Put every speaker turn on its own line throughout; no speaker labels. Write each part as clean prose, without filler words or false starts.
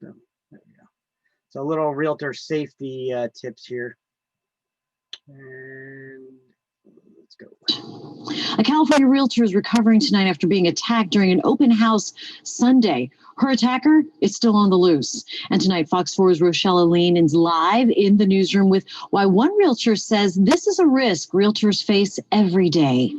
So, there we go. So a little realtor safety tips here. And let's go.
A California realtor is recovering tonight after being attacked during an open house Sunday. Her attacker is still on the loose. And tonight, Fox 4's Rochelle Aline is live in the newsroom with why one realtor says this is a risk realtors face every day.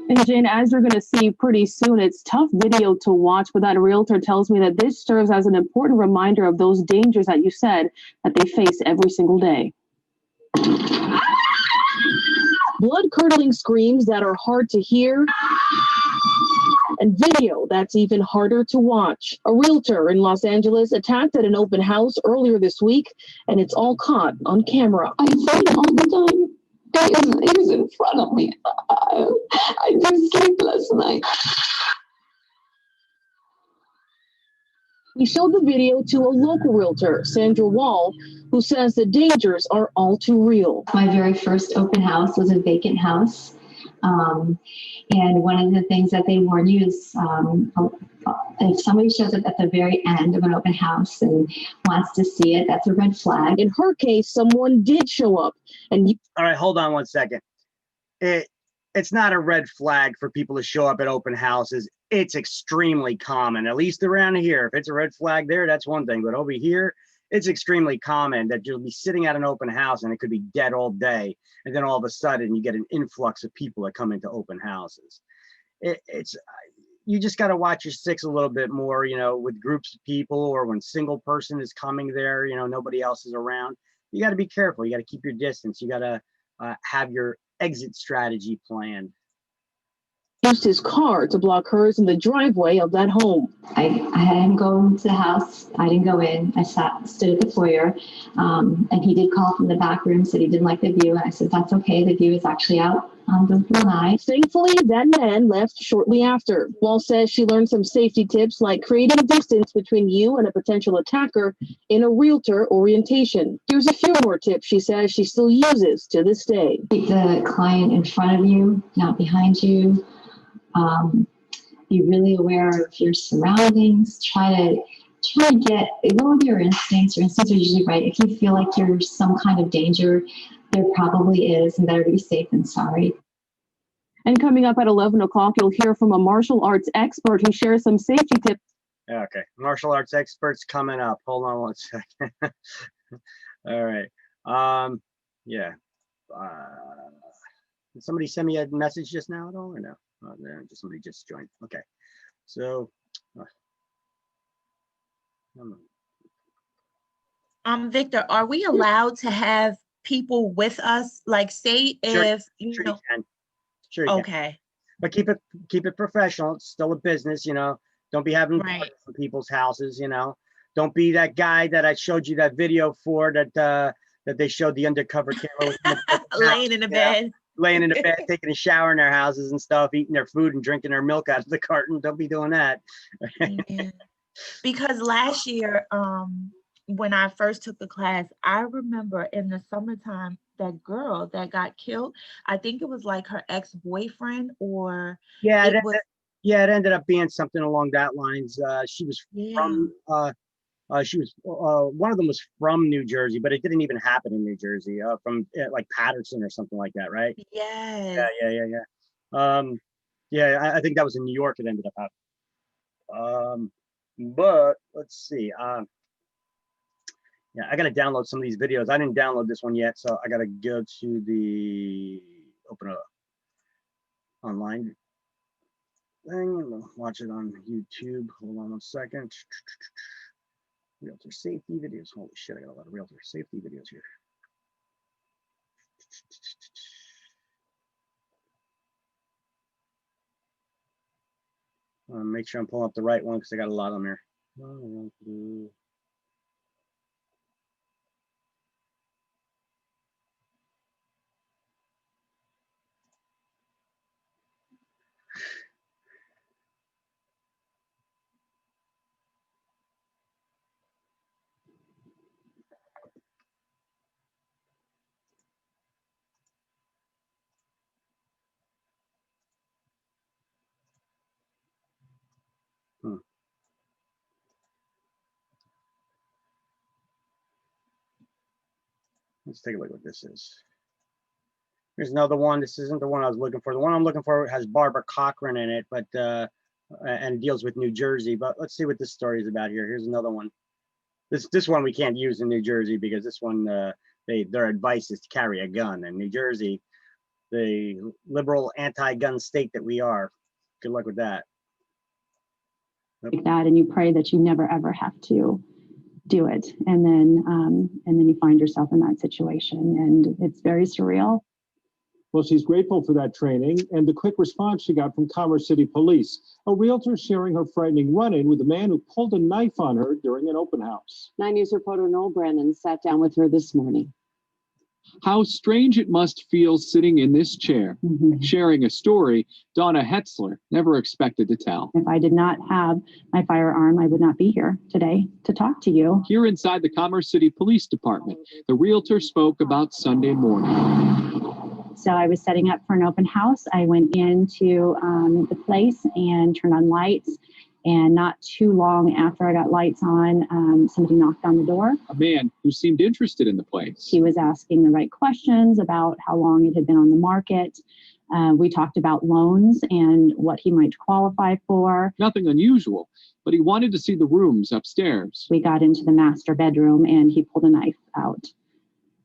And Jen, as you're going to see pretty soon, it's tough video to watch, but that realtor tells me that this serves as an important reminder of those dangers that you said that they face every single day. Blood-curdling screams that are hard to hear, and video that's even harder to watch. A realtor in Los Angeles attacked at an open house earlier this week, and it's all caught on camera.
I say it all the time. He was in front of me. I didn't sleep last night.
We showed the video to a local realtor, Sandra Wall, who says the dangers are all too real.
My very first open house was a vacant house. And one of the things that they warn you is if somebody shows up at the very end of an open house and wants to see it, that's a red flag.
In her case, someone did show up. And
all right, hold on one second. It's not a red flag for people to show up at open houses. It's extremely common, at least around here. If it's a red flag there, that's one thing. But over here, it's extremely common that you'll be sitting at an open house and it could be dead all day. And then all of a sudden you get an influx of people that come into open houses. You just got to watch your six a little bit more, you know, with groups of people or when single person is coming there, you know, nobody else is around. You got to be careful. You got to keep your distance. You got to have your exit strategy planned.
Used his car to block hers in the driveway of that home.
I had him go into the house. I didn't go in. I stood at the foyer, and he did call from the back room, said he didn't like the view. And I said, that's okay. The view is actually out on the lanai.
Thankfully, that man left shortly after. Wall says she learned some safety tips like creating distance between you and a potential attacker in a realtor orientation. Here's a few more tips she says she still uses to this day.
Keep the client in front of you, not behind you. Be really aware of your surroundings. Try to go with your instincts. Your instincts are usually right. If you feel like you're some kind of danger, there probably is, and better be safe than sorry.
And coming up at 11 o'clock, you'll hear from a martial arts expert who shares some safety tips.
Okay, martial arts experts coming up. Hold on one second. All right. Yeah. Did somebody send me a message just now at all or no? Somebody just joined. Okay. So
Victor, are we allowed to have people with us? Like, say if you know.
Sure you
okay.
Can. But keep it professional. It's still a business, you know. Don't be having parties in people's houses, you know. Don't be that guy that I showed you that video for that they showed the undercover camera
laying in the bed.
Laying in the bed, taking a shower in their houses and stuff, eating their food and drinking their milk out of the carton. Don't be doing that.
Because last year, when I first took the class, I remember in the summertime, that girl that got killed, I think it was like her ex-boyfriend or
it ended up being something along that lines. She was from one of them was from New Jersey, but it didn't even happen in New Jersey, from like Patterson or something like that, right?
Yes.
Yeah. I think that was in New York. It ended up happening. But let's see. Yeah, I got to download some of these videos. I didn't download this one yet, so I got to go to the open up online thing and watch it on YouTube. Hold on one second. Realtor safety videos. Holy shit, I got a lot of realtor safety videos here. Make sure I'm pulling up the right one because I got a lot on there. Let's take a look at what this is. Here's another one. This isn't the one I was looking for. The one I'm looking for has Barbara Cochran in it, but and deals with New Jersey. But let's see what this story is about here. Here's another one. This one we can't use in New Jersey because this one their advice is to carry a gun. In New Jersey, the liberal anti-gun state that we are. Good luck with that.
Like that, and you pray that you never ever have to do it, and then you find yourself in that situation, and it's very surreal.
Well, she's grateful for that training and the quick response she got from Commerce City Police. A realtor sharing her frightening run-in with a man who pulled a knife on her during an open house.
9 News reporter Noel Brandon sat down with her this morning.
How strange it must feel sitting in this chair, sharing a story Donna Hetzler never expected to tell.
If I did not have my firearm, I would not be here today to talk to you.
Here inside the Commerce City Police Department, the realtor spoke about Sunday morning.
So I was setting up for an open house. I went into the place and turned on lights. And not too long after I got lights on, somebody knocked on the door.
A man who seemed interested in the place.
He was asking the right questions about how long it had been on the market. We talked about loans and what he might qualify for.
Nothing unusual, but he wanted to see the rooms upstairs.
We got into the master bedroom and he pulled a knife out.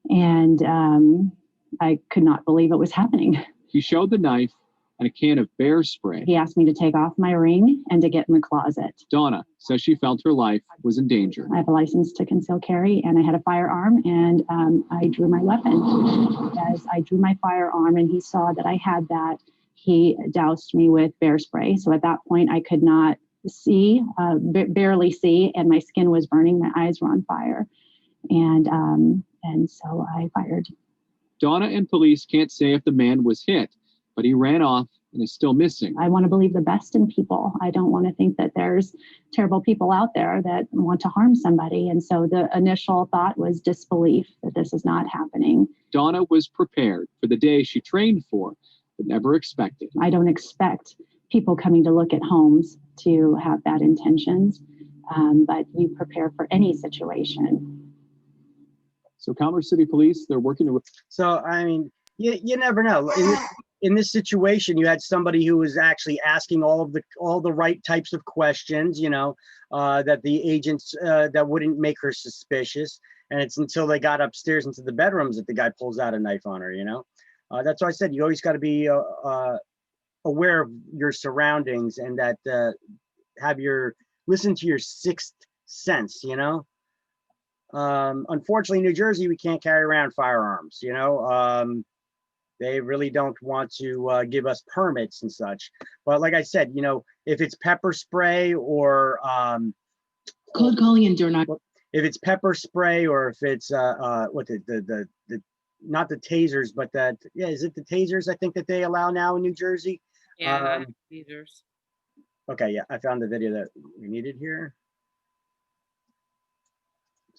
And I could not believe it was happening.
He showed the knife and a can of bear spray.
He asked me to take off my ring and to get in the closet.
Donna says she felt her life was in danger.
I have a license to conceal carry and I had a firearm, and I drew my weapon. As I drew my firearm and he saw that I had that, he doused me with bear spray. So at that point I could not see, barely see, and my skin was burning. My eyes were on fire. And so I fired.
Donna and police can't say if the man was hit, but he ran off and is still missing.
I want to believe the best in people. I don't want to think that there's terrible people out there that want to harm somebody. And so the initial thought was disbelief that this is not happening.
Donna was prepared for the day she trained for, but never expected.
I don't expect people coming to look at homes to have bad intentions, but you prepare for any situation.
So Commerce City Police, they're working to...
So, I mean, you never know. In this situation, you had somebody who was actually asking all the right types of questions, you know, that the agents that wouldn't make her suspicious. And it's until they got upstairs into the bedrooms that the guy pulls out a knife on her, you know. That's why I said you always got to be aware of your surroundings, and that listen to your sixth sense, you know. Unfortunately, New Jersey, we can't carry around firearms, you know. They really don't want to give us permits and such. But like I said, you know, if it's pepper spray or
Cold calling and door knock.
if it's pepper spray, or if it's what the not the tasers, but that, yeah, is it the tasers I think that they allow now in New Jersey?
Yeah, tasers.
Okay, yeah, I found the video that we needed here.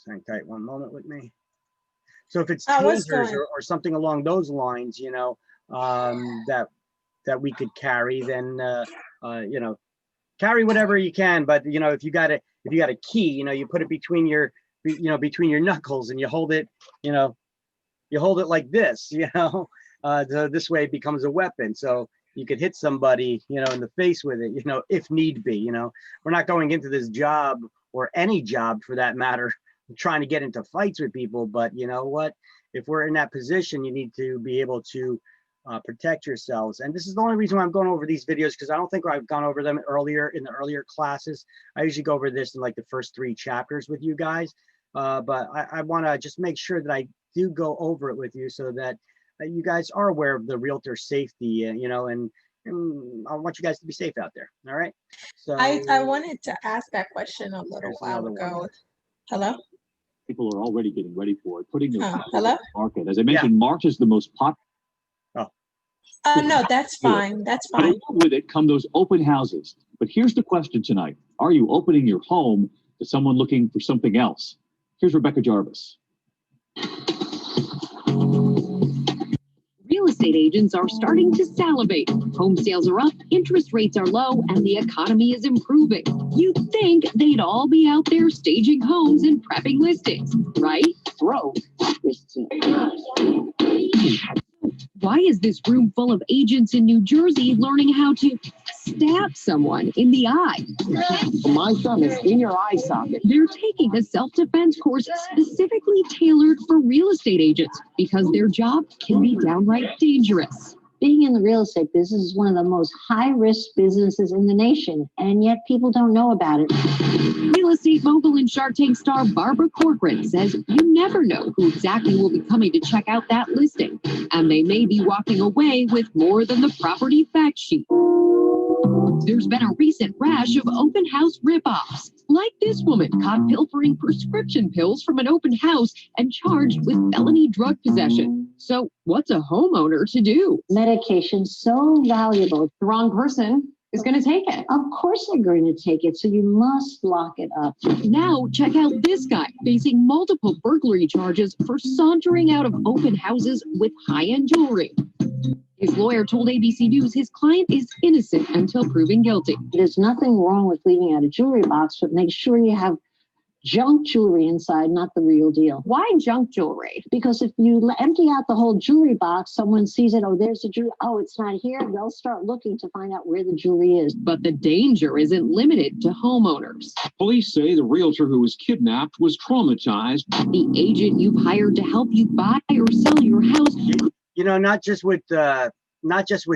Hang tight one moment with me. So if it's tasers or something along those lines, you know, that we could carry, then you know, carry whatever you can. But you know, if you got a key, you know, you put it between your knuckles and you hold it, you know, you hold it like this, you know, so this way it becomes a weapon. So you could hit somebody, you know, in the face with it, you know, if need be. You know, we're not going into this job, or any job for that matter, trying to get into fights with people. But you know what, if we're in that position, you need to be able to protect yourselves. And this is the only reason why I'm going over these videos, because I don't think I've gone over them earlier in the earlier classes. I usually go over this in like the first 3 chapters with you guys, but I want to just make sure that I do go over it with you, so that you guys are aware of the realtor safety, you know, and I want you guys to be safe out there. All right, so
I wanted to ask that question a little while ago. Hello?
People are already getting ready for it, putting their
hello?
market. As I mentioned, March is the most popular.
No, that's fine. That's fine.
Along with it come those open houses. But here's the question tonight. Are you opening your home to someone looking for something else? Here's Rebecca Jarvis.
Real real estate agents are starting to salivate. Home sales are up, interest rates are low, and the economy is improving. You'd think they'd all be out there staging homes and prepping listings, right?
Growth is
Why is this room full of agents in New Jersey learning how to stab someone in the eye?
my thumb is in your eye socket.
They're taking a self-defense course specifically tailored for real estate agents because their job can be downright dangerous.
Being in the real estate business is one of the most high-risk businesses in the nation, and yet people don't know about it.
Real estate mogul and Shark Tank star Barbara Corcoran says you never know who exactly will be coming to check out that listing, and they may be walking away with more than the property fact sheet. There's been a recent rash of open house ripoffs, like this woman caught pilfering prescription pills from an open house and charged with felony drug possession. So what's a homeowner to do?
Medication's so valuable.
The wrong person is going to take it.
Of course they're going to take it, so you must lock it up.
Now, check out this guy facing multiple burglary charges for sauntering out of open houses with high-end jewelry. His lawyer told ABC News his client is innocent until proven guilty.
There's nothing wrong with leaving out a jewelry box, but make sure you have junk jewelry inside, not the real deal.
Why junk jewelry?
Because if you empty out the whole jewelry box, someone sees it, oh, there's the jewelry, oh, it's not here, they'll start looking to find out where the jewelry is.
But the danger isn't limited to homeowners.
Police say the realtor who was kidnapped was traumatized.
The agent you've hired to help you buy or sell your house.
You know, not just with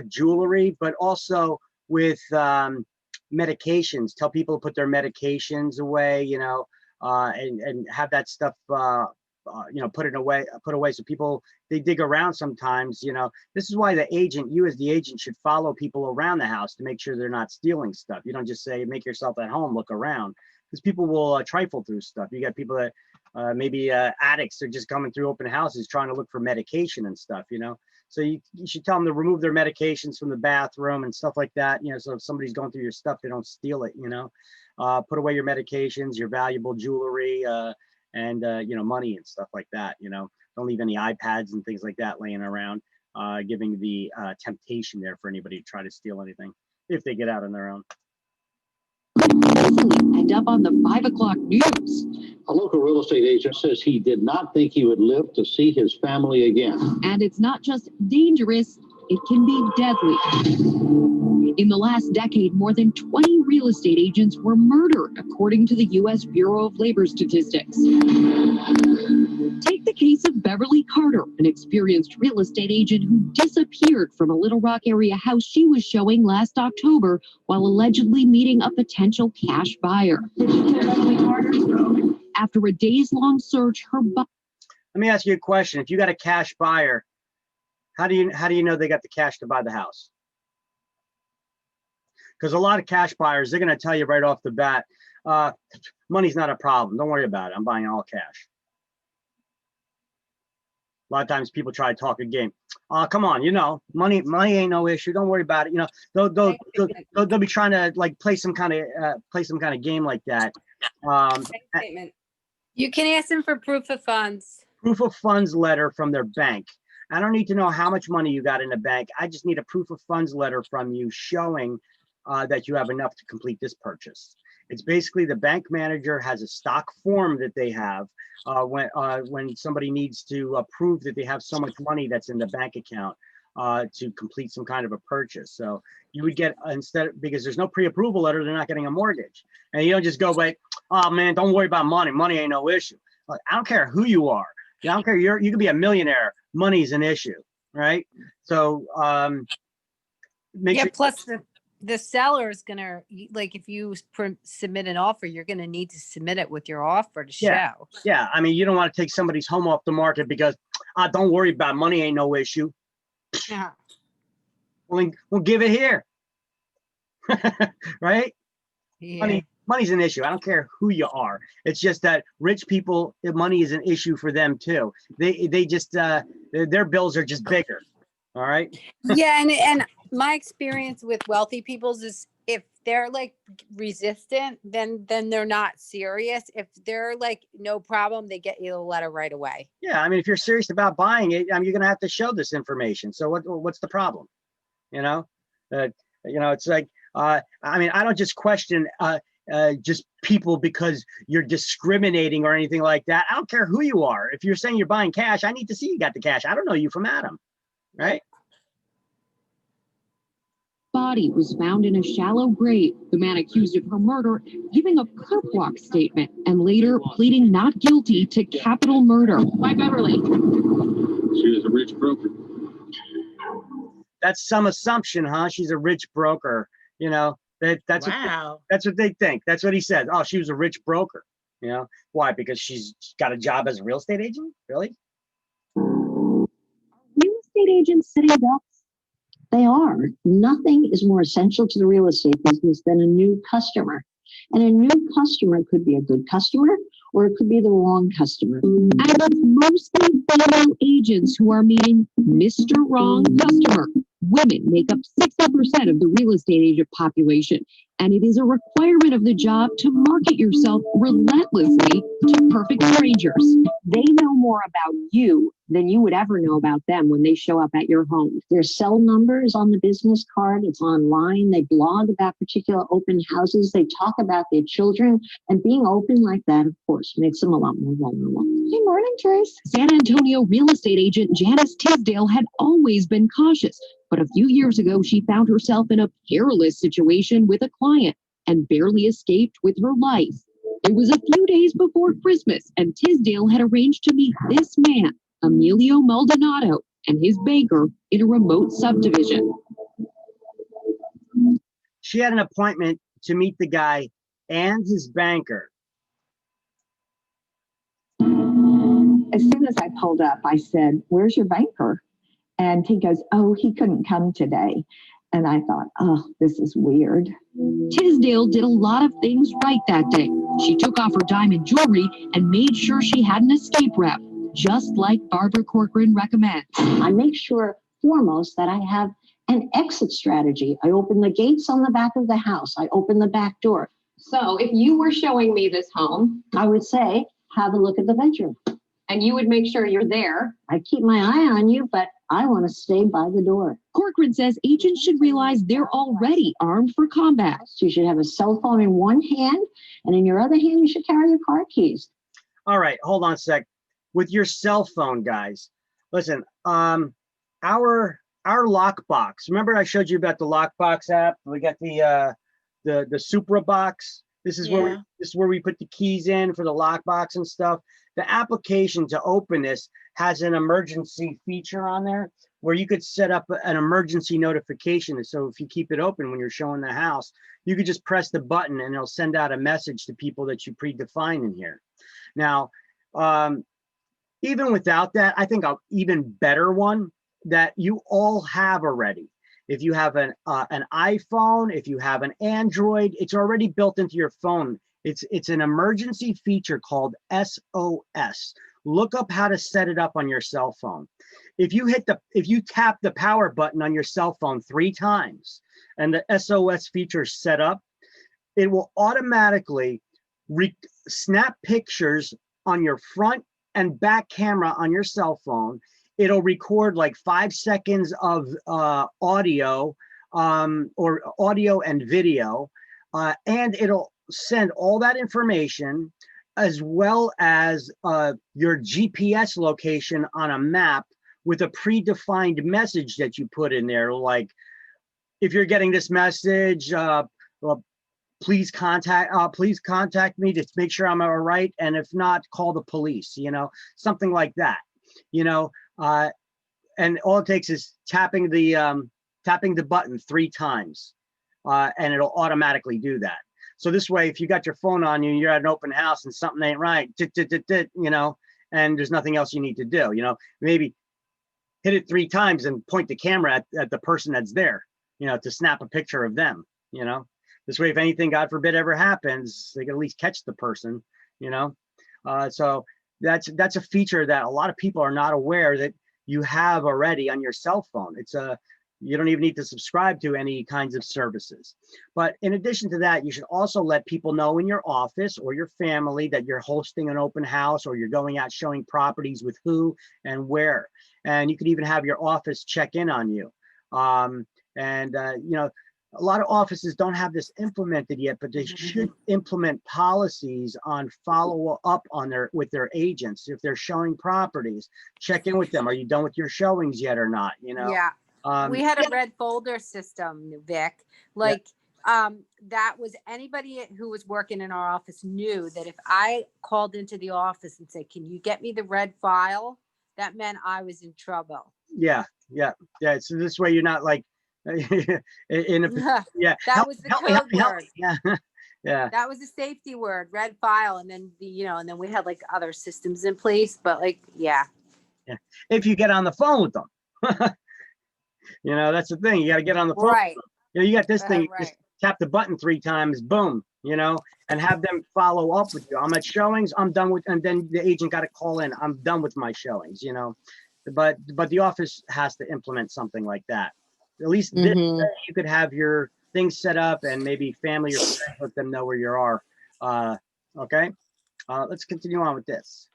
jewelry, but also with medications. Tell people to put their medications away, you know, and have that stuff, you know, put away so people, they dig around sometimes, you know. This is why you as the agent should follow people around the house to make sure they're not stealing stuff. You don't just say, make yourself at home, look around, because people will trifle through stuff. You got people that maybe addicts are just coming through open houses trying to look for medication and stuff, you know. So you should tell them to remove their medications from the bathroom and stuff like that, you know, so if somebody's going through your stuff, they don't steal it, you know. Put away your medications, your valuable jewelry, and you know, money and stuff like that, you know. Don't leave any iPads and things like that laying around, giving the temptation there for anybody to try to steal anything if they get out on their own.
End up on the 5 o'clock news.
A local real estate agent says he did not think he would live to see his family again.
And it's not just dangerous, it can be deadly. In the last decade, more than 20 real estate agents were murdered, according to the U.S. Bureau of Labor Statistics. Take the case of Beverly Carter, an experienced real estate agent who disappeared from a Little Rock area house she was showing last October while allegedly meeting a potential cash buyer. After a days-long search,
Let me ask you a question. If you got a cash buyer, how do you know they got the cash to buy the house? Because a lot of cash buyers, they're going to tell you right off the bat, money's not a problem. Don't worry about it. I'm buying all cash. A lot of times people try to talk a game. Come on, you know, money ain't no issue. Don't worry about it. You know, they'll be trying to like play some kind of game like that.
You can ask them for proof of funds.
Proof of funds letter from their bank. I don't need to know how much money you got in the bank. I just need a proof of funds letter from you showing that you have enough to complete this purchase. It's basically the bank manager has a stock form that they have when somebody needs to prove that they have so much money that's in the bank account to complete some kind of a purchase. So you would get, because there's no pre-approval letter, they're not getting a mortgage. And you don't just go like, oh man, don't worry about money. Money ain't no issue. Like, I don't care who you are. I don't care. You could be a millionaire. Money's an issue, right? So
plus the seller is gonna, like, if you submit an offer, you're gonna need to submit it with your offer to show.
Yeah, I mean, you don't want to take somebody's home off the market because don't worry about money ain't no issue.
Yeah.
We'll give it here. Right?
Yeah.
Money's an issue. I don't care who you are. It's just that rich people, money is an issue for them too. They just their bills are just bigger. All right.
Yeah, and my experience with wealthy people's is if they're like resistant, then they're not serious. If they're like no problem, they get you the letter right away.
Yeah, I mean, if you're serious about buying it, I mean, you're gonna have to show this information. So what's the problem? You know, it's like I mean, I don't just question just people because you're discriminating or anything like that. I don't care who you are. If you're saying you're buying cash, I need to see you got the cash. I don't know you from Adam, right?
Body was found in a shallow grave. The man accused of her murder giving a perp walk statement and later pleading not guilty to capital murder. By Beverly.
She was a rich broker.
That's some assumption, huh? She's a rich broker. You know, that's
Wow.
that's what they think. That's what he said. Oh, she was a rich broker. You know, why? Because she's got a job as a real estate agent? Really?
Real estate agents sitting ducks? They are. Nothing is more essential to the real estate business than a new customer. And a new customer could be a good customer or it could be the wrong customer.
And it's mostly female agents who are meeting Mr. Wrong Customer. Women make up 60% of the real estate agent population, and it is a requirement of the job to market yourself relentlessly to perfect strangers.
They know more about you than you would ever know about them when they show up at your home. Their cell number is on the business card. It's online. They blog about particular open houses. They talk about their children. And being open like that, of course, makes them a lot more vulnerable. Hey, morning, Trace.
San Antonio real estate agent Janice Tisdale had always been cautious, but a few years ago, she found herself in a perilous situation with a client and barely escaped with her life. It was a few days before Christmas, and Tisdale had arranged to meet this man, Emilio Maldonado, and his banker in a remote subdivision.
She had an appointment to meet the guy and his banker.
As soon as I pulled up, I said, "Where's your banker?" And he goes, "Oh, he couldn't come today." And I thought, oh, this is weird.
Tisdale did a lot of things right that day. She took off her diamond jewelry and made sure she had an escape route, just like Barbara Corcoran recommends.
I make sure foremost that I have an exit strategy. I open the gates on the back of the house. I open the back door.
So if you were showing me this home,
I would say, have a look at the bedroom.
and you would make sure you're there.
I keep my eye on you, but I want to stay by the door.
Corcoran says agents should realize they're already armed for combat.
So you should have a cell phone in one hand, and in your other hand, you should carry your car keys.
All right, hold on a sec. With your cell phone, guys, listen, our lockbox. Remember I showed you about the lockbox app? We got the Supra box. This is where we put the keys in for the lockbox and stuff. The application to open this has an emergency feature on there where you could set up an emergency notification. So if you keep it open when you're showing the house, you could just press the button and it'll send out a message to people that you predefine in here. Now, even without that, I think an even better one that you all have already. If you have an iPhone, if you have an Android, it's already built into your phone. It's an emergency feature called SOS. Look up how to set it up on your cell phone. If you tap the power button on your cell phone 3 times and the SOS feature is set up, it will automatically snap pictures on your front and back camera on your cell phone. It'll record like 5 seconds of audio or audio and video, and it'll send all that information as well as your GPS location on a map with a predefined message that you put in there. Like, if you're getting this message, please contact me to make sure I'm all right. And if not, call the police, something like that, and all it takes is tapping the button 3 times, and it'll automatically do that. So this way, if you got your phone on you, you're at an open house and something ain't right, and there's nothing else you need to do, maybe hit it 3 times and point the camera at the person that's there, to snap a picture of them, This way, if anything, God forbid, ever happens, they can at least catch the person, So that's a feature that a lot of people are not aware that you have already on your cell phone. You don't even need to subscribe to any kinds of services. But in addition to that, you should also let people know in your office or your family that you're hosting an open house or you're going out showing properties with who and where. And you could even have your office check in on you. You know, a lot of offices don't have this implemented yet, but they should implement policies on follow up on with their agents. If they're showing properties, check in with them. Are you done with your showings yet or not? You know?
Yeah. We had a red folder system, Vic. Like, that was anybody who was working in our office knew that if I called into the office and said, "Can you get me the red file?" that meant I was in trouble.
Yeah. So this way you're not like in a
That was the code word.
Yeah. Yeah.
That was a safety word, red file, and then and then we had like other systems in place, but like yeah.
If you get on the phone with them. You know, that's the thing. You got to get on the phone.
Right.
You know, you got this thing,
Right.
just tap the button 3 times, boom, you know, and have them follow up with you. I'm at showings, I'm done with, and then the agent got to call in, I'm done with my showings, you know. But the office has to implement something like that. At least this way you could have your things set up and maybe family or friends let them know where you are. Okay. Let's continue on with this.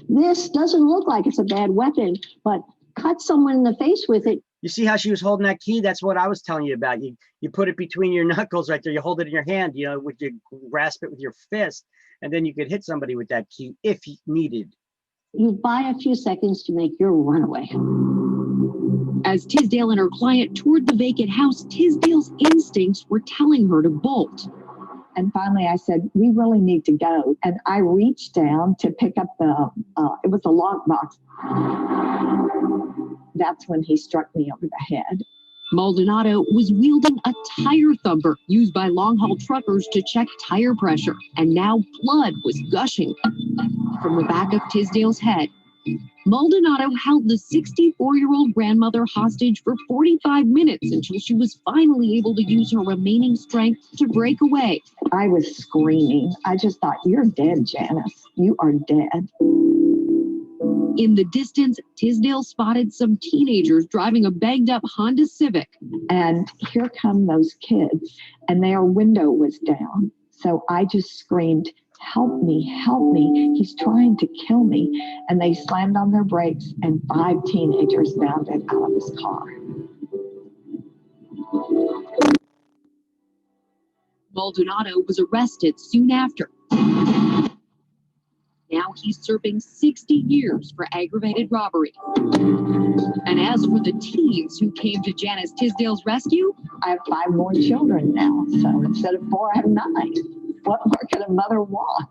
This doesn't look like it's a bad weapon, but cut someone in the face with it.
You see how she was holding that key? That's what I was telling you about. You put it between your knuckles right there. You hold it in your hand, you know, with you grasp it with your fist, and then you could hit somebody with that key if needed.
You buy a few seconds to make your runaway.
As Tisdale and her client toured the vacant house, Tisdale's instincts were telling her to bolt.
And finally, I said, we really need to go. And I reached down to pick up it was a lockbox. That's when he struck me over the head.
Maldonado was wielding a tire thumper used by long-haul truckers to check tire pressure, and now blood was gushing from the back of Tisdale's head. Maldonado held the 64-year-old grandmother hostage for 45 minutes until she was finally able to use her remaining strength to break away.
I was screaming. I just thought, you're dead, Janice. You are dead.
In the distance, Tisdale spotted some teenagers driving a banged-up Honda Civic.
And here come those kids, and their window was down. So I just screamed, help me, he's trying to kill me. And they slammed on their brakes, and 5 teenagers bounded out of his car.
Maldonado was arrested soon after. Now he's serving 60 years for aggravated robbery. And as for the teens who came to Janice Tisdale's rescue,
I have 5 more children now. So instead of 4, I have 9. What more could a mother want?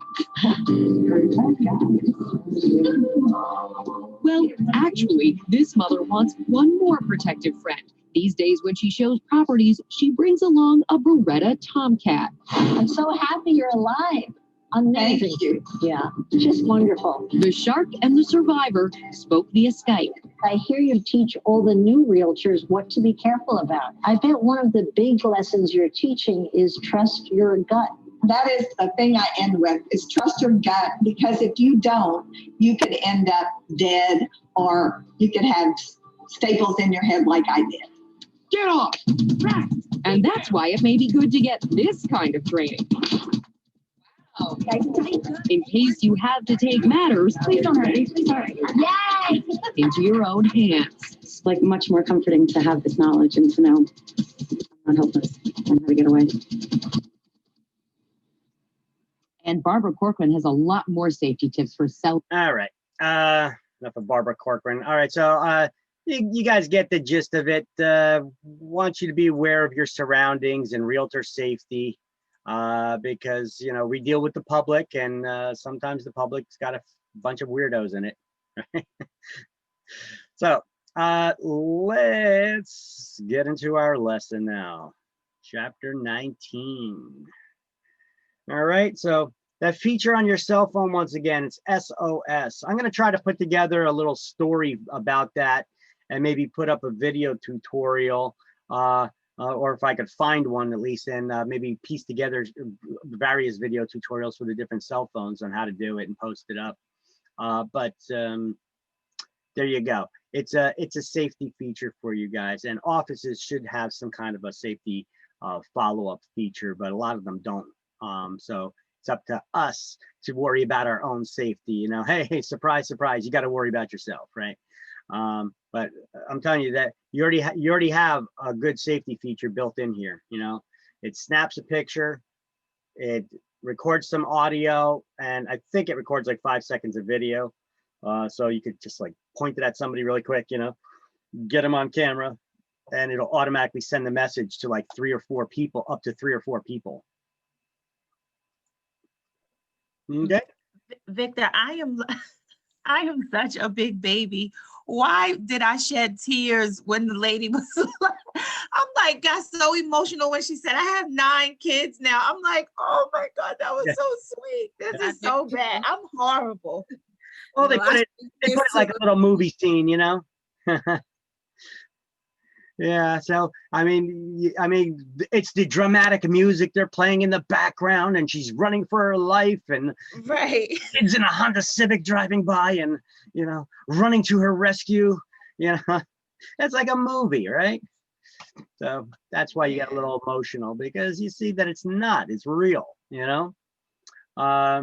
Well, actually, this mother wants one more protective friend. These days, when she shows properties, she brings along a Beretta Tomcat.
I'm so happy you're alive. Amazing.
Thank you.
Yeah, just wonderful.
The shark and the survivor spoke via Skype.
I hear you teach all the new realtors what to be careful about. I bet one of the big lessons you're teaching is trust your gut.
That is the thing I end with, is trust your gut, because if you don't, you could end up dead, or you could have staples in your head like I did.
Get off! And that's why it may be good to get this kind of training. In case you have to take matters,
Please don't hurt me. Please hurry.
Yay! Into your own hands.
It's like much more comforting to have this knowledge and to know I'm not helpless and how to get away. And Barbara Corcoran has a lot more safety tips for self.
All right. Enough of Barbara Corcoran. All right. So you guys get the gist of it. Want you to be aware of your surroundings and realtor safety, because, you know, we deal with the public, and sometimes the public's got a bunch of weirdos in it. So let's get into our lesson now. Chapter 19. All right, so that feature on your cell phone, once again, it's SOS. I'm going to try to put together a little story about that and maybe put up a video tutorial, or if I could find one at least, and maybe piece together various video tutorials for the different cell phones on how to do it and post it up. But there you go. it's a safety feature for you guys, and offices should have some kind of a safety follow-up feature, but a lot of them don't. So it's up to us to worry about our own safety. You know, hey, surprise, surprise, you got to worry about yourself, right? But I'm telling you that you already have a good safety feature built in here. You know, it snaps a picture, it records some audio, and I think it records like 5 seconds of video. So you could just like point it at somebody really quick, you know, get them on camera, and it'll automatically send the message to like 3 or 4 people, up to 3 or 4 people. Okay.
Victor, I am such a big baby. Why did I shed tears when the lady was I'm like, got so emotional when she said, I have 9 kids now. I'm like, oh my God, that was so sweet. This is so bad. I'm horrible.
Well, they put it like a little movie scene, you know? Yeah, so I mean, it's the dramatic music they're playing in the background, and she's running for her life, and
right,
kids in a Honda Civic driving by, and you know, running to her rescue. You know, that's like a movie, right? So that's why you get a little emotional, because you see that it's not, it's real. You know. All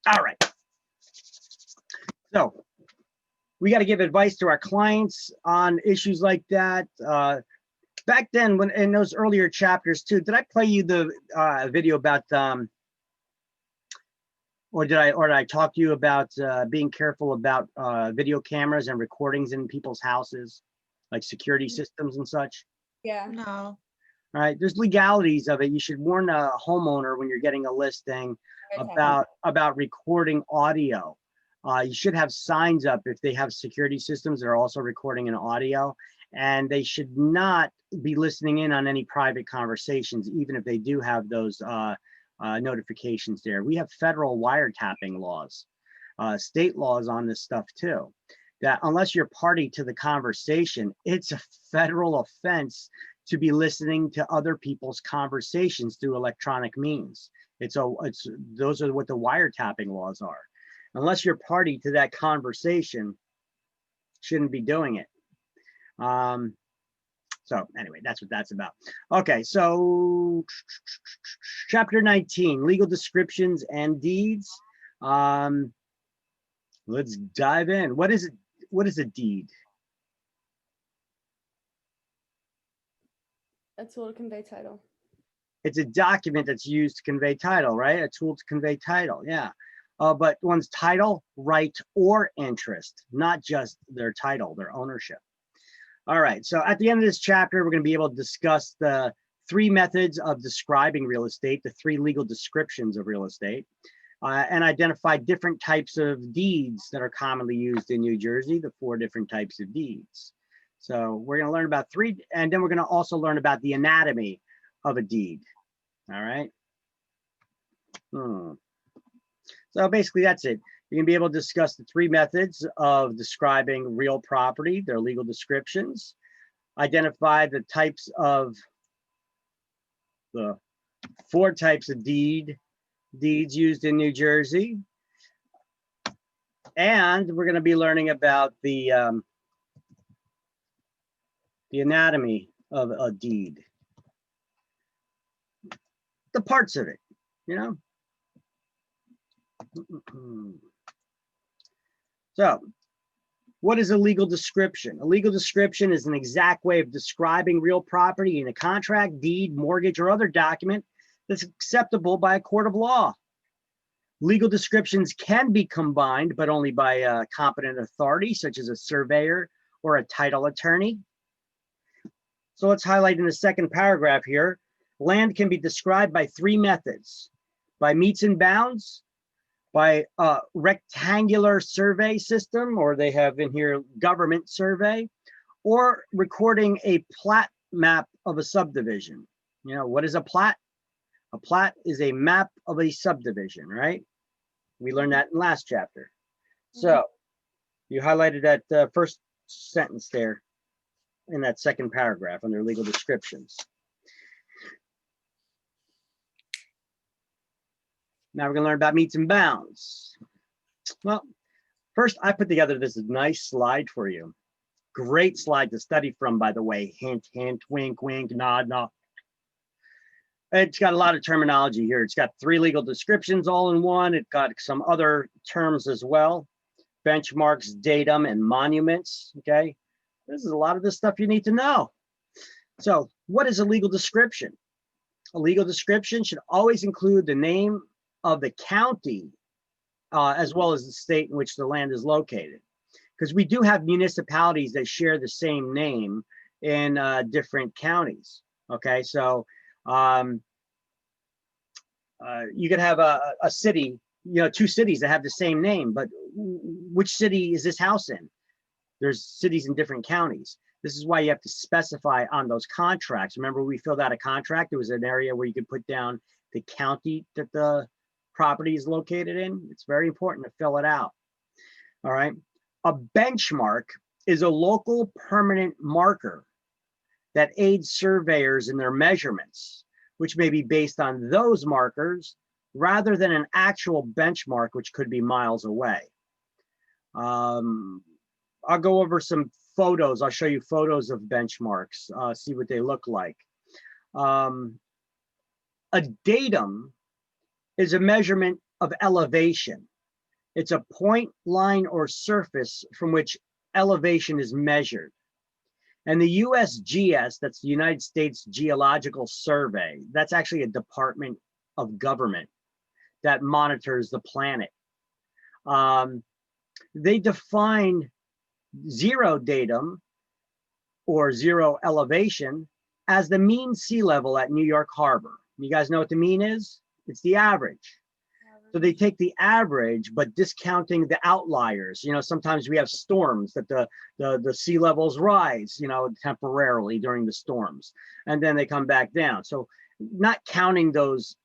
right. So we got to give advice to our clients on issues like that. Back then, when in those earlier chapters too, did I play you the video about, or did I talk to you about being careful about video cameras and recordings in people's houses, like security systems and such?
Yeah. No.
All right, there's legalities of it. You should warn a homeowner when you're getting a listing about recording audio. You should have signs up if they have security systems that are also recording an audio, and they should not be listening in on any private conversations, even if they do have those notifications there. We have federal wiretapping laws, state laws on this stuff too, that unless you're party to the conversation, it's a federal offense to be listening to other people's conversations through electronic means. Those are what the wiretapping laws are. Unless you're party to that conversation, shouldn't be doing it. So anyway, that's what that's about. Okay, so chapter 19, legal descriptions and deeds. Let's dive in. What is it? What is a deed?
A tool to convey title.
It's a document that's used to convey title, right? A tool to convey title, yeah. But one's title, right, or interest, not just their title, their ownership. All right, so at the end of this chapter, we're going to be able to discuss the 3 methods of describing real estate, the 3 legal descriptions of real estate, and identify different types of deeds that are commonly used in New Jersey, the 4 different types of deeds. So we're going to learn about 3, and then we're going to also learn about the anatomy of a deed. All right. So basically that's it. You're gonna be able to discuss the 3 methods of describing real property, their legal descriptions, identify the types of the 4 types of deeds used in New Jersey. And we're gonna be learning about the anatomy of a deed, the parts of it, you know? So, what is a legal description? A legal description is an exact way of describing real property in a contract, deed, mortgage, or other document that's acceptable by a court of law. Legal descriptions can be combined, but only by a competent authority, such as a surveyor or a title attorney. So let's highlight in the second paragraph here. Land can be described by 3 methods: by meets and bounds, by a rectangular survey system, or they have in here government survey, or recording a plat map of a subdivision. You know, what is a plat? A plat is a map of a subdivision, right? We learned that in last chapter. So you highlighted that first sentence there in that second paragraph under legal descriptions. Now we're going to learn about meets and bounds. Well, First, I put together this nice slide for you. Great slide to study from, by the way. Hint, hint, wink, wink, nod, nod. It's got a lot of terminology here. It's got 3 legal descriptions all in one. It's got some other terms as well. Benchmarks, datum, and monuments, okay? This is a lot of the stuff you need to know. So what is a legal description? A legal description should always include the name of the county as well as the state in which the land is located. Because we do have municipalities that share the same name in different counties, okay? So you could have a city, 2 cities that have the same name, but which city is this house in? There's cities in different counties. This is why you have to specify on those contracts. Remember, we filled out a contract. There was an area where you could put down the county that the property is located in. It's very important to fill it out. All right. A benchmark is a local permanent marker that aids surveyors in their measurements, which may be based on those markers rather than an actual benchmark, which could be miles away. I'll go over some photos. I'll show you photos of benchmarks, see what they look like. A datum is a measurement of elevation. It's a point, line, or surface from which elevation is measured. And the USGS, that's the United States Geological Survey, that's actually a department of government that monitors the planet. They define zero datum or zero elevation as the mean sea level at New York Harbor. You guys know what the mean is? It's the average. So they take the average, but discounting the outliers. Sometimes we have storms that the sea levels rise, temporarily during the storms, and then they come back down. So not counting those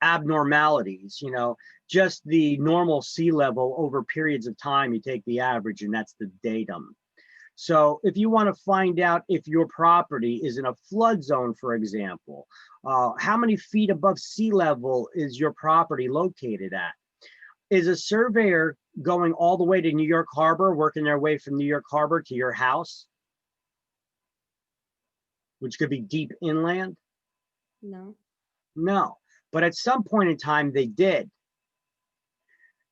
abnormalities, just the normal sea level over periods of time, you take the average, and that's the datum. So if you want to find out if your property is in a flood zone, for example, how many feet above sea level is your property located at? Is a surveyor going all the way to New York Harbor, working their way from New York Harbor to your house, which could be deep inland?
No.
No, but at some point in time they did.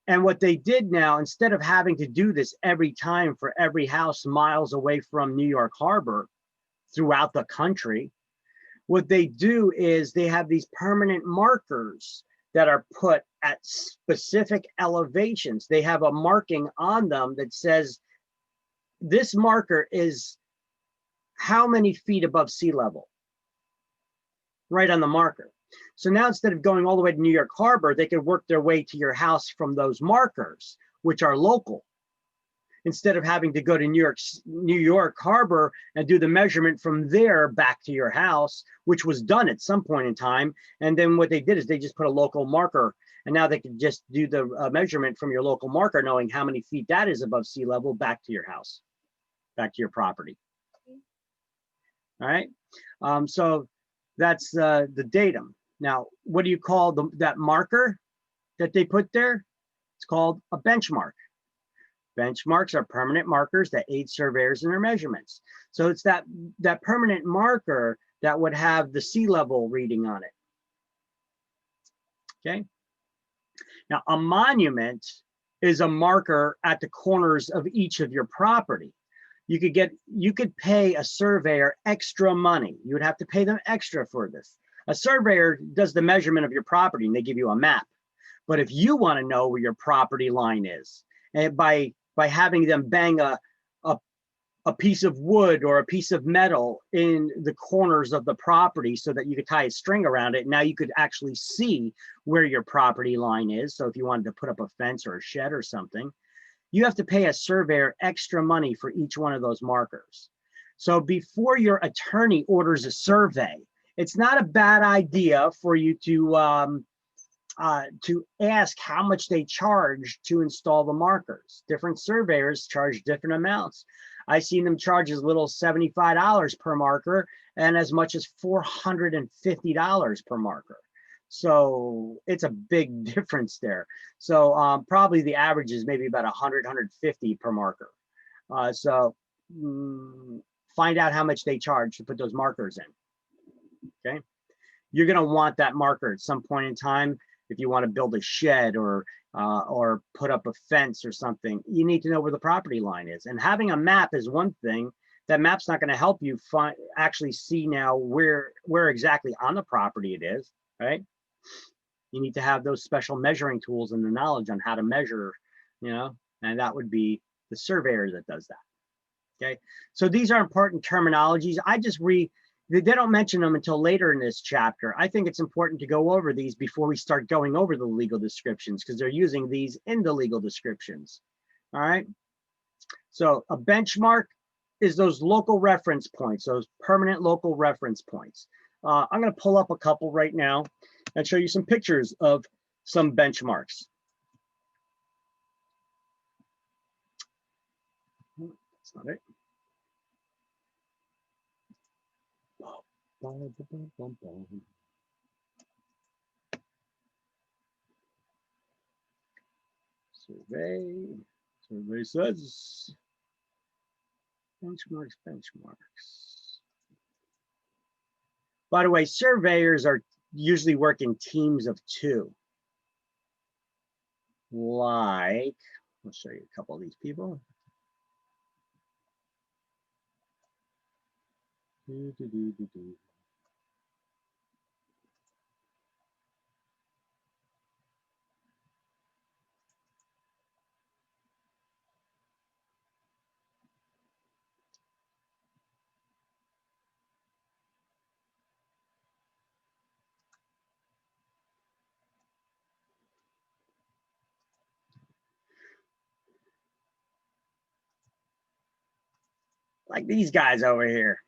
And what they did now, instead of having to do this every time for every house miles away from New York Harbor throughout the country, what they do is they have these permanent markers that are put at specific elevations. They have a marking on them that says this marker is how many feet above sea level, right on the marker. So now instead of going all the way to New York Harbor, they could work their way to your house from those markers, which are local. Instead of having to go to New York Harbor and do the measurement from there back to your house, which was done at some point in time. And then what they did is they just put a local marker, and now they can just do the measurement from your local marker, knowing how many feet that is above sea level back to your house, back to your property. All right. So that's the datum. Now, what do you call that marker that they put there? It's called a benchmark. Benchmarks are permanent markers that aid surveyors in their measurements. So it's that permanent marker that would have the sea level reading on it. Okay. Now, a monument is a marker at the corners of each of your property. You could pay a surveyor extra money. You would have to pay them extra for this. A surveyor does the measurement of your property and they give you a map. But if you want to know where your property line is, and by having them bang a piece of wood or a piece of metal in the corners of the property so that you could tie a string around it, now you could actually see where your property line is. So if you wanted to put up a fence or a shed or something, you have to pay a surveyor extra money for each one of those markers. So before your attorney orders a survey, it's not a bad idea for you to ask how much they charge to install the markers. Different surveyors charge different amounts. I've seen them charge as little as $75 per marker and as much as $450 per marker. So it's a big difference there. So probably the average is maybe about 100, 150 per marker. Find out how much they charge to put those markers in. Okay. You're going to want that marker at some point in time. If you want to build a shed or put up a fence or something, you need to know where the property line is. And having a map is one thing. That map's not going to help you actually see now where exactly on the property it is, right? You need to have those special measuring tools and the knowledge on how to measure, you know, and that would be the surveyor that does that. Okay, so these are important terminologies. They don't mention them until later in this chapter. I think it's important to go over these before we start going over the legal descriptions, because they're using these in the legal descriptions. All right, so a benchmark is those local reference points, those permanent local reference points. I'm going to pull up a couple right now and show you some pictures of some benchmarks. That's not it. Survey says benchmarks. By the way, surveyors are usually work in teams of 2. Like, I'll show you a couple of these people. Like these guys over here.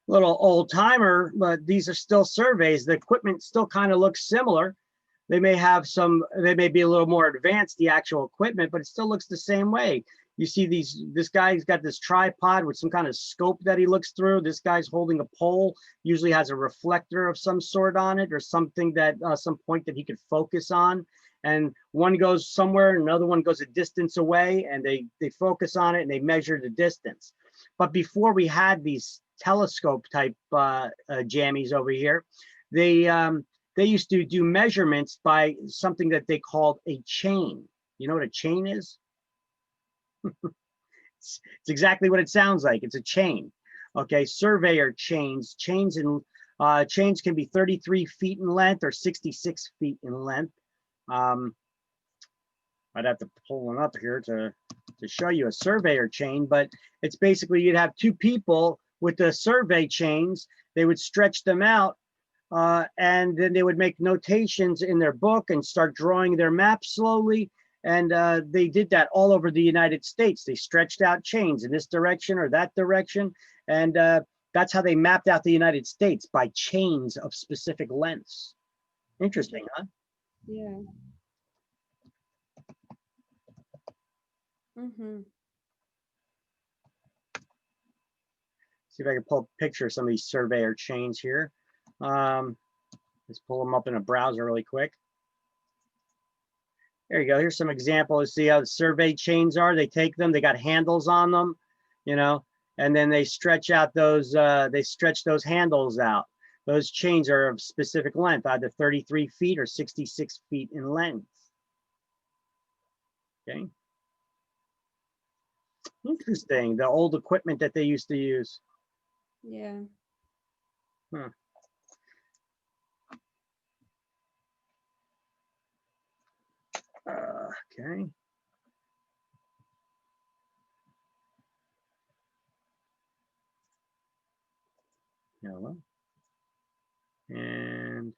Little old timer, but these are still surveys. The equipment still kind of looks similar. They may be a little more advanced, the actual equipment, but it still looks the same way. You see this guy's got this tripod with some kind of scope that he looks through. This guy's holding a pole, usually has a reflector of some sort on it or something that some point that he could focus on. And one goes somewhere, another one goes a distance away, and they focus on it and they measure the distance. But before we had these telescope type jammies over here, they used to do measurements by something that they called a chain. You know what a chain is? It's exactly what it sounds like. It's a chain. Okay, surveyor chains. Chains can be 33 feet in length or 66 feet in length. I'd have to pull one up here to show you a surveyor chain, but it's basically you'd have 2 people with the survey chains. They would stretch them out and then they would make notations in their book and start drawing their map slowly. And they did that all over the United States. They stretched out chains in this direction or that direction. And that's how they mapped out the United States, by chains of specific lengths. Interesting, huh?
Yeah. Mm-hmm.
See if I can pull a picture of some of these surveyor chains here. Let's pull them up in a browser really quick. There you go. Here's some examples. See how the survey chains are? They take them, they got handles on them, you know, and then they stretch out those, those handles out. Those chains are of specific length, either 33 feet or 66 feet in length. Okay. Interesting. The old equipment that they used to use.
Yeah.
Huh. Okay. Yellow. And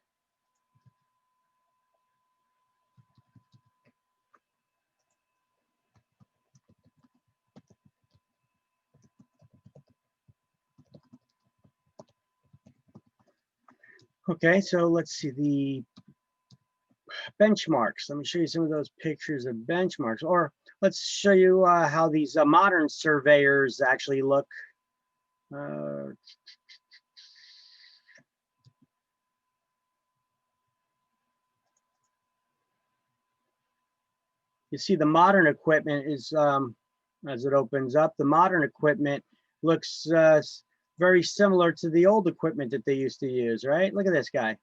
okay, so let's see the benchmarks. Let me show you some of those pictures of benchmarks, or let's show you how these modern surveyors actually look. You see the modern equipment is, as it opens up, the modern equipment looks very similar to the old equipment that they used to use, right? Look at this guy.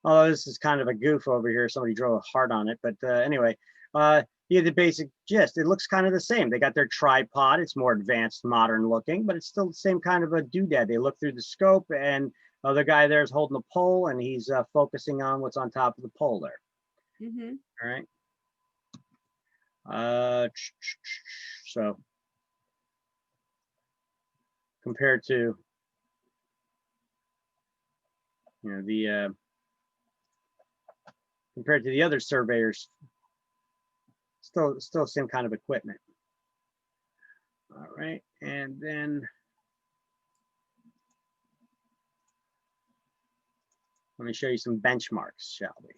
Oh, this is kind of a goof over here. Somebody drove a heart on it, but anyway, you get the basic gist. It looks kind of the same. They got their tripod. It's more advanced, modern looking, but it's still the same kind of a doodad. They look through the scope, and the guy there is holding the pole, and he's focusing on what's on top of the pole there. All right. So compared to, you know, the compared to the other surveyors, still same kind of equipment. All right, and then let me show you some benchmarks, shall we?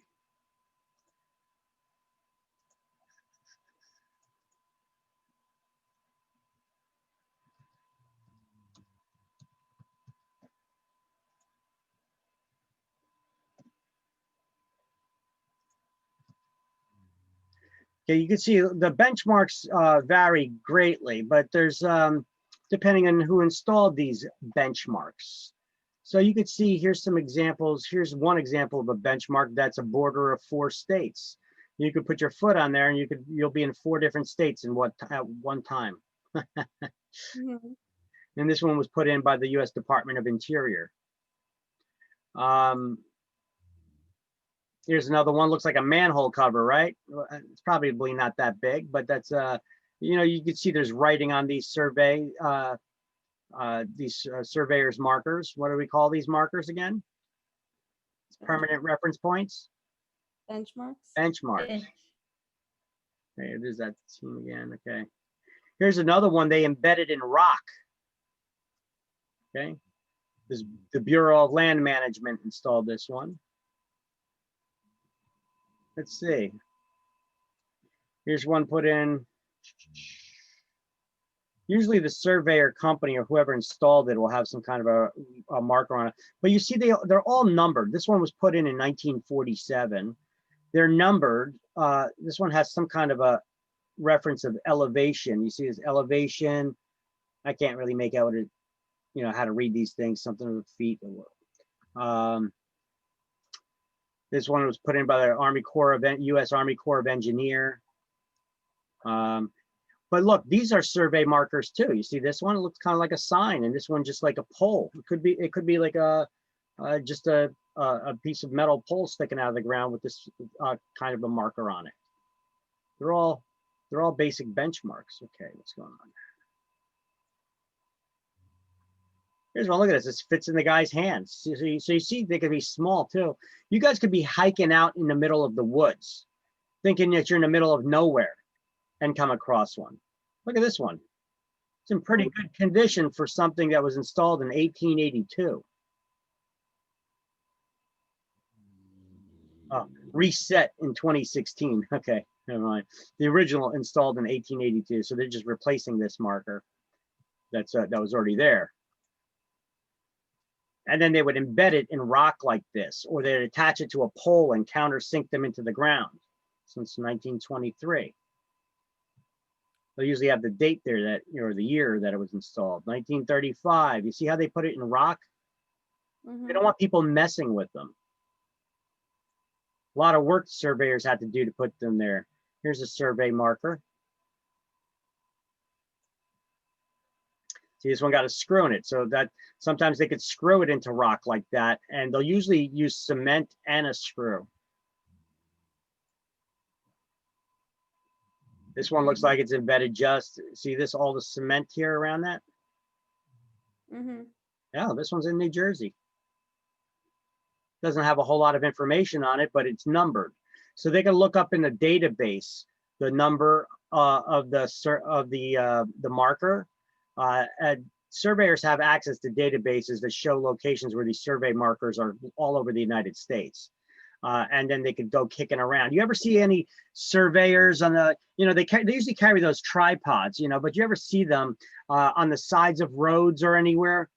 Okay, you can see the benchmarks vary greatly, but there's depending on who installed these benchmarks. So you could see here's some examples. Here's one example of a benchmark that's a border of 4 states. You could put your foot on there, and you'll be in 4 different states in at one time. And this one was put in by the U.S. Department of Interior. Here's another one, looks like a manhole cover, right? It's probably not that big, but that's, you know, you can see there's writing on these surveyors markers. What do we call these markers again? It's permanent reference points.
Benchmarks.
Benchmarks. Okay, there's that team again, okay. Here's another one they embedded in rock. Okay, the Bureau of Land Management installed this one. Let's see. Here's one put in. Usually the surveyor company or whoever installed it will have some kind of a marker on it. But you see they're all numbered. This one was put in 1947. They're numbered. This one has some kind of a reference of elevation. You see this elevation. I can't really make out what it, you know, how to read these things, something with feet. This one was put in by the U.S. Army Corps of Engineer. But look, these are survey markers too. You see this one, it looks kind of like a sign, and this one just like a pole. It could be like just a piece of metal pole sticking out of the ground with this kind of a marker on it. They're all basic benchmarks. Okay, what's going on? Here's one, look at this. This fits in the guy's hands. So you see, they could be small too. You guys could be hiking out in the middle of the woods, thinking that you're in the middle of nowhere and come across one. Look at this one. It's in pretty good condition for something that was installed in 1882. Reset in 2016. Okay, never mind. The original installed in 1882. So they're just replacing this marker that was already there. And then they would embed it in rock like this, or they'd attach it to a pole and countersink them into the ground since 1923. They'll usually have the date there, that, you know, the year that it was installed, 1935. You see how they put it in rock? They don't want people messing with them. A lot of work surveyors had to do to put them there. Here's a survey marker. See, this one got a screw in it, so that sometimes they could screw it into rock like that, and they'll usually use cement and a screw. This one looks like it's embedded just, see this, all the cement here around that? Yeah, this one's in New Jersey. Doesn't have a whole lot of information on it, but it's numbered. So they can look up in the database the number of the marker. Surveyors have access to databases that show locations where these survey markers are all over the United States. And then they could go kicking around. You ever see any surveyors on the, you know, they usually carry those tripods, you know, but you ever see them on the sides of roads or anywhere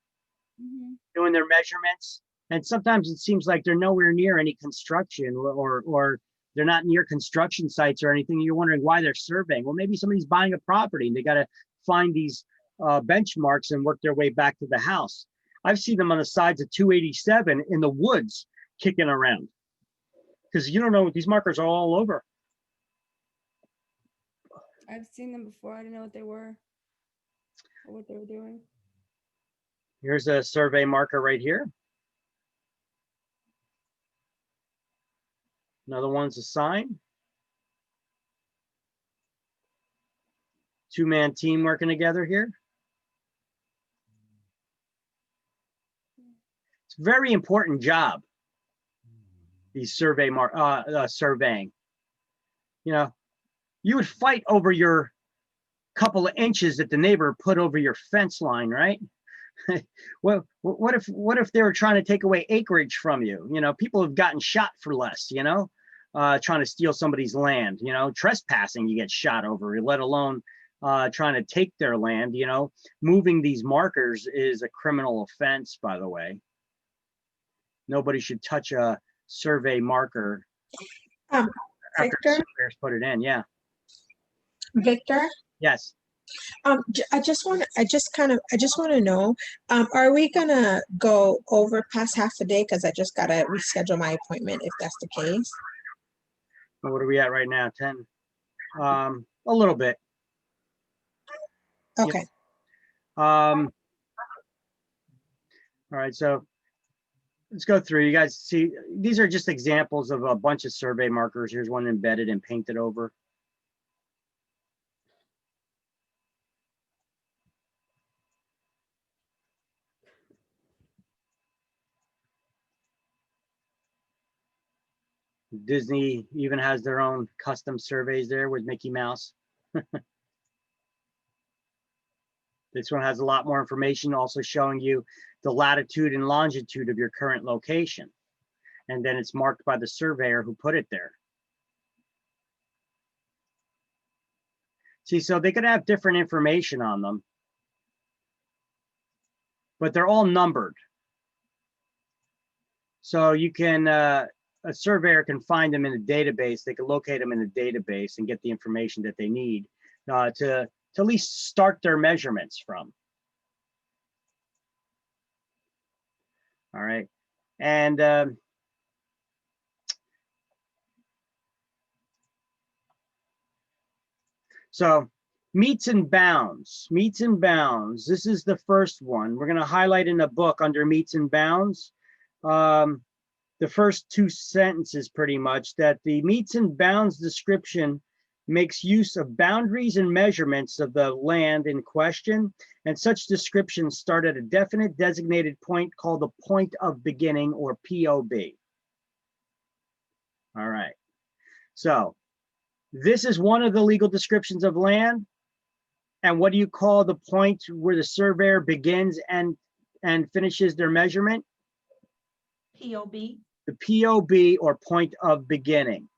doing their measurements? And sometimes it seems like they're nowhere near any construction or They're not near construction sites or anything. You're wondering why they're surveying. Well, maybe somebody's buying a property and they got to find these benchmarks and work their way back to the house. I've seen them on the sides of 287 in the woods kicking around because you don't know what these markers are all over.
I've seen them before. I didn't know what they were or what they were doing.
Here's a survey marker right here. Another one's a sign. Two-man team working together here. It's a very important job, these surveying. You know, you would fight over your couple of inches that the neighbor put over your fence line, right? Well, what if they were trying to take away acreage from you? You know, people have gotten shot for less, you know, trying to steal somebody's land, you know, trespassing, you get shot over, let alone trying to take their land, you know. Moving these markers is a criminal offense, by the way. Nobody should touch a survey marker after
Victor?
surveyors put it in. Yeah.
Victor?
Yes.
I just want to know, are we gonna go over past half a day? Because I just gotta reschedule my appointment if that's the case.
What are we at right now? 10? A little bit.
Okay.
All right, so let's go through. You guys see, these are just examples of a bunch of survey markers. Here's one embedded and painted over. Disney even has their own custom surveys there with Mickey Mouse. This one has a lot more information, also showing you the latitude and longitude of your current location. And then it's marked by the surveyor who put it there. See, so they could have different information on them, but they're all numbered. So you can, a surveyor can find them in a database. They can locate them in a database and get the information that they need to at least start their measurements from. All right. And so meets and bounds, This is the first one. We're going to highlight in the book under meets and bounds. The first two sentences pretty much, that the meets and bounds description makes use of boundaries and measurements of the land in question, and such descriptions start at a definite designated point called the point of beginning, or POB. All right, so this is one of the legal descriptions of land. And what do you call the point where the surveyor begins and finishes their measurement?
POB.
The POB, or point of beginning.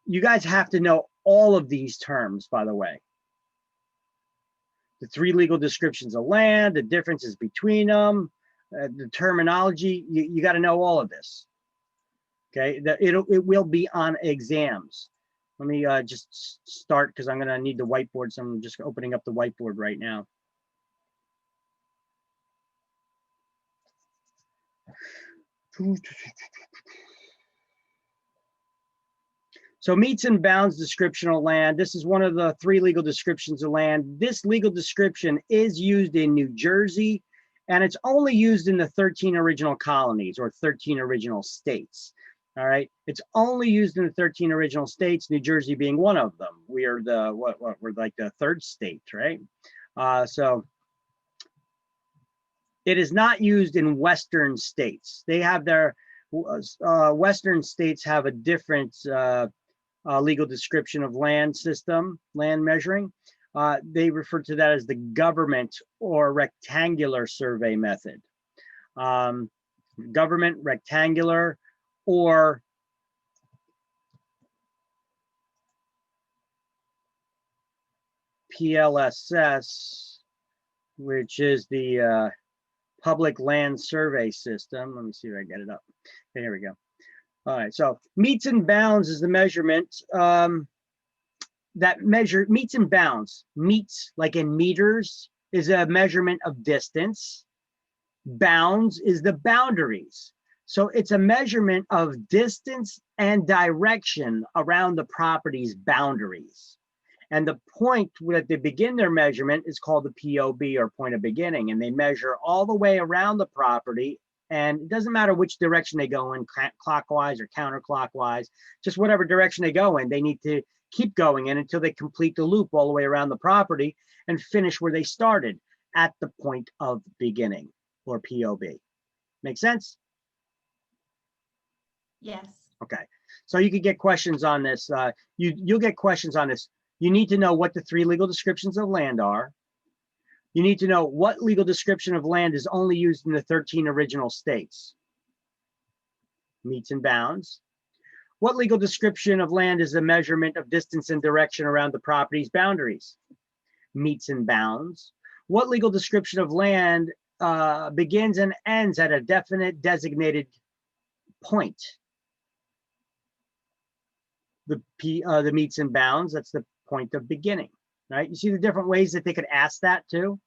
You guys have to know all of these terms, by the way. The three legal descriptions of land, the differences between them, the terminology, you got to know all of this. Okay, it will be on exams. Let me just start, because I'm going to need the whiteboard, so I'm just opening up the whiteboard right now. So meets and bounds description of land. This is one of the three legal descriptions of land. This legal description is used in New Jersey, and it's only used in the 13 original colonies, or 13 original states. All right, it's only used in the 13 original states, New Jersey being one of them. We are the, we're like the third state, right? So it is not used in Western states. They have their, Western states have a different legal description of land system, land measuring. They refer to that as the government or rectangular survey method. Government, rectangular, or PLSS, which is the Public Land Survey System. Let me see if I get it up. Okay, here we go. All right, so meets and bounds is the measurement that measure meets and bounds. Meets, like in meters, is a measurement of distance. Bounds is the boundaries. So it's a measurement of distance and direction around the property's boundaries. And the point that they begin their measurement is called the POB, or point of beginning. And they measure all the way around the property. And it doesn't matter which direction they go in, clockwise or counterclockwise, just whatever direction they go in, they need to keep going in until they complete the loop all the way around the property and finish where they started at the point of beginning, or POB. Make sense?
Yes.
Okay. So you could get questions on this. You'll get questions on this. You need to know what the 3 legal descriptions of land are. You need to know what legal description of land is only used in the 13 original states. Meets and bounds. What legal description of land is a measurement of distance and direction around the property's boundaries? Meets and bounds. What legal description of land begins and ends at a definite designated point? The meets and bounds, that's the point of beginning, right? You see the different ways that they could ask that too?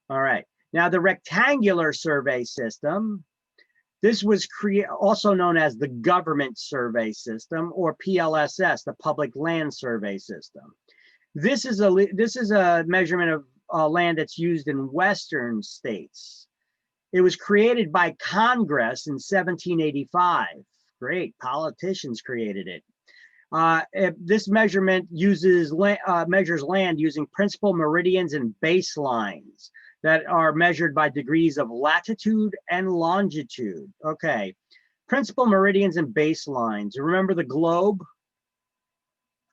All right, now the rectangular survey system, this was also known as the government survey system, or PLSS, the public land survey system. This is a measurement of land that's used in Western states. It was created by Congress in 1785. Great, politicians created it. This measurement measures land using principal meridians and baselines that are measured by degrees of latitude and longitude. Okay, principal meridians and baselines. Remember the globe?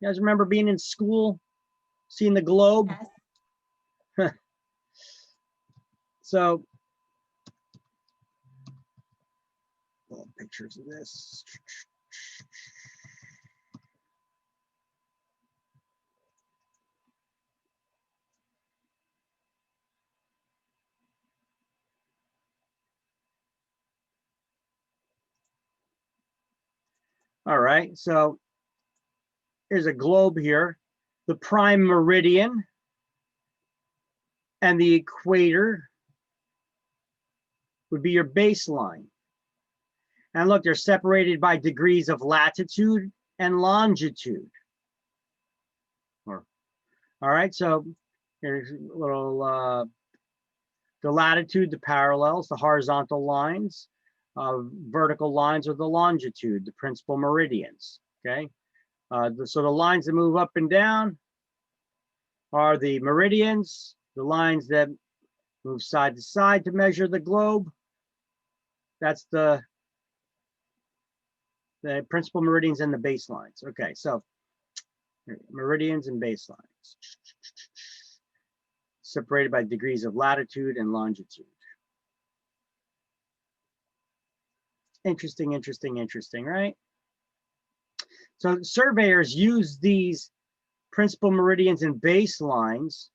You guys remember being in school, seeing the globe? Yes. So, pictures of this. All right, so here's a globe here. The prime meridian and the equator would be your baseline. And look, they're separated by degrees of latitude and longitude. All right, so here's a little, the latitude, the parallels, the horizontal lines, vertical lines are the longitude, the principal meridians, okay? So the lines that move up and down are the meridians, the lines that move side to side to measure the globe. That's the principal meridians and the baselines. Okay, so meridians and baselines separated by degrees of latitude and longitude. Interesting, interesting, interesting, right? So surveyors use these principal meridians and baselines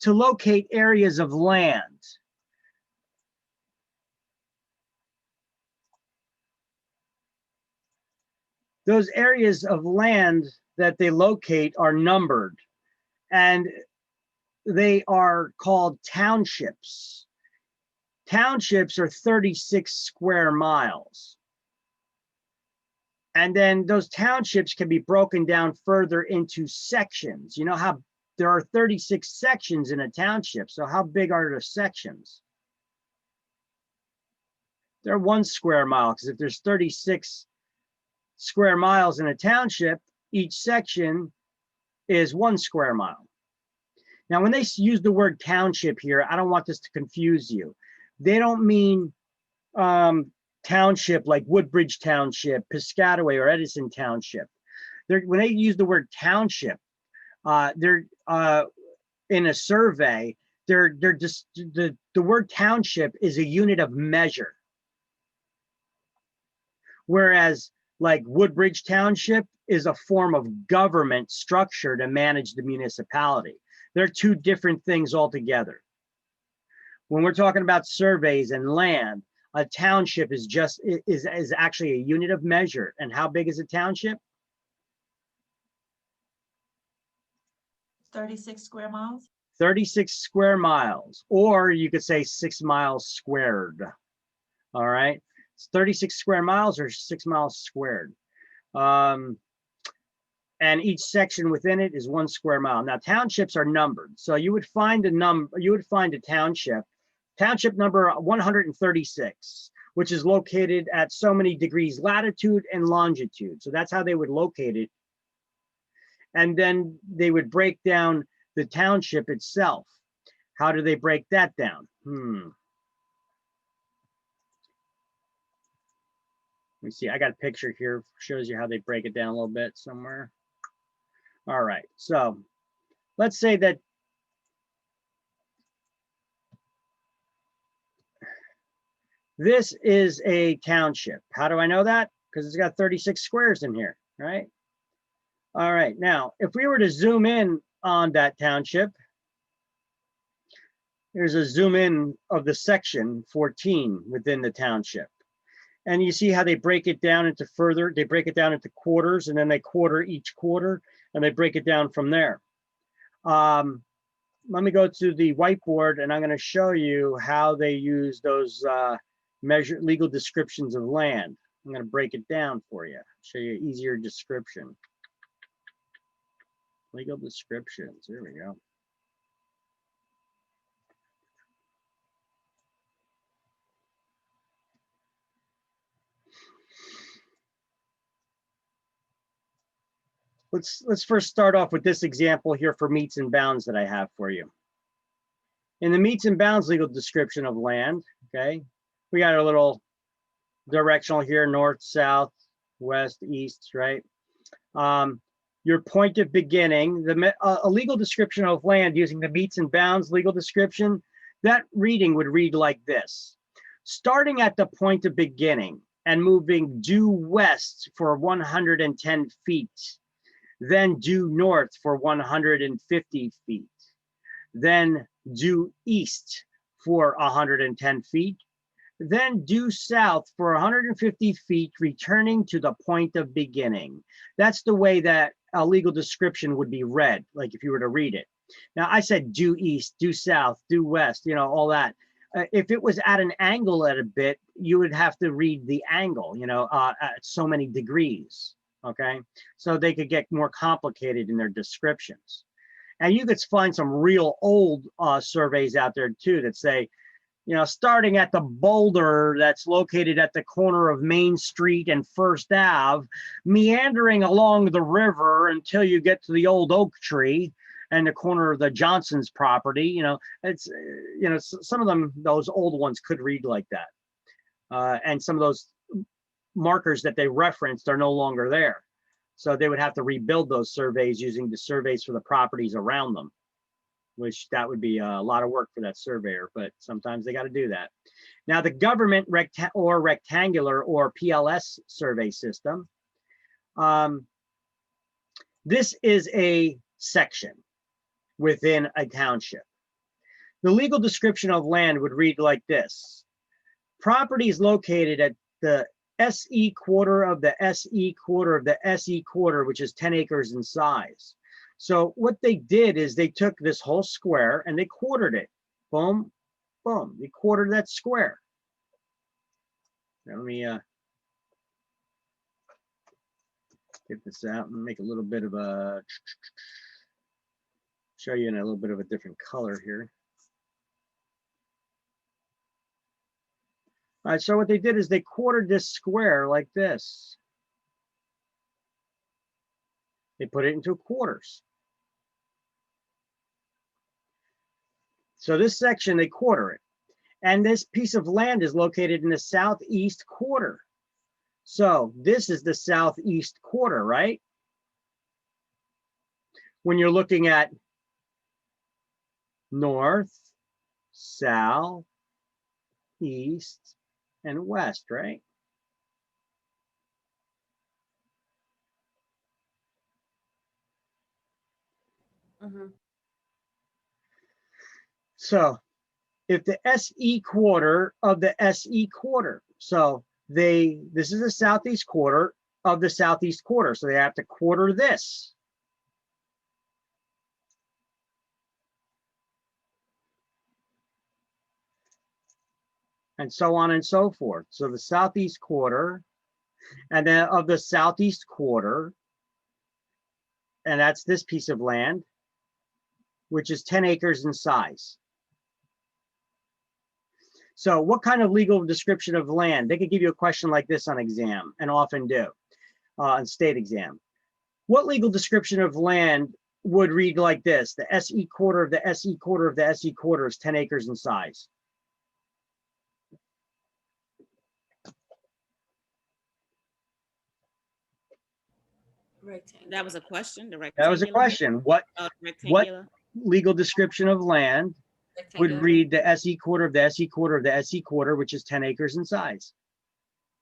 to locate areas of land. Those areas of land that they locate are numbered, and they are called townships. Townships are 36 square miles. And then those townships can be broken down further into sections. You know how there are 36 sections in a township. So how big are the sections? They're 1 square mile, because if there's 36 square miles in a township, each section is 1 square mile. Now, when they use the word township here, I don't want this to confuse you. They don't mean township like Woodbridge Township, Piscataway, or Edison Township. When they use the word township, they're in a survey. They're just the word township is a unit of measure, whereas like Woodbridge Township is a form of government structure to manage the municipality. They're 2 different things altogether. When we're talking about surveys and land, A township is just is actually a unit of measure. And how big is a township?
36 square miles.
36 square miles, or you could say 6 miles squared. All right, it's 36 square miles or 6 miles squared. And each section within it is 1 square mile. Now townships are numbered, so you would find a township number 136, which is located at so many degrees latitude and longitude. So that's how they would locate it. And then they would break down the township itself. How do they break that down? Let me see, I got a picture here, shows you how they break it down a little bit somewhere. All right, so let's say that this is a township. How do I know that? Because it's got 36 squares in here, right? All right, now, if we were to zoom in on that township, here's a zoom in of the section 14 within the township. And you see how they break it down into they break it down into quarters, and then they quarter each quarter, and they break it down from there. Let me go to the whiteboard, and I'm going to show you how they use those legal descriptions of land. I'm going to break it down for you, show you an easier description. Legal descriptions, here we go. Let's first start off with this example here for meets and bounds that I have for you. In the meets and bounds legal description of land, okay, we got a little directional here, north, south, west, east, right? Your point of beginning, a legal description of land using the meets and bounds legal description, that reading would read like this. Starting at the point of beginning and moving due west for 110 feet, then due north for 150 feet, then due east for 110 feet, then due south for 150 feet, returning to the point of beginning. That's the way that a legal description would be read, like if you were to read it. Now, I said due east, due south, due west, you know, all that. If it was at an angle at a bit, you would have to read the angle, you know, at so many degrees. Okay, so they could get more complicated in their descriptions. And you could find some real old surveys out there too that say, you know, starting at the boulder that's located at the corner of Main Street and First Ave, meandering along the river until you get to the old oak tree and the corner of the Johnson's property. You know, it's, you know, some of them, those old ones could read like that. And some of those markers that they referenced are no longer there. So they would have to rebuild those surveys using the surveys for the properties around them, which that would be a lot of work for that surveyor, but sometimes they got to do that. Now the government rectangular or PLS survey system, this is a section within a township. The legal description of land would read like this. Properties located at the SE quarter of the SE quarter of the SE quarter, which is 10 acres in size. So what they did is they took this whole square and they quartered it. Boom, boom. They quartered that square. Let me get this out and make a little bit of a, show you in a little bit of a different color here. All right, so what they did is they quartered this square like this. They put it into quarters. So this section, they quarter it. And this piece of land is located in the southeast quarter. So this is the southeast quarter, right? When you're looking at north, south, east, and west, right?
Mm-hmm.
So if the SE quarter of the SE quarter, so this is the southeast quarter of the southeast quarter, so they have to quarter this. And so on and so forth. So the southeast quarter, and then of the southeast quarter, and that's this piece of land, which is 10 acres in size. So what kind of legal description of land? They could give you a question like this on exam, and often do, on state exam. What legal description of land would read like this? The SE quarter of the SE quarter of the SE quarter is 10 acres in size.
That was a question.
That was a question. What legal description of land would read the SE quarter of the SE quarter of the SE quarter, which is 10 acres in size?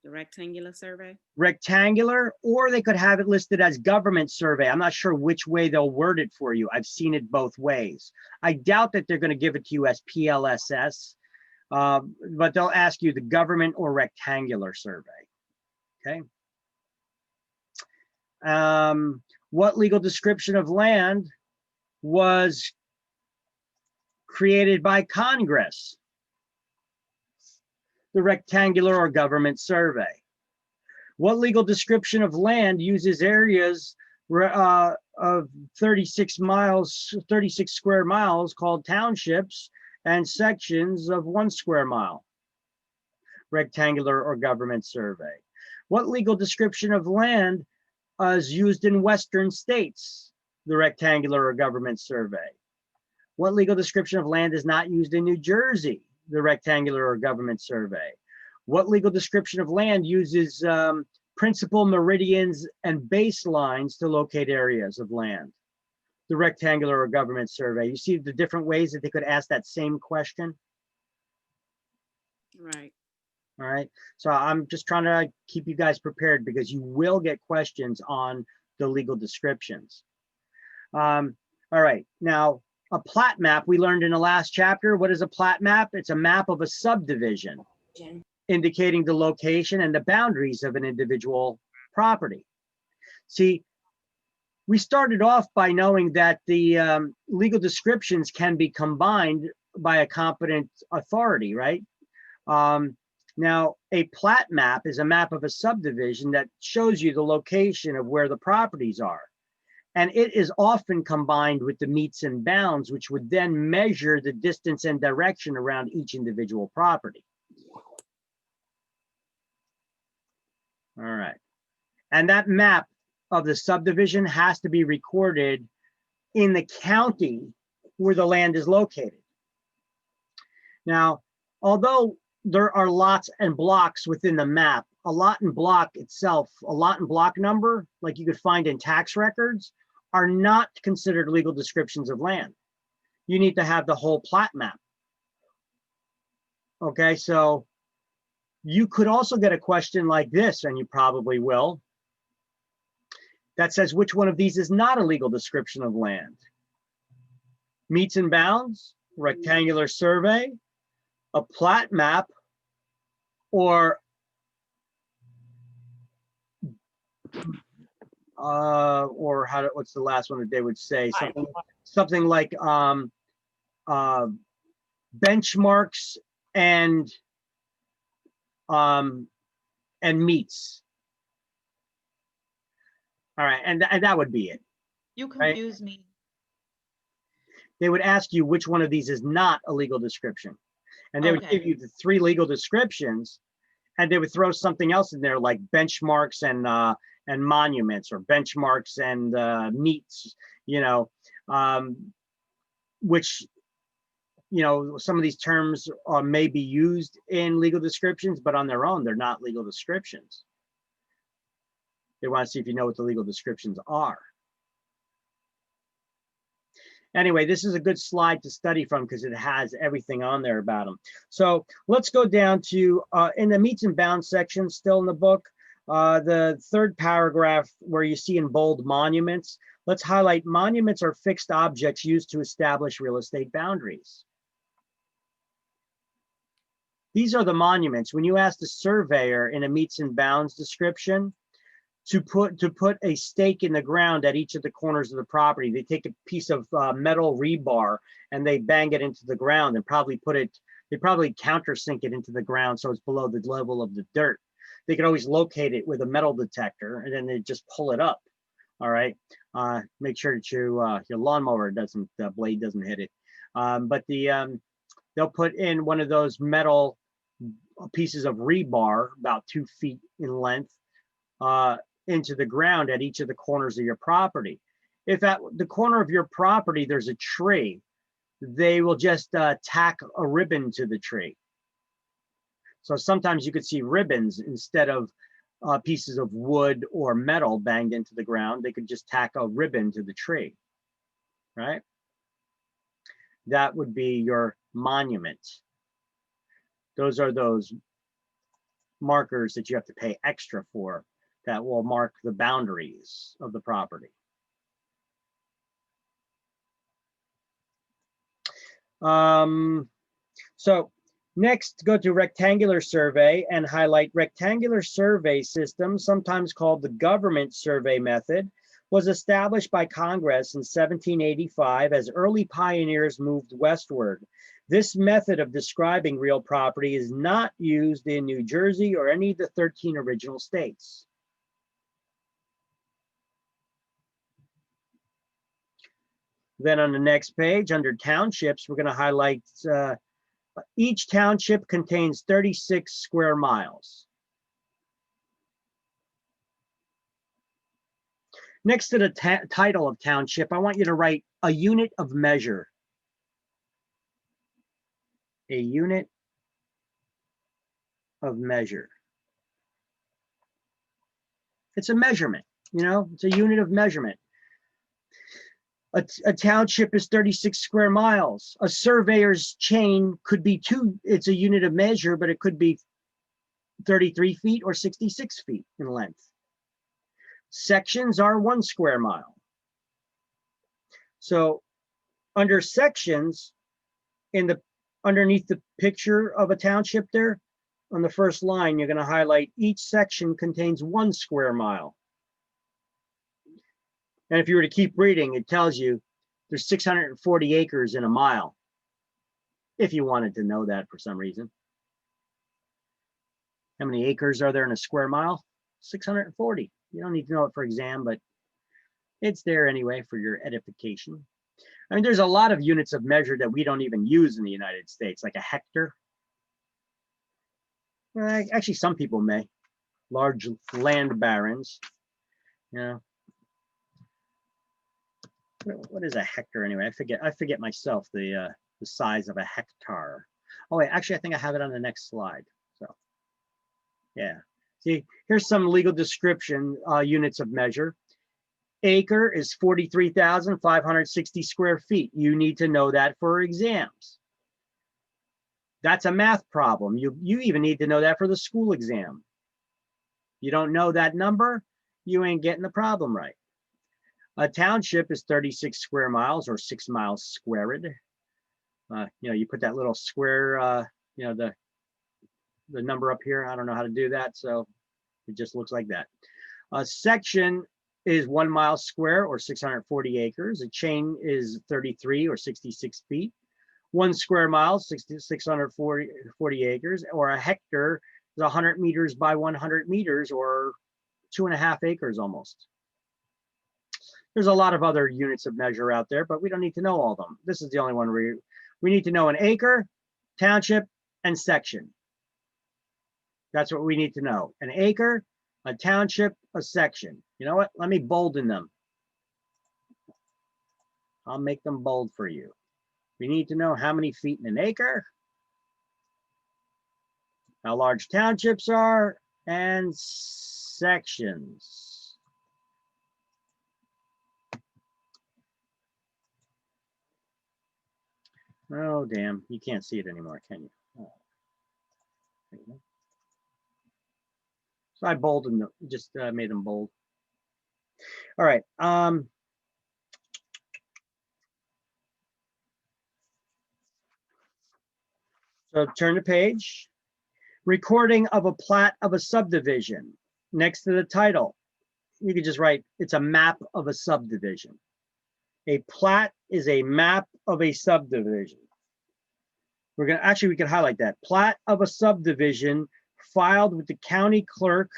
The rectangular survey.
Rectangular, or they could have it listed as government survey. I'm not sure which way they'll word it for you. I've seen it both ways. I doubt that they're going to give it to you as PLSS, but they'll ask you the government or rectangular survey. Okay. What legal description of land was created by Congress? The rectangular or government survey. What legal description of land uses areas of 36 square miles called townships and sections of 1 square mile? Rectangular or government survey. What legal description of land is used in Western states? The rectangular or government survey. What legal description of land is not used in New Jersey? The rectangular or government survey. What legal description of land uses principal meridians and baselines to locate areas of land? The rectangular or government survey. You see the different ways that they could ask that same question?
Right.
All right. So I'm just trying to keep you guys prepared because you will get questions on the legal descriptions. All right. Now, a plat map we learned in the last chapter. What is a plat map? It's a map of a subdivision indicating the location and the boundaries of an individual property. See, we started off by knowing that the legal descriptions can be combined by a competent authority, right? Now, a plat map is a map of a subdivision that shows you the location of where the properties are. And it is often combined with the meets and bounds, which would then measure the distance and direction around each individual property. All right. And that map of the subdivision has to be recorded in the county where the land is located. Now, although there are lots and blocks within the map, a lot and block itself, a lot and block number, like you could find in tax records, are not considered legal descriptions of land. You need to have the whole plat map. Okay, so you could also get a question like this, and you probably will, that says which one of these is not a legal description of land? Meets and bounds, rectangular survey, a plat map, or what's the last one that they would say? Something like benchmarks and meets. All right, and that would be it.
You confuse me.
They would ask you which one of these is not a legal description. And they would give you the 3 legal descriptions, and they would throw something else in there like benchmarks and monuments, or benchmarks and meets, you know, which, you know, some of these terms may be used in legal descriptions, but on their own, they're not legal descriptions. They want to see if you know what the legal descriptions are. Anyway, this is a good slide to study from because it has everything on there about them. So let's go down to, in the meets and bounds section, still in the book, the 3rd paragraph where you see in bold monuments. Let's highlight monuments are fixed objects used to establish real estate boundaries. These are the monuments. When you ask the surveyor in a meets and bounds description to put a stake in the ground at each of the corners of the property, they take a piece of metal rebar and they bang it into the ground and probably countersink it into the ground so it's below the level of the dirt. They can always locate it with a metal detector and then they just pull it up. All right. Make sure that your lawnmower the blade doesn't hit it. They'll put in one of those metal pieces of rebar about 2 feet in length into the ground at each of the corners of your property. If at the corner of your property there's a tree, they will just tack a ribbon to the tree. So sometimes you could see ribbons instead of pieces of wood or metal banged into the ground. They could just tack a ribbon to the tree, right? That would be your monument. Those are those markers that you have to pay extra for that will mark the boundaries of the property. So next, go to rectangular survey and highlight rectangular survey system, sometimes called the government survey method, was established by Congress in 1785 as early pioneers moved westward. This method of describing real property is not used in New Jersey or any of the 13 original states. Then on the next page, under townships, we're going to highlight each township contains 36 square miles. Next to the title of township, I want you to write a unit of measure. A unit of measure. It's a measurement, you know, it's a unit of measurement. A township is 36 square miles. A surveyor's chain could be it's a unit of measure, but it could be 33 feet or 66 feet in length. Sections are 1 square mile. So under sections, underneath the picture of a township there, on the first line, you're going to highlight each section contains 1 square mile. And if you were to keep reading, it tells you there's 640 acres in a mile, if you wanted to know that for some reason. How many acres are there in a square mile? 640. You don't need to know it for exam, but it's there anyway for your edification. I mean, there's a lot of units of measure that we don't even use in the United States, like a hectare. Actually, some people may. Large land barons, you know. What is a hectare anyway? I forget myself the size of a hectare. Oh wait, actually I think I have it on the next slide. So yeah, see, here's some legal description units of measure. Acre is 43,560 square feet. You need to know that for exams. That's a math problem. You even need to know that for the school exam. You don't know that number, you ain't getting the problem right. A township is 36 square miles or 6 miles squared. You know, you put that little square, you know, the number up here. I don't know how to do that, so it just looks like that. A section is 1 mile square or 640 acres. A chain is 33 or 66 feet. 1 square mile, 640 acres, or a hectare is 100 meters by 100 meters or 2.5 acres almost. There's a lot of other units of measure out there, but we don't need to know all of them. This is the only one we need to know: an acre, township, and section. That's what we need to know: an acre, a township, a section. You know what? Let me bolden them. I'll make them bold for you. We need to know how many feet in an acre, how large townships are, and sections. Oh, damn. You can't see it anymore, can you? Oh. There you go. So I boldened them, just made them bold. All right. So turn the page. Recording of a plat of a subdivision. Next to the title, you could just write, it's a map of a subdivision. A plat is a map of a subdivision. We could highlight that. Plat of a subdivision filed with the county clerk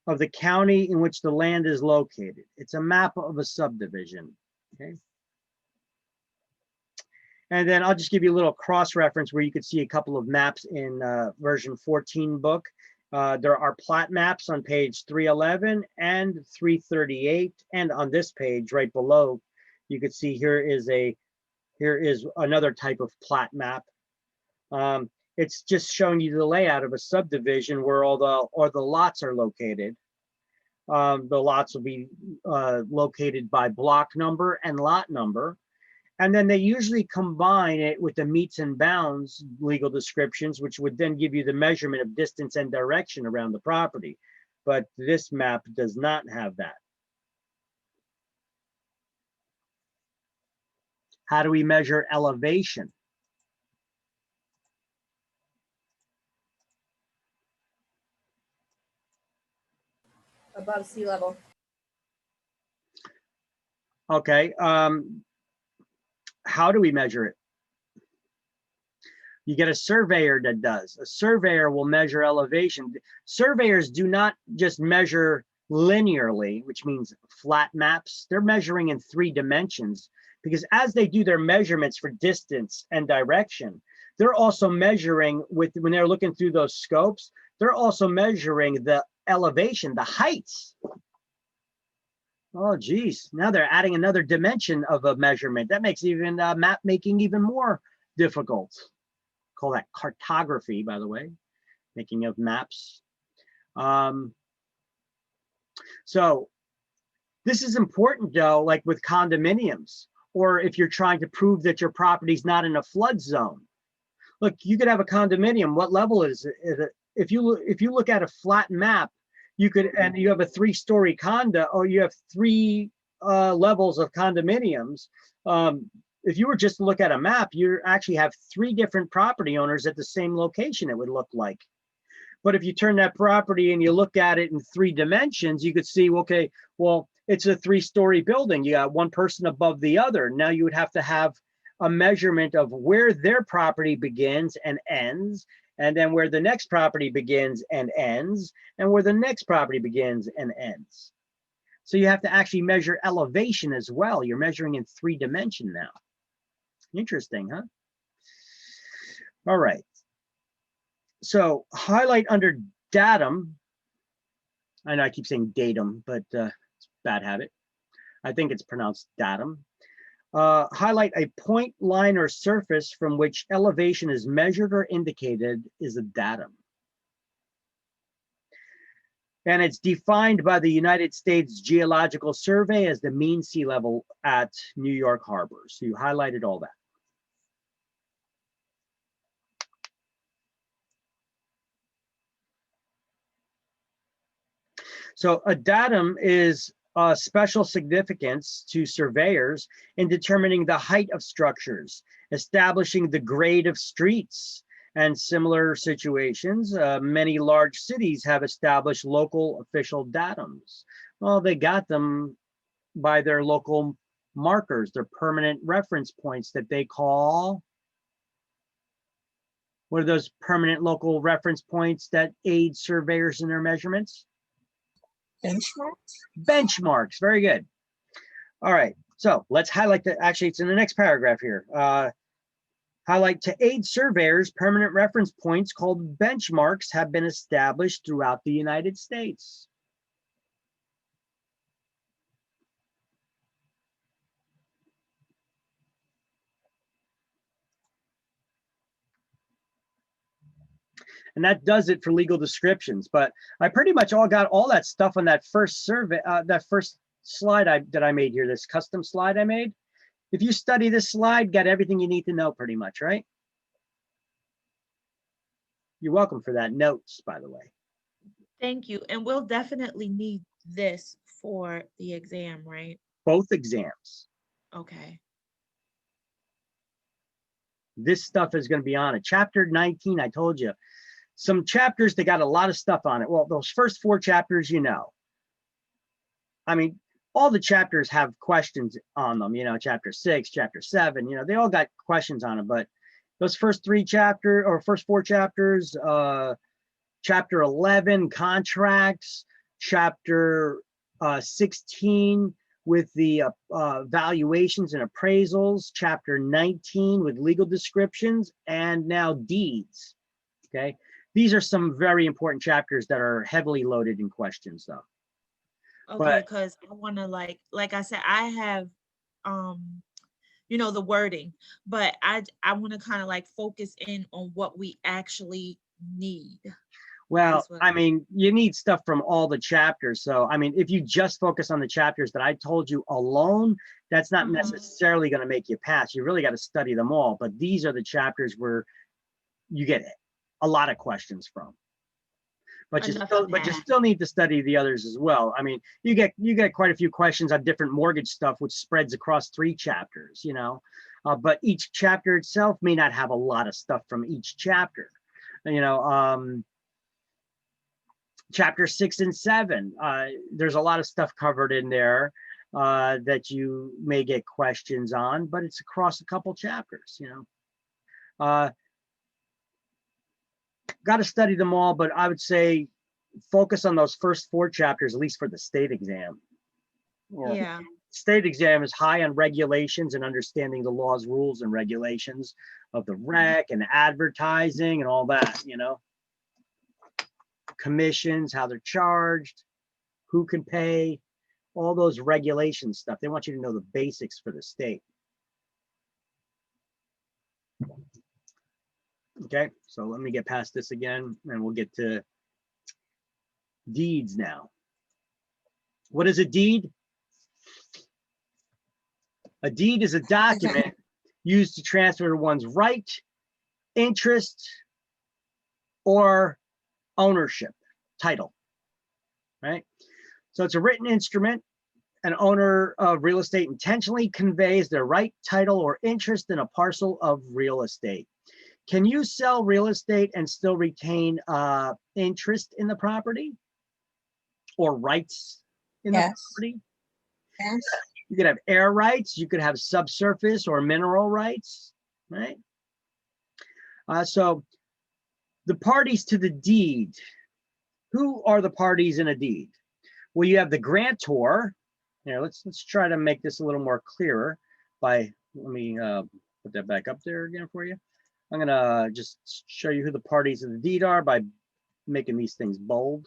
of the county in which the land is located. It's a map of a subdivision, okay? And then I'll just give you a little cross-reference where you could see a couple of maps in version 14 book. There are plat maps on page 311 and 338. And on this page right below, you could see here is another type of plat map. It's just showing you the layout of a subdivision where all the lots are located. The lots will be located by block number and lot number. And then they usually combine it with the meets and bounds legal descriptions, which would then give you the measurement of distance and direction around the property. But this map does not have that. How do we measure elevation?
Above sea level.
Okay. How do we measure it? You get a surveyor that does. A surveyor will measure elevation. Surveyors do not just measure linearly, which means flat maps. They're measuring in 3 dimensions, because as they do their measurements for distance and direction, they're also measuring when they're looking through those scopes, they're also measuring the elevation, the heights. Oh, geez. Now they're adding another dimension of a measurement. That makes even map making even more difficult. Call that cartography, by the way, making of maps. So this is important, though, like with condominiums, or if you're trying to prove that your property's not in a flood zone. Look, you could have a condominium. What level is it? If you look at a flat map, you could, and you have a 3-story condo, or you have 3 levels of condominiums. If you were just to look at a map, you actually have 3 different property owners at the same location, it would look like. But if you turn that property and you look at it in 3 dimensions, you could see, okay, well, it's a 3-story building. You got one person above the other. Now you would have to have a measurement of where their property begins and ends, and then where the next property begins and ends, and where the next property begins and ends. So you have to actually measure elevation as well. You're measuring in 3 dimensions now. Interesting, huh? All right. So highlight under datum. I know I keep saying datum, but it's a bad habit. I think it's pronounced datum. Highlight a point, line, or surface from which elevation is measured or indicated is a datum. And it's defined by the United States Geological Survey as the mean sea level at New York Harbor. So you highlighted all that. So a datum is special significance to surveyors in determining the height of structures, establishing the grade of streets, and similar situations. Many large cities have established local official datums. Well, they got them by their local markers, their permanent reference points that they call, what are those permanent local reference points that aid surveyors in their measurements?
Benchmarks?
Benchmarks, very good. All right, so let's highlight that. Actually, it's in the next paragraph here. Highlight to aid surveyors, permanent reference points called benchmarks have been established throughout the United States. And that does it for legal descriptions. But I pretty much all got all that stuff on that first survey, that first slide that I made here, this custom slide I made. If you study this slide, got everything you need to know pretty much, right? You're welcome for that notes, by the way.
Thank you. And we'll definitely need this for the exam, right?
Both exams.
Okay.
This stuff is going to be on it. Chapter 19, I told you, some chapters, they got a lot of stuff on it. Well, those first 4 chapters, you know, I mean, all the chapters have questions on them, you know, chapter 6, chapter 7, you know, they all got questions on them, but those first 4 chapters, chapter 11, contracts, chapter 16 with the valuations and appraisals, chapter 19 with legal descriptions, and now deeds, okay? These are some very important chapters that are heavily loaded in questions though.
Okay, because I want to like I said, I have, you know, the wording, but I want to kind of like focus in on what we actually need.
Well, I mean, you need stuff from all the chapters. So, I mean, if you just focus on the chapters that I told you alone, that's not necessarily going to make you pass. You really got to study them all. But these are the chapters where you get a lot of questions from. But you still need to study the others as well. I mean, you get quite a few questions on different mortgage stuff, which spreads across 3 chapters, you know. But each chapter itself may not have a lot of stuff from each chapter, you know. Chapter 6 and 7, there's a lot of stuff covered in there that you may get questions on, but it's across a couple chapters, you know. Got to study them all, but I would say focus on those first 4 chapters, at least for the state exam.
Yeah.
State exam is high on regulations and understanding the laws, rules, and regulations of the rec and advertising and all that, you know. Commissions, how they're charged, who can pay, all those regulation stuff. They want you to know the basics for the state. Okay, so let me get past this again and we'll get to deeds now. What is a deed? A deed is a document used to transfer one's right, interest, or ownership, title, right? So it's a written instrument. An owner of real estate intentionally conveys their right, title, or interest in a parcel of real estate. Can you sell real estate and still retain interest in the property or rights in the property?
Yes.
You could have air rights, you could have subsurface or mineral rights, right? So the parties to the deed. Who are the parties in a deed? Well, you have the grantor. Here, let's try to make this a little more clearer by, let me put that back up there again for you. I'm gonna just show you who the parties of the deed are by making these things bold.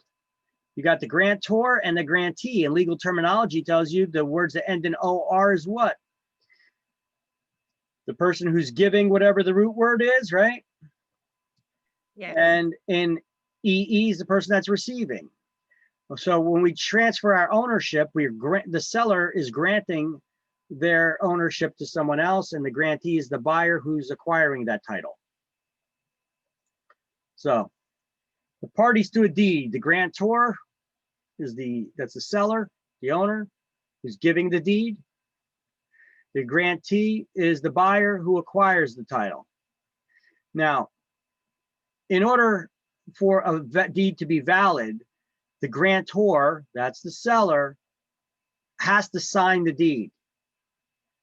You got the grantor and the grantee, and legal terminology tells you the words that end in OR is what? The person who's giving whatever the root word is, right?
Yeah.
And in EE is the person that's receiving. So when we transfer our ownership, the seller is granting their ownership to someone else, and the grantee is the buyer who's acquiring that title. So the parties to a deed, the grantor is that's the seller, the owner who's giving the deed. The grantee is the buyer who acquires the title. Now, in order for a deed to be valid, the grantor, that's the seller, has to sign the deed.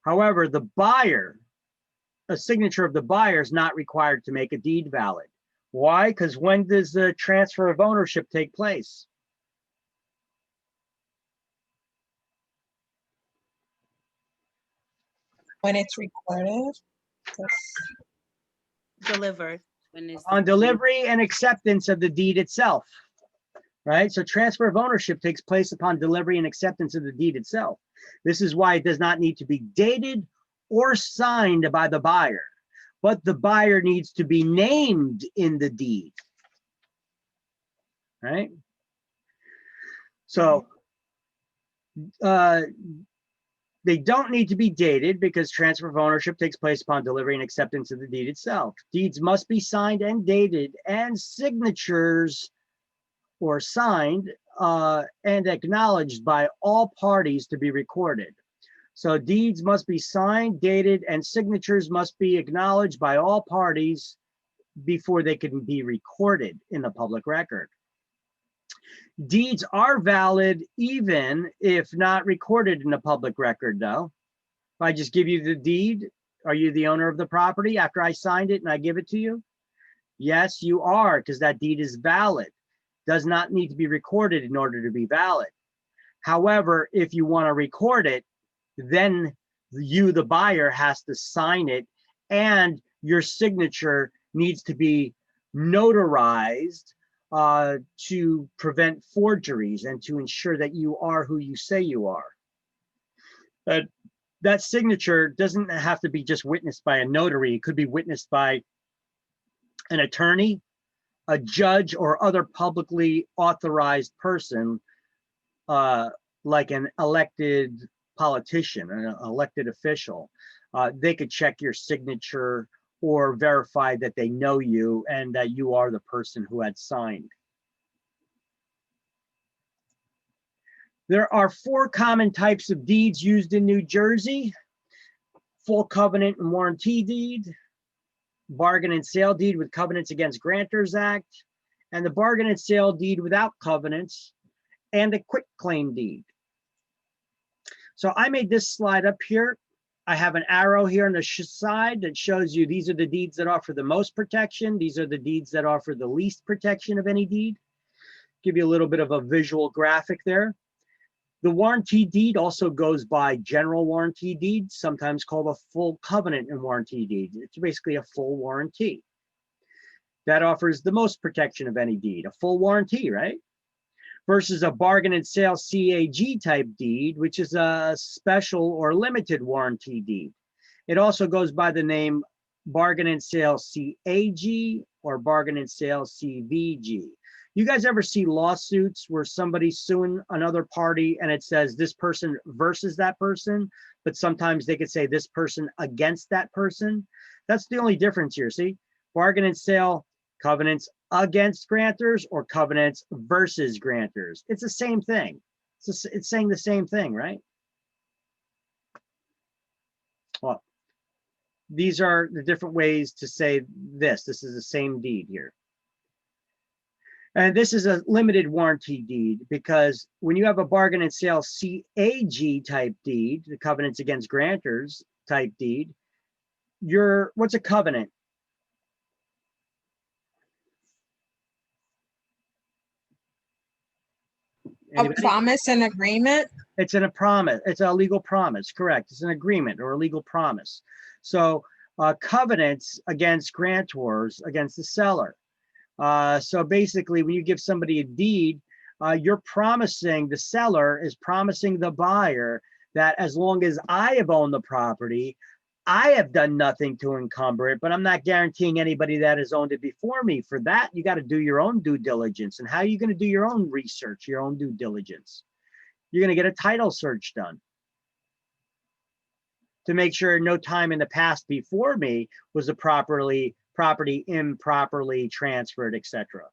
However, the buyer, a signature of the buyer is not required to make a deed valid. Why? Because when does the transfer of ownership take place?
When it's recorded.
Delivered.
On delivery and acceptance of the deed itself, right? So transfer of ownership takes place upon delivery and acceptance of the deed itself. This is why it does not need to be dated or signed by the buyer, but the buyer needs to be named in the deed, right? So they don't need to be dated because transfer of ownership takes place upon delivery and acceptance of the deed itself. Deeds must be signed and dated, and signatures or signed and acknowledged by all parties to be recorded. So deeds must be signed, dated, and signatures must be acknowledged by all parties before they can be recorded in the public record. Deeds are valid even if not recorded in the public record, though. If I just give you the deed, are you the owner of the property after I signed it and I give it to you? Yes, you are, because that deed is valid. Does not need to be recorded in order to be valid. However, if you want to record it, then you, the buyer, has to sign it, and your signature needs to be notarized to prevent forgeries and to ensure that you are who you say you are. That signature doesn't have to be just witnessed by a notary. It could be witnessed by an attorney, a judge, or other publicly authorized person, like an elected politician, an elected official. They could check your signature or verify that they know you and that you are the person who had signed. There are 4 common types of deeds used in New Jersey: full covenant and warranty deed, bargain and sale deed with covenants against Grantors Act, and the bargain and sale deed without covenants, and a quitclaim deed. So I made this slide up here. I have an arrow here on the side that shows you these are the deeds that offer the most protection. These are the deeds that offer the least protection of any deed. Give you a little bit of a visual graphic there. The warranty deed also goes by general warranty deed, sometimes called a full covenant and warranty deed. It's basically a full warranty. That offers the most protection of any deed, a full warranty, right? Versus a bargain and sale CAG type deed, which is a special or limited warranty deed. It also goes by the name bargain and sale CAG or bargain and sale CVG. You guys ever see lawsuits where somebody's suing another party and it says this person versus that person, but sometimes they could say this person against that person? That's the only difference here, see? Bargain and sale, covenants against grantors or covenants versus grantors. It's the same thing. It's saying the same thing, right? Well, these are the different ways to say this. This is the same deed here. And this is a limited warranty deed, because when you have a bargain and sale CAG type deed, the covenants against grantors type deed, what's a covenant? Anybody?
A promise and agreement?
It's a promise. It's a legal promise, correct. It's an agreement or a legal promise. So covenants against grantors, against the seller. So basically, when you give somebody a deed, you're promising, the seller is promising the buyer that as long as I have owned the property, I have done nothing to encumber it, but I'm not guaranteeing anybody that has owned it before me. For that, you got to do your own due diligence. And how are you going to do your own research, your own due diligence? You're going to get a title search done to make sure no time in the past before me was a property improperly transferred, etc.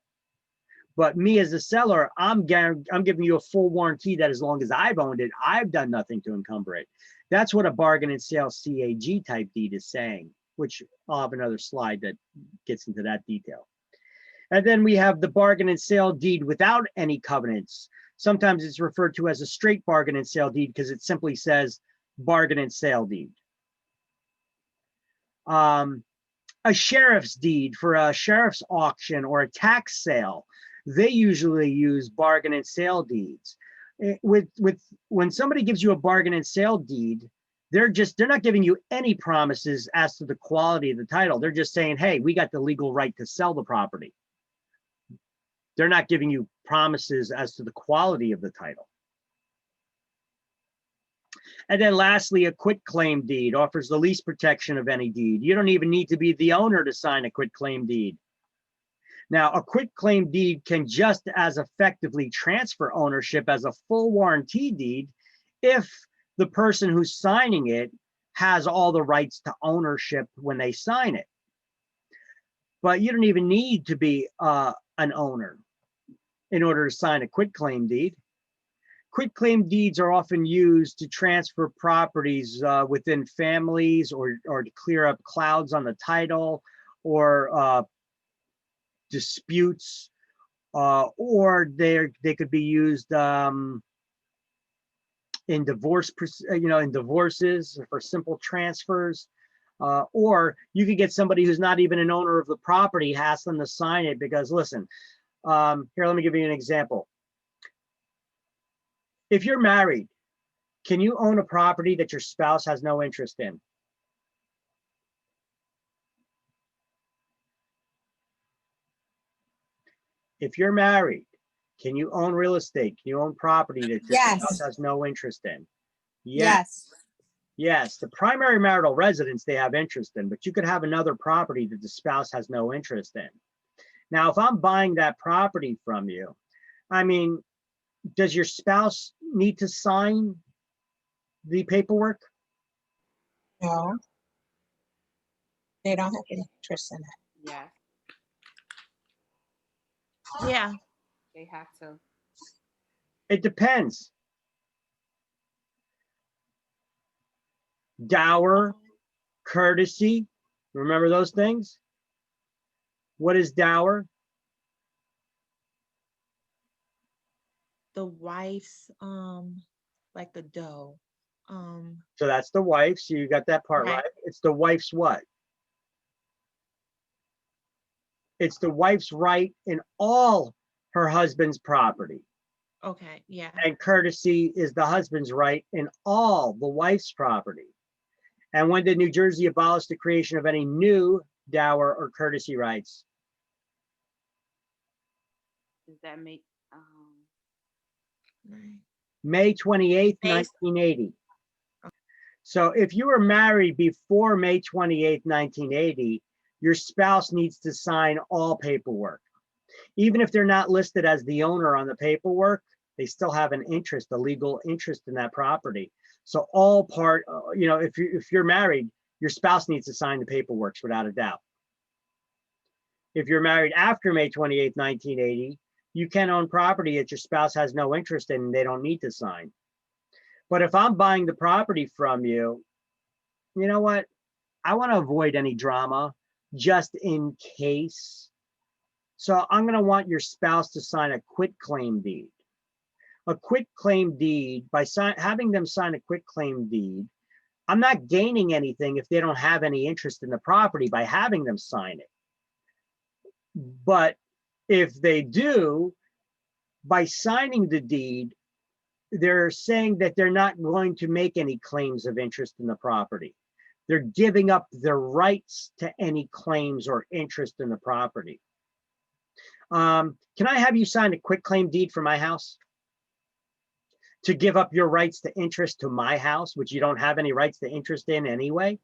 But me as a seller, I'm giving you a full warranty that as long as I've owned it, I've done nothing to encumber it. That's what a bargain and sale CAG type deed is saying, which I'll have another slide that gets into that detail. And then we have the bargain and sale deed without any covenants. Sometimes it's referred to as a straight bargain and sale deed because it simply says bargain and sale deed. A sheriff's deed for a sheriff's auction or a tax sale, they usually use bargain and sale deeds. When somebody gives you a bargain and sale deed, they're not giving you any promises as to the quality of the title. They're just saying, hey, we got the legal right to sell the property. They're not giving you promises as to the quality of the title. And then lastly, a quitclaim deed offers the least protection of any deed. You don't even need to be the owner to sign a quitclaim deed. Now, a quitclaim deed can just as effectively transfer ownership as a full warranty deed if the person who's signing it has all the rights to ownership when they sign it. But you don't even need to be an owner in order to sign a quitclaim deed. Quitclaim deeds are often used to transfer properties within families or to clear up clouds on the title or disputes, or they could be used in in divorces for simple transfers, or you could get somebody who's not even an owner of the property, ask them to sign it because listen, here, let me give you an example. If you're married, can you own a property that your spouse has no interest in? If you're married, can you own real estate? Can you own property that your spouse has no interest in? Yes. Yes, the primary marital residence they have interest in, but you could have another property that the spouse has no interest in. Now, if I'm buying that property from you, I mean, does your spouse need to sign the paperwork?
No. They don't have any interest in it.
Yeah,
Yeah.
they have to.
It depends. Dower, courtesy, remember those things? What is dower?
The wife's, like the dough.
So that's the wife. So you got that part right. It's the wife's what? It's the wife's right in all her husband's property.
Okay, yeah.
And courtesy is the husband's right in all the wife's property. And when did New Jersey abolish the creation of any new dower or courtesy rights?
Does that make,
May 28th, 1980. So if you were married before May 28th, 1980, your spouse needs to sign all paperwork. Even if they're not listed as the owner on the paperwork, they still have an interest, a legal interest in that property. So all part, if you're married, your spouse needs to sign the paperwork without a doubt. If you're married after May 28th, 1980, you can own property that your spouse has no interest in and they don't need to sign. But if I'm buying the property from you, you know what? I want to avoid any drama just in case. So I'm going to want your spouse to sign a quitclaim deed. A quitclaim deed, by having them sign a quitclaim deed, I'm not gaining anything if they don't have any interest in the property by having them sign it. But if they do, by signing the deed, they're saying that they're not going to make any claims of interest in the property. They're giving up their rights to any claims or interest in the property. Can I have you sign a quitclaim deed for my house? To give up your rights to interest to my house, which you don't have any rights to interest in anyway?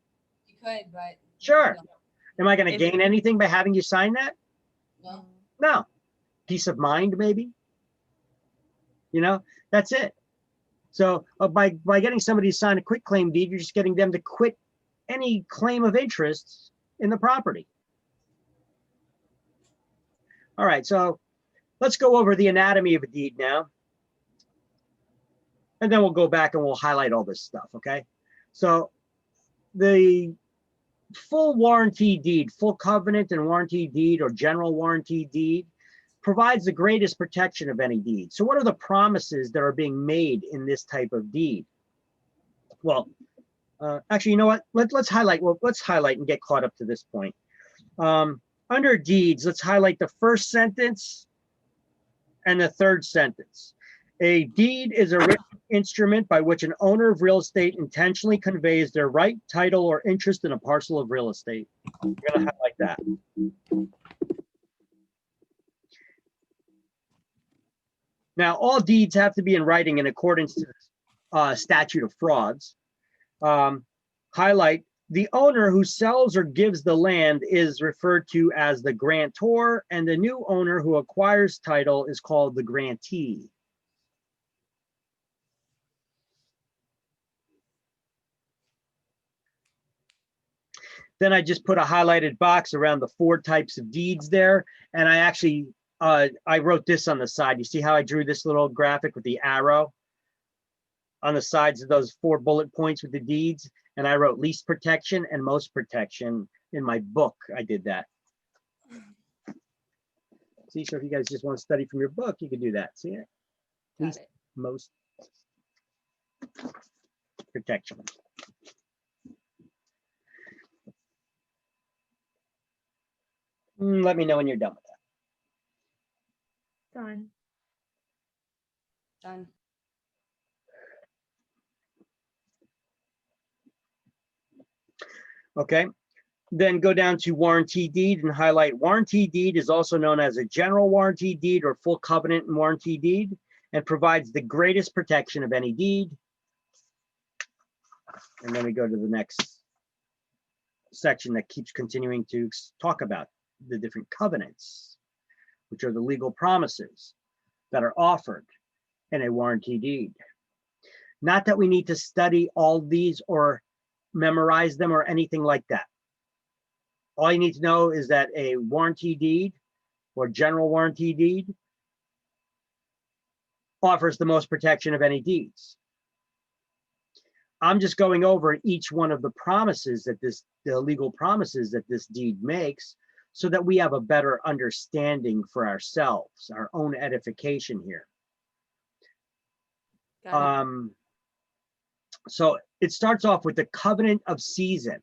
You could, but.
Sure. Am I going to gain anything by having you sign that?
No.
No. Peace of mind, maybe? That's it. So by getting somebody to sign a quitclaim deed, you're just getting them to quit any claim of interest in the property. All right, so let's go over the anatomy of a deed now. And then we'll go back and we'll highlight all this stuff, okay? So the full warranty deed, full covenant and warranty deed or general warranty deed provides the greatest protection of any deed. So what are the promises that are being made in this type of deed? Well, actually, you know what? Let's highlight and get caught up to this point. Under deeds, let's highlight the first sentence and the third sentence. A deed is a written instrument by which an owner of real estate intentionally conveys their right, title, or interest in a parcel of real estate. I'm going to highlight that. Now, all deeds have to be in writing in accordance to the statute of frauds. Highlight, the owner who sells or gives the land is referred to as the grantor, and the new owner who acquires title is called the grantee. Then I just put a highlighted box around the 4 types of deeds there. And I actually, I wrote this on the side. You see how I drew this little graphic with the arrow on the sides of those 4 bullet points with the deeds? And I wrote least protection and most protection in my book. I did that. See, so if you guys just want to study from your book, you can do that. See it? At
Got
least
it.
most protection. Let me know when you're done with that.
Done. Done.
Okay. Then go down to warranty deed and highlight warranty deed is also known as a general warranty deed or full covenant and warranty deed, and provides the greatest protection of any deed. And then we go to the next section that keeps continuing to talk about the different covenants, which are the legal promises that are offered in a warranty deed. Not that we need to study all these or memorize them or anything like that. All you need to know is that a warranty deed or general warranty deed offers the most protection of any deeds. I'm just going over each one of the promises that the legal promises that this deed makes, so that we have a better understanding for ourselves, our own edification here. So it starts off with the covenant of season.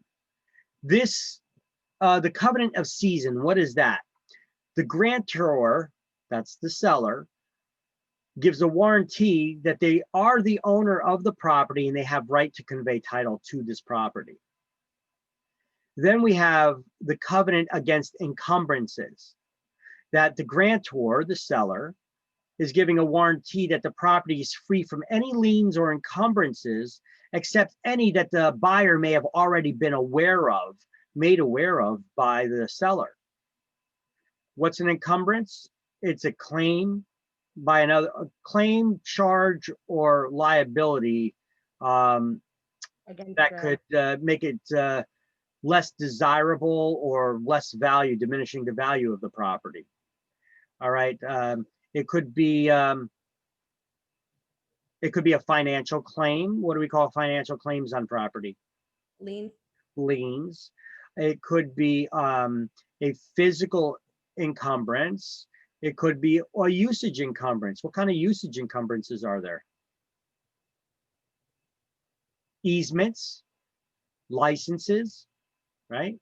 The covenant of season, what is that? The grantor, that's the seller, gives a warranty that they are the owner of the property and they have right to convey title to this property. Then we have the covenant against encumbrances, that the grantor, the seller, is giving a warranty that the property is free from any liens or encumbrances, except any that the buyer may have already been made aware of by the seller. What's an encumbrance? It's a claim by another, a claim, charge, or liability that could make it less desirable or less value, diminishing the value of the property. All right. It could be a financial claim. What do we call financial claims on property? Liens. It could be a physical encumbrance. It could be a usage encumbrance. What kind of usage encumbrances are there? Easements, licenses, right?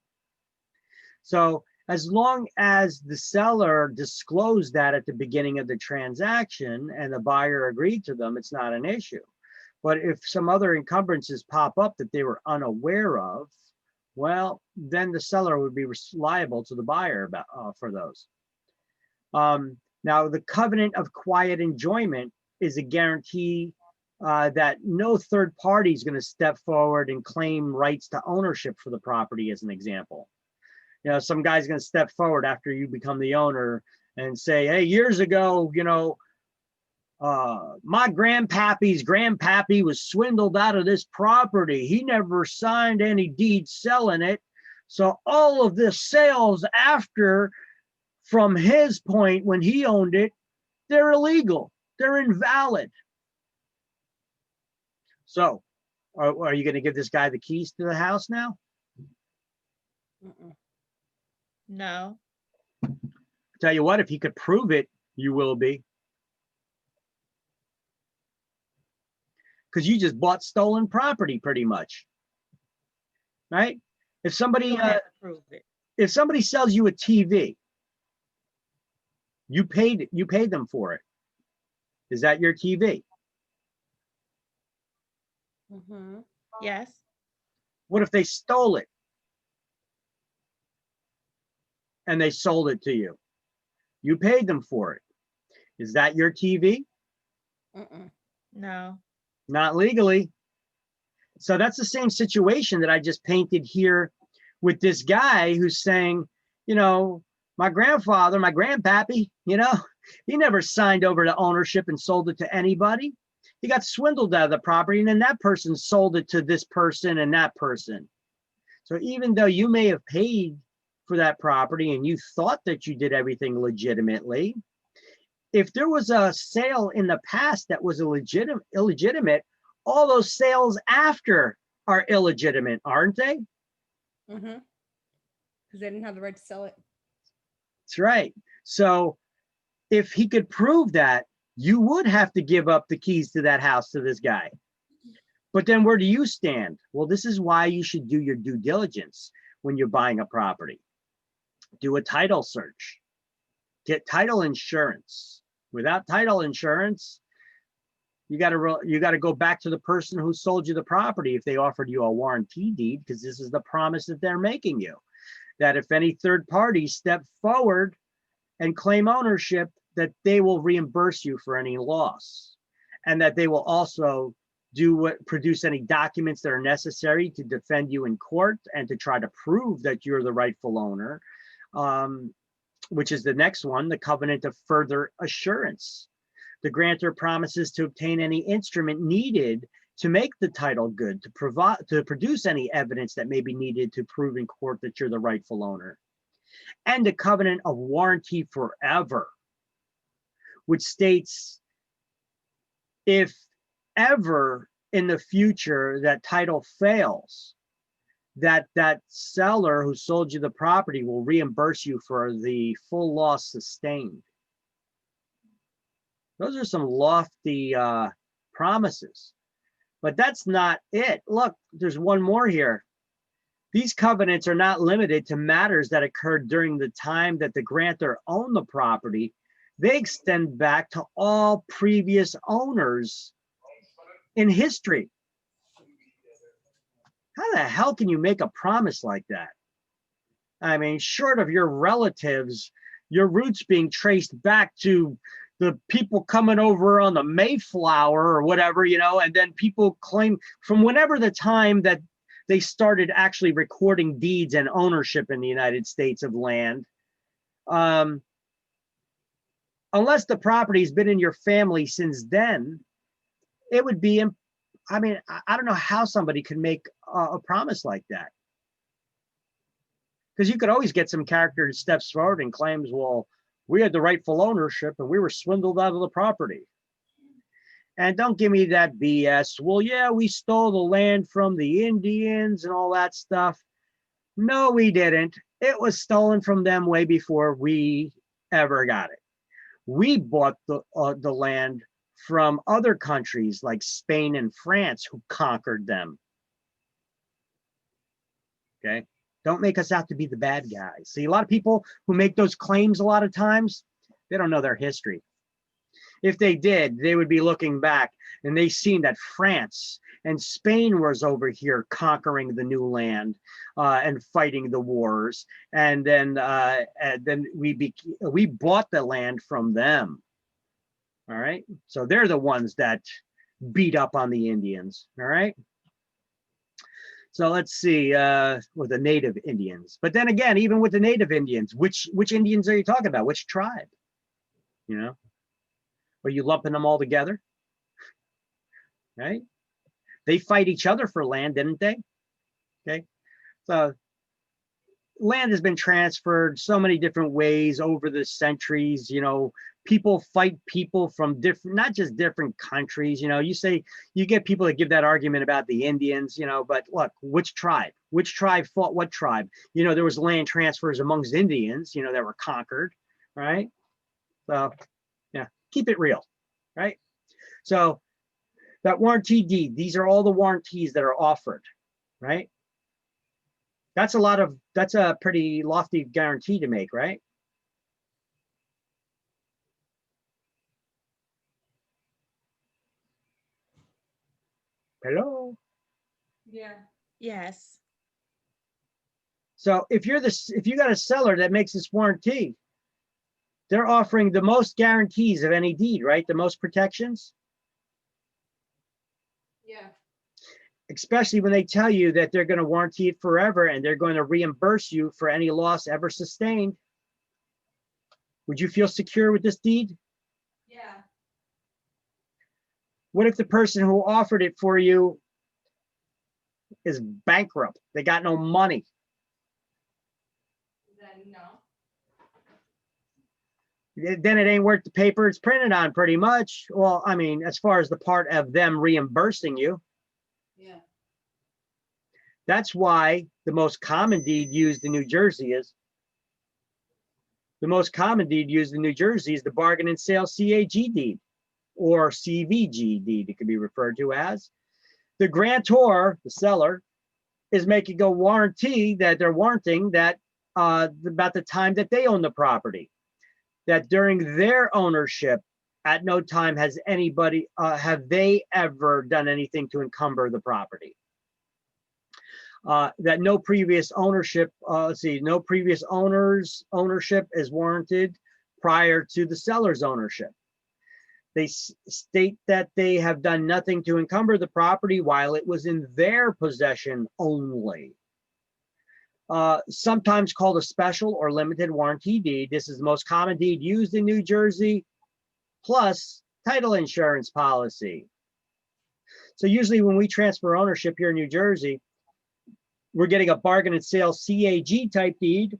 So as long as the seller disclosed that at the beginning of the transaction and the buyer agreed to them, it's not an issue. But if some other encumbrances pop up that they were unaware of, well, then the seller would be liable to the buyer for those. Now, the covenant of quiet enjoyment is a guarantee that no third party is going to step forward and claim rights to ownership for the property, as an example. You know, some guy's going to step forward after you become the owner and say, hey, years ago, you know, my grandpappy's grandpappy was swindled out of this property. He never signed any deed selling it. So all of the sales after, from his point when he owned it, they're illegal. They're invalid. So are you going to give this guy the keys to the house now?
No.
Tell you what, if he could prove it, you will be. Because you just bought stolen property pretty much. Right? If somebody
prove it.
If somebody sells you a TV, you paid them for it. Is that your TV?
Yes.
What if they stole it and they sold it to you? You paid them for it. Is that your TV?
No.
Not legally. So that's the same situation that I just painted here with this guy who's saying, you know, my grandfather, my grandpappy, you know, he never signed over to ownership and sold it to anybody. He got swindled out of the property, and then that person sold it to this person and that person. So even though you may have paid for that property and you thought that you did everything legitimately, if there was a sale in the past that was illegitimate, all those sales after are illegitimate, aren't they?
Because they didn't have the right to sell it.
That's right. So if he could prove that, you would have to give up the keys to that house to this guy. But then where do you stand? Well, this is why you should do your due diligence when you're buying a property. Do a title search. Get title insurance. Without title insurance, you got to go back to the person who sold you the property if they offered you a warranty deed, because this is the promise that they're making you, that if any third parties step forward and claim ownership, that they will reimburse you for any loss, and that they will also produce any documents that are necessary to defend you in court and to try to prove that you're the rightful owner, which is the next one, the covenant of further assurance. The grantor promises to obtain any instrument needed to make the title good, to produce any evidence that may be needed to prove in court that you're the rightful owner. And a covenant of warranty forever, which states if ever in the future that title fails, that seller who sold you the property will reimburse you for the full loss sustained. Those are some lofty promises, but that's not it. Look, there's one more here. These covenants are not limited to matters that occurred during the time that the grantor owned the property. They extend back to all previous owners in history. How the hell can you make a promise like that? I mean, short of your relatives, your roots being traced back to the people coming over on the Mayflower or whatever, you know, and then people claim from whenever the time that they started actually recording deeds and ownership in the United States of land. Unless the property's been in your family since then, it would be, I mean, I don't know how somebody could make a promise like that. Because you could always get some character that steps forward and claims, well, we had the rightful ownership and we were swindled out of the property. And don't give me that BS. Well, yeah, we stole the land from the Indians and all that stuff. No, we didn't. It was stolen from them way before we ever got it. We bought the land from other countries like Spain and France who conquered them. Okay, don't make us out to be the bad guys. See, a lot of people who make those claims a lot of times, they don't know their history. If they did, they would be looking back and they seen that France and Spain was over here conquering the new land and fighting the wars. And then we bought the land from them. All right. So they're the ones that beat up on the Indians. All right. So let's see, with the native Indians. But then again, even with the native Indians, which Indians are you talking about? Which tribe? You know? Are you lumping them all together? Right? They fight each other for land, didn't they? Okay. So land has been transferred so many different ways over the centuries. You know, people fight people from different, not just different countries. You know, you get people that give that argument about the Indians, you know, but look, which tribe fought what tribe? You know, there was land transfers amongst Indians, you know, that were conquered, right? So yeah, keep it real, right? So that warranty deed, these are all the warranties that are offered, right? That's a pretty lofty guarantee to make, right? Hello?
Yeah. Yes.
So if you got a seller that makes this warranty, they're offering the most guarantees of any deed, right? The most protections.
Yeah.
Especially when they tell you that they're going to warranty it forever and they're going to reimburse you for any loss ever sustained. Would you feel secure with this deed?
Yeah.
What if the person who offered it for you is bankrupt? They got no money.
Then no.
Then it ain't worth the paper it's printed on, pretty much. Well, I mean, as far as the part of them reimbursing you.
Yeah.
That's why the most common deed used in New Jersey is The most common deed used in New Jersey is the bargain and sale CAG deed, or CVG deed, it could be referred to as. The grantor, the seller, is making a warranty that they're warranting that about the time that they own the property, that during their ownership, at no time has anybody, have they ever done anything to encumber the property. That no previous ownership, no previous owner's ownership is warranted prior to the seller's ownership. They state that they have done nothing to encumber the property while it was in their possession only. Sometimes called a special or limited warranty deed. This is the most common deed used in New Jersey, plus title insurance policy. So usually when we transfer ownership here in New Jersey, we're getting a bargain and sale CAG type deed.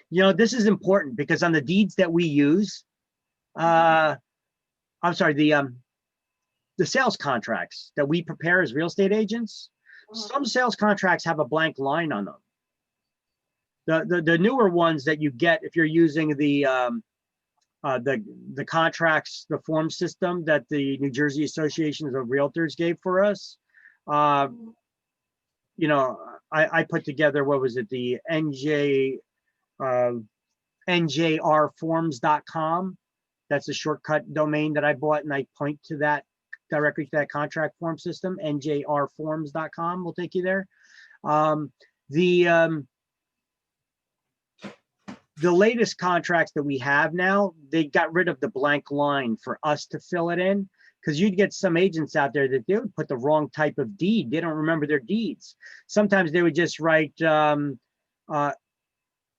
You know, this is important because on the deeds that we use, the sales contracts that we prepare as real estate agents, some sales contracts have a blank line on them. The newer ones that you get if you're using the contracts, the form system that the New Jersey Associations of Realtors gave for us. You know, I put together, what was it, the njrforms.com. That's a shortcut domain that I bought, and I point to that directly to that contract form system. njrforms.com will take you there. The latest contracts that we have now, they got rid of the blank line for us to fill it in, because you'd get some agents out there that they would put the wrong type of deed. They don't remember their deeds. Sometimes they would just write bargain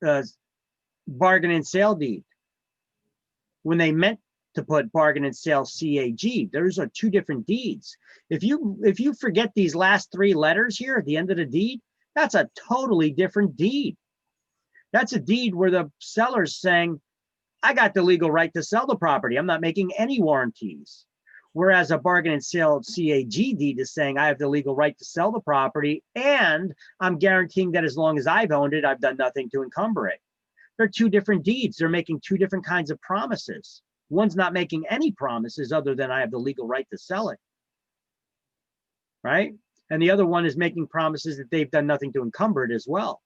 and sale deed when they meant to put bargain and sale CAG. Those are two different deeds. If you forget these last three letters here at the end of the deed, that's a totally different deed. That's a deed where the seller's saying, I got the legal right to sell the property. I'm not making any warranties. Whereas a bargain and sale CAG deed is saying I have the legal right to sell the property, and I'm guaranteeing that as long as I've owned it, I've done nothing to encumber it. They're two different deeds. They're making two different kinds of promises. One's not making any promises other than I have the legal right to sell it, right? And the other one is making promises that they've done nothing to encumber it as well.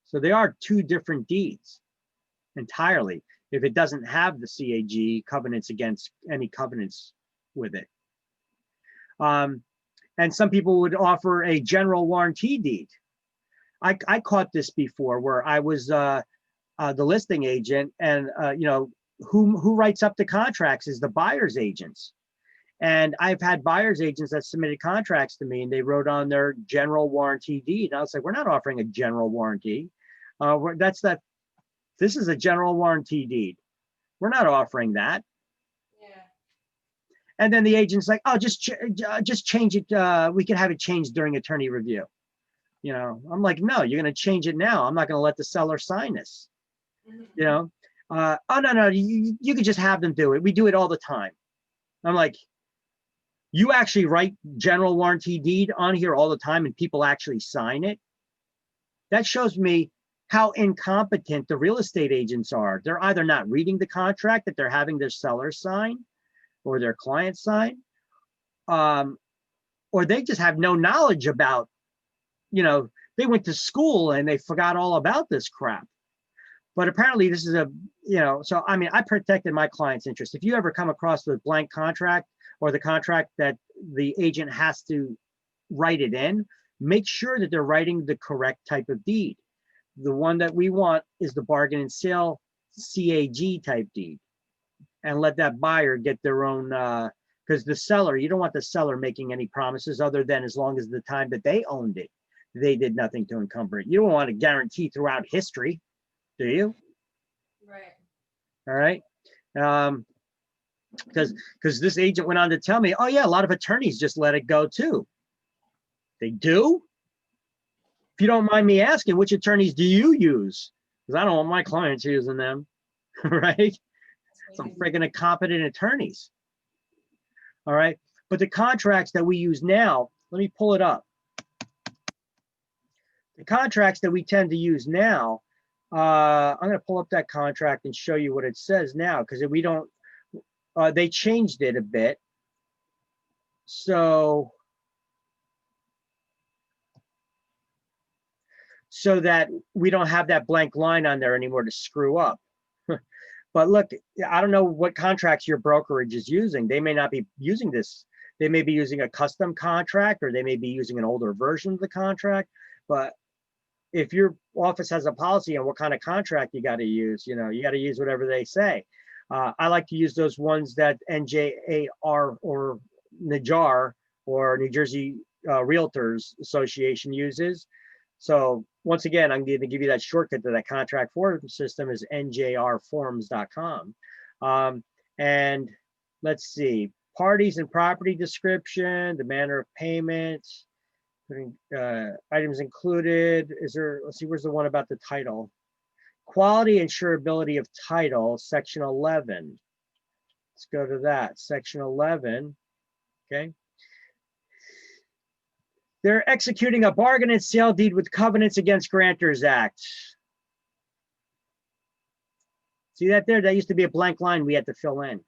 So they are two different deeds entirely, if it doesn't have the CAG covenants against any covenants with it. And some people would offer a general warranty deed. I caught this before where I was the listing agent, and you know, who writes up the contracts is the buyer's agents. And I've had buyer's agents that submitted contracts to me, and they wrote on their general warranty deed. And I was like, we're not offering a general warranty. This is a general warranty deed. We're not offering that. Yeah. And then the agent's like, oh, just change it. We can have it changed during attorney review. You know, I'm like, no, you're going to change it now. I'm not going to let the seller sign this. You know, oh, no, you could just have them do it. We do it all the time. I'm like, you actually write general warranty deed on here all the time and people actually sign it? That shows me how incompetent the real estate agents are. They're either not reading the contract that they're having their seller sign or their client sign, or they just have no knowledge about, you know, they went to school and they forgot all about this crap. But apparently this is a, you know, so I mean, I protected my client's interest. If you ever come across the blank contract or the contract that the agent has to write it in, make sure that they're writing the correct type of deed. The one that we want is the bargain and sale CAG type deed, and let that buyer get their own, because the seller, you don't want the seller making any promises other than as long as the time that they owned it, they did nothing to encumber it. You don't want to guarantee throughout history, do you?
Right.
All right. Because this agent went on to tell me, oh yeah, a lot of attorneys just let it go too. They do? If you don't mind me asking, which attorneys do you use? Because I don't want my clients using them, right? Some freaking incompetent attorneys. All right, but the contracts that we use now, let me pull it up. The contracts that we tend to use now I'm going to pull up that contract and show you what it says now, because we don't, they changed it a bit. So that we don't have that blank line on there anymore to screw up. But look, I don't know what contracts your brokerage is using. They may not be using this. They may be using a custom contract, or they may be using an older version of the contract. But if your office has a policy on what kind of contract you got to use, you got to use whatever they say. I like to use those ones that NJAR or NJAR or New Jersey Realtors Association uses. So once again, I'm going to give you that shortcut to that contract form system is njrforms.com. And let's see, parties and property description, the manner of payment, items included. Let's see, where's the one about the title? Quality and insurability of title, section 11. Let's go to that, section 11, okay. They're executing a bargain and sale deed with covenants against Grantors Act. See that there? That used to be a blank line we had to fill in. And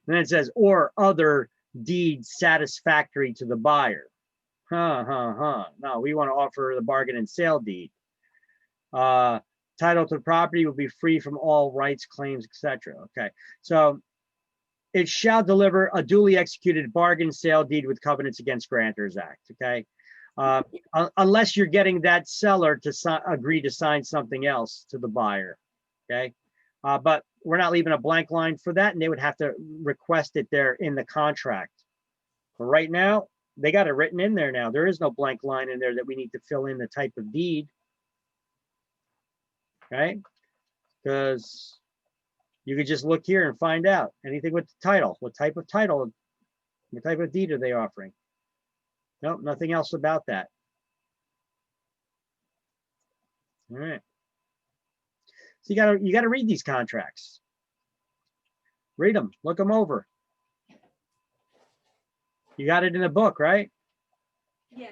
then it says, or other deeds satisfactory to the buyer. No, we want to offer the bargain and sale deed. Title to the property will be free from all rights, claims, etc. Okay, so it shall deliver a duly executed bargain sale deed with covenants against Grantors Act. Okay, unless you're getting that seller to agree to sign something else to the buyer. Okay, but we're not leaving a blank line for that, and they would have to request it there in the contract. But right now, they got it written in there now. There is no blank line in there that we need to fill in the type of deed. Okay, because you could just look here and find out anything with the title. What type of title, what type of deed are they offering? Nope, nothing else about that. All right. So you gotta read these contracts. Read them, look them over. You got it in a book, right?
Yeah.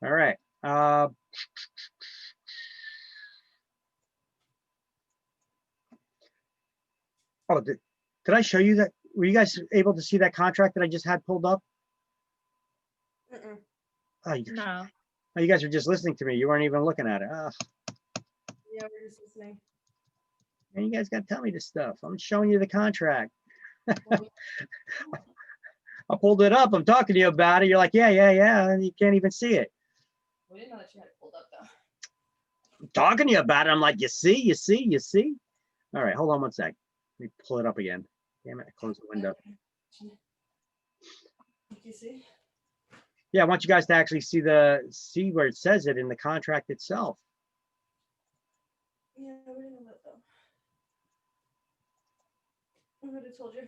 All right. Oh, did I show you that? Were you guys able to see that contract that I just had pulled up?
Mm-mm.
Oh,
No.
oh, you guys were just listening to me. You weren't even looking at it.
Yeah, we're just listening.
And you guys got to tell me this stuff. I'm showing you the contract. I pulled it up. I'm talking to you about it. You're like, yeah, and you can't even see it.
We didn't know that you had it pulled up though.
I'm talking to you about it. I'm like, you see. All right, hold on one sec. Let me pull it up again. Damn it, I closed the window.
You see?
Yeah, I want you guys to actually see where it says it in the contract itself.
Yeah, we didn't know that though. I would have told you.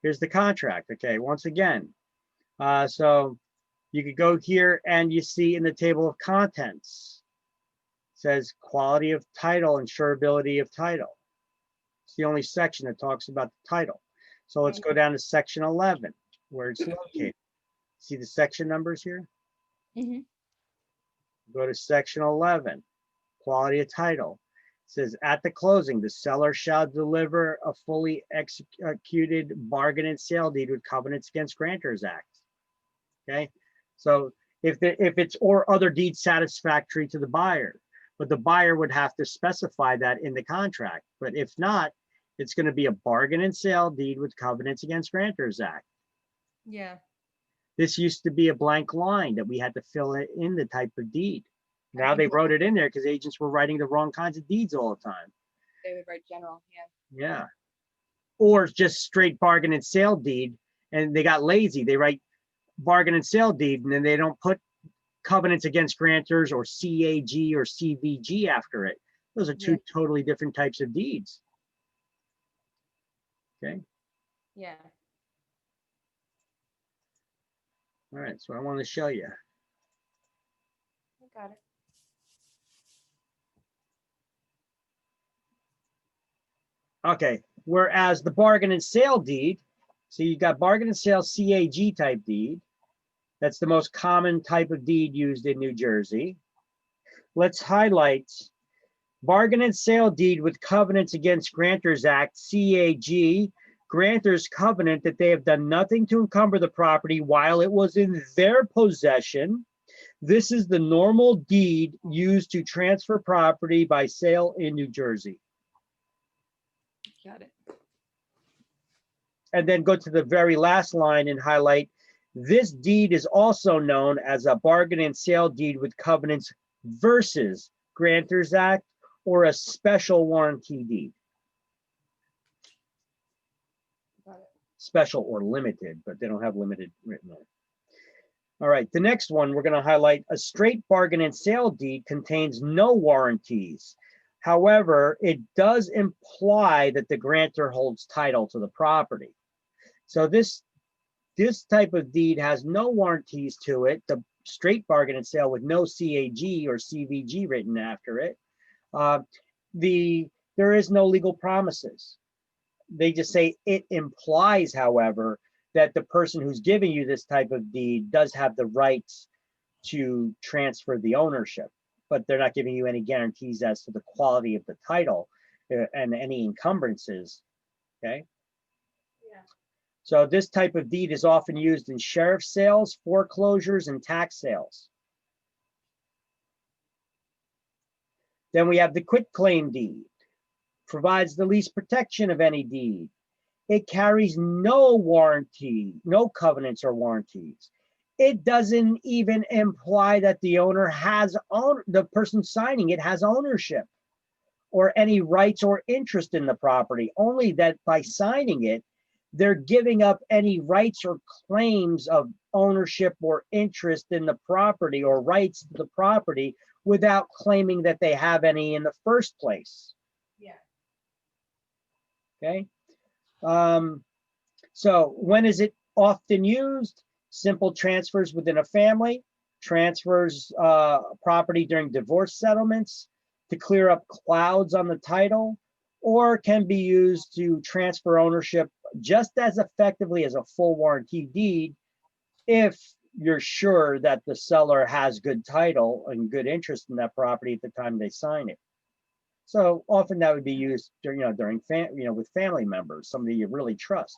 Here's the contract. Okay, once again, so you could go here and you see in the table of contents, it says quality of title, insurability of title. It's the only section that talks about the title. So let's go down to section 11, where it's located. See the section numbers here?
Mm-hmm.
Go to section 11, quality of title. It says at the closing, the seller shall deliver a fully executed bargain and sale deed with covenants against Grantors Act. Okay, so if it's or other deeds satisfactory to the buyer, but the buyer would have to specify that in the contract. But if not, it's going to be a bargain and sale deed with covenants against Grantors Act.
Yeah.
This used to be a blank line that we had to fill in the type of deed. Now they wrote it in there because agents were writing the wrong kinds of deeds all the time.
They would write general, yeah.
Yeah. Or just straight bargain and sale deed, and they got lazy. They write bargain and sale deed, and then they don't put covenants against grantors or CAG or CVG after it. Those are two totally different types of deeds. Okay.
Yeah.
All right, so I want to show you.
Got it.
Okay, whereas the bargain and sale deed, so you got bargain and sale CAG type deed. That's the most common type of deed used in New Jersey. Let's highlight bargain and sale deed with covenants against Grantors Act, CAG. Grantors covenant that they have done nothing to encumber the property while it was in their possession. This is the normal deed used to transfer property by sale in New Jersey.
Got it.
And then go to the very last line and highlight, this deed is also known as a bargain and sale deed with covenants versus Grantors Act or a special warranty deed.
Got it.
Special or limited, but they don't have limited written there. All right, the next one we're going to highlight, a straight bargain and sale deed contains no warranties. However, it does imply that the grantor holds title to the property. So this type of deed has no warranties to it, the straight bargain and sale with no CAG or CVG written after it. There is no legal promises. They just say it implies, however, that the person who's giving you this type of deed does have the rights to transfer the ownership, but they're not giving you any guarantees as to the quality of the title and any encumbrances, okay?
Yeah.
So this type of deed is often used in sheriff's sales, foreclosures, and tax sales. Then we have the quitclaim deed. Provides the least protection of any deed. It carries no warranty, no covenants or warranties. It doesn't even imply that the owner has the person signing it has ownership or any rights or interest in the property, only that by signing it, they're giving up any rights or claims of ownership or interest in the property or rights to the property without claiming that they have any in the first place.
Yeah.
Okay. So when is it often used? Simple transfers within a family, transfers property during divorce settlements, to clear up clouds on the title, or can be used to transfer ownership just as effectively as a full warranty deed if you're sure that the seller has good title and good interest in that property at the time they sign it. So often that would be used during, with family members, somebody you really trust.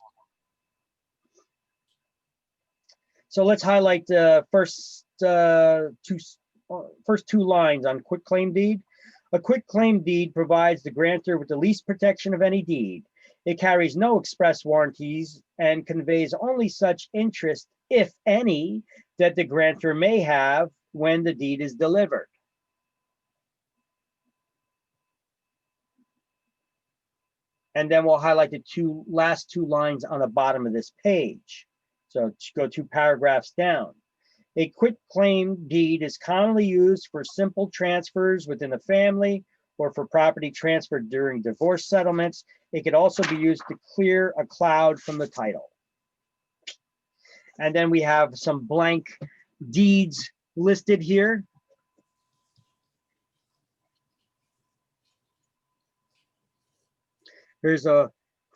So let's highlight the first two lines on quitclaim deed. A quitclaim deed provides the grantor with the least protection of any deed. It carries no express warranties and conveys only such interest, if any, that the grantor may have when the deed is delivered. And then we'll highlight the last two lines on the bottom of this page. So go 2 paragraphs down. A quitclaim deed is commonly used for simple transfers within the family or for property transferred during divorce settlements. It could also be used to clear a cloud from the title. And then we have some blank deeds listed here. There's a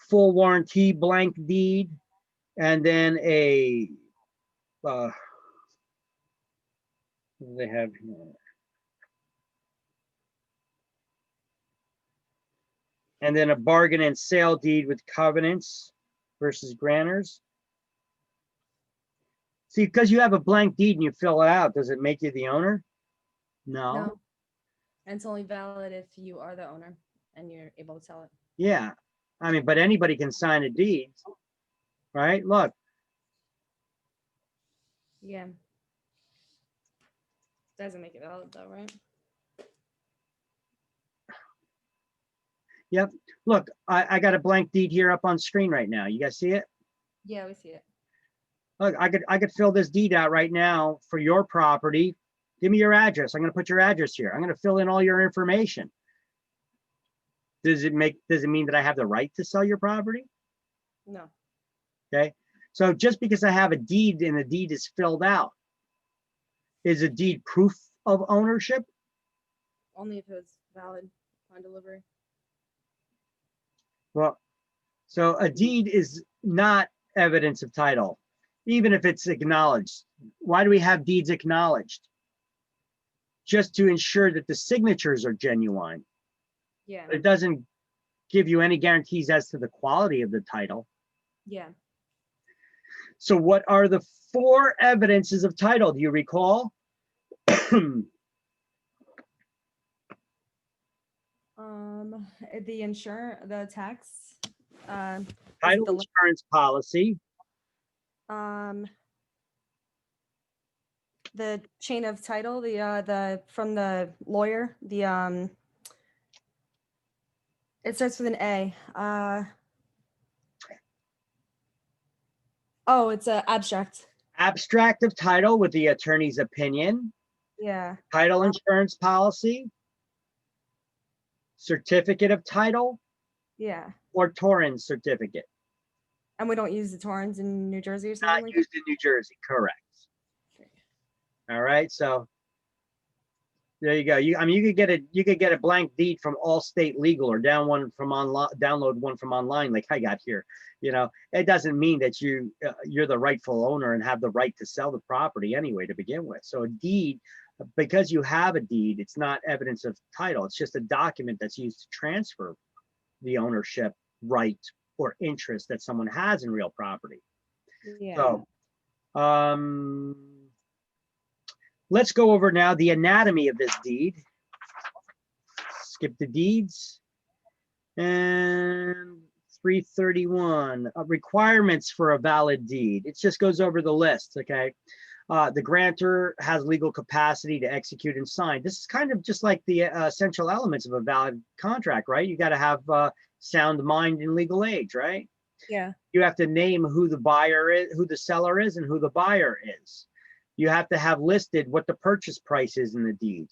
full warranty blank deed, and then a what do they have here? And then a bargain and sale deed with covenants versus grantors. See, because you have a blank deed and you fill it out, does it make you the owner? No.
No. And it's only valid if you are the owner and you're able to sell it.
Yeah, I mean, but anybody can sign a deed, right? Look.
Yeah. Doesn't make it valid though, right?
Yep. Look, I got a blank deed here up on screen right now. You guys see it?
Yeah, we see it.
Look, I could fill this deed out right now for your property. Give me your address. I'm going to put your address here. I'm going to fill in all your information. Does it mean that I have the right to sell your property?
No.
Okay. So just because I have a deed and the deed is filled out, is a deed proof of ownership?
Only if it was valid on delivery.
Well, so a deed is not evidence of title, even if it's acknowledged. Why do we have deeds acknowledged? Just to ensure that the signatures are genuine.
Yeah.
It doesn't give you any guarantees as to the quality of the title.
Yeah.
So what are the 4 evidences of title? Do you recall?
The insurance, the tax, is
Title
the
insurance policy,
the chain of title, the from the lawyer, it starts with an A. Oh, it's a abstract.
abstract of title with the attorney's opinion,
Yeah.
title insurance policy, certificate of title,
Yeah.
or Torrens certificate.
And we don't use the Torrens in New Jersey or
Not
something like
used in New Jersey, correct. All right, so there you go. I mean, you could get a blank deed from Allstate Legal or download one from online like I got here. You know, it doesn't mean that you're the rightful owner and have the right to sell the property anyway to begin with. So a deed, because you have a deed, it's not evidence of title. It's just a document that's used to transfer the ownership right or interest that someone has in real property.
Yeah.
So, let's go over now the anatomy of this deed. Skip the deeds. And 331, requirements for a valid deed. It just goes over the list, okay? The grantor has legal capacity to execute and sign. This is kind of just like the essential elements of a valid contract, right? You got to have sound mind and legal age, right?
Yeah.
You have to name who the buyer is, who the seller is, and who the buyer is. You have to have listed what the purchase price is in the deed.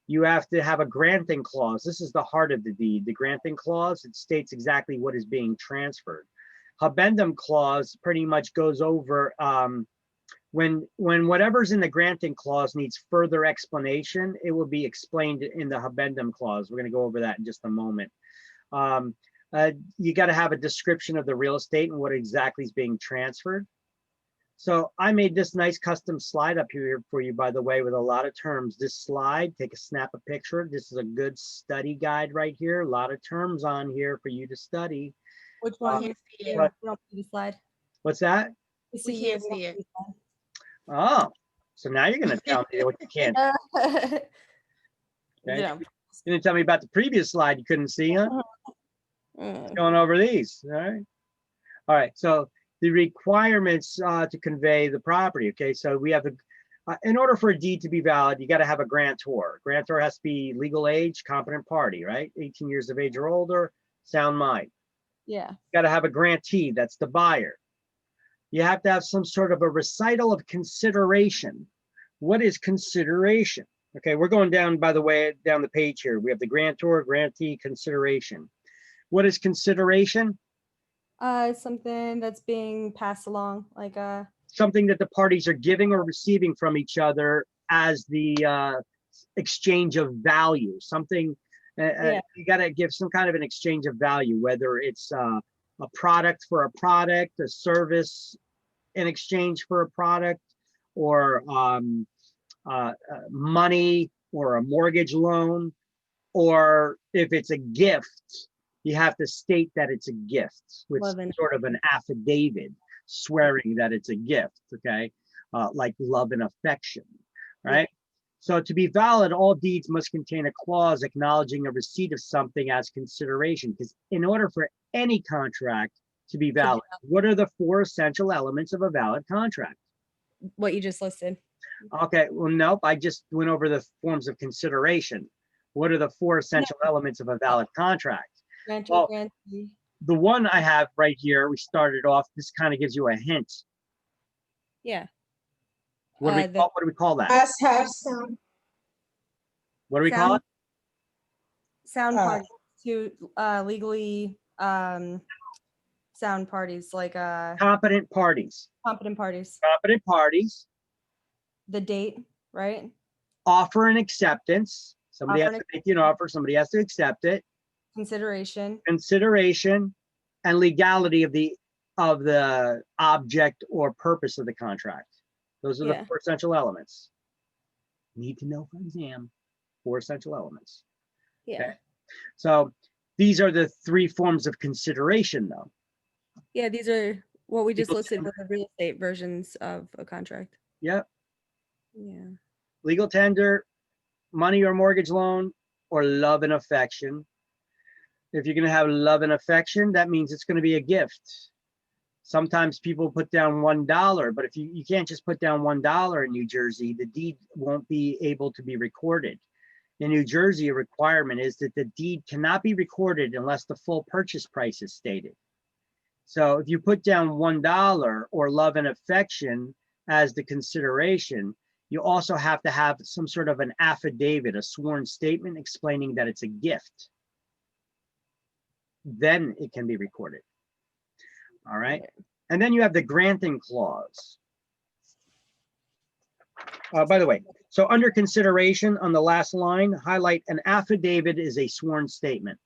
You have to have a granting clause. This is the heart of the deed. The granting clause, it states exactly what is being transferred. Habendum clause pretty much goes over when whatever's in the granting clause needs further explanation, it will be explained in the habendum clause. We're going to go over that in just a moment. You got to have a description of the real estate and what exactly is being transferred. So I made this nice custom slide up here for you, by the way, with a lot of terms. This slide, take a snap a picture. This is a good study guide right here. A lot of terms on here for you to study.
Which one? We
What-
don't see the slide.
What's that?
We can't see it.
Oh, so now you're going to tell me what you can't. Okay.
Yeah.
You didn't tell me about the previous slide you couldn't see, huh? Going over these, all right? All right, so the requirements to convey the property, okay? So we have in order for a deed to be valid, you got to have a grantor. Grantor has to be legal age, competent party, right? 18 years of age or older, sound mind.
Yeah.
Got to have a grantee, that's the buyer. You have to have some sort of a recital of consideration. What is consideration? Okay, we're going down, by the way, down the page here. We have the grantor, grantee, consideration. What is consideration?
It's something that's being passed along, like
something that the parties are giving or receiving from each other as the exchange of value. Something you got to give some kind of an exchange of value, whether it's a product for a product, a service in exchange for a product, or money or a mortgage loan, or if it's a gift, you have to state that it's a gift with sort of an affidavit swearing that it's a gift, okay? Like love and affection, right? So to be valid, all deeds must contain a clause acknowledging a receipt of something as consideration, because in order for any contract to be valid, what are the 4 essential elements of a valid contract?
What you just listed.
Okay, well, nope, I just went over the forms of consideration. What are the 4 essential elements of a valid contract? Well, the one I have right here, we started off, this kind of gives you a hint.
Yeah.
What do we call that?
Must have sound.
What do we call it?
Sound party to legally sound parties, like
Competent parties.
competent parties.
Competent parties
The date, right?
offer an acceptance. Somebody
Offer
has
an
to make you an offer. Somebody has to accept it.
Consideration.
Consideration and legality of the object or purpose of the contract. Those are the
Yeah.
4 essential elements. Need to know for exam. 4 essential elements.
Yeah.
Okay. So these are the 3 forms of consideration, though.
Yeah, these are what we just
Legal
listed
tender.
were the real estate versions of a contract.
Yep.
Yeah.
Legal tender, money or mortgage loan, or love and affection. If you're going to have love and affection, that means it's going to be a gift. Sometimes people put down $1, but if you can't just put down $1 in New Jersey, the deed won't be able to be recorded. In New Jersey, a requirement is that the deed cannot be recorded unless the full purchase price is stated. So if you put down $1 or love and affection as the consideration, you also have to have some sort of an affidavit, a sworn statement explaining that it's a gift. Then it can be recorded. All right. And then you have the granting clause. By the way, so under consideration on the last line, highlight an affidavit is a sworn statement.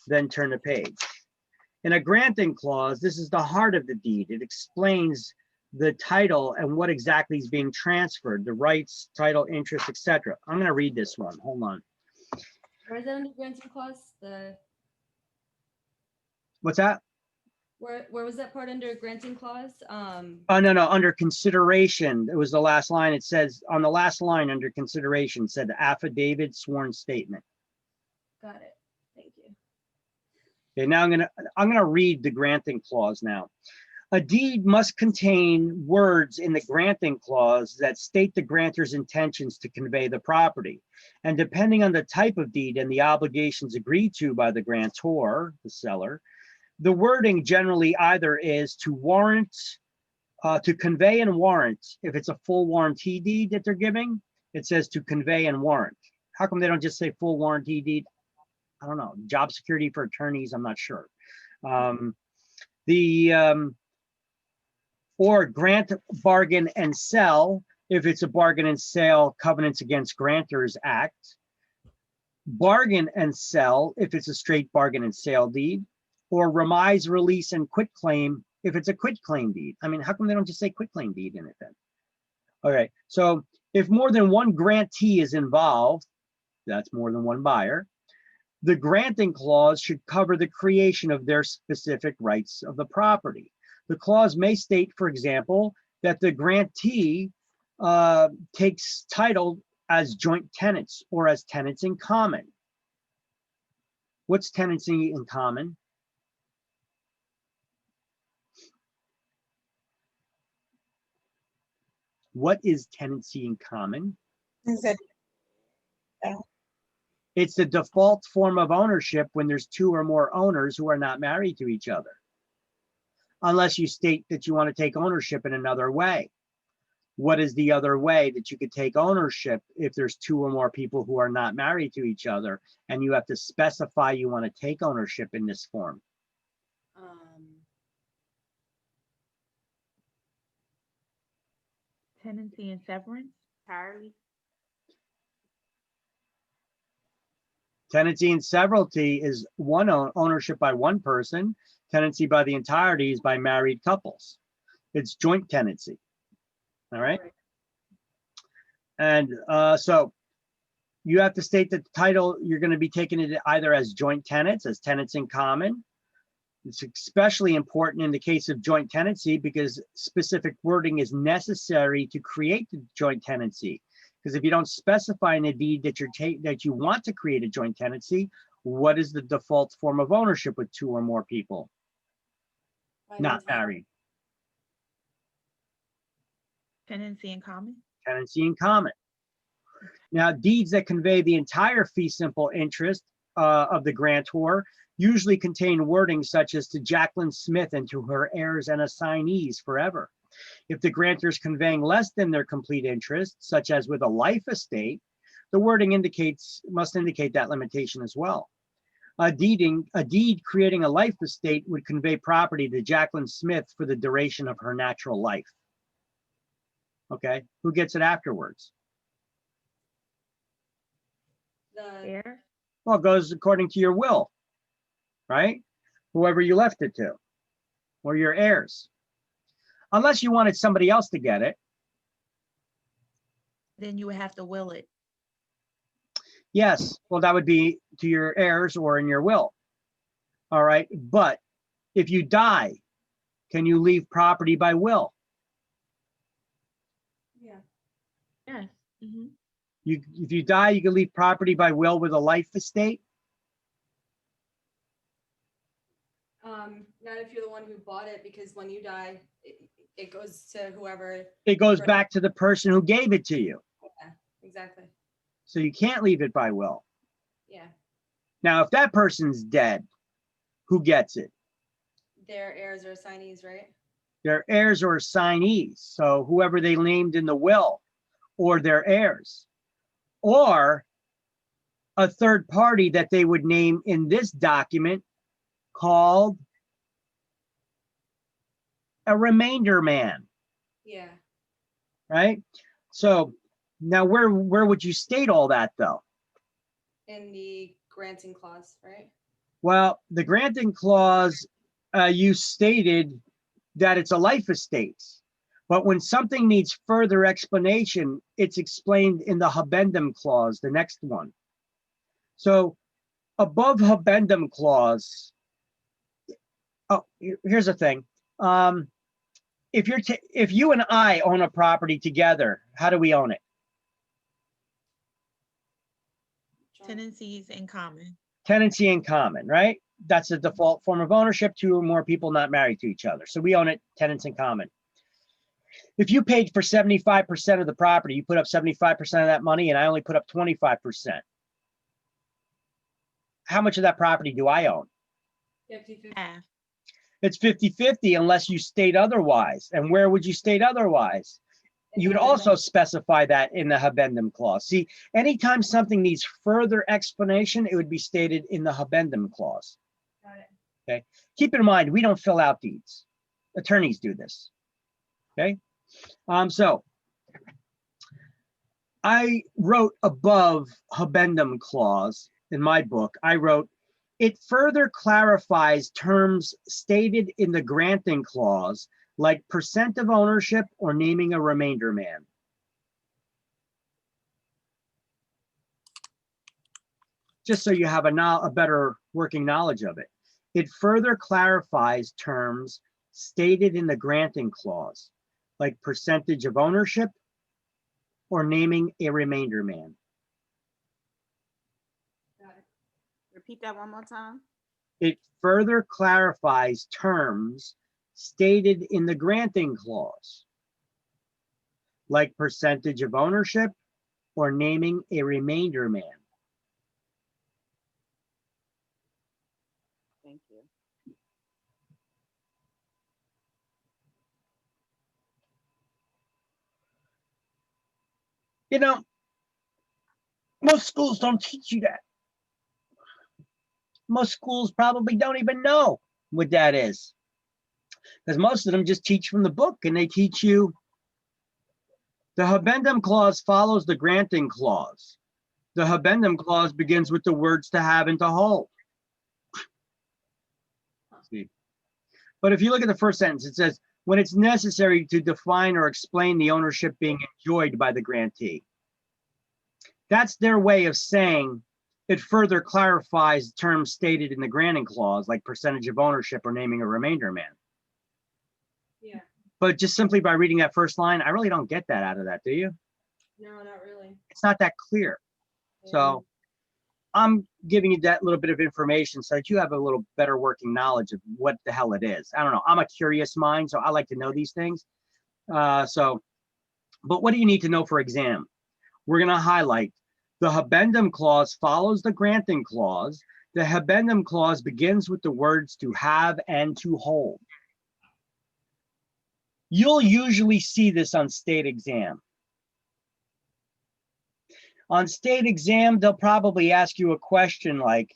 Then turn the page. In a granting clause, this is the heart of the deed. It explains the title and what exactly is being transferred, the rights, title, interest, etc. I'm going to read this one. Hold on.
Where is that under granting clause?
What's that?
Where was that part under granting clause?
Oh, no, under consideration. It was the last line. It says on the last line under consideration, said affidavit, sworn statement.
Got it. Thank you.
Okay, now I'm gonna read the granting clause now. A deed must contain words in the granting clause that state the grantor's intentions to convey the property. And depending on the type of deed and the obligations agreed to by the grantor, the seller, the wording generally either is to warrant, to convey and warrant. If it's a full warranty deed that they're giving, it says to convey and warrant. How come they don't just say full warranty deed? I don't know. Job security for attorneys, I'm not sure. Or grant, bargain, and sell, if it's a bargain and sale Covenants Against Grantors Act. Bargain and sell, if it's a straight bargain and sale deed. Or remise, release, and quitclaim, if it's a quitclaim deed. I mean, how come they don't just say quitclaim deed in it then? Okay, so if more than one grantee is involved, that's more than one buyer, the granting clause should cover the creation of their specific rights of the property. The clause may state, for example, that the grantee takes title as joint tenants or as tenants in common. What's tenancy in common? What is tenancy in common?
Is it?
It's the default form of ownership when there's 2 or more owners who are not married to each other. Unless you state that you want to take ownership in another way. What is the other way that you could take ownership if there's 2 or more people who are not married to each other and you have to specify you want to take ownership in this form?
Tenancy and severance, entirely.
Tenancy and severalty is one ownership by one person. Tenancy by the entirety is by married couples. It's joint tenancy. All right. And so you have to state that the title, you're going to be taking it either as joint tenants, as tenants in common. It's especially important in the case of joint tenancy because specific wording is necessary to create the joint tenancy. Because if you don't specify in the deed that you want to create a joint tenancy, what is the default form of ownership with 2 or more people not married?
Tenancy in common.
Tenancy in common. Now, deeds that convey the entire fee simple interest of the grantor usually contain wording such as to Jacqueline Smith and to her heirs and assignees forever. If the grantor is conveying less than their complete interest, such as with a life estate, the wording must indicate that limitation as well. A deed creating a life estate would convey property to Jacqueline Smith for the duration of her natural life. Okay, who gets it afterwards?
There.
Well, it goes according to your will, right? Whoever you left it to, or your heirs. Unless you wanted somebody else to get it.
Then you would have to will it.
Yes, well, that would be to your heirs or in your will. All right, but if you die, can you leave property by will?
Yeah.
Yes. Mhm.
If you die, you can leave property by will with a life estate.
Not if you're the one who bought it, because when you die, it goes to whoever.
It goes back to the person who gave it to you.
Yeah, exactly.
So you can't leave it by will.
Yeah.
Now, if that person's dead, who gets it?
Their heirs or assignees, right?
Their heirs or assignees. So whoever they named in the will, or their heirs, or a third party that they would name in this document called a remainder man,
Yeah.
right? So now where would you state all that though?
In the granting clause, right?
Well, the granting clause, you stated that it's a life estate, but when something needs further explanation, it's explained in the habendum clause, the next one. So above habendum clause, oh, here's the thing. If you and I own a property together, how do we own it?
Tenancies in common.
Tenancy in common, right? That's the default form of ownership, two or more people not married to each other. So we own it, tenants in common. If you paid for 75% of the property, you put up 75% of that money and I only put up 25%. How much of that property do I own?
50-50.
Half.
It's 50-50 unless you state otherwise. And where would you state otherwise? You would also specify that in the habendum clause. See, anytime something needs further explanation, it would be stated in the habendum clause.
Got it.
Okay. Keep in mind, we don't fill out deeds. Attorneys do this. Okay. So I wrote above habendum clause in my book, I wrote, it further clarifies terms stated in the granting clause, like percent of ownership or naming a remainder man. Just so you have a better working knowledge of it. It further clarifies terms stated in the granting clause, like percentage of ownership or naming a remainder man.
Repeat that one more time.
It further clarifies terms stated in the granting clause, like percentage of ownership or naming a remainder man.
Thank you.
You know, most schools don't teach you that. Most schools probably don't even know what that is, because most of them just teach from the book, and they teach you the habendum clause follows the granting clause. The habendum clause begins with the words to have and to hold. See? But if you look at the first sentence, it says, when it's necessary to define or explain the ownership being enjoyed by the grantee. That's their way of saying it further clarifies terms stated in the granting clause, like percentage of ownership or naming a remainder man.
Yeah.
But just simply by reading that first line, I really don't get that out of that, do you?
No, not really.
It's not that clear.
Yeah.
So I'm giving you that little bit of information so that you have a little better working knowledge of what the hell it is. I don't know. I'm a curious mind, so I like to know these things. But what do you need to know for exam? We're going to highlight the habendum clause follows the granting clause. The habendum clause begins with the words to have and to hold. You'll usually see this on state exam. On state exam, they'll probably ask you a question like,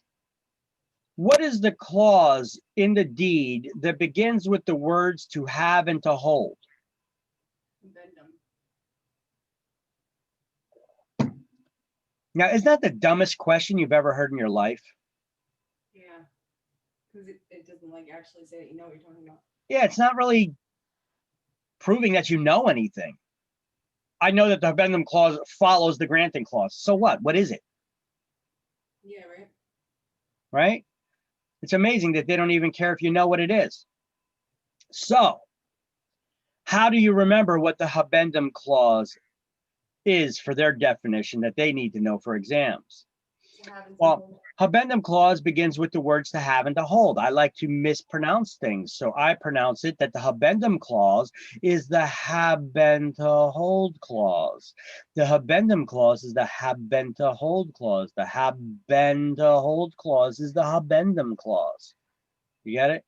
What is the clause in the deed that begins with the words to have and to hold? Now, is that the dumbest question you've ever heard in your life?
Yeah. Because it doesn't like actually say that you know what you're talking about.
Yeah, it's not really proving that you know anything. I know that the addendum clause follows the granting clause. So what? What is it?
Yeah, right.
Right? It's amazing that they don't even care if you know what it is. So, how do you remember what the habendum clause is for their definition that they need to know for exams? Well, habendum clause begins with the words to have and to hold. I like to mispronounce things, so I pronounce it that the habendum clause is the haben to hold clause. The habendum clause is the haben to hold clause. The haben to hold clause is the habendum clause. You get it?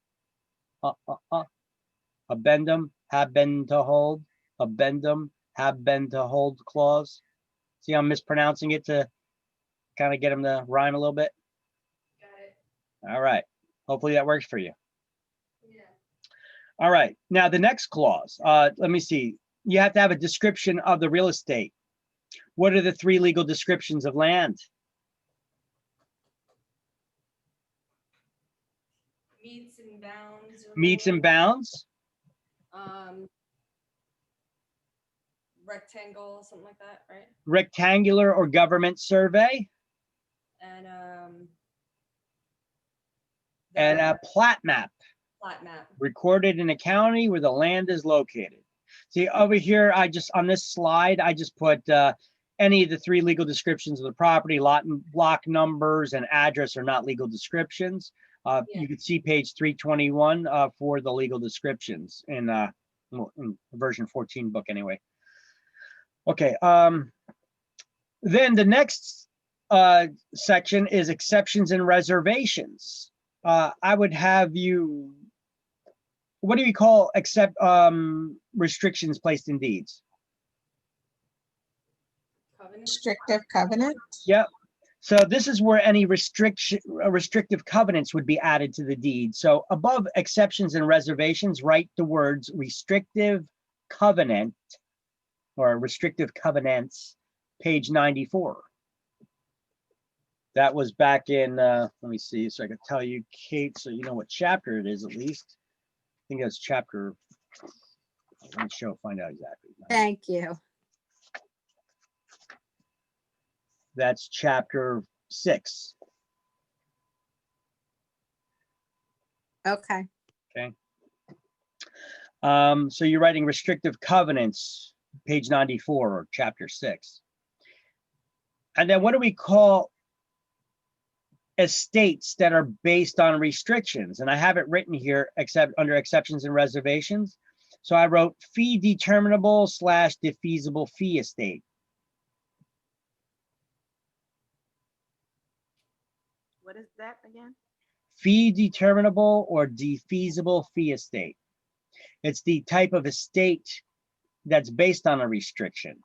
Habendum, haben to hold, habendum, haben to hold clause. See, I'm mispronouncing it to kind of get them to rhyme a little bit.
Got it.
All right. Hopefully that works for you. Yeah. All right. Now the next clause, let me see. You have to have a description of the real estate. What are the 3 legal descriptions of land?
Meets and bounds.
Meets and bounds.
Rectangle, something like that, right?
Rectangular or government survey. And a plat map.
Plat map.
Recorded in a county where the land is located. See, over here, on this slide, I just put any of the 3 legal descriptions of the property. Lot and block numbers and address are not legal descriptions. You can see page 321 for the legal descriptions in version 14 book anyway. Okay, then the next section is exceptions and reservations. I would have you, what do you call restrictions placed in deeds?
Restrictive covenant.
Yep. So this is where any restrictive covenants would be added to the deed. So above exceptions and reservations, write the words restrictive covenant or restrictive covenants, page 94. That was back in, let me see, so I can tell you, Kate, so you know what chapter it is at least. I think that's chapter, let me find out exactly.
Thank you.
That's chapter 6.
Okay.
Okay. So you're writing restrictive covenants, page 94 or chapter 6. And then what do we call estates that are based on restrictions? And I have it written here except under exceptions and reservations. So I wrote fee determinable / defeasible fee estate.
What is that again?
Fee determinable or defeasible fee estate. It's the type of estate that's based on a restriction.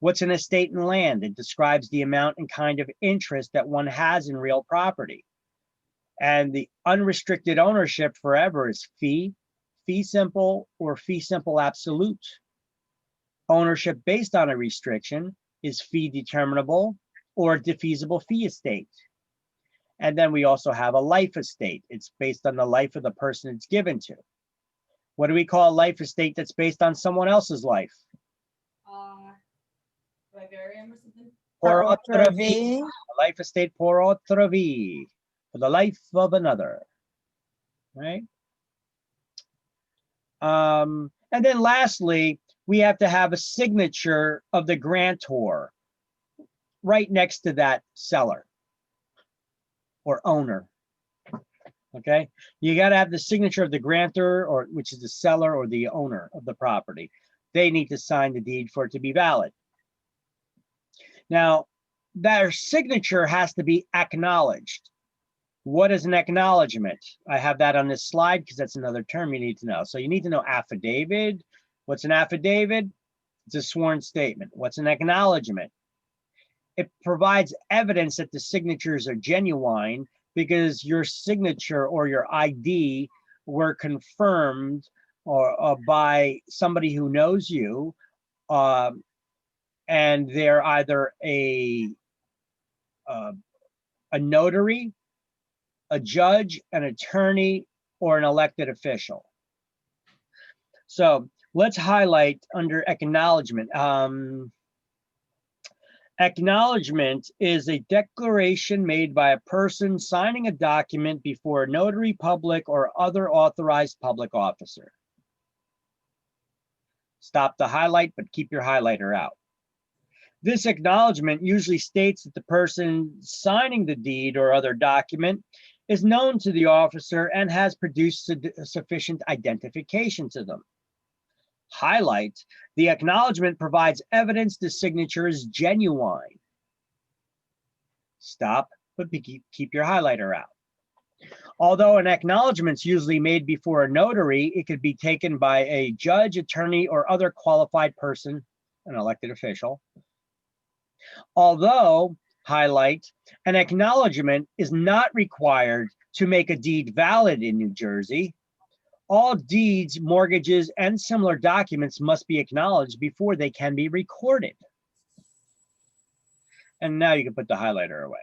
What's an estate in land? It describes the amount and kind of interest that one has in real property. And the unrestricted ownership forever is fee simple, or fee simple absolute. Ownership based on a restriction is fee determinable or defeasible fee estate. And then we also have a life estate. It's based on the life of the person it's given to. What do we call a life estate that's based on someone else's life?
Vivarium or something?
Por otra vida. A life estate por otra vida, for the life of another, right? And then lastly, we have to have a signature of the grantor right next to that seller or owner. Okay, you got to have the signature of the grantor, or which is the seller or the owner of the property. They need to sign the deed for it to be valid. Now, their signature has to be acknowledged. What is an acknowledgement? I have that on this slide because that's another term you need to know. So you need to know affidavit. What's an affidavit? It's a sworn statement. What's an acknowledgement? It provides evidence that the signatures are genuine because your signature or your ID were confirmed or by somebody who knows you, and they're either a notary, a judge, an attorney, or an elected official. So let's highlight under acknowledgement. Acknowledgement is a declaration made by a person signing a document before a notary public or other authorized public officer. Stop the highlight, but keep your highlighter out. This acknowledgement usually states that the person signing the deed or other document is known to the officer and has produced sufficient identification to them. Highlight, the acknowledgement provides evidence the signature is genuine. Stop, but keep your highlighter out. Although an acknowledgement is usually made before a notary, it could be taken by a judge, attorney, or other qualified person, an elected official. Although, highlight, an acknowledgement is not required to make a deed valid in New Jersey. All deeds, mortgages, and similar documents must be acknowledged before they can be recorded. And now you can put the highlighter away.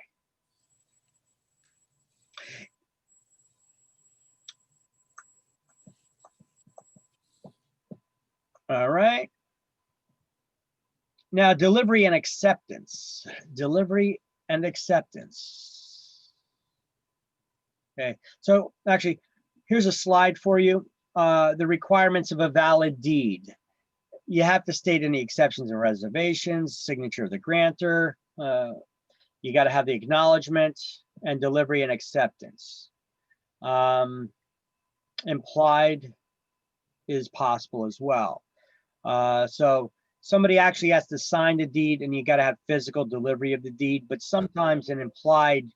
All right. Now, delivery and acceptance. Delivery and acceptance. Okay, so actually, here's a slide for you. The requirements of a valid deed. You have to state any exceptions and reservations, signature of the grantor. You got to have the acknowledgement and delivery and acceptance. Implied is possible as well. So somebody actually has to sign the deed and you got to have physical delivery of the deed, but sometimes an implied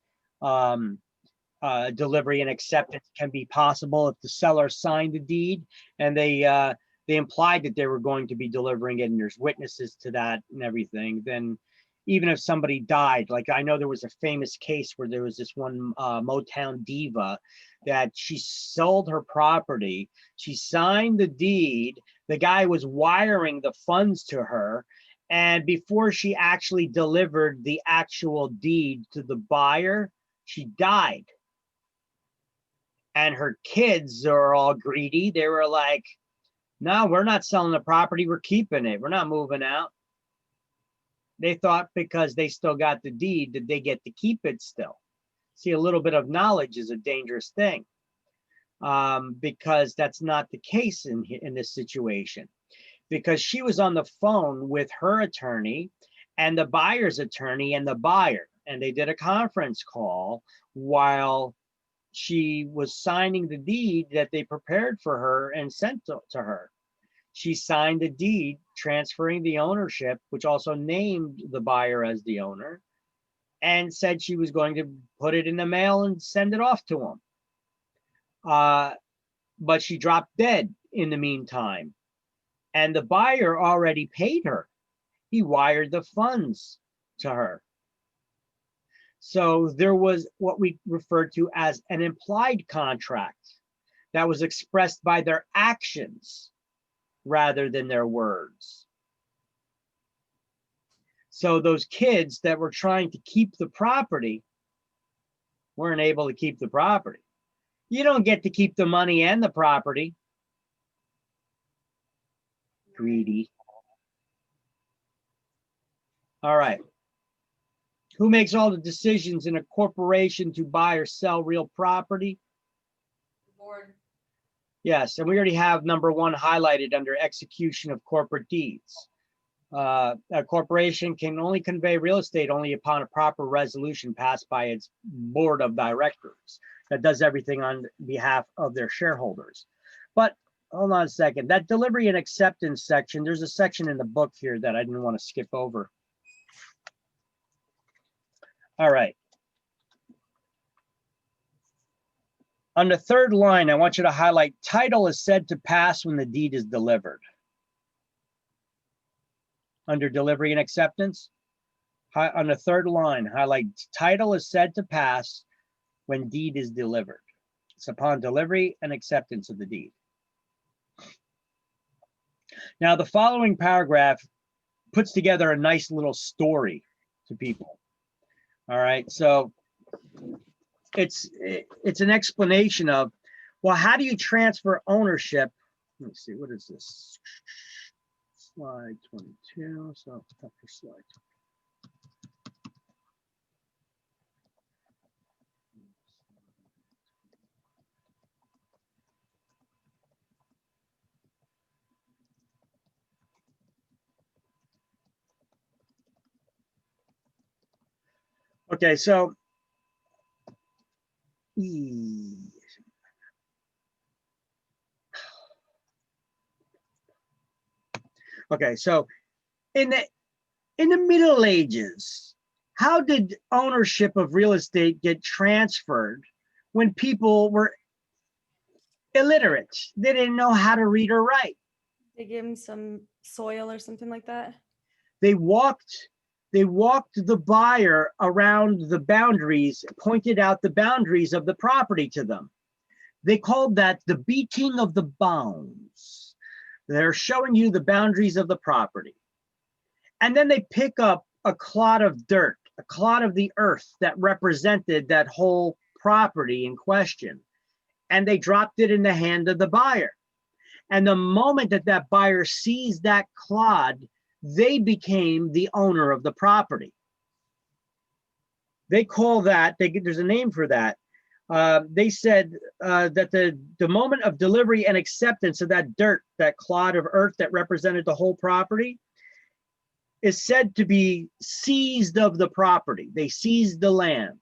delivery and acceptance can be possible if the seller signed the deed and they implied that they were going to be delivering it and there's witnesses to that and everything. Then even if somebody died, like I know there was a famous case where there was this one Motown diva that she sold her property, she signed the deed, the guy was wiring the funds to her, and before she actually delivered the actual deed to the buyer, she died. And her kids are all greedy. They were like, no, we're not selling the property, we're keeping it, we're not moving out. They thought because they still got the deed that they get to keep it still. See, a little bit of knowledge is a dangerous thing, because that's not the case in this situation. Because she was on the phone with her attorney and the buyer's attorney and the buyer, and they did a conference call while she was signing the deed that they prepared for her and sent to her. She signed the deed transferring the ownership, which also named the buyer as the owner, and said she was going to put it in the mail and send it off to him. But she dropped dead in the meantime. And the buyer already paid her. He wired the funds to her. So there was what we refer to as an implied contract that was expressed by their actions rather than their words. So those kids that were trying to keep the property weren't able to keep the property. You don't get to keep the money and the property. Greedy. All right. Who makes all the decisions in a corporation to buy or sell real property?
The board.
Yes, and we already have number 1 highlighted under execution of corporate deeds. A corporation can only convey real estate only upon a proper resolution passed by its board of directors that does everything on behalf of their shareholders. But hold on a second, that delivery and acceptance section, there's a section in the book here that I didn't want to skip over. All right. On the 3rd line, I want you to highlight title is said to pass when the deed is delivered. Under delivery and acceptance, on the 3rd line, highlight title is said to pass when deed is delivered. It's upon delivery and acceptance of the deed. Now, the following paragraph puts together a nice little story to people. All right, so it's an explanation of, well, how do you transfer ownership? Let me see, what is this? Slide 22, so upper slide. Okay, so okay, so in the Middle Ages, how did ownership of real estate get transferred when people were illiterate? They didn't know how to read or write.
They give him some soil or something like that.
They walked the buyer around the boundaries, pointed out the boundaries of the property to them. They called that the beating of the bounds. They're showing you the boundaries of the property. And then they pick up a clod of dirt, a clod of the earth that represented that whole property in question. And they dropped it in the hand of the buyer. And the moment that that buyer sees that clod, they became the owner of the property. They call that, there's a name for that. They said that the moment of delivery and acceptance of that dirt, that clod of earth that represented the whole property, is said to be seized of the property. They seized the land.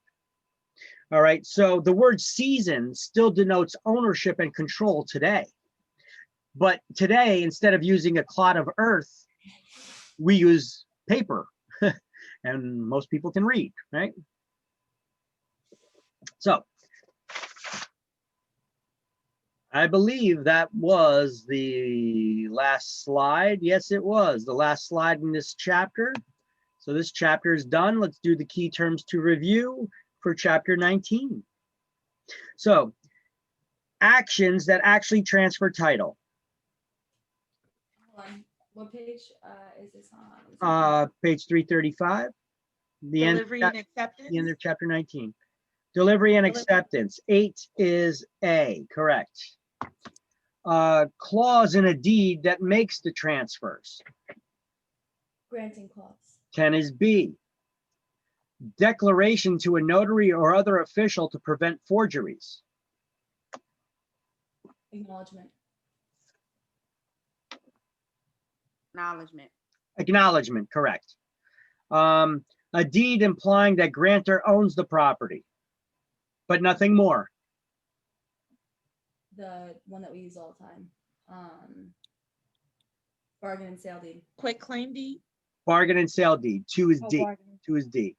All right, so the word season still denotes ownership and control today. But today, instead of using a clod of earth, we use paper, and most people can read, right? So I believe that was the last slide. Yes, it was the last slide in this chapter. So this chapter is done. Let's do the key terms to review for chapter 19. So actions that actually transfer title.
Hold on. What page is this on?
Page 335.
Delivery and acceptance.
The end of chapter 19. Delivery and acceptance. 8 is A, correct. Clause in a deed that makes the transfers.
Granting clause.
10 is B. Declaration to a notary or other official to prevent forgeries.
Acknowledgement.
Acknowledgement.
Acknowledgement, correct. A deed implying that grantor owns the property, but nothing more.
The one that we use all the time. Bargain and sale deed.
Quick claim deed.
Bargain and sale deed. 2 is D.
Bargain.
2 is D.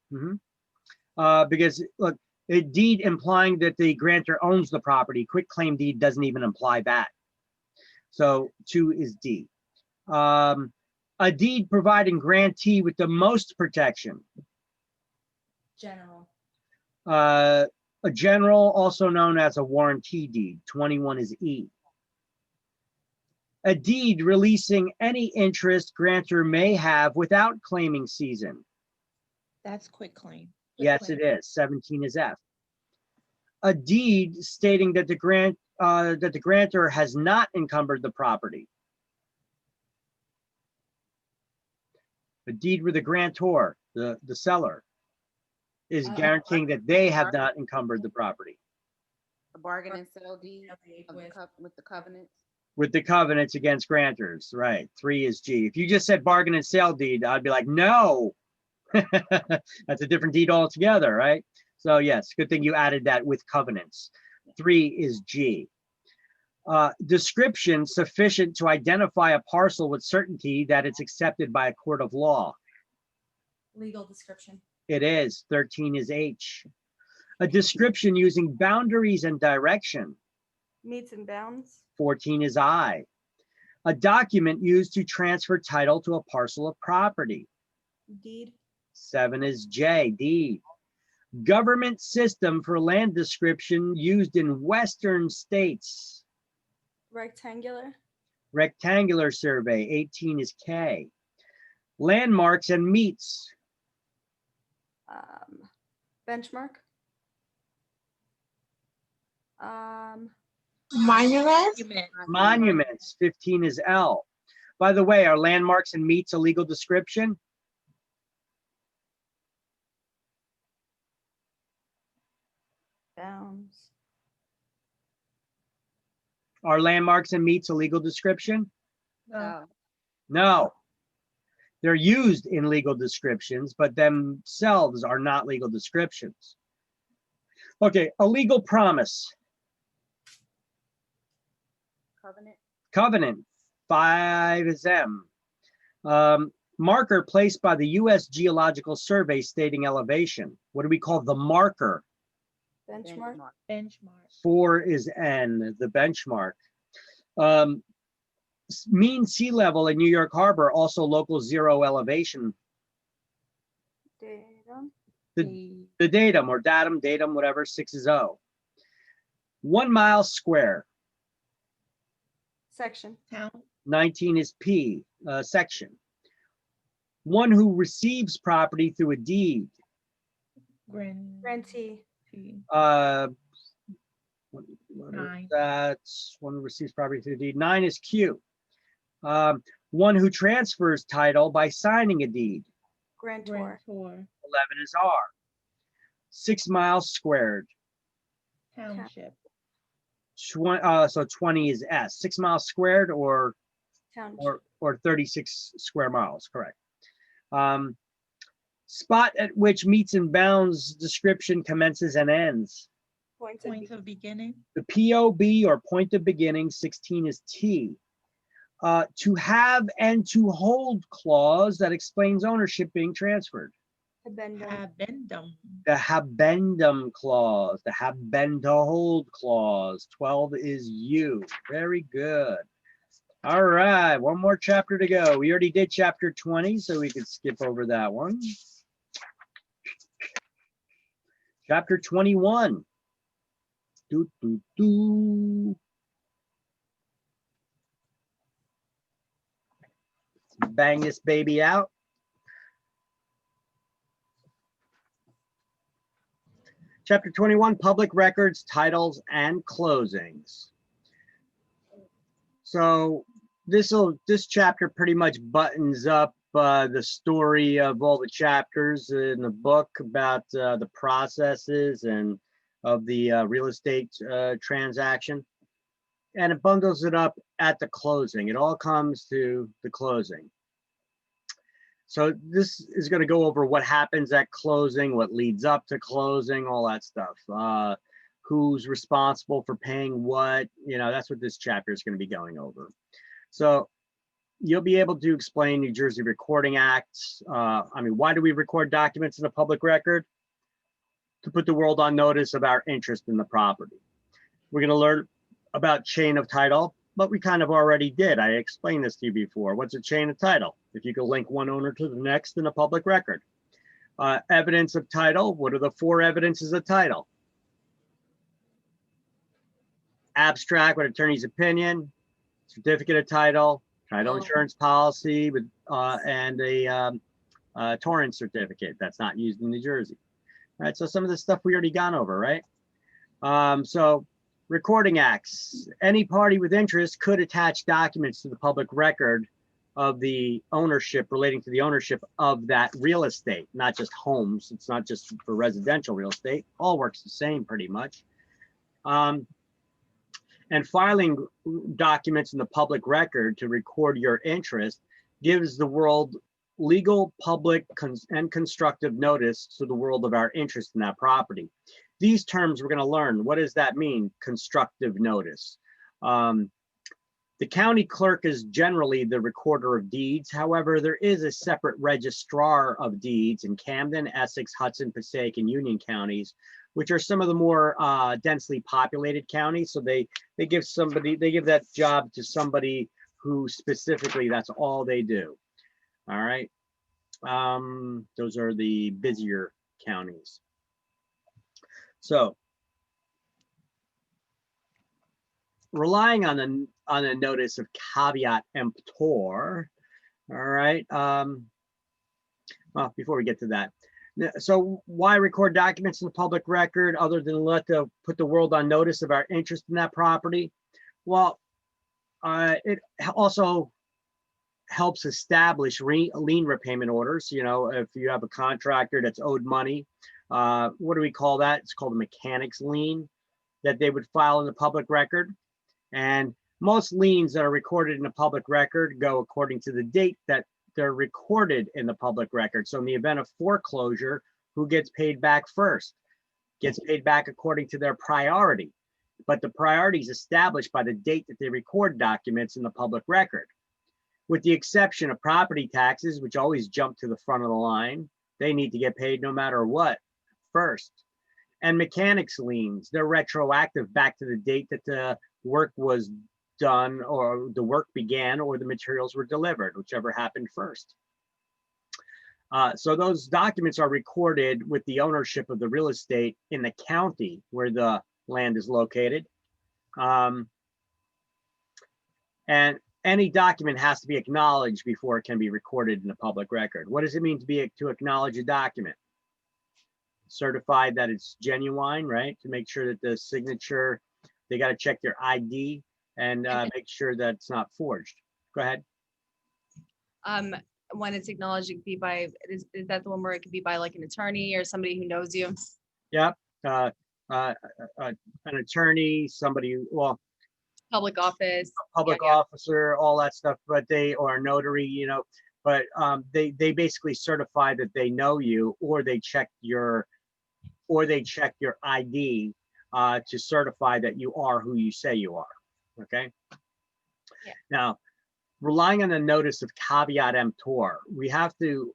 Because look, a deed implying that the grantor owns the property, quick claim deed doesn't even imply that. So 2 is D. A deed providing grantee with the most protection.
General.
A general, also known as a warranty deed. 21 is E. A deed releasing any interest grantor may have without claiming season.
That's quick claim.
Yes, it is. 17 is F. A deed stating that the grantor has not encumbered the property. A deed with the grantor, the seller, is guaranteeing that they have not encumbered the property.
A bargain and sale deed with the covenants.
With the covenants against grantors, right? 3 is G. If you just said bargain and sale deed, I'd be like, no. That's a different deed altogether, right? So yes, good thing you added that with covenants. 3 is G. Description sufficient to identify a parcel with certainty that it's accepted by a court of law.
Legal description.
It is. 13 is H. A description using boundaries and direction.
Meets and bounds.
14 is I. A document used to transfer title to a parcel of property.
Deed.
7 is J, deed. Government system for land description used in Western states.
Rectangular.
Rectangular survey, 18 is K. Landmarks and meets.
Benchmark.
Monument.
Monuments, 15 is L. By the way, are landmarks and meets a legal description?
Bounds.
Are landmarks and meets a legal description?
No.
No. They're used in legal descriptions, but themselves are not legal descriptions. Okay, a legal promise.
Covenant.
Covenant, 5 is M. Marker placed by the U.S. Geological Survey stating elevation. What do we call the marker?
Benchmark.
4 is N, the benchmark. Mean sea level in New York Harbor, also local zero elevation.
Datum.
The datum or datum, whatever, 6 is O. 1 mile square.
Section.
19 is P, section. One who receives property through a deed.
Grantee.
That's one who receives property through a deed. 9 is Q. One who transfers title by signing a deed.
Grantor.
11 is R. 6 miles squared.
Township.
So 20 is S. 6 miles squared or
Township.
or 36 square miles, correct. Spot at which meets and bounds description commences and ends.
Point
of beginning.
The POB or point of beginning, 16 is T. To have and to hold clause that explains ownership being transferred.
Habendum.
The habendum clause, the habend to hold clause, 12 is U. Very good. All right, one more chapter to go. We already did chapter 20, so we could skip over that one. Chapter 21. Bang this baby out. Chapter 21, public records, titles, and closings. So this chapter pretty much buttons up the story of all the chapters in the book about the processes and of the real estate transaction. And it bundles it up at the closing. It all comes to the closing. So this is going to go over what happens at closing, what leads up to closing, all that stuff. Who's responsible for paying what, that's what this chapter is going to be going over. So you'll be able to explain New Jersey Recording Act. Why do we record documents in a public record? To put the world on notice of our interest in the property. We're going to learn about chain of title, but we kind of already did. I explained this to you before. What's a chain of title? If you could link one owner to the next in a public record. Evidence of title. What are the 4 evidences of title? Abstract with attorney's opinion, certificate of title, title insurance policy with and a torrent certificate that's not used in New Jersey. All right, so some of the stuff we already gone over, right? So recording acts. Any party with interest could attach documents to the public record of the ownership relating to the ownership of that real estate, not just homes. It's not just for residential real estate. All works the same pretty much. And filing documents in the public record to record your interest gives the world legal, public, and constructive notice to the world of our interest in that property. These terms we're going to learn. What does that mean? Constructive notice. The county clerk is generally the recorder of deeds. However, there is a separate registrar of deeds in Camden, Essex, Hudson, Passaic, and Union counties, which are some of the more densely populated counties. So they give that job to somebody who specifically, that's all they do. All right. Those are the busier counties. So relying on a notice of caveat emptor, all right. Well, before we get to that, so why record documents in the public record other than put the world on notice of our interest in that property? Well, it also helps establish lien repayment orders. You know, if you have a contractor that's owed money, what do we call that? It's called a mechanic's lien that they would file in the public record. And most liens that are recorded in the public record go according to the date that they're recorded in the public record. So in the event of foreclosure, who gets paid back first? Gets paid back according to their priority. But the priority is established by the date that they record documents in the public record. With the exception of property taxes, which always jump to the front of the line, they need to get paid no matter what first. And mechanics liens, they're retroactive back to the date that the work was done or the work began or the materials were delivered, whichever happened first. So those documents are recorded with the ownership of the real estate in the county where the land is located. And any document has to be acknowledged before it can be recorded in the public record. What does it mean to acknowledge a document? Certified that it's genuine, right? To make sure that the signature, they got to check their ID and make sure that it's not forged. Go ahead.
When it's acknowledged, it could be by, is that the one where it could be by like an attorney or somebody who knows you?
Yep. An attorney, somebody, well,
Public office.
Public officer, all that stuff, but or a notary, you know, but they basically certify that they know you, or they check your ID to certify that you are who you say you are. Okay.
Yeah.
Now, relying on the notice of caveat emptor, we have to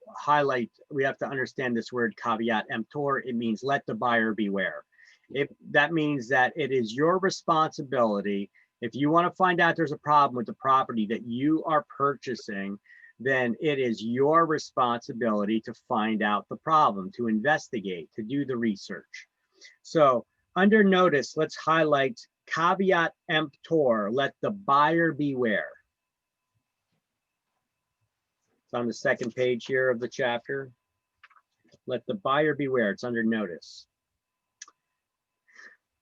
understand this word caveat emptor. It means let the buyer beware. That means that it is your responsibility. If you want to find out there's a problem with the property that you are purchasing, then it is your responsibility to find out the problem, to investigate, to do the research. So under notice, let's highlight caveat emptor, let the buyer beware. It's on the second page here of the chapter. Let the buyer beware, it's under notice.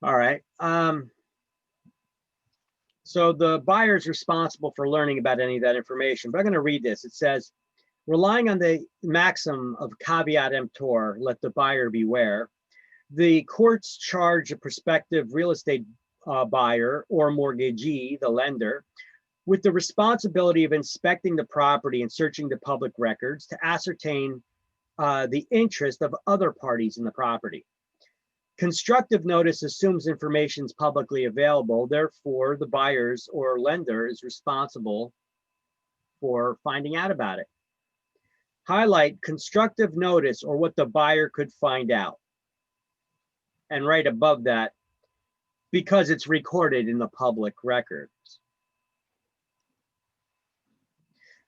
All right. So the buyer is responsible for learning about any of that information, but I'm going to read this. It says, relying on the maxim of caveat emptor, let the buyer beware, the courts charge a prospective real estate buyer or mortgagee, the lender, with the responsibility of inspecting the property and searching the public records to ascertain the interest of other parties in the property. Constructive notice assumes information is publicly available. Therefore, the buyers or lender is responsible for finding out about it. Highlight constructive notice or what the buyer could find out. And right above that, because it's recorded in the public records.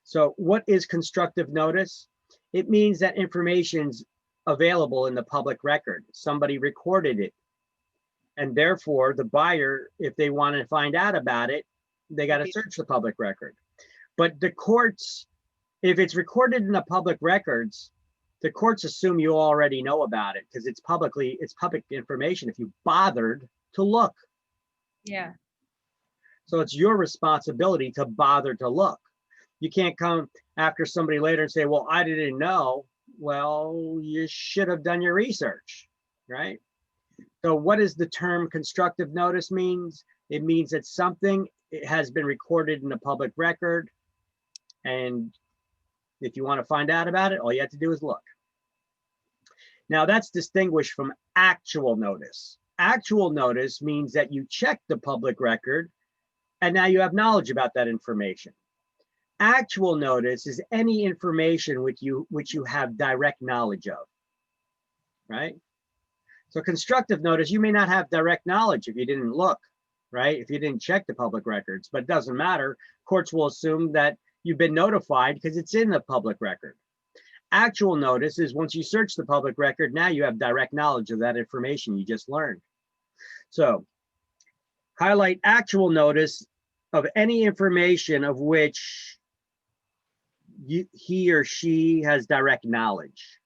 So what is constructive notice? It means that information's available in the public record. Somebody recorded it. And therefore, the buyer, if they want to find out about it, they got to search the public record. But the courts, if it's recorded in the public records, the courts assume you already know about it because it's public information if you bothered to look.
Yeah.
So it's your responsibility to bother to look. You can't come after somebody later and say, well, I didn't know. Well, you should have done your research, right? So what does the term constructive notice means? It means that something has been recorded in the public record. And if you want to find out about it, all you have to do is look. Now that's distinguished from actual notice. Actual notice means that you check the public record and now you have knowledge about that information. Actual notice is any information which you have direct knowledge of, right? So constructive notice, you may not have direct knowledge if you didn't look, right? If you didn't check the public records, but it doesn't matter. Courts will assume that you've been notified because it's in the public record. Actual notice is once you search the public record, now you have direct knowledge of that information you just learned. So highlight actual notice of any information of which he or she has direct knowledge.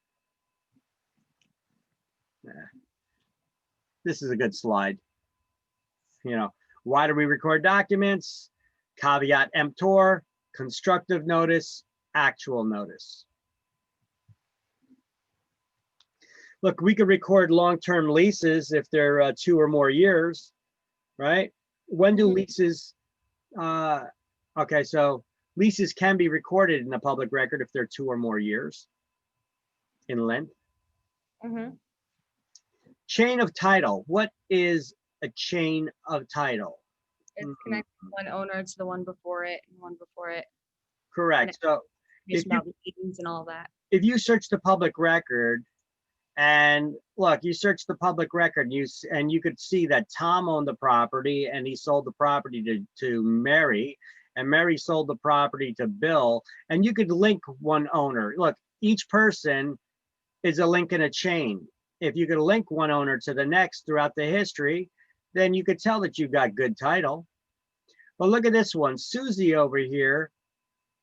This is a good slide. You know, why do we record documents? Caveat emptor, constructive notice, actual notice. Look, we could record long-term leases if they're 2 or more years, right? When do leases, okay, so leases can be recorded in the public record if they're 2 or more years in length. Chain of title. What is a chain of title?
It's connecting one owner to the one before it and one before it.
Correct. So if
About meetings and all that.
if you search the public record, and look, you search the public record, and you could see that Tom owned the property and he sold the property to Mary, and Mary sold the property to Bill, and you could link one owner. Look, each person is a link in a chain. If you could link one owner to the next throughout the history, then you could tell that you've got good title. But look at this one, Susie over here.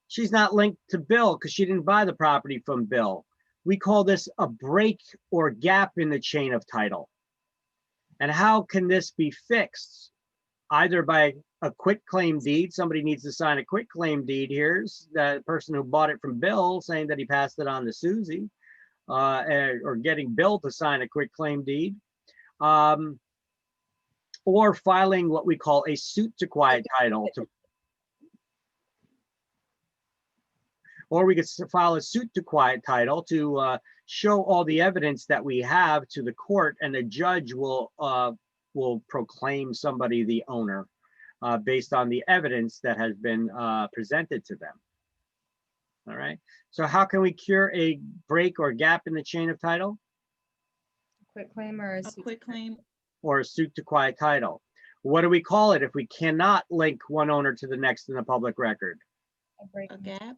She's not linked to Bill because she didn't buy the property from Bill. We call this a break or gap in the chain of title. And how can this be fixed? Either by a quit claim deed. Somebody needs to sign a quit claim deed. Here's the person who bought it from Bill saying that he passed it on to Susie, or getting Bill to sign a quit claim deed. Or filing what we call a suit to quiet title. Or we could file a suit to quiet title to show all the evidence that we have to the court, and the judge will proclaim somebody the owner based on the evidence that has been presented to them. All right. So how can we cure a break or gap in the chain of title?
Quit claim or a
quit claim.
Or a suit to quiet title. What do we call it if we cannot link one owner to the next in the public record?
A gap.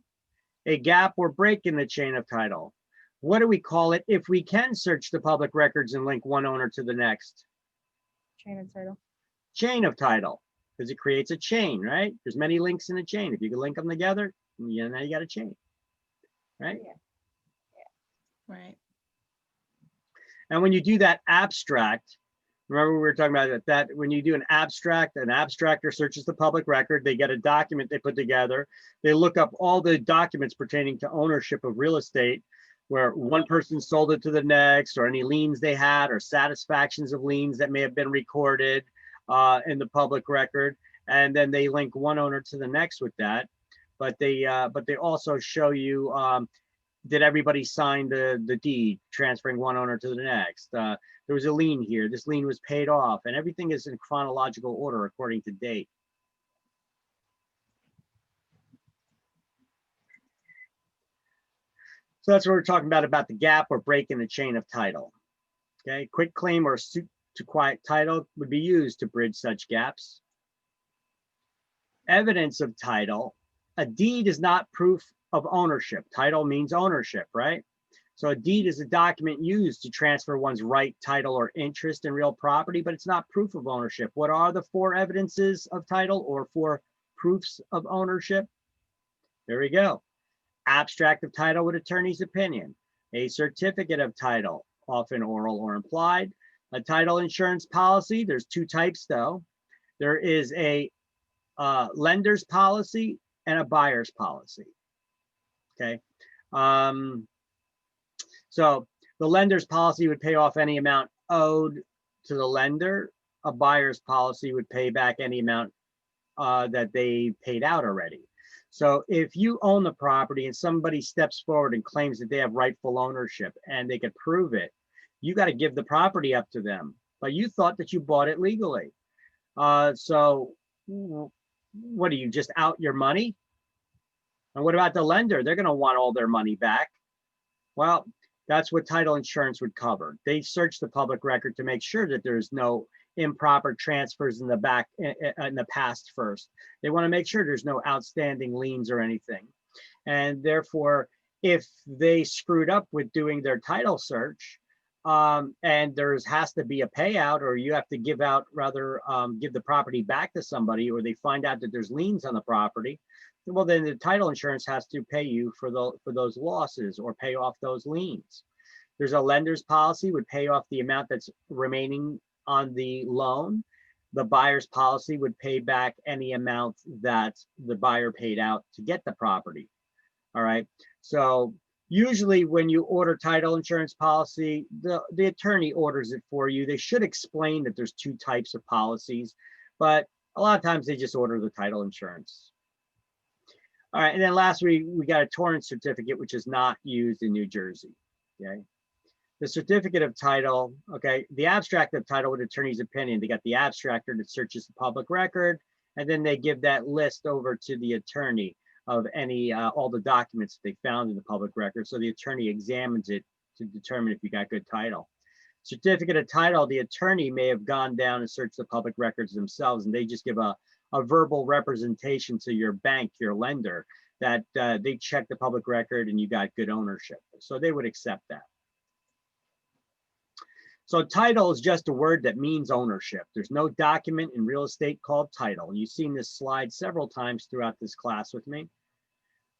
A gap or break in the chain of title. What do we call it if we can search the public records and link one owner to the next?
Chain of title.
Chain of title, because it creates a chain, right? There's many links in a chain. If you can link them together, yeah, now you got a chain, right?
Right.
And when you do that abstract, remember we were talking about that when you do an abstractor searches the public record, they get a document they put together, they look up all the documents pertaining to ownership of real estate, where one person sold it to the next, or any liens they had, or satisfactions of liens that may have been recorded in the public record, and then they link one owner to the next with that. But they also show you, did everybody sign the deed transferring one owner to the next? There was a lien here. This lien was paid off, and everything is in chronological order according to date. So that's what we're talking about the gap or break in the chain of title. Okay, quit claim or suit to quiet title would be used to bridge such gaps. Evidence of title. A deed is not proof of ownership. Title means ownership, right? So a deed is a document used to transfer one's right, title, or interest in real property, but it's not proof of ownership. What are the 4 evidences of title or 4 proofs of ownership? There we go. Abstract of title with attorney's opinion. A certificate of title, often oral or implied. A title insurance policy. There's 2 types though. There is a lender's policy and a buyer's policy. Okay. So the lender's policy would pay off any amount owed to the lender. A buyer's policy would pay back any amount that they paid out already. So if you own the property and somebody steps forward and claims that they have rightful ownership and they could prove it, you got to give the property up to them. But you thought that you bought it legally. So what do you just out your money? And what about the lender? They're going to want all their money back. Well, that's what title insurance would cover. They search the public record to make sure that there's no improper transfers in the past first. They want to make sure there's no outstanding liens or anything. And therefore, if they screwed up with doing their title search, and has to be a payout, or you have to give out, rather, give the property back to somebody, or they find out that there's liens on the property, well, then the title insurance has to pay you for those losses or pay off those liens. There's a lender's policy, would pay off the amount that's remaining on the loan. The buyer's policy would pay back any amount that the buyer paid out to get the property. All right. So usually when you order title insurance policy, the attorney orders it for you. They should explain that there's two types of policies, but a lot of times they just order the title insurance. All right, and then lastly, we got a torrent certificate, which is not used in New Jersey, okay? The certificate of title, okay, the abstract of title with attorney's opinion. They got the abstractor that searches the public record, and then they give that list over to the attorney of any, all the documents they found in the public record. So the attorney examines it to determine if you got good title. Certificate of title, the attorney may have gone down and searched the public records themselves, and they just give a verbal representation to your bank, your lender, that they checked the public record and you got good ownership. So they would accept that. So title is just a word that means ownership. There's no document in real estate called title. You've seen this slide several times throughout this class with me.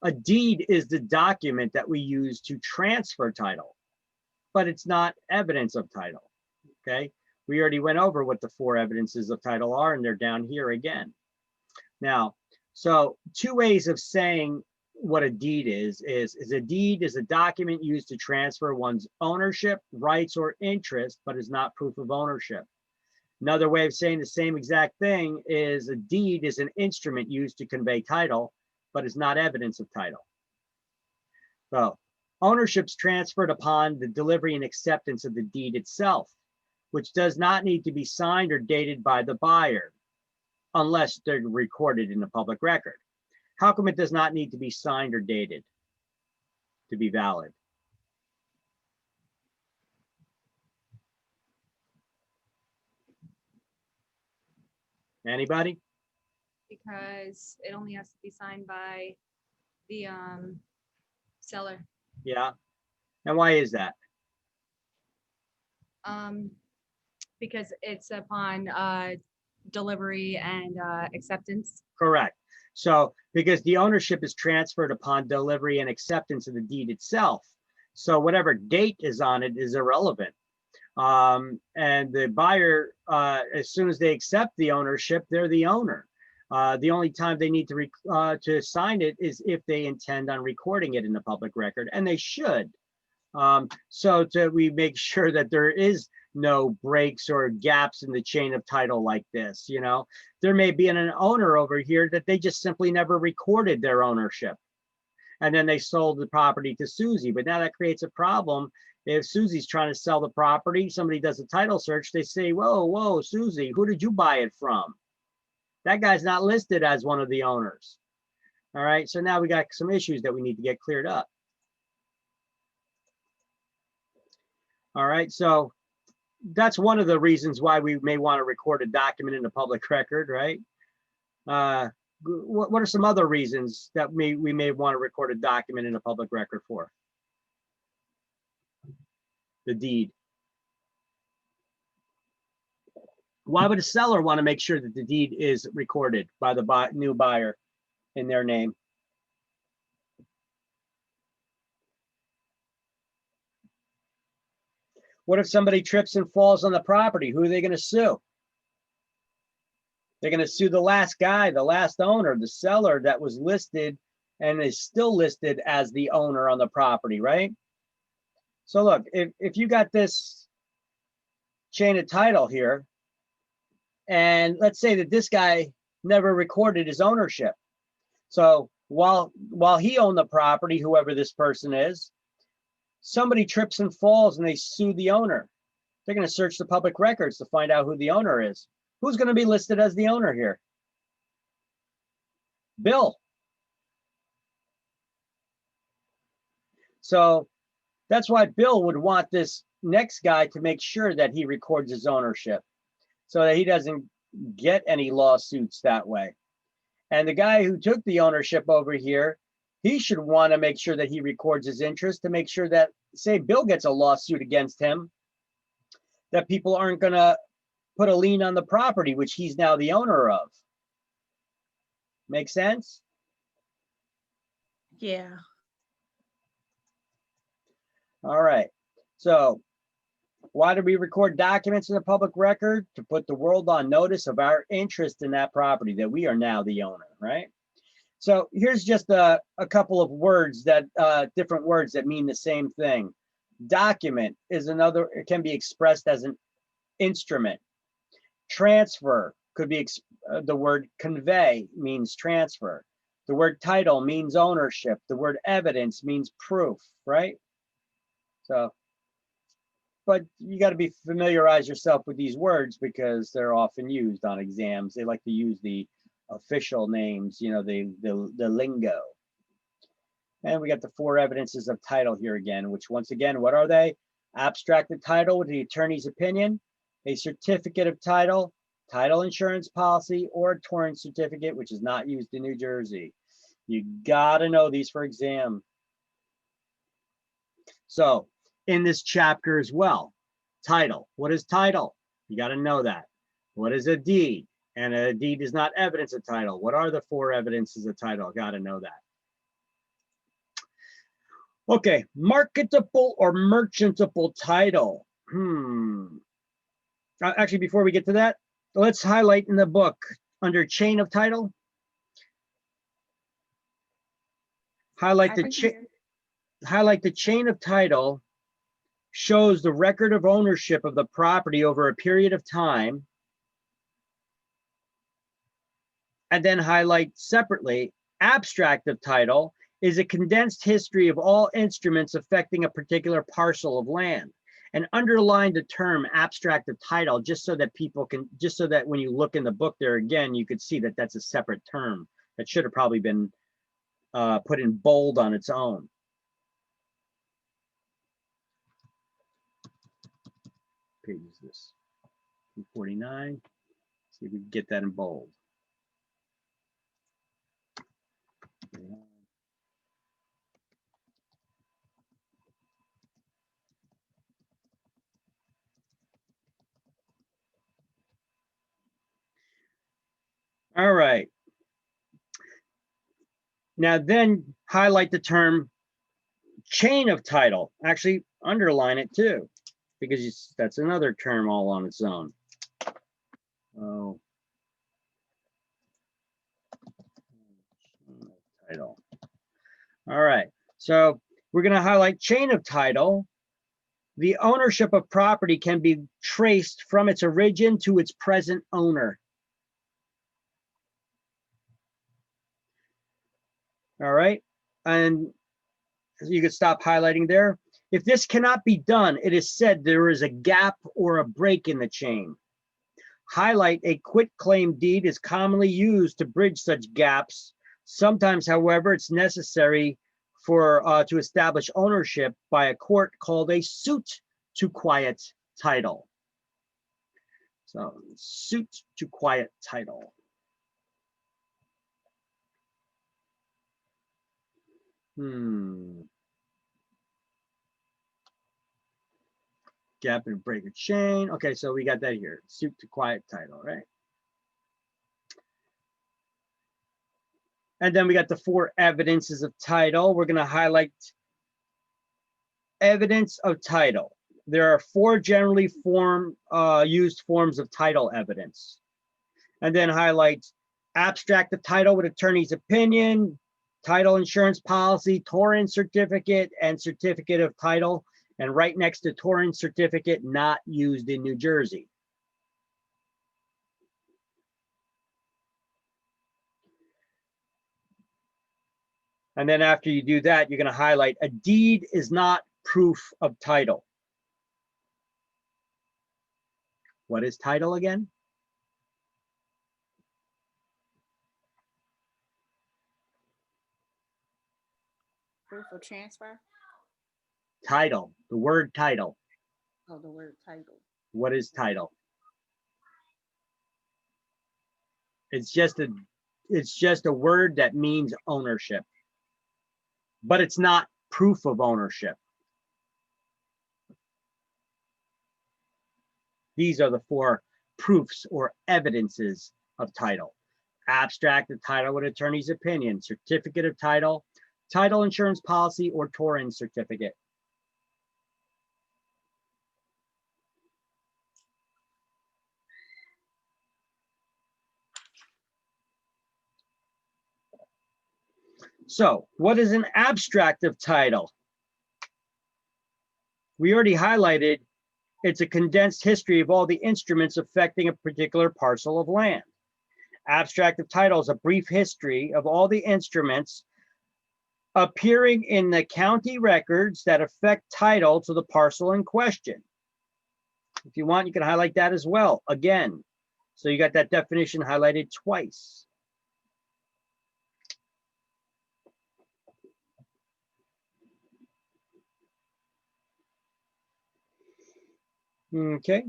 A deed is the document that we use to transfer title, but it's not evidence of title, okay? We already went over what the 4 evidences of title are, and they're down here again. Now, so 2 ways of saying what a deed is a deed is a document used to transfer one's ownership, rights, or interest, but is not proof of ownership. Another way of saying the same exact thing is a deed is an instrument used to convey title, but is not evidence of title. So ownership's transferred upon the delivery and acceptance of the deed itself, which does not need to be signed or dated by the buyer unless they're recorded in the public record. How come it does not need to be signed or dated to be valid? Anybody?
Because it only has to be signed by the seller.
Yeah. And why is that?
Because it's upon delivery and acceptance.
Correct. So because the ownership is transferred upon delivery and acceptance of the deed itself. So whatever date is on it is irrelevant. And the buyer, as soon as they accept the ownership, they're the owner. The only time they need to sign it is if they intend on recording it in the public record, and they should. So we make sure that there is no breaks or gaps in the chain of title like this. You know, there may be an owner over here that they just simply never recorded their ownership, and then they sold the property to Susie. But now that creates a problem. If Susie's trying to sell the property, somebody does a title search, they say, whoa, Susie, who did you buy it from? That guy's not listed as one of the owners. All right, so now we got some issues that we need to get cleared up. All right, so that's one of the reasons why we may want to record a document in the public record, right? What are some other reasons that we may want to record a document in a public record for? The deed. Why would a seller want to make sure that the deed is recorded by the new buyer in their name? What if somebody trips and falls on the property? Who are they going to sue? They're going to sue the last guy, the last owner, the seller that was listed and is still listed as the owner on the property, right? So look, if you got this chain of title here, and let's say that this guy never recorded his ownership. So while he owned the property, whoever this person is, somebody trips and falls and they sue the owner. They're going to search the public records to find out who the owner is. Who's going to be listed as the owner here? Bill. So that's why Bill would want this next guy to make sure that he records his ownership so that he doesn't get any lawsuits that way. And the guy who took the ownership over here, he should want to make sure that he records his interest to make sure that, say Bill gets a lawsuit against him, that people aren't going to put a lien on the property, which he's now the owner of. Make sense?
Yeah.
All right. So why do we record documents in the public record? To put the world on notice of our interest in that property, that we are now the owner, right? So here's just a couple of words that, different words that mean the same thing. Document is another, it can be expressed as an instrument. Transfer could be, the word convey means transfer. The word title means ownership. The word evidence means proof, right? So, but you got to be familiarize yourself with these words because they're often used on exams. They like to use the official names, you know, the lingo. And we got the 4 evidences of title here again, which once again, what are they? Abstracted title with the attorney's opinion, a certificate of title, title insurance policy, or a torrent certificate, which is not used in New Jersey. You gotta know these for exam. So in this chapter as well, title. What is title? You gotta know that. What is a deed? And a deed is not evidence of title. What are the 4 evidences of title? Gotta know that. Okay, marketable or merchantable title. Actually, before we get to that, let's highlight in the book under chain of title. Highlight the chain of title shows the record of ownership of the property over a period of time. And then highlight separately, abstract of title is a condensed history of all instruments affecting a particular parcel of land. And underline the term abstract of title just so that people can, just so that when you look in the book there again, you could see that that's a separate term that should have probably been put in bold on its own. Page is this? 249. See if we can get that in bold. All right. Now then highlight the term chain of title. Actually underline it too, because that's another term all on its own. Oh. Title. All right. So we're going to highlight chain of title. The ownership of property can be traced from its origin to its present owner. All right. And you could stop highlighting there. If this cannot be done, it is said there is a gap or a break in the chain. Highlight a quitclaim deed is commonly used to bridge such gaps. Sometimes, however, it's necessary for to establish ownership by a court called a suit to quiet title. So, suit to quiet title. Gap and break a chain. Okay, so we got that here. Suit to quiet title, right? And then we got the 4 evidences of title. We're going to highlight evidence of title. There are 4 generally used forms of title evidence. And then highlight abstract of title with attorney's opinion, title insurance policy, torrent certificate, and certificate of title. And right next to torrent certificate, not used in New Jersey. And then after you do that, you're going to highlight a deed is not proof of title. What is title again?
Proof of transfer?
Title, the word title.
Oh, the word title.
What is title? It's just a word that means ownership. but it's not proof of ownership. These are the 4 proofs or evidences of title: abstract of title with attorney's opinion, certificate of title, title insurance policy, or Torrens certificate. So what is an abstract of title? We already highlighted it's a condensed history of all the instruments affecting a particular parcel of land. Abstract of title is a brief history of all the instruments appearing in the county records that affect title to the parcel in question. If you want, you can highlight that as well, again. So you got that definition highlighted twice. Okay.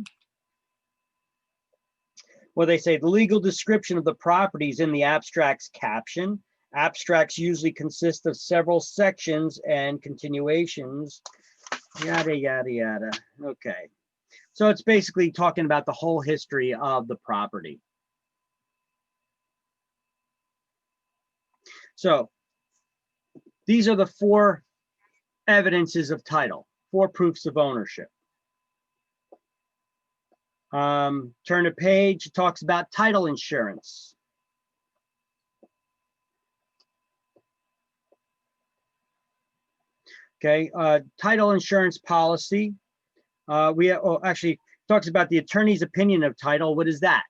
Well, they say the legal description of the properties in the abstract's caption. Abstracts usually consist of several sections and continuations, yada, yada, yada. Okay. So it's basically talking about the whole history of the property. So these are the 4 evidences of title, 4 proofs of ownership. Turn a page, it talks about title insurance. Okay, title insurance policy. Actually talks about the attorney's opinion of title. What is that?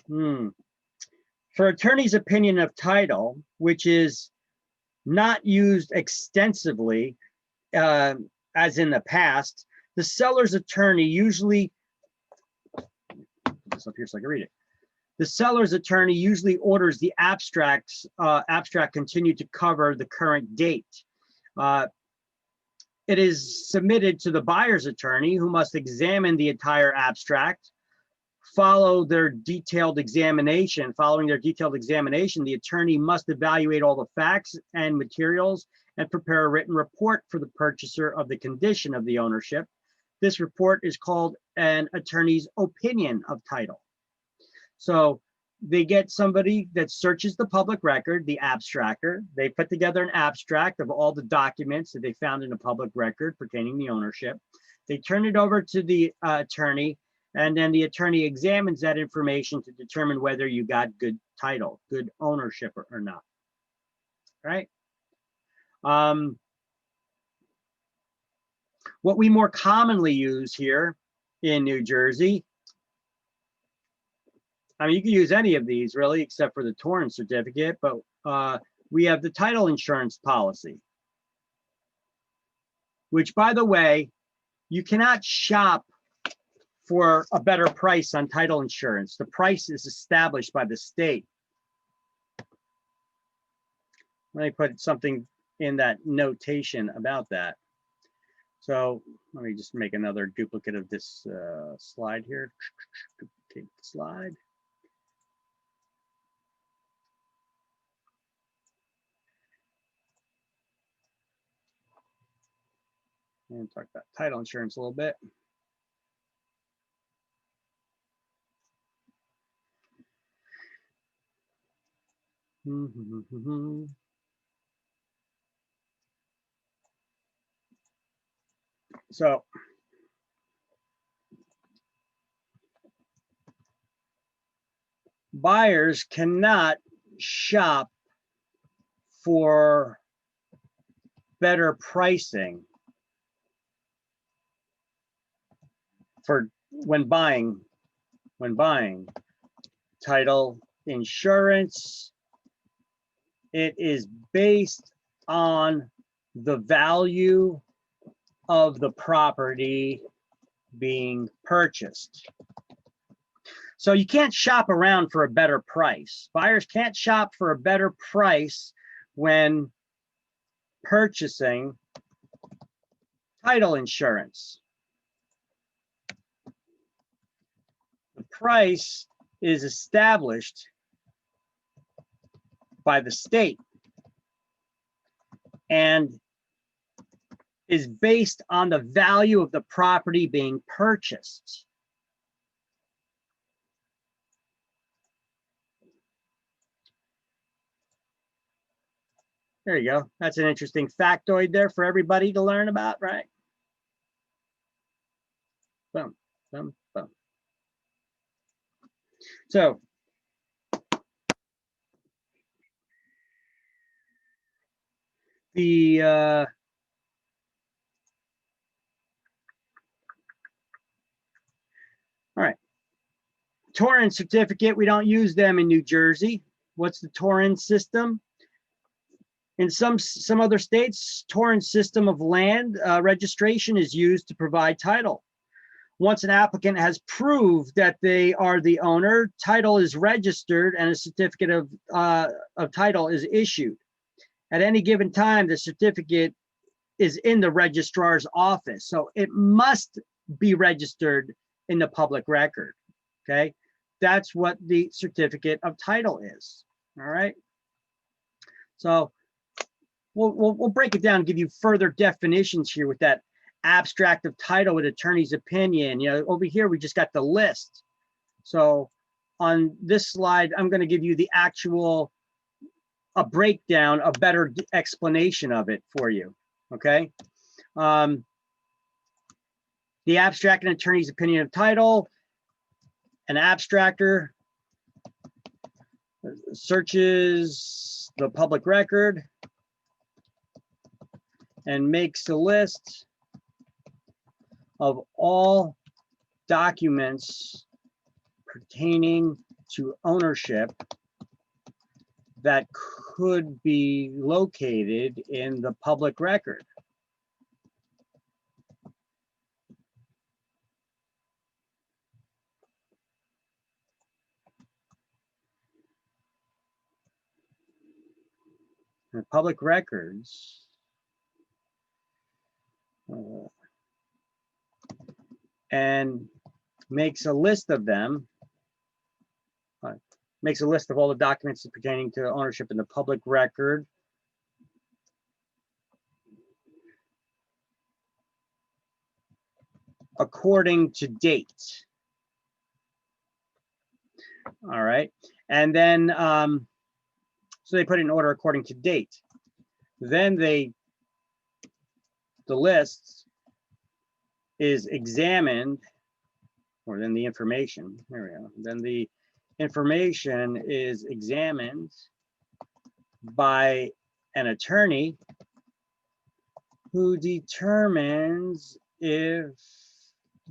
For attorney's opinion of title, which is not used extensively as in the past, the seller's attorney usually, this up here so I can read it. The seller's attorney usually orders the abstract continue to cover the current date. It is submitted to the buyer's attorney, who must examine the entire abstract, following their detailed examination. The attorney must evaluate all the facts and materials and prepare a written report for the purchaser of the condition of the ownership. This report is called an attorney's opinion of title. So they get somebody that searches the public record, the abstractor. They put together an abstract of all the documents that they found in the public record pertaining to ownership. They turn it over to the attorney, and then the attorney examines that information to determine whether you got good title, good ownership or not, right? What we more commonly use here in New Jersey, I mean, you can use any of these really, except for the Torrens certificate, but we have the title insurance policy, which, by the way, you cannot shop for a better price on title insurance. The price is established by the state. Let me put something in that notation about that. So let me just make another duplicate of this slide here. Duplicate the slide. And talk about title insurance a little bit. So buyers cannot shop for better pricing for when buying title insurance. It is based on the value of the property being purchased. So you can't shop around for a better price. Buyers can't shop for a better price when purchasing title insurance. The price is established by the state, and is based on the value of the property being purchased. There you go. That's an interesting factoid there for everybody to learn about, right? Boom, boom, boom. So the all right, Torrens certificate, we don't use them in New Jersey. What's the Torrens system? In some other states, Torrens system of land registration is used to provide title. Once an applicant has proved that they are the owner, title is registered and a certificate of title is issued. At any given time, the certificate is in the registrar's office. So it must be registered in the public record, okay? That's what the certificate of title is, all right? So we'll break it down and give you further definitions here with that abstract of title with attorney's opinion. You know, over here, we just got the list. So on this slide, I'm going to give you the actual, a breakdown, a better explanation of it for you, okay? The abstract and attorney's opinion of title, an abstractor searches the public record and makes a list of all documents pertaining to ownership that could be located in the public record. The public records and makes a list of them, makes a list of all the documents pertaining to ownership in the public record. According to date. All right. And then, so they put it in order according to date. Then the list is examined, or then the information, there we go. Then the information is examined by an attorney who determines if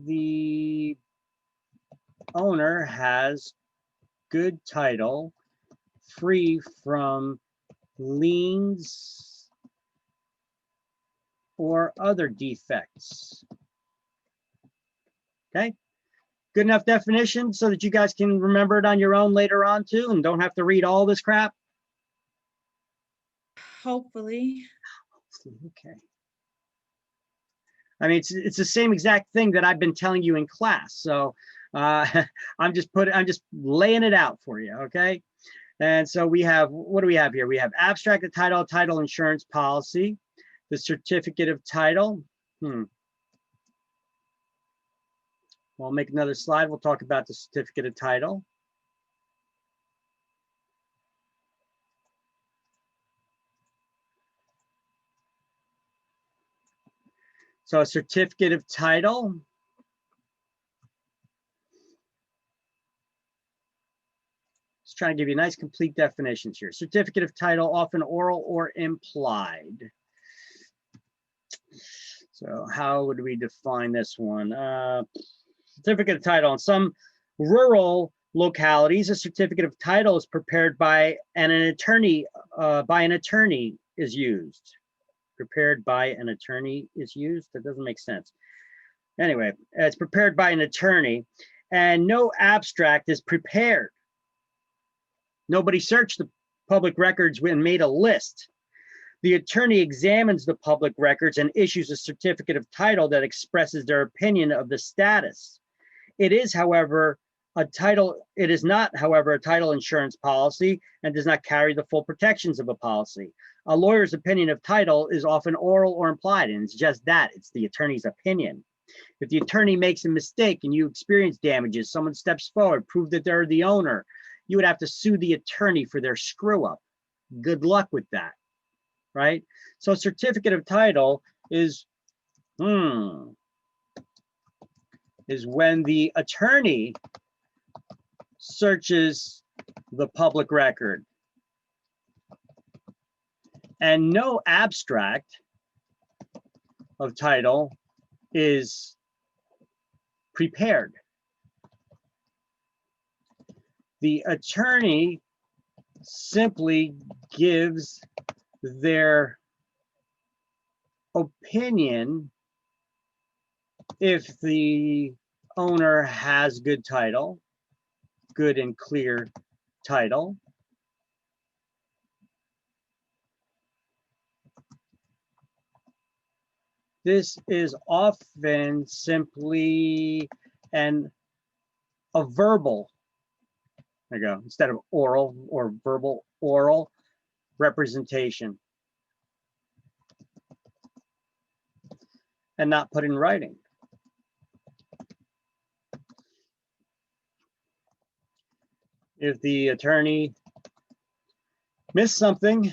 the owner has good title, free from liens or other defects. Okay, good enough definition so that you guys can remember it on your own later on too and don't have to read all this crap?
Hopefully.
Okay. I mean, it's the same exact thing that I've been telling you in class. So I'm just laying it out for you, okay? And so we have, what do we have here? We have abstract of title, title insurance policy, the certificate of title. We'll make another slide. We'll talk about the certificate of title. So a certificate of title just trying to give you nice complete definitions here. Certificate of title, often oral or implied. So how would we define this one? Certificate of title. In some rural localities, a certificate of title is prepared by an attorney. Is used. Prepared by an attorney is used. That doesn't make sense. Anyway, it's prepared by an attorney, and no abstract is prepared. Nobody searched the public records and made a list. The attorney examines the public records and issues a certificate of title that expresses their opinion of the status. It is, however, It is not, however, a title insurance policy and does not carry the full protections of a policy. A lawyer's opinion of title is often oral or implied, and it's just that, it's the attorney's opinion. If the attorney makes a mistake and you experience damages, someone steps forward, prove that they're the owner, you would have to sue the attorney for their screw up. Good luck with that, right? So certificate of title is when the attorney searches the public record and no abstract of title is prepared. The attorney simply gives their opinion if the owner has good title, good and clear title. This is often simply a verbal, there you go, instead of oral or verbal, oral representation and not put in writing. If the attorney missed something,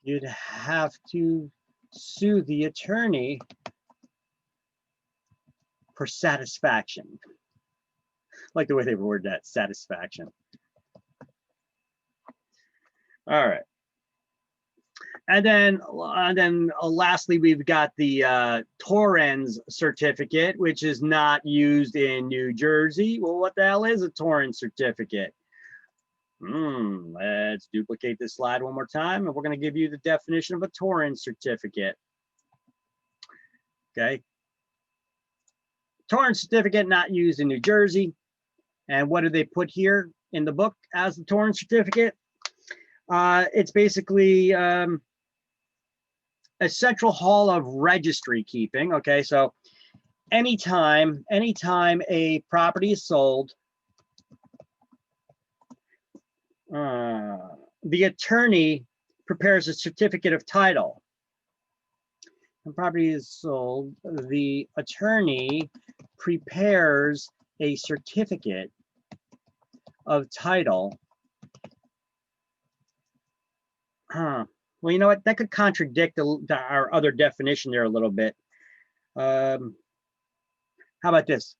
you'd have to sue the attorney for satisfaction. I like the way they word that, satisfaction. All right. And then lastly, we've got the Torrens certificate, which is not used in New Jersey. Well, what the hell is a Torrens certificate? Let's duplicate this slide one more time, and we're going to give you the definition of a Torrens certificate. Okay. Torrens certificate not used in New Jersey. And what do they put here in the book as the Torrens certificate? It's basically a central hall of registry keeping. Okay, so anytime a property is sold, the attorney prepares a certificate of title. When property is sold, the attorney prepares a certificate of title. Well, you know what? That could contradict our other definition there a little bit. How about this?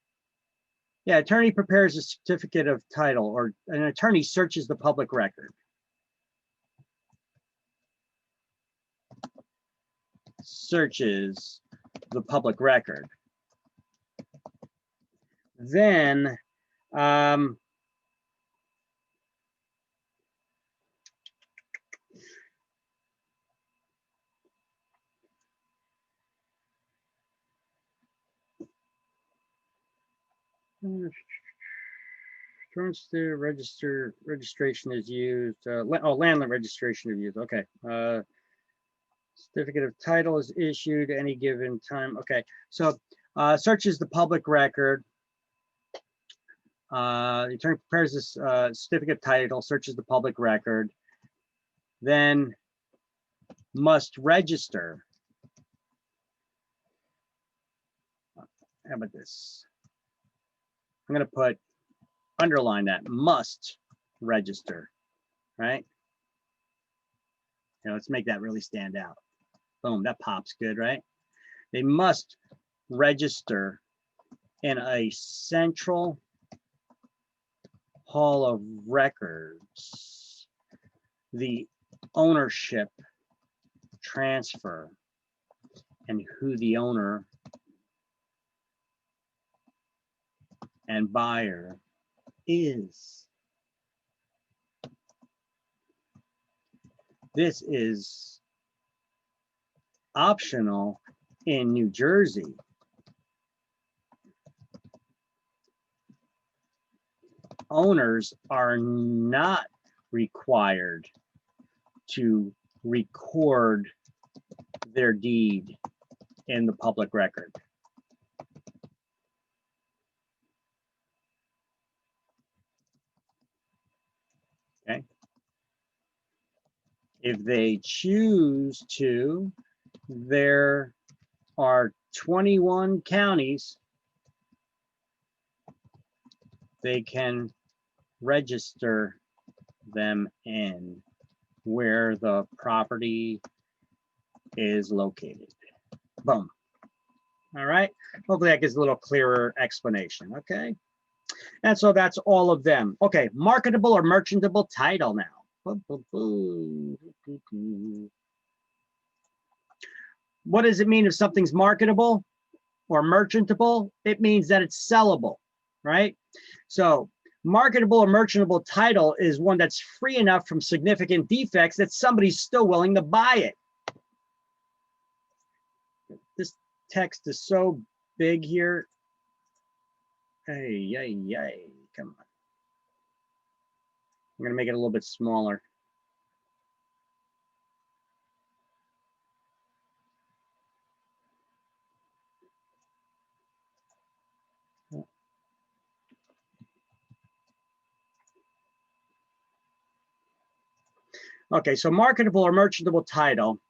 Yeah, attorney prepares a certificate of title, or an attorney searches the public record. Searches the public record. Then, turns to registration is used. Landlord registration is used. Okay. Certificate of title is issued any given time. Okay. So searches the public record. The attorney prepares this certificate of title, searches the public record, then must register. How about this? I'm going to underline that, must register, right? Let's make that really stand out. Boom, that pops good, right? They must register in a central hall of records the ownership transfer and who the owner and buyer is. This is optional in New Jersey. Owners are not required to record their deed in the public record. If they choose to, there are 21 counties they can register them in where the property is located. Boom. All right. Hopefully that gives a little clearer explanation. Okay. And so that's all of them. Okay. Marketable or merchantable title now. What does it mean if something's marketable or merchantable? It means that it's sellable, right? So marketable or merchantable title is one that's free enough from significant defects that somebody's still willing to buy it. This text is so big here. Hey, come on. I'm gonna make it a little bit smaller. Okay, so marketable or merchantable title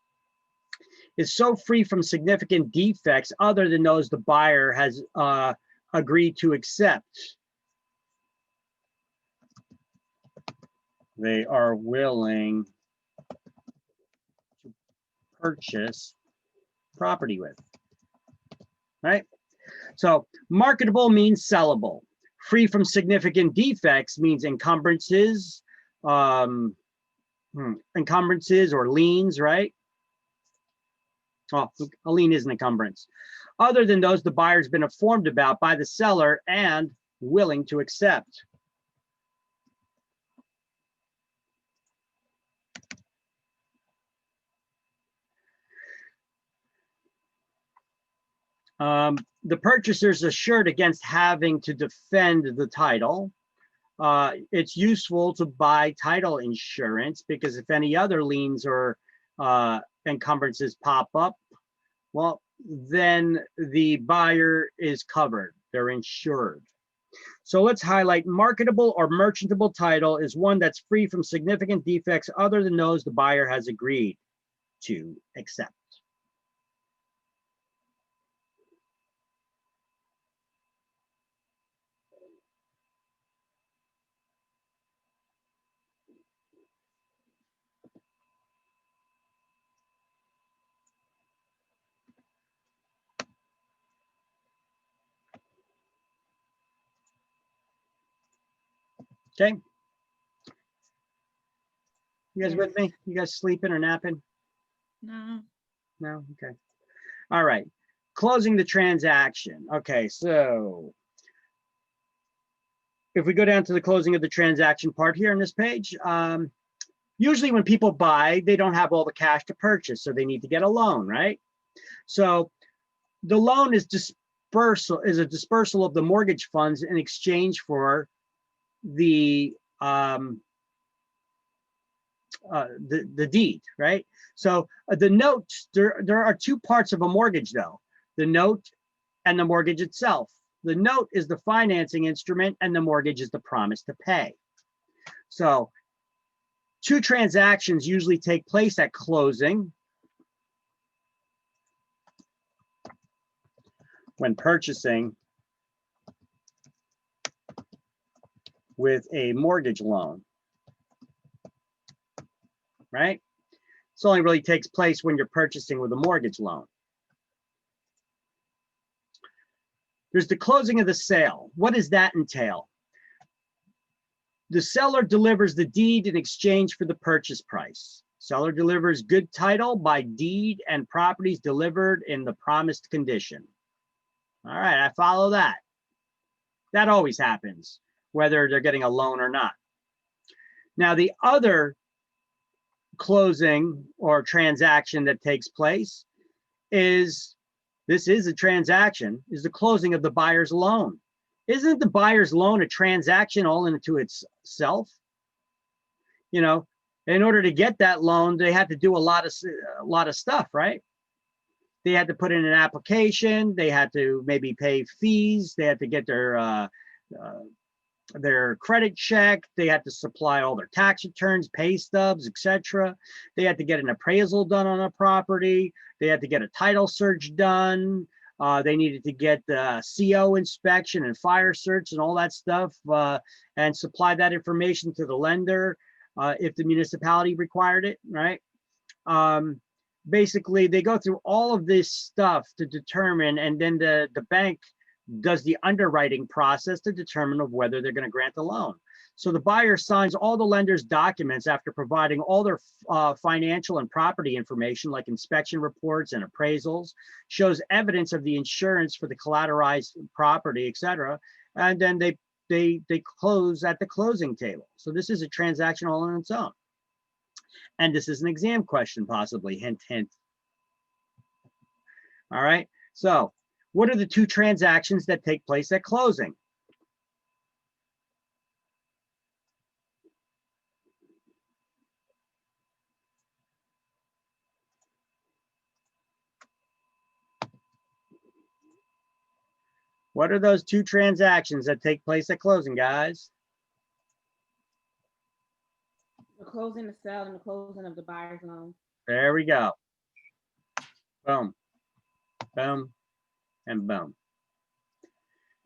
is so free from significant defects other than those the buyer has agreed to accept. They are willing to purchase property with, right? So marketable means sellable. Free from significant defects means encumbrances, encumbrances or liens, right? Oh, a lien is an encumbrance. Other than those the buyer's been informed about by the seller and willing to accept. The purchaser is assured against having to defend the title. It's useful to buy title insurance because if any other liens or encumbrances pop up, well, then the buyer is covered. They're insured. So let's highlight marketable or merchantable title is one that's free from significant defects other than those the buyer has agreed to accept. Okay. You guys with me? You guys sleeping or napping?
No.
No? Okay. All right. Closing the transaction. Okay, so if we go down to the closing of the transaction part here on this page, usually when people buy, they don't have all the cash to purchase, so they need to get a loan, right? So the loan is a dispersal of the mortgage funds in exchange for the deed, right? So the note, there are two parts of a mortgage though, the note and the mortgage itself. The note is the financing instrument and the mortgage is the promise to pay. So two transactions usually take place at closing when purchasing with a mortgage loan, right? This only really takes place when you're purchasing with a mortgage loan. There's the closing of the sale. What does that entail? The seller delivers the deed in exchange for the purchase price. Seller delivers good title by deed and properties delivered in the promised condition. All right, I follow that. That always happens, whether they're getting a loan or not. Now, the other closing or transaction that takes place is, this is a transaction, is the closing of the buyer's loan. Isn't the buyer's loan a transaction all into itself? You know, in order to get that loan, they had to do a lot of stuff, right? They had to put in an application. They had to maybe pay fees. They had to get their their credit check. They had to supply all their tax returns, pay stubs, etc. They had to get an appraisal done on a property. They had to get a title search done. They needed to get the CO inspection and fire search and all that stuff, and supply that information to the lender if the municipality required it, right? Basically, they go through all of this stuff to determine, and then the bank does the underwriting process to determine of whether they're going to grant the loan. So the buyer signs all the lender's documents after providing all their financial and property information like inspection reports and appraisals, shows evidence of the insurance for the collateralized property, etc. And then they close at the closing table. So this is a transaction all on its own. And this is an exam question possibly, hint, hint. All right, so what are the two transactions that take place at closing? What are those two transactions that take place at closing, guys?
The closing the sale and the closing of the buyer's loan.
There we go. Boom, boom, and boom.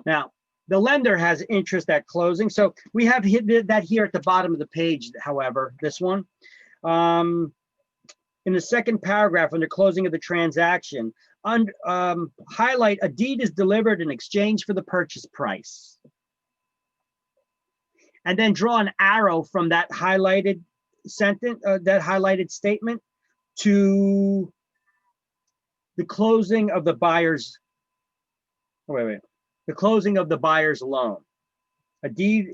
Now, the lender has interest at closing. So we have that here at the bottom of the page, however, this one. In the second paragraph under closing of the transaction, highlight a deed is delivered in exchange for the purchase price. And then draw an arrow from that highlighted sentence, that highlighted statement to the closing of the buyer's, the closing of the buyer's loan. A deed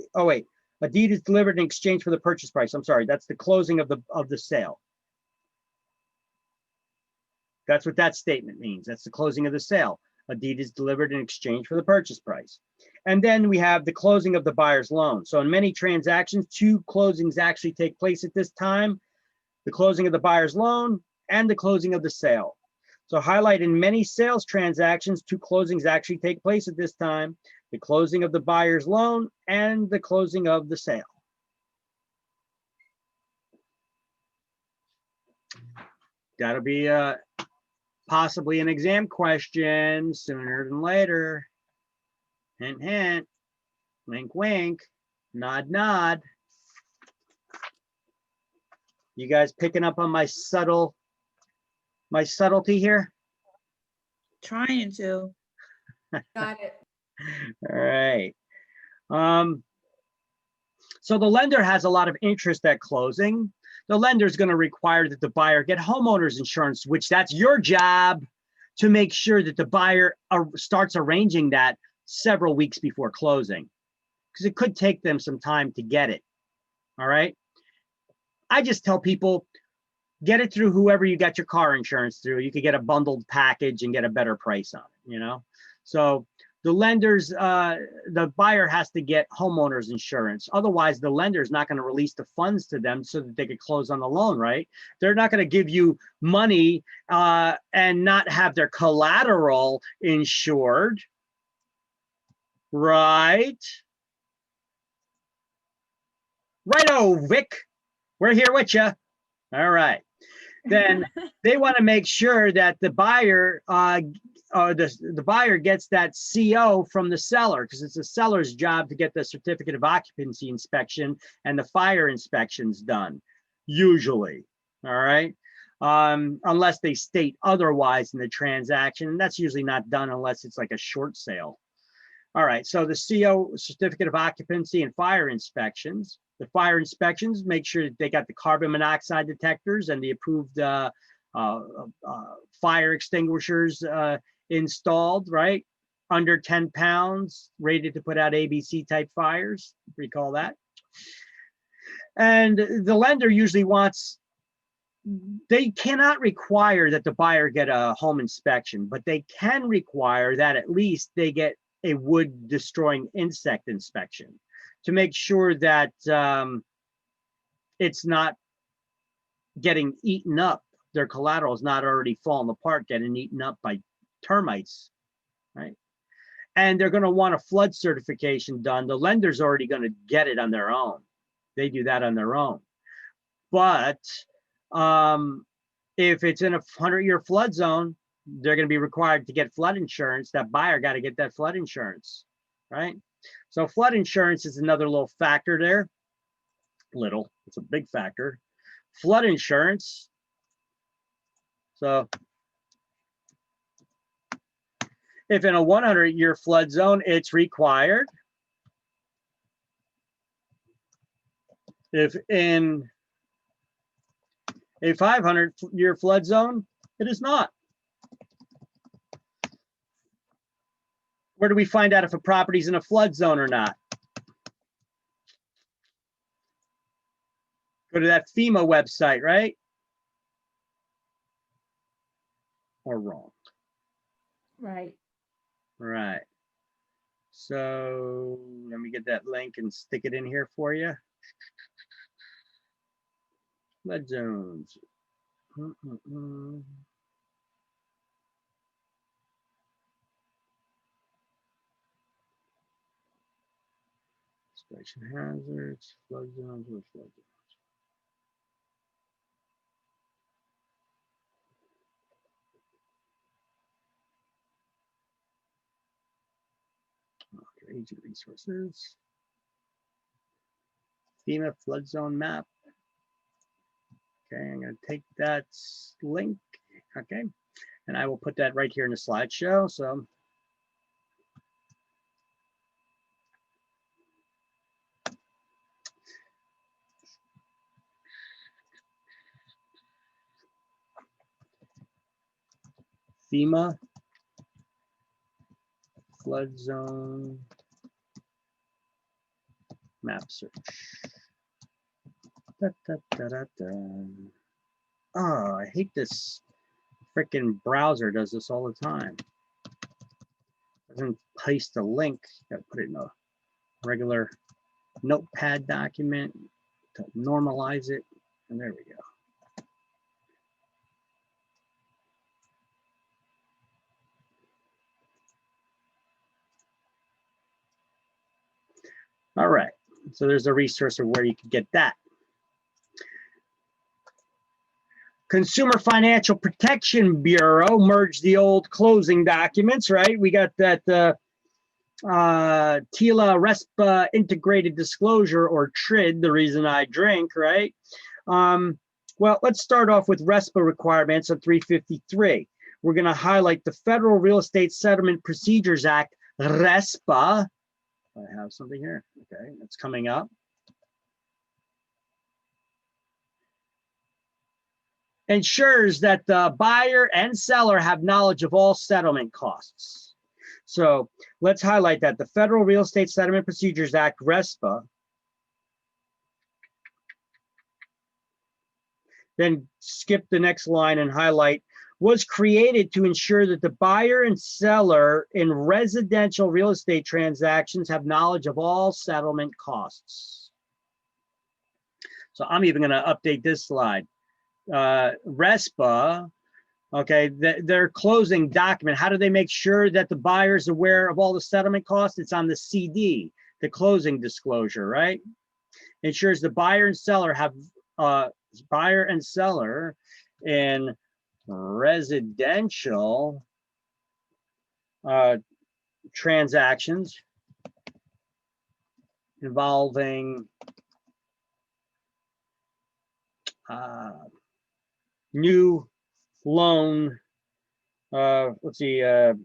is delivered in exchange for the purchase price. I'm sorry, that's the closing of the sale. That's what that statement means. That's the closing of the sale. A deed is delivered in exchange for the purchase price. And then we have the closing of the buyer's loan. So in many transactions, two closings actually take place at this time: the closing of the buyer's loan and the closing of the sale. So highlight in many sales transactions, two closings actually take place at this time: the closing of the buyer's loan and the closing of the sale. That'll be possibly an exam question sooner than later. Hint, hint, wink, wink, nod, nod. You guys picking up on my subtlety here?
Trying to.
Got it.
All right. So the lender has a lot of interest at closing. The lender is going to require that the buyer get homeowner's insurance, which that's your job to make sure that the buyer starts arranging that several weeks before closing, because it could take them some time to get it. All right. I just tell people, get it through whoever you got your car insurance through. You could get a bundled package and get a better price on it, you know? So the the buyer has to get homeowner's insurance. Otherwise, the lender is not going to release the funds to them so that they could close on the loan, right? They're not going to give you money and not have their collateral insured, right? Righto, Vic. We're here with you. All right. Then they want to make sure that the buyer the buyer gets that CO from the seller, because it's the seller's job to get the certificate of occupancy inspection and the fire inspections done, usually. All right. Unless they state otherwise in the transaction, and that's usually not done unless it's like a short sale. All right. So the CO, certificate of occupancy, and fire inspections. The fire inspections make sure that they got the carbon monoxide detectors and the approved fire extinguishers installed, right? Under 10 pounds, rated to put out ABC type fires. Recall that. And the lender usually wants, they cannot require that the buyer get a home inspection, but they can require that at least they get a wood destroying insect inspection to make sure that it's not getting eaten up. Their collateral is not already falling apart, getting eaten up by termites, right? and they're going to want a flood certification done. The lender's already going to get it on their own. They do that on their own. But if it's in a 100-year flood zone, they're going to be required to get flood insurance. That buyer got to get that flood insurance, right? So flood insurance is another little factor there. Little, it's a big factor. Flood insurance. So if in a 100-year flood zone, it's required. If in a 500-year flood zone, it is not. Where do we find out if a property's in a flood zone or not? Go to that FEMA website, right? Or wrong?
Right.
Right. So let me get that link and stick it in here for you. Flood zones. Inspection hazards, flood zones, or flood zones. Okay, agent resources. FEMA flood zone map. Okay, I'm going to take that link. Okay, and I will put that right here in the slideshow. So FEMA flood zone map search. Da, da, da, da, da. Oh, I hate this freaking browser. Does this all the time. Doesn't paste the link. Got to put it in a regular notepad document to normalize it. And there we go. All right, so there's a resource of where you can get that. Consumer Financial Protection Bureau merged the old closing documents, right? We got that TILA RESPA Integrated Disclosure, or TRID, the reason I drink, right? Well, let's start off with RESPA requirements of 353. We're going to highlight the Federal Real Estate Settlement Procedures Act, RESPA. I have something here. Okay, it's coming up. Ensures that the buyer and seller have knowledge of all settlement costs. So let's highlight that. The Federal Real Estate Settlement Procedures Act, RESPA, then skip the next line and highlight, was created to ensure that the buyer and seller in residential real estate transactions have knowledge of all settlement costs. So I'm even going to update this slide. RESPA, okay, their closing document. How do they make sure that the buyer is aware of all the settlement costs? It's on the CD, the closing disclosure, right? Ensures the buyer and seller have in residential transactions involving new loan, let's see, real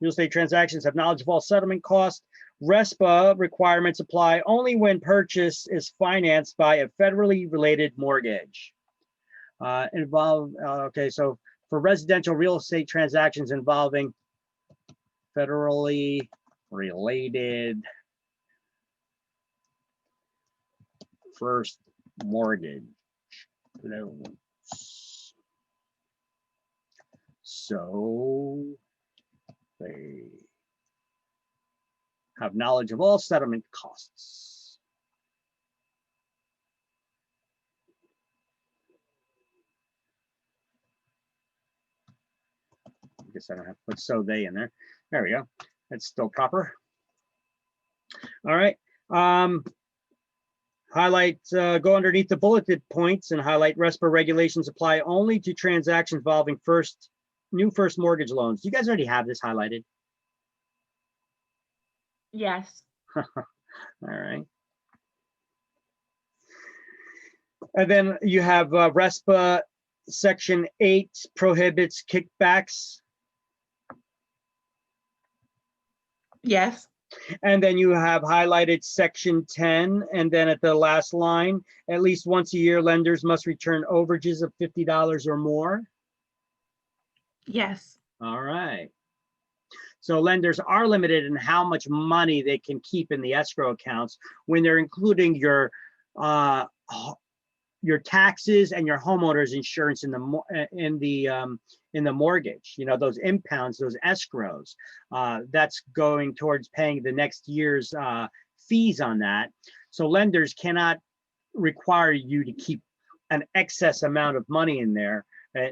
estate transactions have knowledge of all settlement costs. RESPA requirements apply only when purchase is financed by a federally related mortgage. Okay, so for residential real estate transactions involving federally related first mortgage loans. So they have knowledge of all settlement costs. I guess I don't have to put so they in there. There we go. That's still proper. All right. Highlight, go underneath the bulleted points and highlight RESPA regulations apply only to transactions involving new first mortgage loans. You guys already have this highlighted.
Yes.
All right. And then you have RESPA Section 8 prohibits kickbacks.
Yes.
And then you have highlighted Section 10. And then at the last line, at least once a year, lenders must return overages of $50 or more.
Yes.
All right. So lenders are limited in how much money they can keep in the escrow accounts when they're including your taxes and your homeowner's insurance in the mortgage. You know, those impounds, those escrows, that's going towards paying the next year's fees on that. So lenders cannot require you to keep an excess amount of money in there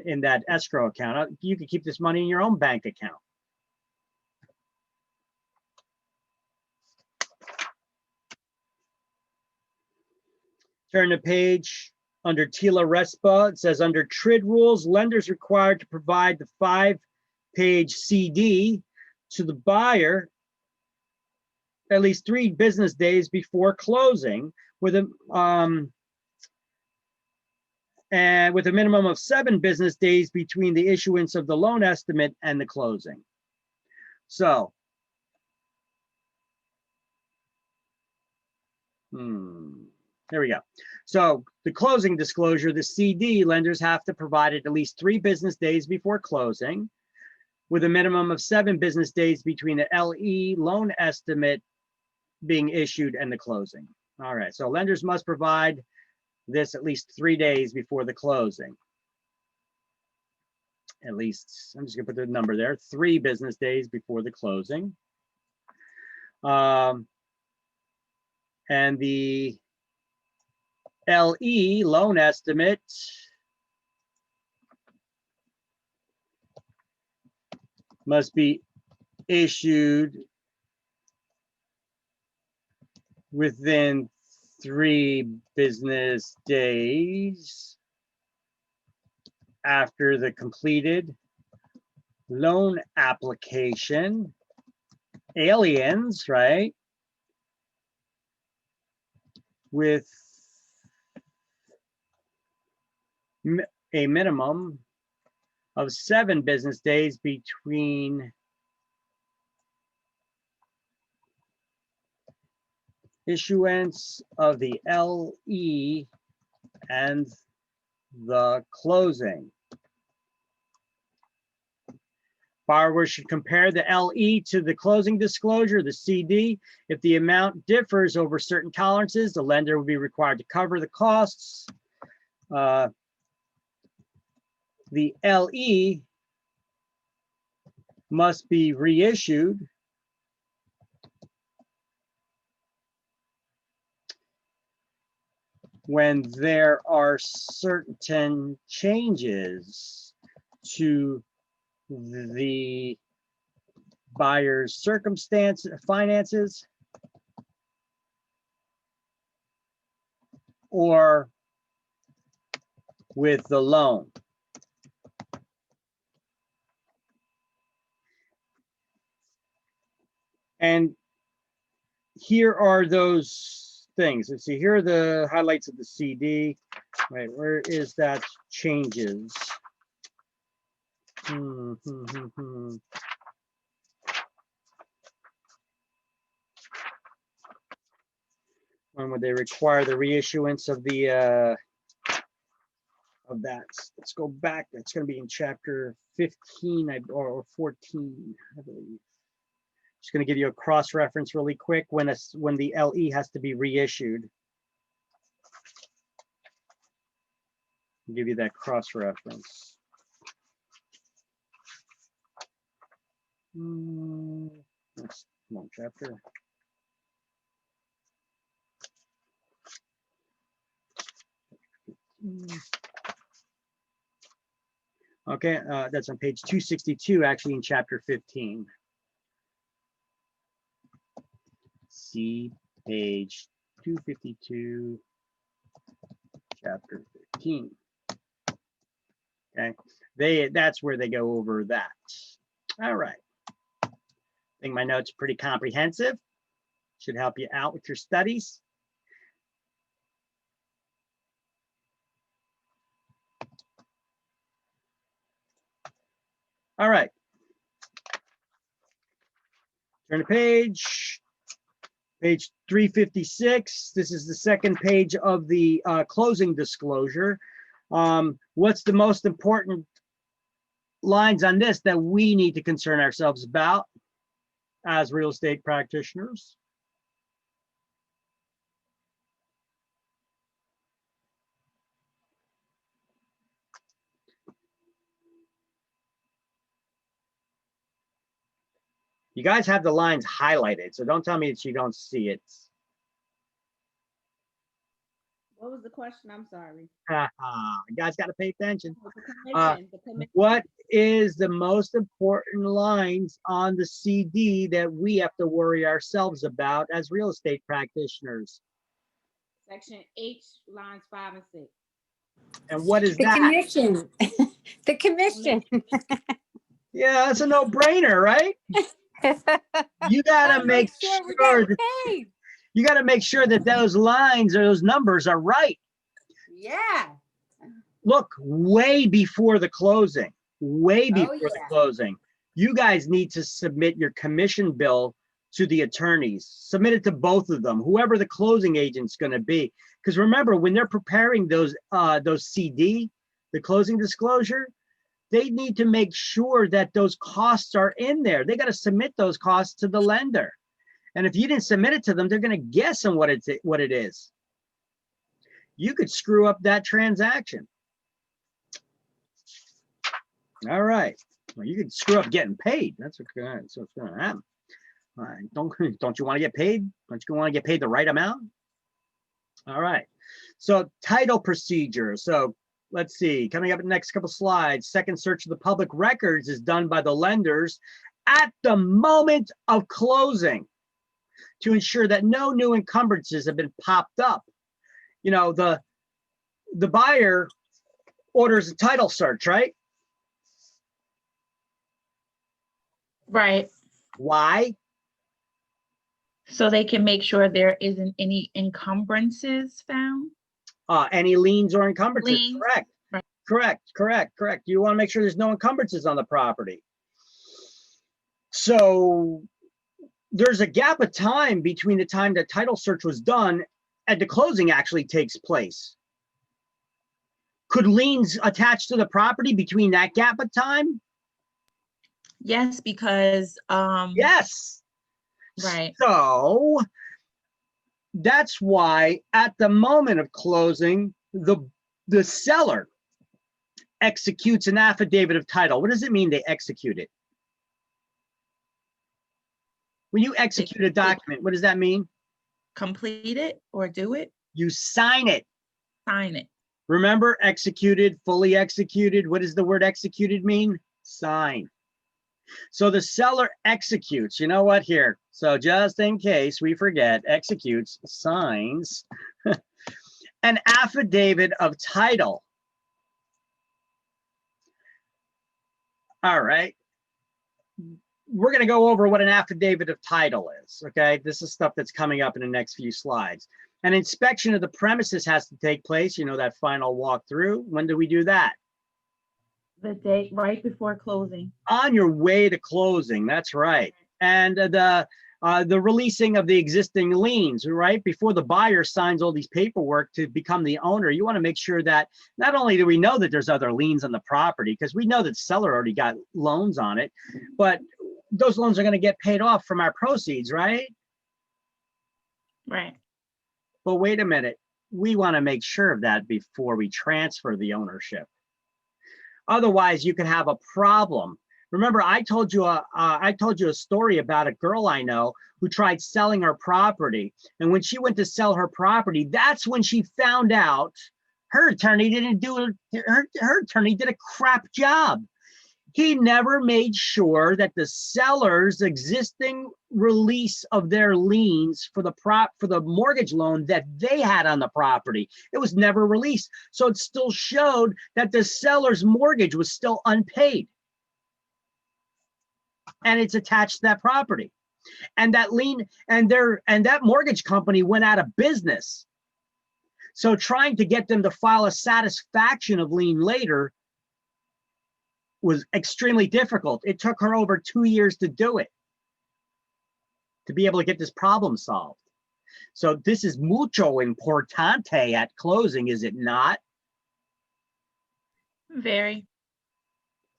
in that escrow account. You can keep this money in your own bank account. Turn the page. Under TILA RESPA, it says under TRID rules, lenders required to provide the 5-page CD to the buyer at least 3 business days before closing, with a minimum of 7 business days between the issuance of the loan estimate and the closing. So, here we go. So the closing disclosure, the CD, lenders have to provide it at least 3 business days before closing, with a minimum of 7 business days between the LE loan estimate being issued and the closing. All right, so lenders must provide this at least 3 days before the closing. At least, I'm just gonna put the number there, 3 business days before the closing. And the LE loan estimate must be issued within 3 business days after the completed loan application. Aliens, right? With a minimum of 7 business days between issuance of the LE and the closing. Borrowers should compare the LE to the closing disclosure, the CD. If the amount differs over certain tolerances, the lender will be required to cover the costs. The LE must be reissued when there are certain changes to the buyer's finances, or with the loan. And here are those things. Let's see, here are the highlights of the CD. Right, where is that changes? When would they require the reissuance of the of that? Let's go back. That's going to be in chapter 15 or 14, I believe. Just going to give you a cross reference really quick when the LE has to be reissued. I'll give you that cross reference. That's one chapter. Okay, that's on page 262, actually in chapter 15. see page 252, chapter 15. Okay, that's where they go over that. All right. I think my notes are pretty comprehensive. Should help you out with your studies. All right. Turn the page. Page 356. This is the second page of the closing disclosure. What's the most important lines on this that we need to concern ourselves about as real estate practitioners? You guys have the lines highlighted, so don't tell me that you don't see it.
What was the question? I'm sorry.
You guys got to pay attention.
The commission.
What is the most important lines on the CD that we have to worry ourselves about as real estate practitioners?
Section H, lines 5 and 6.
And what is
The
that?
commission. The commission.
Yeah, that's a no-brainer, right? You gotta make sure that you gotta make sure that those lines or those numbers are right.
Yeah.
Look, way before the closing, the closing, you guys need to submit your commission bill to the attorneys. Submit it to both of them, whoever the closing agent's going to be. Because remember, when they're preparing those CD, the closing disclosure, they need to make sure that those costs are in there. They got to submit those costs to the lender. And if you didn't submit it to them, they're going to guess on what it is. You could screw up that transaction. All right. Well, you could screw up getting paid. That's what's going to happen. All right. Don't you want to get paid? Don't you want to get paid the right amount? All right. So title procedure. So let's see. Coming up in the next couple slides. Second search of the public records is done by the lenders at the moment of closing to ensure that no new encumbrances have been popped up. You know, the buyer orders a title search, right?
Right.
Why?
So they can make sure there isn't any encumbrances found.
Any liens or encumbrances,
Liens.
correct.
Right.
Correct. You want to make sure there's no encumbrances on the property. So there's a gap of time between the time the title search was done and the closing actually takes place. Could liens attach to the property between that gap of time?
Yes, because
Yes.
right.
So that's why at the moment of closing, the seller executes an affidavit of title. What does it mean they execute it? When you execute a document, what does that mean?
Complete it or do it.
You sign it.
Sign it.
Remember, executed, fully executed. What does the word executed mean? Sign. So the seller executes, you know what, here. So just in case we forget, executes, signs an affidavit of title. All right. We're going to go over what an affidavit of title is. Okay. This is stuff that's coming up in the next few slides. An inspection of the premises has to take place. You know, that final walkthrough. When do we do that?
The date right before closing.
On your way to closing. That's right. And the releasing of the existing liens, right? Before the buyer signs all these paperwork to become the owner, you want to make sure that not only do we know that there's other liens on the property, because we know that the seller already got loans on it, but those loans are going to get paid off from our proceeds, right?
Right.
But wait a minute. We want to make sure of that before we transfer the ownership. Otherwise, you could have a problem. Remember, I told you a story about a girl I know who tried selling her property. And when she went to sell her property, that's when she found out her attorney didn't do it. Her attorney did a crap job. He never made sure that the seller's existing release of their liens for the mortgage loan that they had on the property, it was never released. So it still showed that the seller's mortgage was still unpaid. And it's attached to that property. And that lien and that mortgage company went out of business. So trying to get them to file a satisfaction of lien later was extremely difficult. It took her over 2 years to do it, to be able to get this problem solved. So this is mucho importante at closing, is it not?
Very.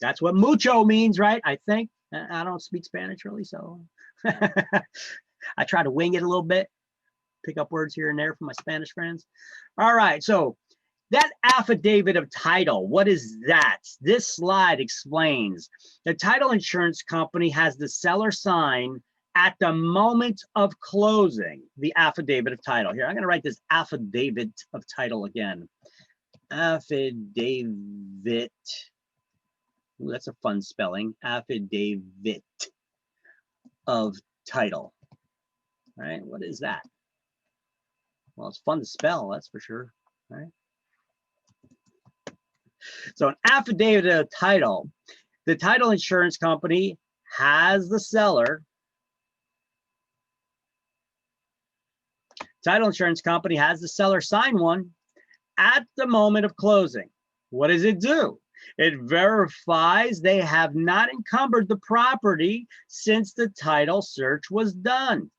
That's what mucho means, right? I think. I don't speak Spanish really, so I try to wing it a little bit, pick up words here and there from my Spanish friends. All right, so that affidavit of title, what is that? This slide explains. The title insurance company has the seller sign at the moment of closing the affidavit of title. Here, I'm going to write this affidavit of title again. Affidavit. Ooh, that's a fun spelling. Affidavit of title. All right, what is that? Well, it's fun to spell, that's for sure. All right. So an affidavit of title, the title insurance company has the seller. Title insurance company has the seller sign one at the moment of closing. What does it do? It verifies they have not encumbered the property since the title search was done.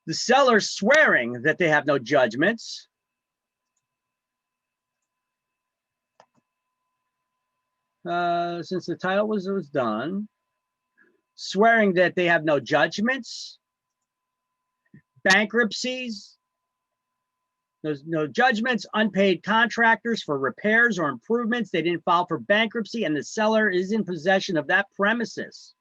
The seller swearing that they have no judgments. Since the title was done, swearing that they have no judgments, bankruptcies, there's no judgments, unpaid contractors for repairs or improvements. They didn't file for bankruptcy, and the seller is in possession of that premises.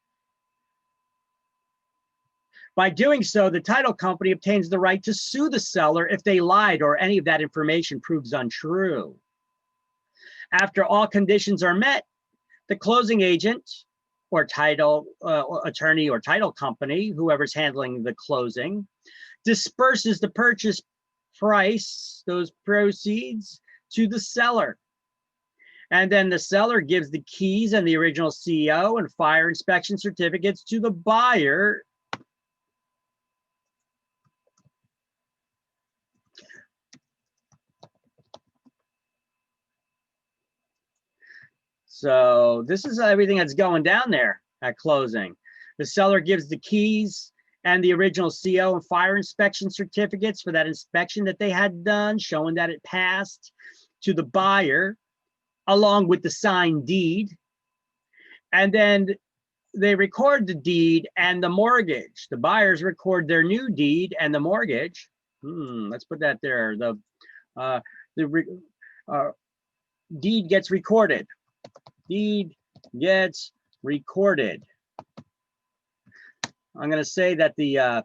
By doing so, the title company obtains the right to sue the seller if they lied or any of that information proves untrue. After all conditions are met, the closing agent or title attorney or title company, whoever's handling the closing, disperses the purchase price, those proceeds, to the seller. And then the seller gives the keys and the original CO and fire inspection certificates to the buyer. So this is everything that's going down there at closing. The seller gives the keys and the original CO and fire inspection certificates for that inspection that they had done, showing that it passed, to the buyer, along with the signed deed. And then they record the deed and the mortgage. The buyers record their new deed and the mortgage. Let's put that there. The deed gets recorded. Deed gets recorded. I'm going to say that the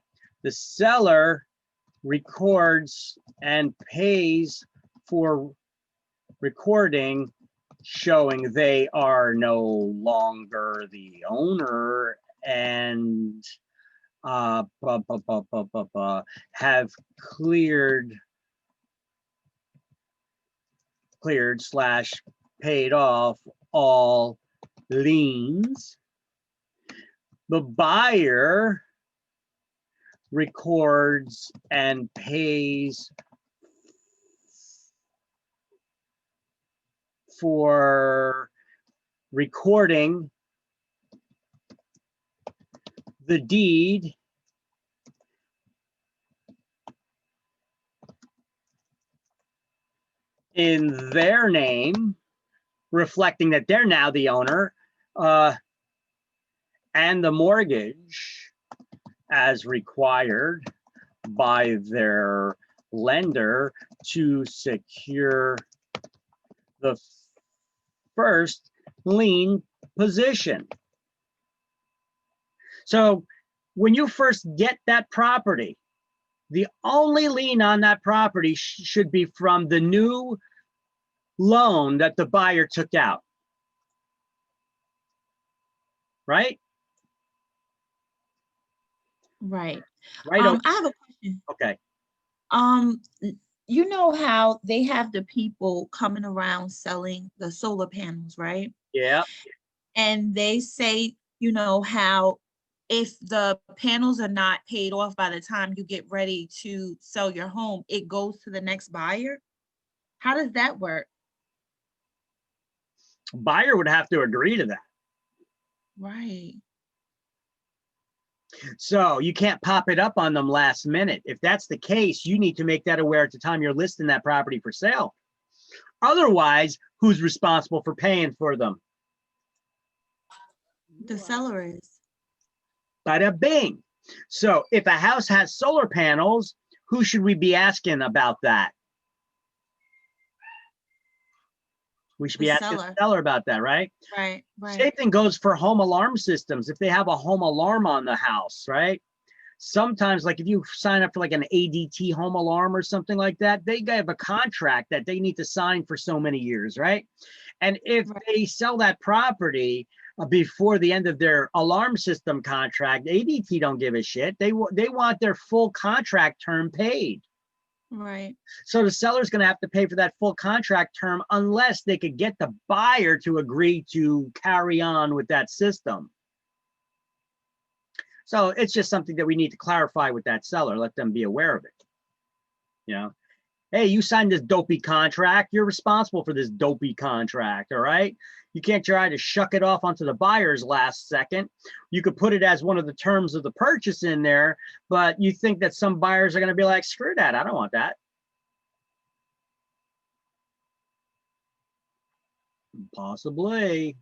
seller records and pays for recording, showing they are no longer the owner and have cleared / paid off all liens. The buyer records and pays for recording the deed in their name, reflecting that they're now the owner, and the mortgage as required by their lender to secure the first lien position. So when you first get that property, the only lien on that property should be from the new loan that the buyer took out. Right?
Right.
Right.
I have a question.
Okay.
You know how they have the people coming around selling the solar panels, right?
Yeah.
And they say, you know, how if the panels are not paid off by the time you get ready to sell your home, it goes to the next buyer. How does that work?
Buyer would have to agree to that.
Right.
So you can't pop it up on them last minute. If that's the case, you need to make that aware at the time you're listing that property for sale. Otherwise, who's responsible for paying for them?
The seller is.
Bada bing. So if a house has solar panels, who should we be asking about that? We should be asking the seller about that, right?
Right, right.
Same thing goes for home alarm systems. If they have a home alarm on the house, right? Sometimes, like if you sign up for like an ADT home alarm or something like that, they have a contract that they need to sign for so many years, right? And if they sell that property before the end of their alarm system contract, ADT don't give a shit. They want their full contract term paid.
Right.
So the seller's going to have to pay for that full contract term unless they could get the buyer to agree to carry on with that system. So it's just something that we need to clarify with that seller, let them be aware of it. You know, hey, you signed this dopey contract. You're responsible for this dopey contract, all right? You can't try to shuck it off onto the buyer's last second. You could put it as one of the terms of the purchase in there, but you think that some buyers are going to be like, screw that, I don't want that. Possibly.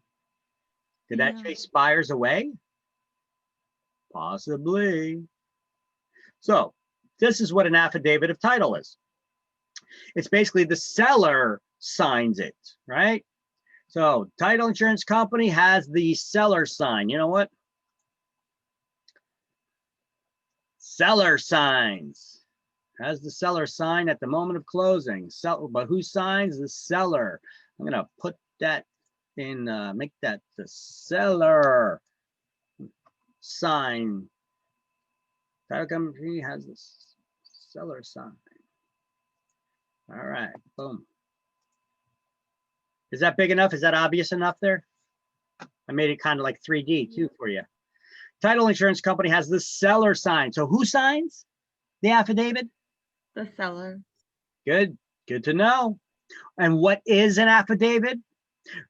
Did that chase buyers away? Possibly. So this is what an affidavit of title is. It's basically the seller signs it, right? So title insurance company has the seller sign. You know what? Seller signs. Has the seller sign at the moment of closing. But who signs? The seller. I'm going to put that in, make that the seller sign. Title company has this seller sign. All right, boom. Is that big enough? Is that obvious enough there? I made it kind of like 3D too for you. Title insurance company has the seller sign. So who signs the affidavit?
The seller.
Good, good to know. And what is an affidavit?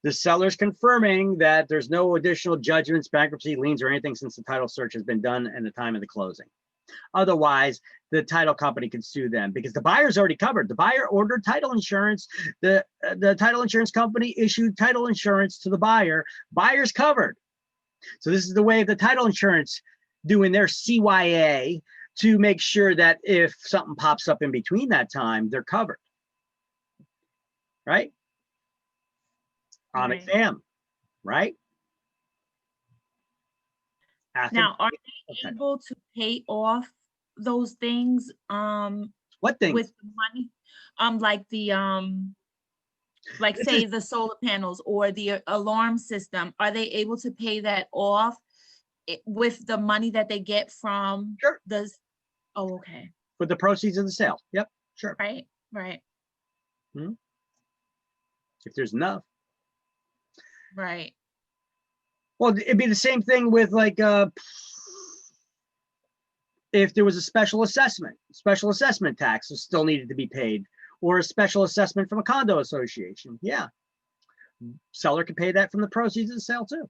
The seller's confirming that there's no additional judgments, bankruptcy, liens, or anything since the title search has been done and the time of the closing. Otherwise, the title company can sue them because the buyer's already covered. The buyer ordered title insurance. The title insurance company issued title insurance to the buyer. Buyer's covered. So this is the way of the title insurance doing their CYA to make sure that if something pops up in between that time, they're covered. Right? On exam, right?
Now, are they able to pay off those things?
What things?
With the money? Like the like say the solar panels or the alarm system. Are they able to pay that off with the money that they get from the? Oh, okay.
With the proceeds of the sale. Yep, sure.
Right, right.
If there's enough.
Right.
Well, it'd be the same thing with like if there was a special assessment tax still needed to be paid, or a special assessment from a condo association. Yeah. Seller can pay that from the proceeds of the sale too.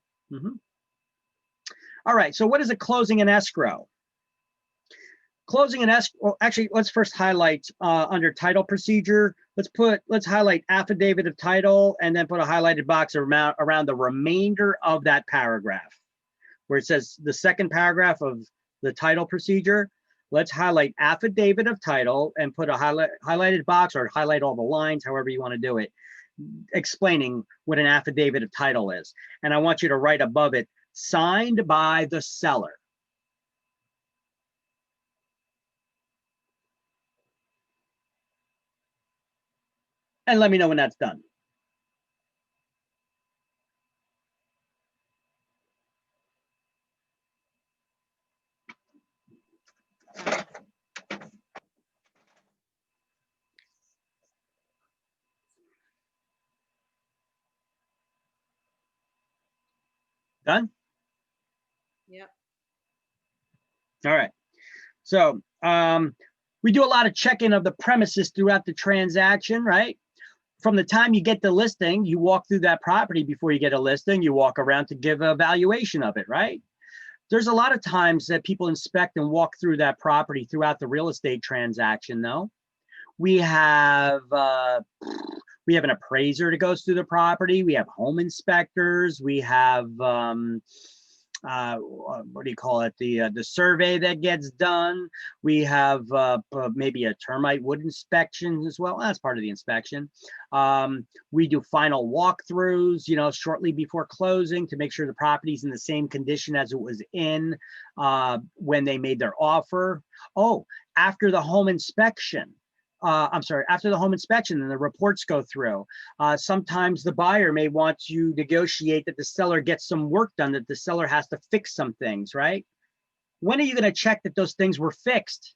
All right, so what is a closing and escrow? Closing and escrow, well, actually, let's first highlight under title procedure. Let's highlight affidavit of title and then put a highlighted box around the remainder of that paragraph where it says the second paragraph of the title procedure. Let's highlight affidavit of title and put a highlighted box or highlight all the lines, however you want to do it, explaining what an affidavit of title is. And I want you to write above it, signed by the seller. And let me know when that's done. Done?
Yep.
All right. So we do a lot of checking of the premises throughout the transaction, right? From the time you get the listing, you walk through that property before you get a listing, you walk around to give a valuation of it, right? There's a lot of times that people inspect and walk through that property throughout the real estate transaction, though. We have an appraiser that goes through the property. We have home inspectors. We have what do you call it? The survey that gets done. We have maybe a termite wood inspection as well. That's part of the inspection. We do final walkthroughs, you know, shortly before closing to make sure the property's in the same condition as it was in when they made their offer. Oh, after the home inspection. After the home inspection and the reports go through, sometimes the buyer may want to negotiate that the seller gets some work done, that the seller has to fix some things, right? When are you going to check that those things were fixed?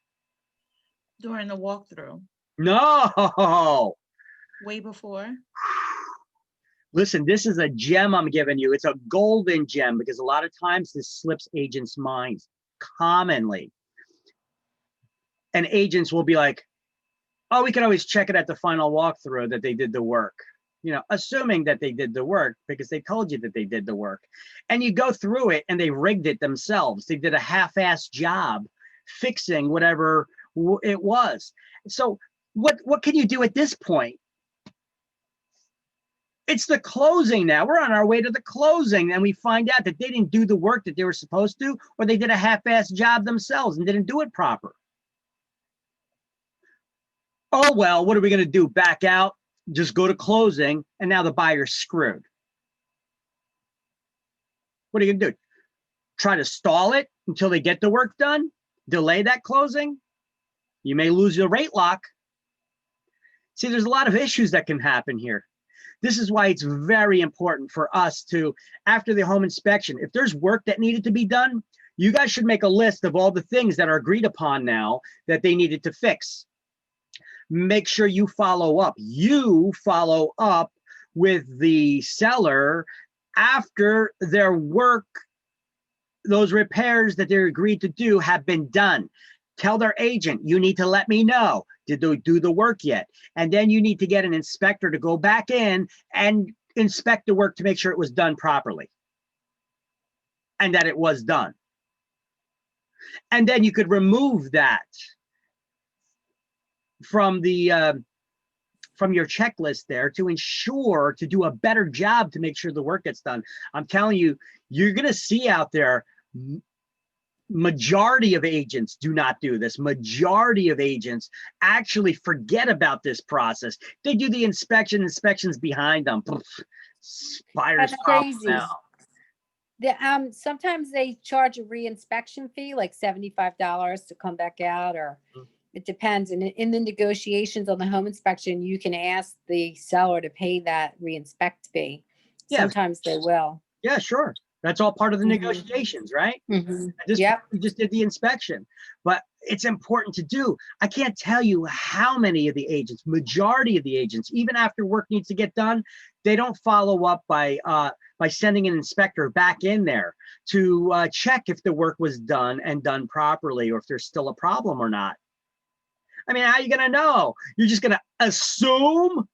During the walkthrough,
No.
way before.
Listen, this is a gem I'm giving you. It's a golden gem because a lot of times this slips agents' minds commonly. And agents will be like, oh, we can always check it at the final walkthrough that they did the work, you know, assuming that they did the work because they told you that they did the work. And you go through it and they rigged it themselves. They did a half-assed job fixing whatever it was. So what can you do at this point? It's the closing now. We're on our way to the closing and we find out that they didn't do the work that they were supposed to, or they did a half-assed job themselves and didn't do it proper. Oh, well, what are we going to do? Back out, just go to closing, and now the buyer's screwed. What are you going to do? Try to stall it until they get the work done? Delay that closing? You may lose your rate lock. See, there's a lot of issues that can happen here. This is why it's very important for us to, after the home inspection, if there's work that needed to be done, you guys should make a list of all the things that are agreed upon now that they needed to fix. Make sure you follow up. You follow up with the seller after their work, those repairs that they agreed to do have been done. Tell their agent, you need to let me know. Did they do the work yet? And then you need to get an inspector to go back in and inspect the work to make sure it was done properly and that it was done. And then you could remove that from the from your checklist there to ensure to do a better job to make sure the work gets done. I'm telling you, you're going to see out there, majority of agents do not do this. Majority of agents actually forget about this process. They do the inspections behind them. Buyers
That's crazy. Sometimes they charge a re-inspection fee, like $75 to come back out, or it depends. And in the negotiations on the home inspection, you can ask the seller to pay that re-inspect fee.
Yeah.
Sometimes they will.
Yeah, sure. That's all part of the negotiations, right? Yep. You just did the inspection, but it's important to do. I can't tell you how many of the agents, majority of the agents, even after work needs to get done, they don't follow up by sending an inspector back in there to check if the work was done and done properly, or if there's still a problem or not. I mean, how are you going to know? You're just going to assume?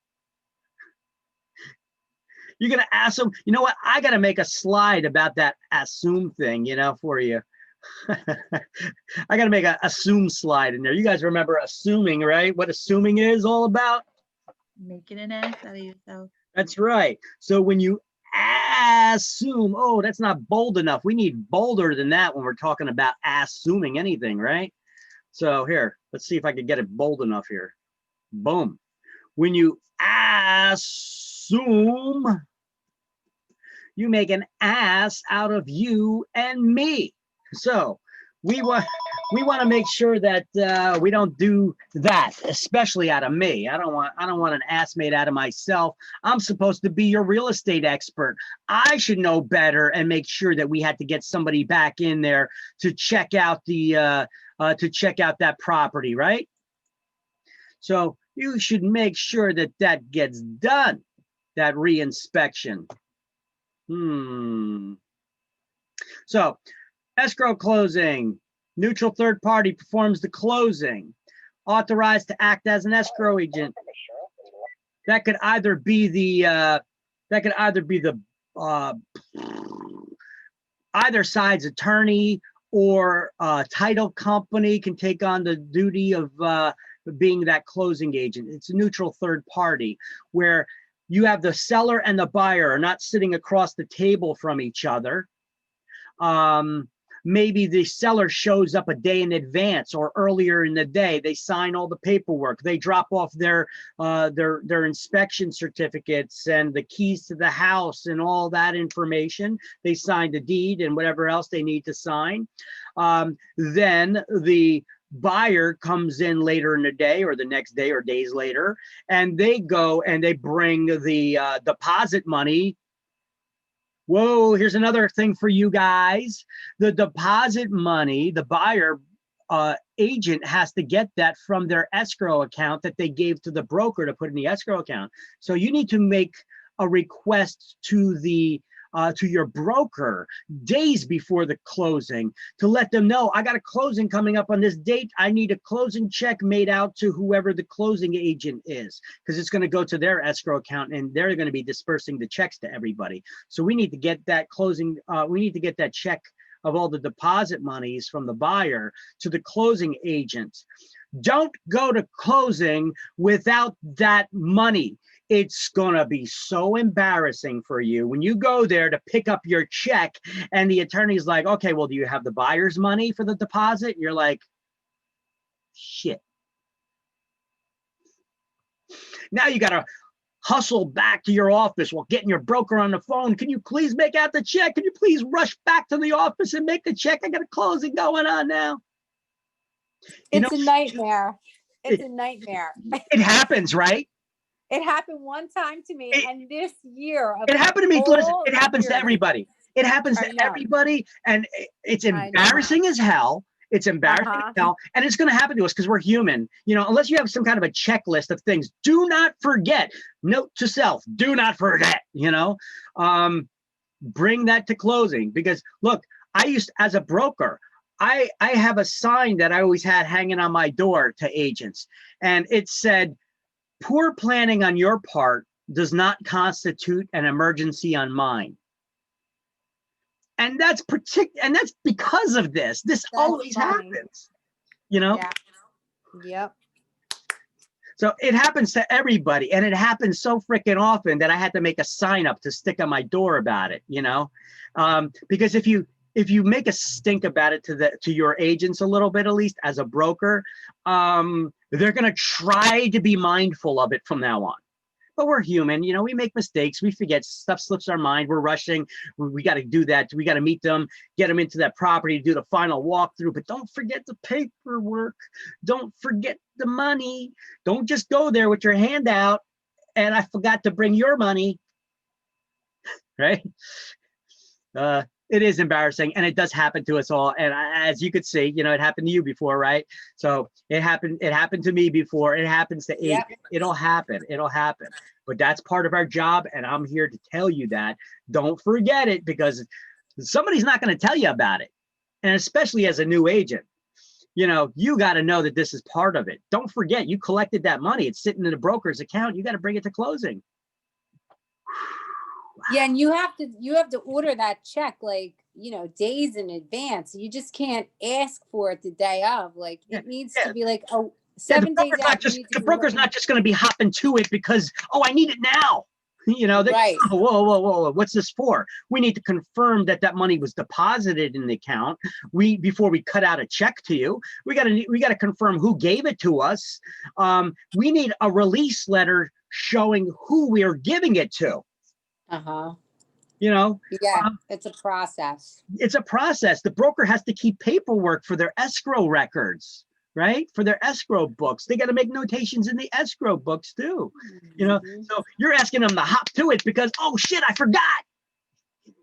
You're going to assume? You know what? I got to make a slide about that assume thing, you know, for you. I got to make a assume slide in there. You guys remember assuming, right? What assuming is all about?
Making an ass out of yourself.
That's right. So when you assume, oh, that's not bold enough. We need bolder than that when we're talking about assuming anything, right? So here, let's see if I can get it bold enough here. Boom. When you assume, you make an ass out of you and me. So we want to make sure that we don't do that, especially out of me. I don't want an ass made out of myself. I'm supposed to be your real estate expert. I should know better and make sure that we had to get somebody back in there to check out the that property, right? So you should make sure that that gets done, that re-inspection. So escrow closing, neutral third party performs the closing, authorized to act as an escrow agent. That could either be the either side's attorney or title company can take on the duty of being that closing agent. It's a neutral third party where you have the seller and the buyer are not sitting across the table from each other. Maybe the seller shows up a day in advance or earlier in the day. They sign all the paperwork. They drop off their inspection certificates and the keys to the house and all that information. They sign the deed and whatever else they need to sign. Then the buyer comes in later in the day or the next day or days later, and they go and they bring the deposit money. Whoa, here's another thing for you guys. The deposit money, the buyer agent has to get that from their escrow account that they gave to the broker to put in the escrow account. So you need to make a request to the to your broker days before the closing to let them know, I got a closing coming up on this date. I need a closing check made out to whoever the closing agent is, because it's going to go to their escrow account and they're going to be dispersing the checks to everybody. So we need to get that closing, we need to get that check of all the deposit monies from the buyer to the closing agent. Don't go to closing without that money. It's gonna be so embarrassing for you when you go there to pick up your check and the attorney's like, okay, well, do you have the buyer's money for the deposit? You're like, shit. Now you gotta hustle back to your office while getting your broker on the phone. Can you please make out the check? Can you please rush back to the office and make the check? I got a closing going on now.
It's a nightmare. It's a nightmare.
It happens, right?
It happened one time to me, and this year.
It happened to me. Listen, it happens to everybody. It happens to everybody, and it's embarrassing as hell. It's embarrassing as hell, and it's going to happen to us because we're human. You know, unless you have some kind of a checklist of things. Do not forget. Note to self: do not forget. You know, bring that to closing, because look, I used as a broker. I have a sign that I always had hanging on my door to agents, and it said, poor planning on your part does not constitute an emergency on mine. And that's because of this. This always happens, you know?
Yeah. Yep.
So it happens to everybody, and it happens so freaking often that I had to make a sign up to stick on my door about it, you know? Because if you make a stink about it to your agents a little bit, at least as a broker, they're going to try to be mindful of it from now on. But we're human, you know, we make mistakes, we forget, stuff slips our mind, we're rushing, we got to do that, we got to meet them, get them into that property, do the final walkthrough, but don't forget the paperwork, don't forget the money, don't just go there with your hand out, and I forgot to bring your money, right? It is embarrassing, and it does happen to us all. And as you could see, you know, it happened to you before, right? So it happened to me before. It happens to agents. It'll happen. But that's part of our job, and I'm here to tell you that. Don't forget it, because somebody's not going to tell you about it. And especially as a new agent, you know, you got to know that this is part of it. Don't forget, you collected that money. It's sitting in the broker's account. You got to bring it to closing.
Yeah, and you have to order that check, like, you know, days in advance. You just can't ask for it the day of. Like, it needs to be like 7 days out.
The broker's not just going to be hopping to it because, oh, I need it now. You know,
right.
Whoa, what's this for? We need to confirm that money was deposited in the account. Before we cut out a check to you, we got to confirm who gave it to us. We need a release letter showing who we are giving it to. You know,
yeah, it's a process.
It's a process. The broker has to keep paperwork for their escrow records, right? For their escrow books. They got to make notations in the escrow books too. You know, so you're asking them to hop to it because, oh shit, I forgot.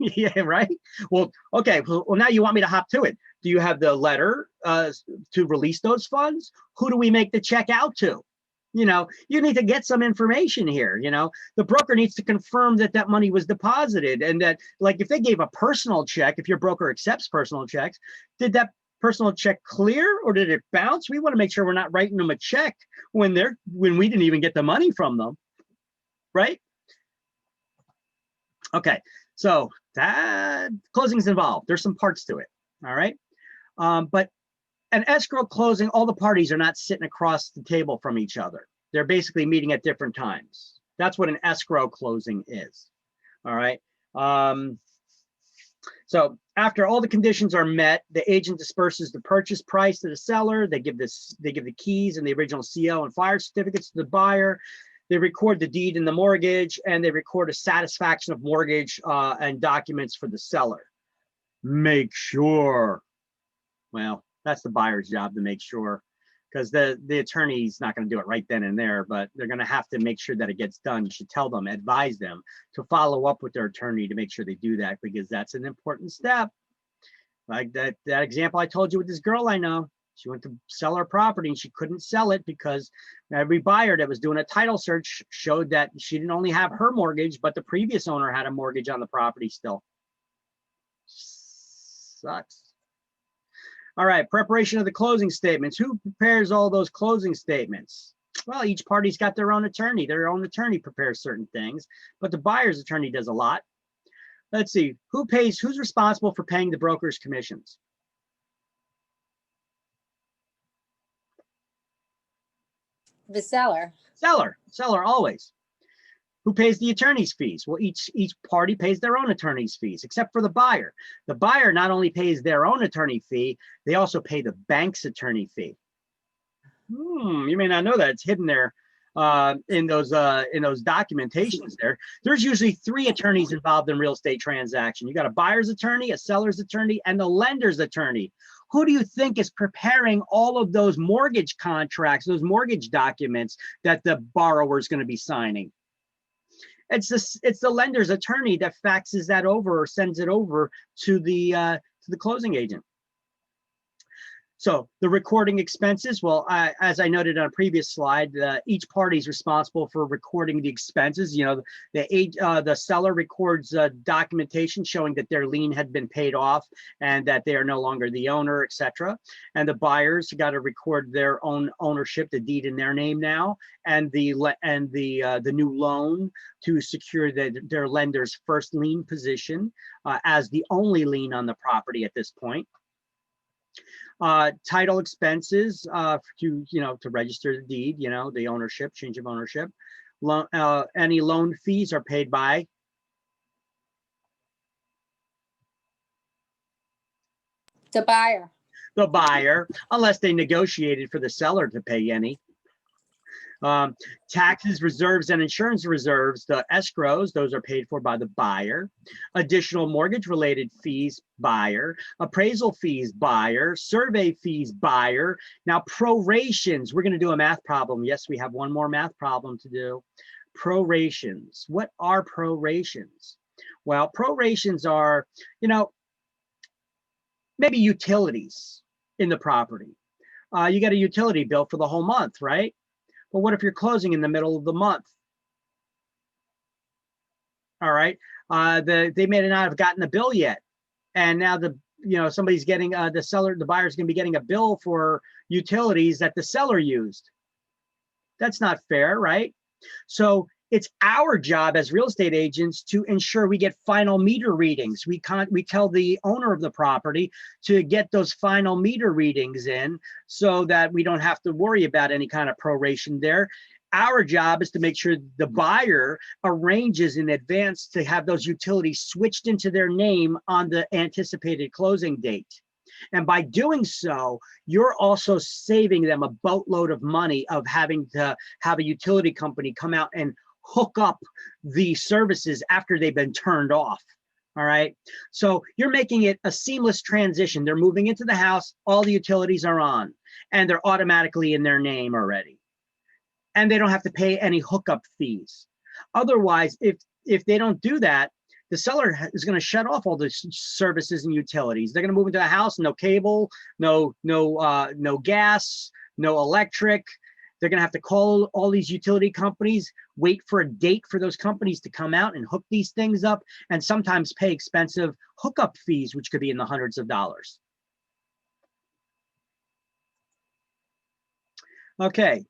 Yeah, right. Well, okay. Well, now you want me to hop to it. Do you have the letter to release those funds? Who do we make the check out to? You know, you need to get some information here. You know, the broker needs to confirm that that money was deposited, and that, like, if they gave a personal check, if your broker accepts personal checks, did that personal check clear or did it bounce? We want to make sure we're not writing them a check when we didn't even get the money from them, right? Okay, so that closing's involved. There's some parts to it. All right, but an escrow closing, all the parties are not sitting across the table from each other. They're basically meeting at different times. That's what an escrow closing is. All right. So after all the conditions are met, the agent disperses the purchase price to the seller. They give the keys and the original CO and fire certificates to the buyer. They record the deed and the mortgage, and they record a satisfaction of mortgage and documents for the seller. Make sure. Well, that's the buyer's job to make sure, because the attorney's not going to do it right then and there, but they're going to have to make sure that it gets done. You should tell them, advise them to follow up with their attorney to make sure they do that, because that's an important step. Like that example I told you with this girl I know. She went to sell her property and she couldn't sell it because every buyer that was doing a title search showed that she didn't only have her mortgage, but the previous owner had a mortgage on the property still. Sucks. All right, preparation of the closing statements. Who prepares all those closing statements? Well, each party's got their own attorney. Their own attorney prepares certain things, but the buyer's attorney does a lot. Let's see, who's responsible for paying the broker's commissions?
The seller.
Seller always. Who pays the attorney's fees? Well, each party pays their own attorney's fees, except for the buyer. The buyer not only pays their own attorney fee, they also pay the bank's attorney fee. You may not know that. It's hidden there in those documentations there. There's usually 3 attorneys involved in real estate transaction. You got a buyer's attorney, a seller's attorney, and the lender's attorney. Who do you think is preparing all of those mortgage contracts, those mortgage documents that the borrower is going to be signing? It's the lender's attorney that faxes that over or sends it over to the closing agent. So the recording expenses, well, as I noted on a previous slide, each party is responsible for recording the expenses. You know, the seller records documentation showing that their lien had been paid off and that they are no longer the owner, etc. And the buyers got to record their own ownership, the deed in their name now, and the new loan to secure their lender's first lien position as the only lien on the property at this point. Title expenses to register the deed, the ownership, change of ownership. Any loan fees are paid by
the buyer.
The buyer, unless they negotiated for the seller to pay any. Taxes, reserves, and insurance reserves, the escrows, those are paid for by the buyer. Additional mortgage related fees, buyer. Appraisal fees, buyer. Survey fees, buyer. Now prorations, we're going to do a math problem. Yes, we have one more math problem to do. Prorations. What are prorations? Well, prorations are, maybe utilities in the property. You get a utility bill for the whole month, right? But what if you're closing in the middle of the month? All right, they may not have gotten the bill yet, and now somebody's getting the buyer's going to be getting a bill for utilities that the seller used. That's not fair, right? So it's our job as real estate agents to ensure we get final meter readings. We tell the owner of the property to get those final meter readings in so that we don't have to worry about any kind of proration there. Our job is to make sure the buyer arranges in advance to have those utilities switched into their name on the anticipated closing date. And by doing so, you're also saving them a boatload of money of having to have a utility company come out and hook up the services after they've been turned off. All right. So you're making it a seamless transition. They're moving into the house. All the utilities are on and they're automatically in their name already. And they don't have to pay any hookup fees. Otherwise, if they don't do that, the seller is going to shut off all the services and utilities. They're going to move into a house, no cable, no gas, no electric. They're going to have to call all these utility companies, wait for a date for those companies to come out and hook these things up, and sometimes pay expensive hookup fees, which could be in the hundreds of dollars. Okay,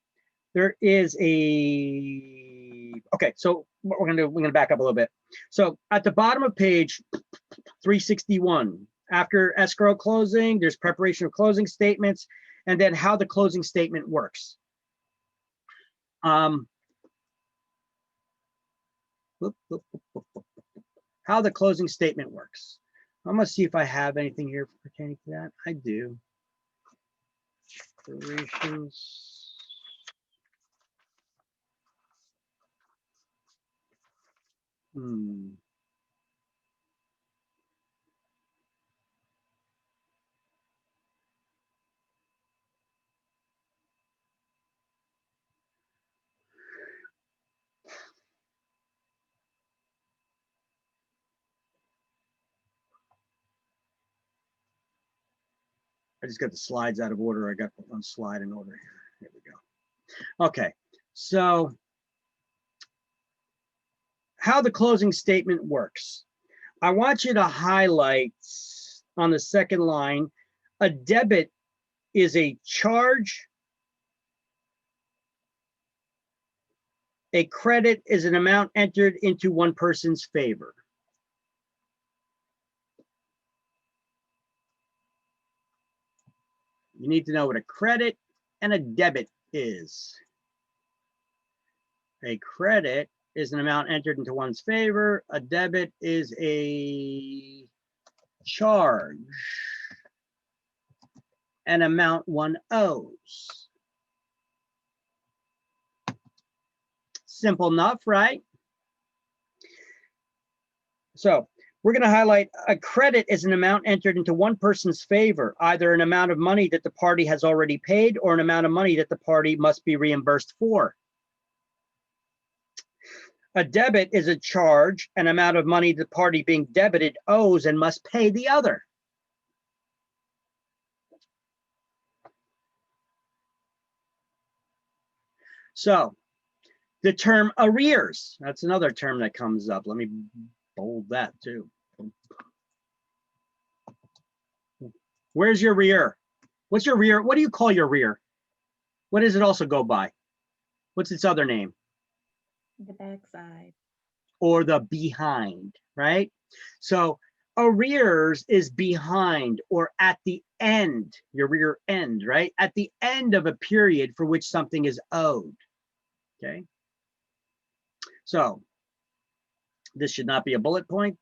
there is okay, so what we're gonna back up a little bit. So at the bottom of page 361, after escrow closing, there's preparation of closing statements, and then how the closing statement works. How the closing statement works. I'm gonna see if I have anything here pertaining to that. I do. Preparations. I just got the slides out of order. I got one slide in order here. Here we go. Okay, so how the closing statement works. I want you to highlight on the second line, a debit is a charge. A credit is an amount entered into one person's favor. You need to know what a credit and a debit is. A credit is an amount entered into one's favor. A debit is a charge, an amount one owes. Simple enough, right? So we're going to highlight a credit is an amount entered into one person's favor, either an amount of money that the party has already paid or an amount of money that the party must be reimbursed for. A debit is a charge, an amount of money the party being debited owes and must pay the other. So the term arrears, that's another term that comes up. Let me bold that too. Where's your rear? What's your rear? What do you call your rear? What does it also go by? What's its other name?
The backside.
Or the behind, right? So arrears is behind or at the end, your rear end, right? At the end of a period for which something is owed, okay? So this should not be a bullet point.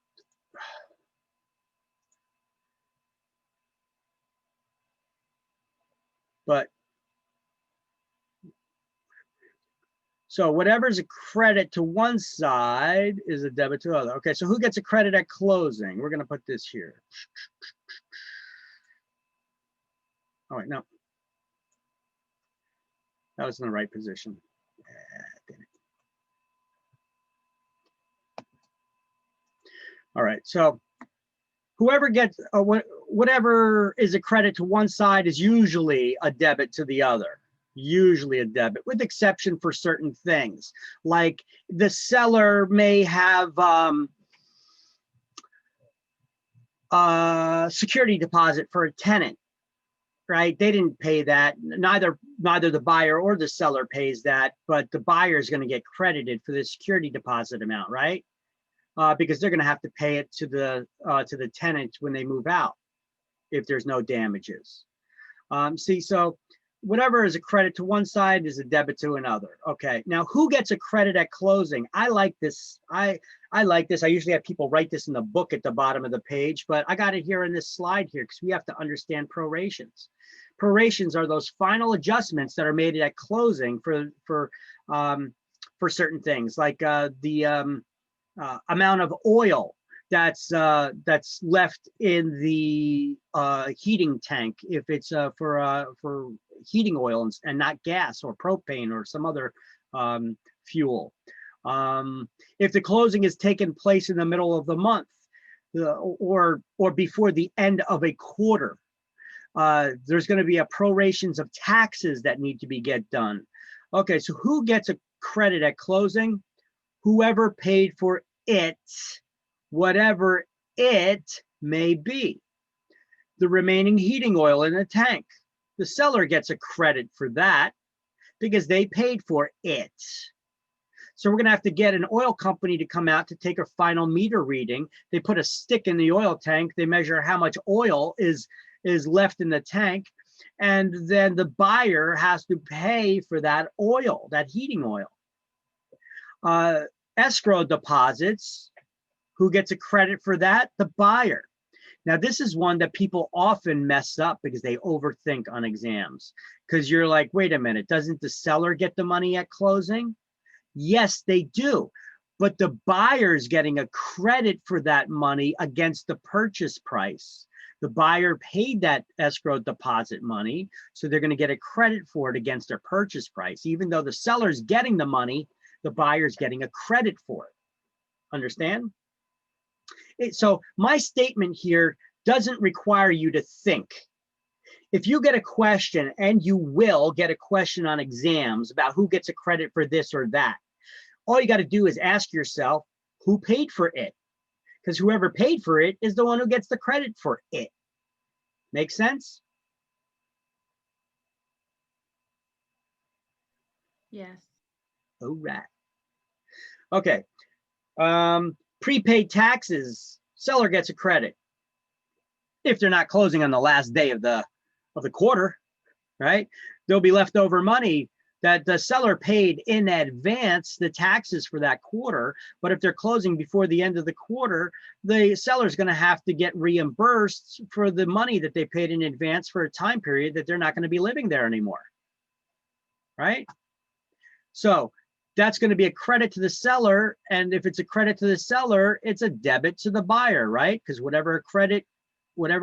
But so whatever's a credit to one side is a debit to the other. Okay, so who gets a credit at closing? We're going to put this here. Oh, wait, no. That was in the right position. Damn it. All right, so whoever gets whatever is a credit to one side is usually a debit to the other. Usually a debit, with exception for certain things. Like the seller may have security deposit for a tenant, right? They didn't pay that. Neither the buyer or the seller pays that, but the buyer is going to get credited for the security deposit amount, right? Because they're going to have to pay it to the tenant when they move out if there's no damages. See, so whatever is a credit to one side is a debit to another. Okay, now who gets a credit at closing? I like this. I like this. I usually have people write this in the book at the bottom of the page, but I got it here in this slide here because we have to understand prorations. Prorations are those final adjustments that are made at closing for certain things, like the amount of oil that's left in the heating tank, if it's for heating oil and not gas or propane or some other fuel. If the closing is taking place in the middle of the month or before the end of a quarter, there's going to be a prorations of taxes that need to get done. Okay, so who gets a credit at closing? Whoever paid for it, whatever it may be. The remaining heating oil in the tank. The seller gets a credit for that because they paid for it. So we're going to have to get an oil company to come out to take a final meter reading. They put a stick in the oil tank. They measure how much oil is left in the tank. And then the buyer has to pay for that oil, that heating oil. Escrow deposits, who gets a credit for that? The buyer. Now, this is one that people often mess up because they overthink on exams. Because you're like, wait a minute, doesn't the seller get the money at closing? Yes, they do. But the buyer's getting a credit for that money against the purchase price. The buyer paid that escrow deposit money, so they're going to get a credit for it against their purchase price. Even though the seller's getting the money, the buyer's getting a credit for it. Understand? So my statement here doesn't require you to think. If you get a question, and you will get a question on exams about who gets a credit for this or that, all you got to do is ask yourself, who paid for it? Because whoever paid for it is the one who gets the credit for it. Make sense?
Yes.
All right. Okay. Prepaid taxes, seller gets a credit if they're not closing on the last day of the quarter, right? There'll be leftover money that the seller paid in advance, the taxes for that quarter. But if they're closing before the end of the quarter, the seller's going to have to get reimbursed for the money that they paid in advance for a time period that they're not going to be living there anymore, right? So that's going to be a credit to the seller. And if it's a credit to the seller, it's a debit to the buyer, right? Because whatever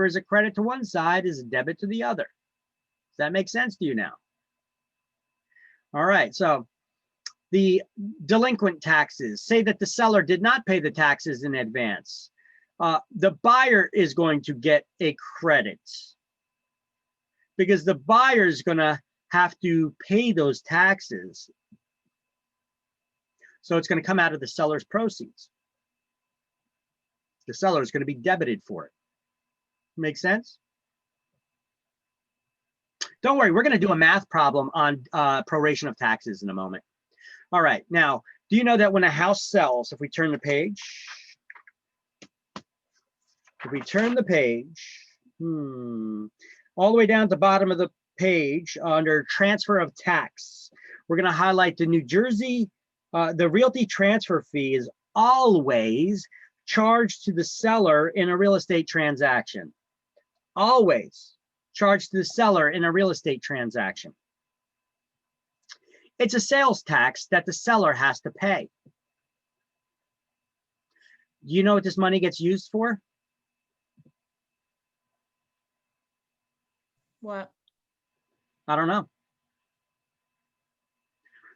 is a credit to one side is a debit to the other. Does that make sense to you now? All right, so the delinquent taxes, say that the seller did not pay the taxes in advance. The buyer is going to get a credit because the buyer is going to have to pay those taxes. So it's going to come out of the seller's proceeds. The seller is going to be debited for it. Make sense? Don't worry, we're going to do a math problem on proration of taxes in a moment. All right, now, do you know that when a house sells, if we turn the page, all the way down to the bottom of the page under transfer of tax, we're going to highlight the New Jersey, the realty transfer fee is always charged to the seller in a real estate transaction. Always charged to the seller in a real estate transaction. It's a sales tax that the seller has to pay. Do you know what this money gets used for?
What?
I don't know.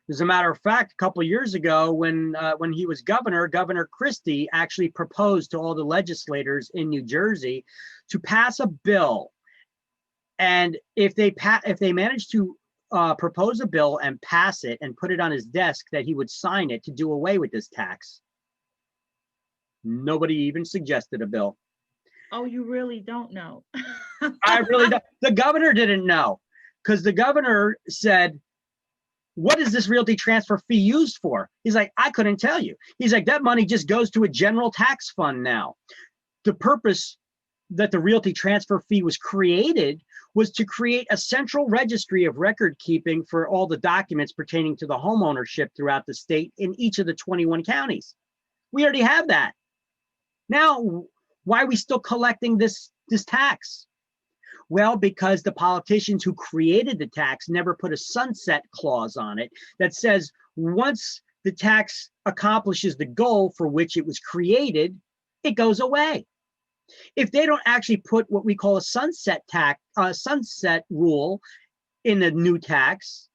As a matter of fact, a couple of years ago, when he was governor, Governor Christie actually proposed to all the legislators in New Jersey to pass a bill. And if they managed to propose a bill and pass it and put it on his desk, that he would sign it to do away with this tax. Nobody even suggested a bill.
Oh, you really don't know.
I really don't. The governor didn't know, because the governor said, what is this realty transfer fee used for? He's like, I couldn't tell you. He's like, that money just goes to a general tax fund now. The purpose that the realty transfer fee was created was to create a central registry of record keeping for all the documents pertaining to the home ownership throughout the state in each of the 21 counties. We already have that. Now, why are we still collecting this tax? Well, because the politicians who created the tax never put a sunset clause on it that says once the tax accomplishes the goal for which it was created, it goes away. If they don't actually put what we call a sunset rule in the new tax,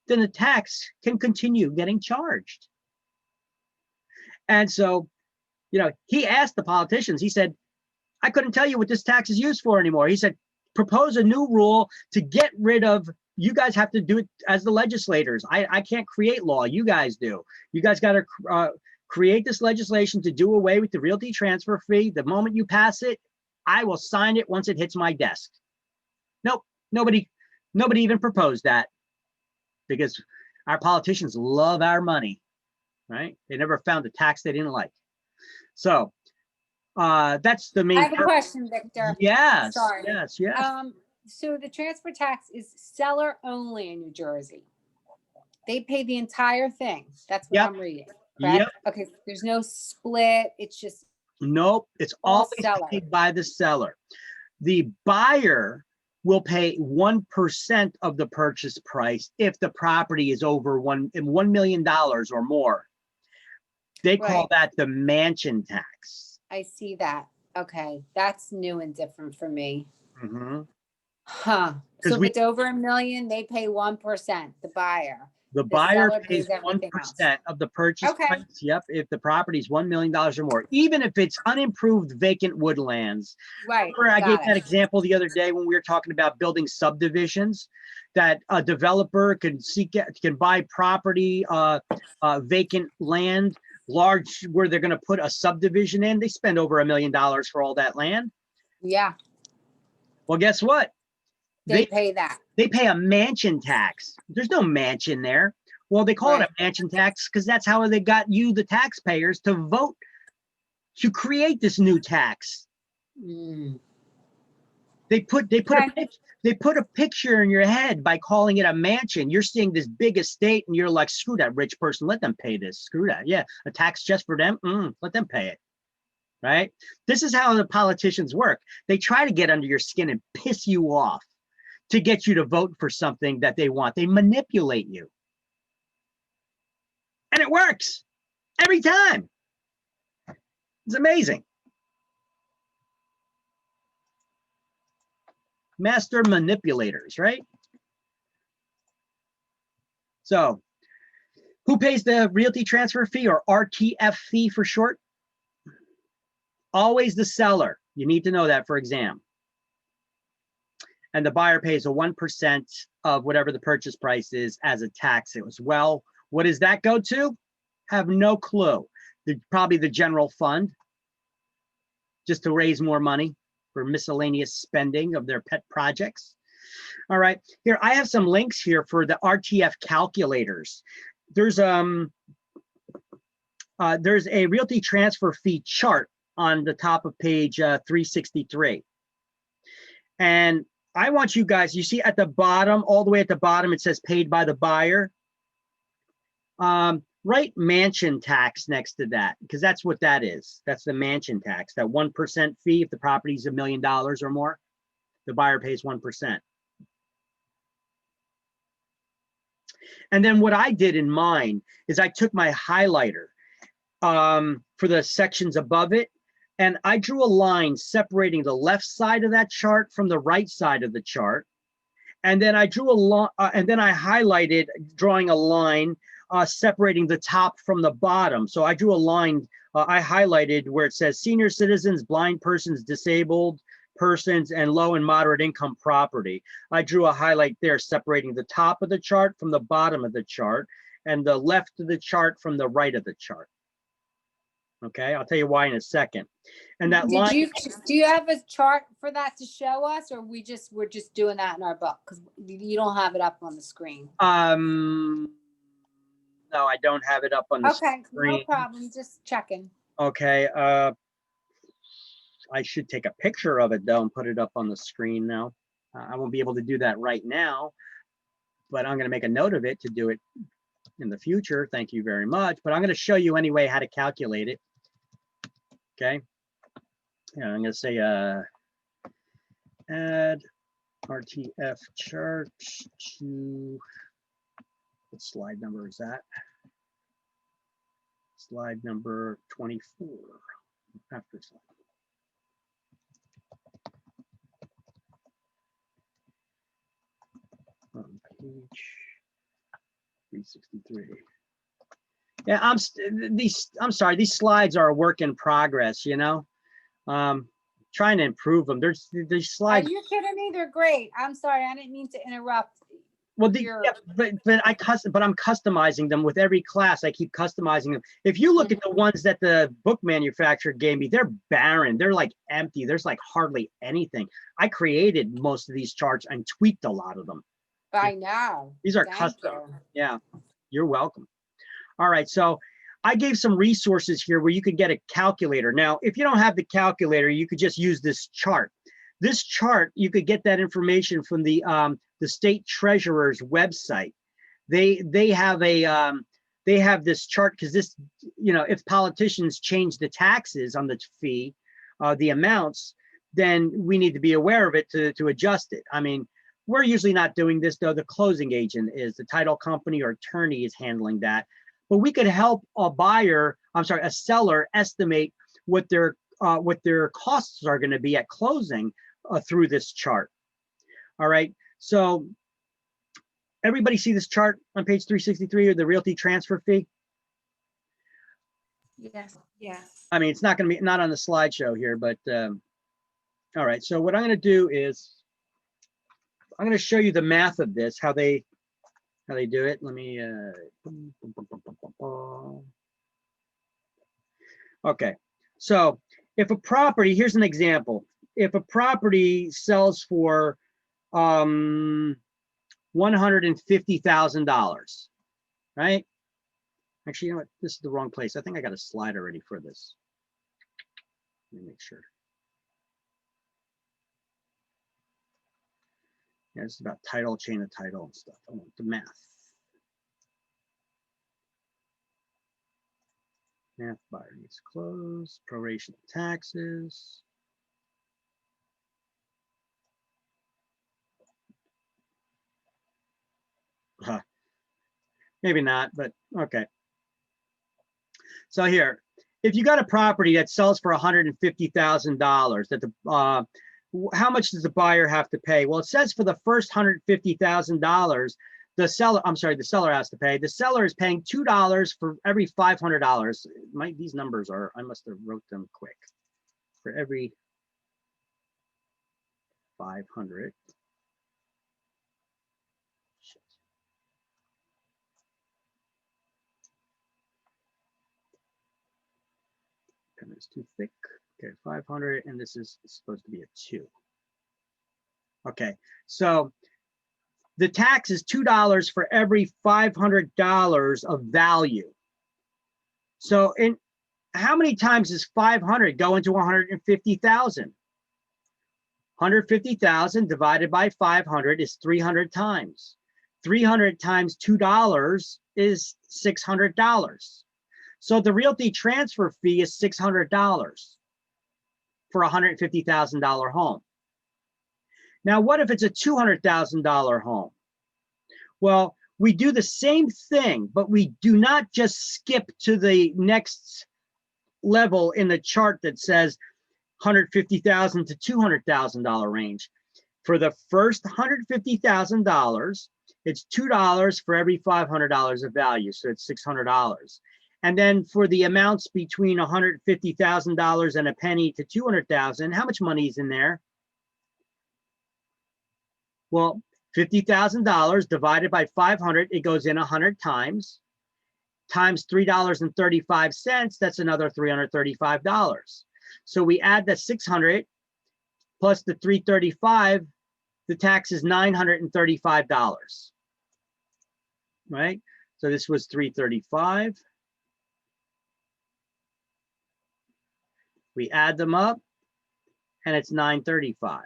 then the tax can continue getting charged. And so, he asked the politicians, he said, I couldn't tell you what this tax is used for anymore. He said, propose a new rule to get rid of you guys have to do it as the legislators. I can't create law. You guys do. You guys got to create this legislation to do away with the realty transfer fee. The moment you pass it, I will sign it once it hits my desk. Nope, nobody even proposed that, because our politicians love our money, right? They never found a tax they didn't like. So that's the main.
I have a question, Victor.
Yes,
Sorry.
yes.
So the transfer tax is seller only in New Jersey. They pay the entire thing. That's what I'm reading. Correct?
Yep.
Okay. There's no split. It's just.
Nope. It's
all
always
seller.
paid by the seller. The buyer will pay 1% of the purchase price if the property is over $1 million or more. They call that the mansion tax.
I see that. Okay. That's new and different for me.
Mm-hmm.
Huh. So if it's over $1 million, they pay 1%, the buyer.
The buyer pays
everything
1% of the purchase price. Yep. If the property is $1 million or more, even if it's unimproved vacant woodlands.
Right.
Remember I gave that example the other day when we were talking about building subdivisions, that a developer can buy property, vacant land, large, where they're going to put a subdivision in. They spend over $1 million for all that land.
Yeah.
Well, guess what?
They pay that.
They pay a mansion tax. There's no mansion there. Well, they call it a mansion tax because that's how they got you, the taxpayers, to vote to create this new tax. They put a picture in your head by calling it a mansion. You're seeing this big estate and you're like, screw that rich person, let them pay this. Screw that. Yeah, a tax just for them. Let them pay it. Right? This is how the politicians work. They try to get under your skin and piss you off to get you to vote for something that they want. They manipulate you. And it works every time. It's amazing. Master manipulators, right? So, who pays the realty transfer fee, or RTF fee for short? Always the seller. You need to know that for exam. And the buyer pays a 1% of whatever the purchase price is as a tax as well. What does that go to? Have no clue. Probably the general fund, just to raise more money for miscellaneous spending of their pet projects. All right, here I have some links here for the RTF calculators. There's a realty transfer fee chart on the top of page 363. And I want you guys, you see at the bottom, all the way at the bottom, it says paid by the buyer. Write mansion tax next to that, because that's what that is. That's the mansion tax, that 1% fee. If the property is $1 million or more, the buyer pays 1%. And then what I did in mine is I took my highlighter for the sections above it, and I drew a line separating the left side of that chart from the right side of the chart. And then I drew a line, and then I highlighted, drawing a line separating the top from the bottom. So I drew a line, I highlighted where it says senior citizens, blind persons, disabled persons, and low and moderate income property. I drew a highlight there separating the top of the chart from the bottom of the chart, and the left of the chart from the right of the chart. Okay, I'll tell you why in a second. And that line.
Do you have a chart for that to show us, or we're just doing that in our book? Because you don't have it up on the screen.
No, I don't have it up on the screen.
Okay, no problem. Just checking.
Okay, I should take a picture of it though and put it up on the screen now. I won't be able to do that right now, but I'm going to make a note of it to do it in the future. Thank you very much. But I'm going to show you anyway how to calculate it. Okay. Yeah, I'm going to say add RTF chart to, what slide number is that? Slide number 24. After slide. On page 363. Yeah, I'm sorry, these slides are a work in progress, you know. Trying to improve them. There's these slides.
Are you kidding me? They're great. I'm sorry, I didn't mean to interrupt.
Well,
your-
yeah, but I'm customizing them with every class. I keep customizing them. If you look at the ones that the book manufacturer gave me, they're barren. They're like empty. There's like hardly anything. I created most of these charts and tweaked a lot of them.
I know.
These are
Thank
custom.
you.
Yeah, you're welcome. All right, so I gave some resources here where you could get a calculator. Now, if you don't have the calculator, you could just use this chart. This chart, you could get that information from the state treasurer's website. They have this chart because this, you know, if politicians change the taxes on the fee, the amounts, then we need to be aware of it to adjust it. I mean, we're usually not doing this though. The closing agent is, the title company or attorney is handling that. But we could help a seller estimate what their costs are going to be at closing through this chart. All right, so everybody see this chart on page 363 of the realty transfer fee?
Yes. Yeah.
I mean, it's not going to be not on the slideshow here, but all right. So what I'm going to do is I'm going to show you the math of this, how they do it. Let me. Okay. So if a property, here's an example. If a property sells for $150,000, right? Actually, you know what? This is the wrong place. I think I got a slide already for this. Let me make sure. Yeah, this is about title, chain of title and stuff. I want the math. Math buyer needs close, proration of taxes. Maybe not, but okay. So here, if you got a property that sells for $150,000, that the how much does the buyer have to pay? Well, it says for the first $150,000, the seller has to pay. The seller is paying $2 for every $500. These numbers are, I must have wrote them quick. For every 500. Pen is too thick. Okay, 500, and this is supposed to be a 2. Okay, so the tax is $2 for every $500 of value. So in how many times does 500 go into 150,000? 150,000 divided by 500 is 300 times. 300 times $2 is $600. So the realty transfer fee is $600 for a $150,000 home. Now, what if it's a $200,000 home? Well, we do the same thing, but we do not just skip to the next level in the chart that says $150,000 to $200,000 range. For the first $150,000, it's $2 for every $500 of value, so it's $600. And then for the amounts between $150,000 and a penny to $200,000, how much money is in there? Well, $50,000 divided by 500, it goes in 100 times. Times $3.35, that's another $335. So we add the 600 plus the 335, the tax is $935. Right? So this was 335. We add them up, and it's 935.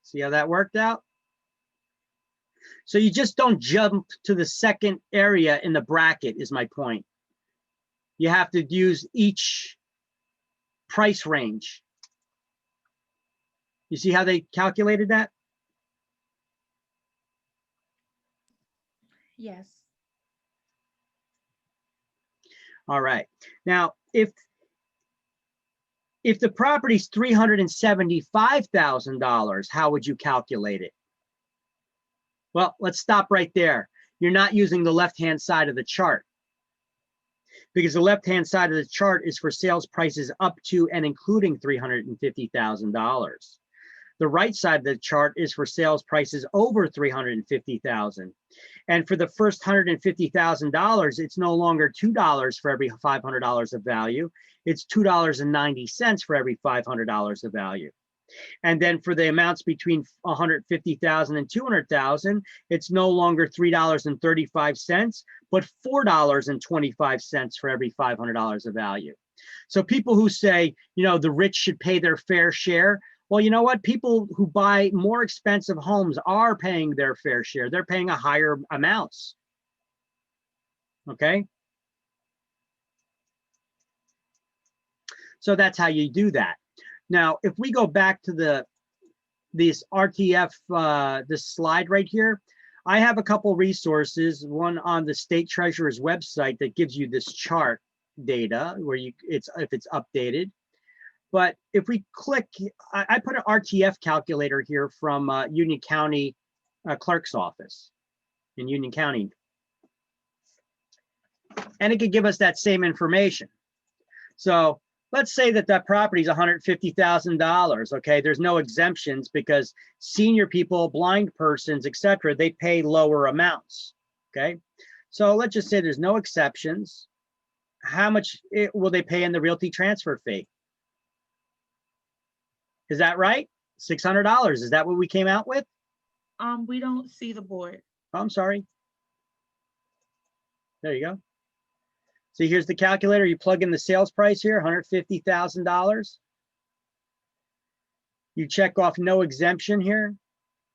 See how that worked out? So you just don't jump to the second area in the bracket, is my point. You have to use each price range. You see how they calculated that?
Yes.
All right. Now, if the property's $375,000, how would you calculate it? Well, let's stop right there. You're not using the left-hand side of the chart, because the left-hand side of the chart is for sales prices up to and including $350,000. The right side of the chart is for sales prices over $350,000. And for the first $150,000, it's no longer $2 for every $500 of value. It's $2.90 for every $500 of value. And then for the amounts between 150,000 and 200,000, it's no longer $3.35, but $4.25 for every $500 of value. So people who say, you know, the rich should pay their fair share. Well, you know what? People who buy more expensive homes are paying their fair share. They're paying a higher amounts. Okay. So that's how you do that. Now, if we go back to this RTF, this slide right here, I have a couple resources, one on the state treasurer's website that gives you this chart data where if it's updated. But if we click, I put an RTF calculator here from Union County Clerk's office in Union County. And it could give us that same information. So let's say that property is $150,000. Okay, there's no exemptions because senior people, blind persons, etc., they pay lower amounts. Okay, so let's just say there's no exceptions. How much will they pay in the realty transfer fee? Is that right? $600. Is that what we came out with?
We don't see the board.
Oh, I'm sorry. There you go. So here's the calculator. You plug in the sales price here, $150,000. You check off no exemption here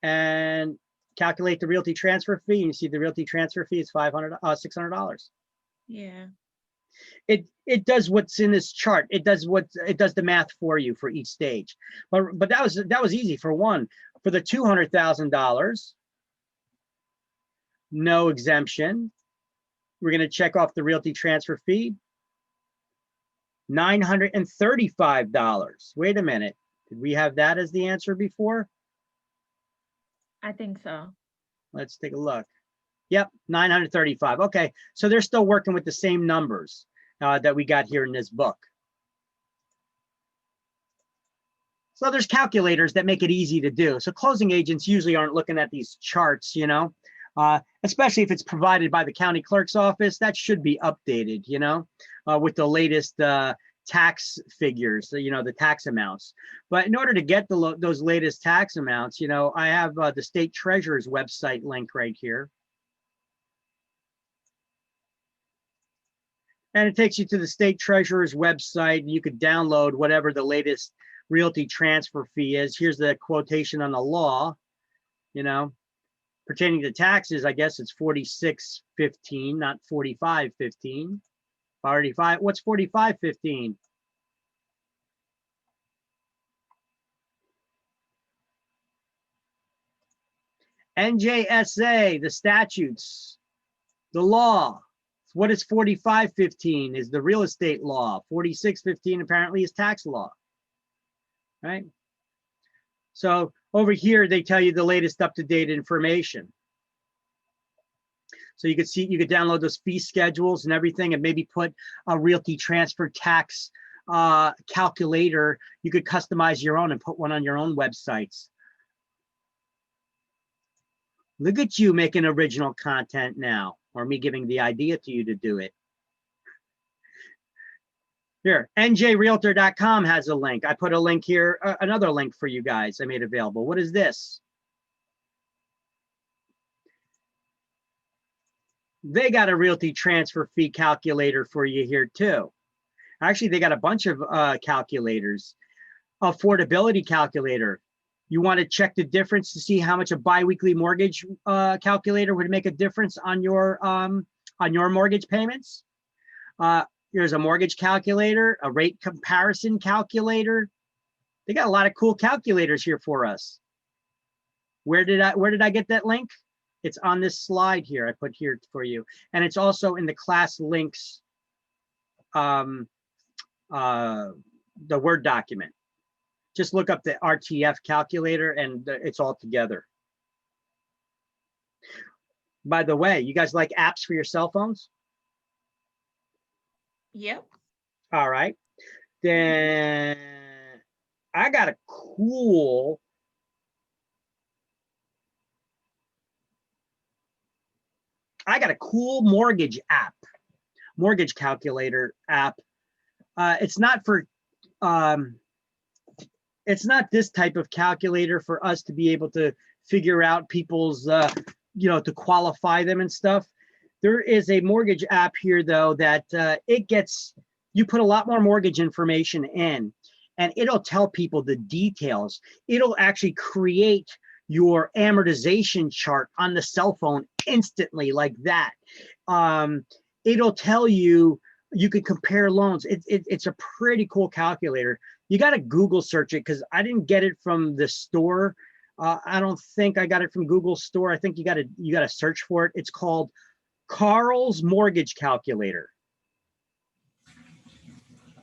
and calculate the realty transfer fee. You see the realty transfer fee is $600.
Yeah.
It does what's in this chart. It does the math for you for each stage. But that was easy. For one, for the $200,000, no exemption. We're going to check off the realty transfer fee. $935. Wait a minute. Did we have that as the answer before?
I think so.
Let's take a look. Yep, 935. Okay, so they're still working with the same numbers that we got here in this book. So there's calculators that make it easy to do. So closing agents usually aren't looking at these charts, you know, especially if it's provided by the county clerk's office. That should be updated, you know, with the latest tax figures, you know, the tax amounts. But in order to get those latest tax amounts, you know, I have the state treasurer's website link right here. And it takes you to the state treasurer's website. You could download whatever the latest realty transfer fee is. Here's the quotation on the law, you know, pertaining to taxes. I guess it's 4615, not 4515. 45. What's 4515? NJSA, the statutes, the law. What is 4515 is the real estate law. 4615 apparently is tax law, right? So over here, they tell you the latest up-to-date information. So you could see, you could download those fee schedules and everything and maybe put a realty transfer tax calculator. You could customize your own and put one on your own websites. Look at you making original content now, or me giving the idea to you to do it. Here, njrealtor.com has a link. I put a link here, another link for you guys I made available. What is this? They got a realty transfer fee calculator for you here too. Actually, they got a bunch of calculators. Affordability calculator. You want to check the difference to see how much a biweekly mortgage calculator would make a difference on your mortgage payments. Here's a mortgage calculator, a rate comparison calculator. They got a lot of cool calculators here for us. Where did I get that link? It's on this slide here. I put here for you, and it's also in the class links, the Word document. Just look up the RTF calculator and it's all together. By the way, you guys like apps for your cell phones?
Yep.
All right. Then I got a cool I got a cool mortgage calculator app. It's not for, it's not this type of calculator for us to be able to figure out people's, you know, to qualify them and stuff. There is a mortgage app here though that it gets, you put a lot more mortgage information in and it'll tell people the details. It'll actually create your amortization chart on the cell phone instantly like that. It'll tell you, you can compare loans. It's a pretty cool calculator. You got to Google search it because I didn't get it from the store. I don't think I got it from Google Store. I think you got to search for it. It's called Carl's Mortgage Calculator.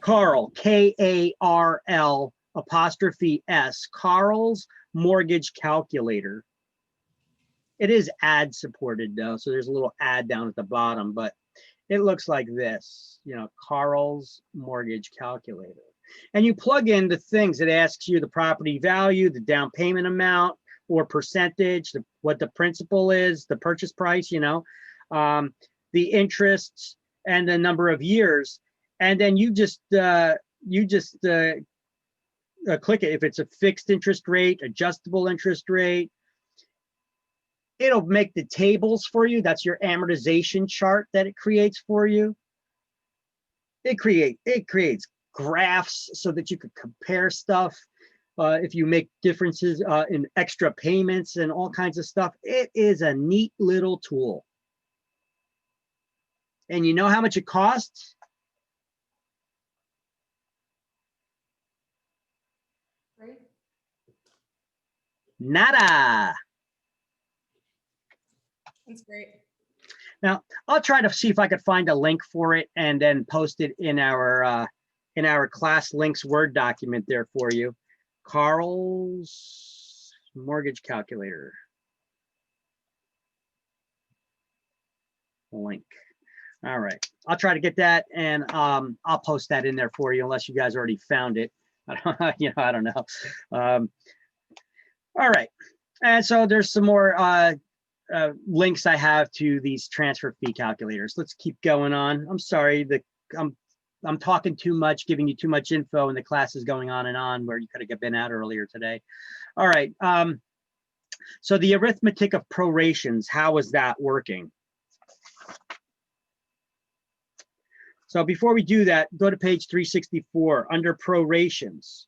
Carl, K-A-R-L apostrophe S, Carl's Mortgage Calculator. It is ad supported though, so there's a little ad down at the bottom, but it looks like this, you know, Carl's Mortgage Calculator. And you plug in the things. It asks you the property value, the down payment amount or percentage, what the principal is, the purchase price, you know, the interests and the number of years. And then you just click it if it's a fixed interest rate, adjustable interest rate. It'll make the tables for you. That's your amortization chart that it creates for you. It creates graphs so that you could compare stuff. If you make differences in extra payments and all kinds of stuff, it is a neat little tool. And you know how much it costs? Nada.
That's great.
Now, I'll try to see if I could find a link for it and then post it in our class links Word document there for you. Carl's Mortgage Calculator. Link. All right. I'll try to get that and I'll post that in there for you unless you guys already found it. I don't know. All right. And so there's some more links I have to these transfer fee calculators. Let's keep going on. I'm sorry, I'm talking too much, giving you too much info, and the class is going on and on where you could have been out earlier today. All right. So the arithmetic of prorations, how is that working? So before we do that, go to page 364 under prorations.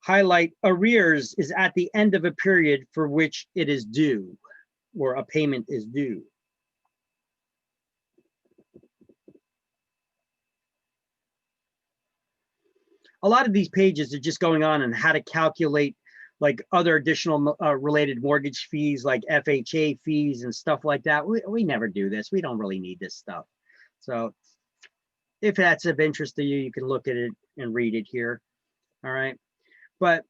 Highlight arrears is at the end of a period for which it is due, or a payment is due. A lot of these pages are just going on how to calculate like other additional related mortgage fees like FHA fees and stuff like that. We never do this. We don't really need this stuff. So if that's of interest to you, you can look at it and read it here. All right. But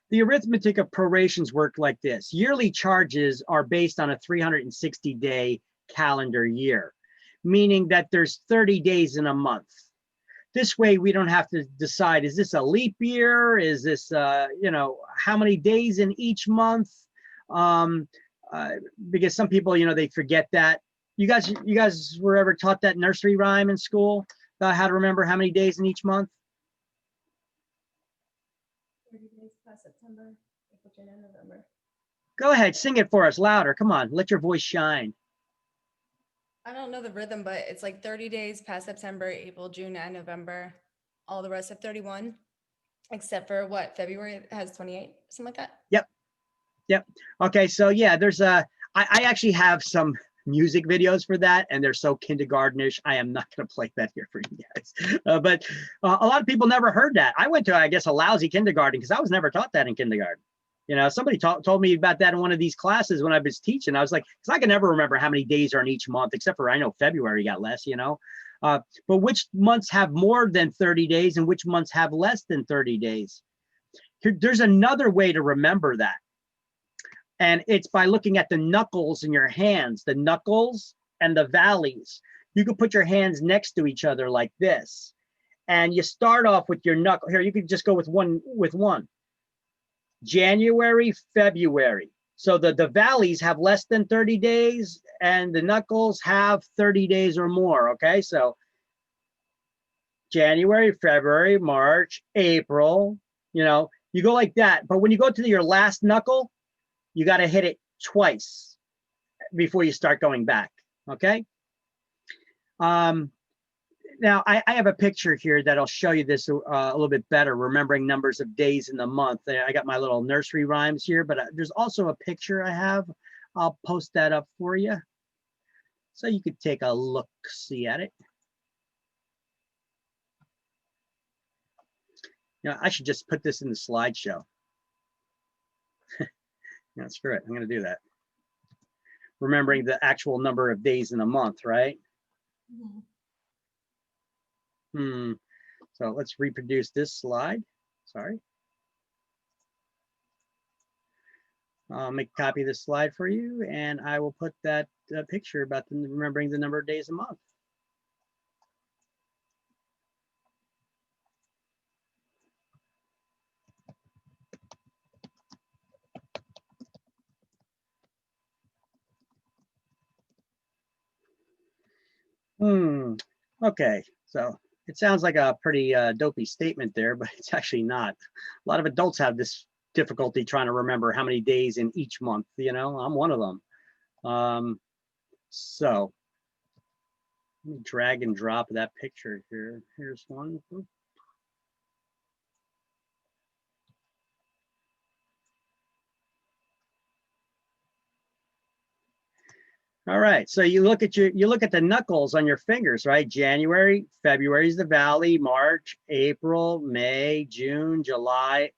the arithmetic of prorations work like this. Yearly charges are based on a 360-day calendar year, meaning that there's 30 days in a month. This way, we don't have to decide, is this a leap year? Is this, how many days in each month? Because some people, they forget that. You guys were ever taught that nursery rhyme in school about how to remember how many days in each month?
30 days past September, April, June, and November.
Go ahead, sing it for us louder. Come on, let your voice shine.
I don't know the rhythm, but it's like 30 days past September, April, June, and November. All the rest have 31, except for what, February has 28, something like that?
Yep. Okay, so yeah, there's I actually have some music videos for that, and they're so kindergartenish. I am not going to play that here for you guys. But a lot of people never heard that. I went to, I guess, a lousy kindergarten because I was never taught that in kindergarten. Somebody told me about that in one of these classes when I was teaching. I was like, because I can never remember how many days are in each month, except for I know February got less, but which months have more than 30 days and which months have less than 30 days? There's another way to remember that. And it's by looking at the knuckles in your hands, the knuckles and the valleys. You can put your hands next to each other like this. And you start off with your knuckle. Here, you could just go with one. January, February. So the valleys have less than 30 days and the knuckles have 30 days or more. Okay, so January, February, March, April, you know, you go like that. But when you go to your last knuckle, you got to hit it twice before you start going back. Okay. Now I have a picture here that'll show you this a little bit better, remembering numbers of days in the month. I got my little nursery rhymes here, but there's also a picture I have. I'll post that up for you so you could take a look, see at it. You know, I should just put this in the slideshow. No, screw it. I'm going to do that. Remembering the actual number of days in a month, right? So let's reproduce this slide. Sorry. I'll make a copy of this slide for you, and I will put that picture about remembering the number of days a month. Okay, so it sounds like a pretty dopey statement there, but it's actually not. A lot of adults have this difficulty trying to remember how many days in each month. You know, I'm one of them. So let me drag and drop that picture here. Here's one. All right, so you look at the knuckles on your fingers, right? January, February is the valley, March, April, May, June, July.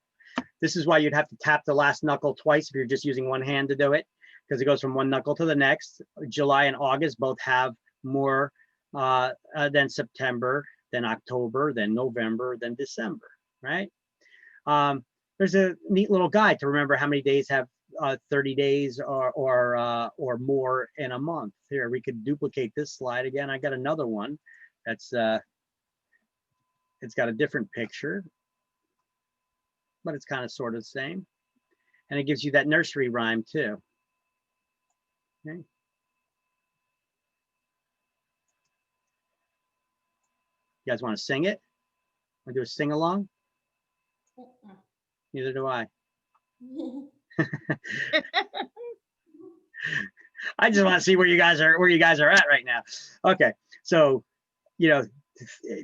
This is why you'd have to tap the last knuckle twice if you're just using one hand to do it, because it goes from one knuckle to the next. July and August both have more than September, then October, then November, then December, right? There's a neat little guide to remember how many days have 30 days or more in a month. Here, we could duplicate this slide again. I got another one that's it's got a different picture, but it's kind of sort of the same, and it gives you that nursery rhyme too. Okay. You guys want to sing it? Want to do a sing along? Neither do I. I just want to see where you guys are at right now. Okay, so you know,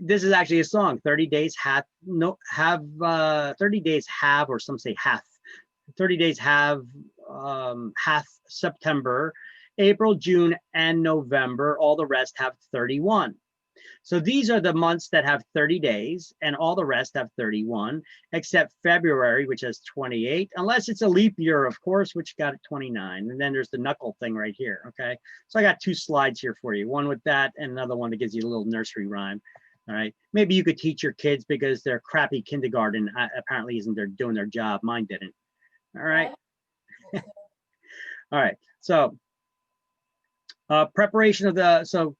this is actually a song. 30 days have 30 days have, or some say hath. 30 days have hath September, April, June, and November. All the rest have 31. So these are the months that have 30 days, and all the rest have 31, except February, which has 28, unless it's a leap year, of course, which got 29. And then there's the knuckle thing right here. Okay, so I got two slides here for you, one with that and another one that gives you a little nursery rhyme. All right, maybe you could teach your kids, because their crappy kindergarten apparently isn't doing their job. Mine didn't. All right. All right, so preparation of the,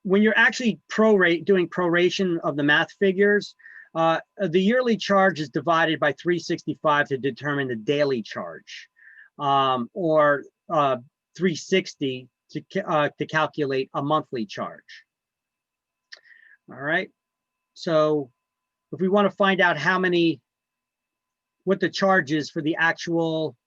when you're actually doing proration of the math figures, the yearly charge is divided by 365 to determine the daily charge, or 360 to calculate a monthly charge. All right, so if we want to find out what the charge is for the actual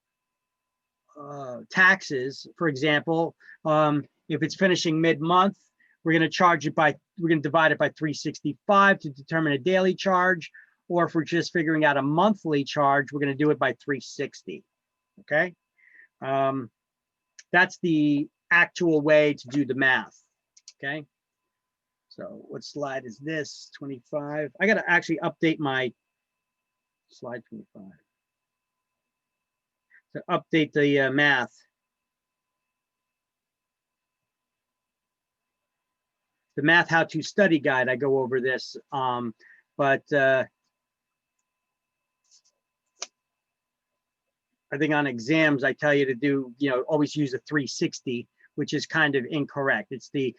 taxes, for example, if it's finishing mid-month, we're going to divide it by 365 to determine a daily charge, or if we're just figuring out a monthly charge, we're going to do it by 360. Okay, that's the actual way to do the math. Okay, so what slide is this? 25. I got to actually update my slide 25 to update the math. The Math How to Study Guide, I go over this, but I think on exams, I tell you to do, always use a 360, which is kind of incorrect. It's the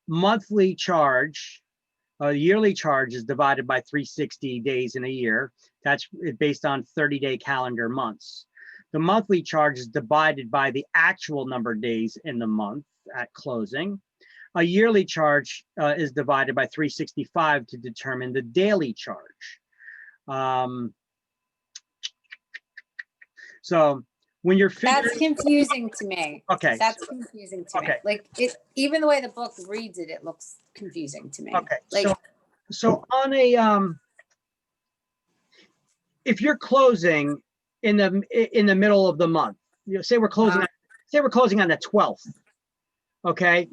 monthly charge A yearly charge is divided by 360 days in a year. That's based on 30-day calendar months. The monthly charge is divided by the actual number of days in the month at closing. A yearly charge is divided by 365 to determine the daily charge. So when you're figuring,
That's confusing to me.
Okay.
That's confusing to me.
Okay.
Like even the way the book reads it, it looks confusing to me.
Okay.
Like,
so on a if you're closing in the middle of the month, you know, say we're closing on the 12th. Okay.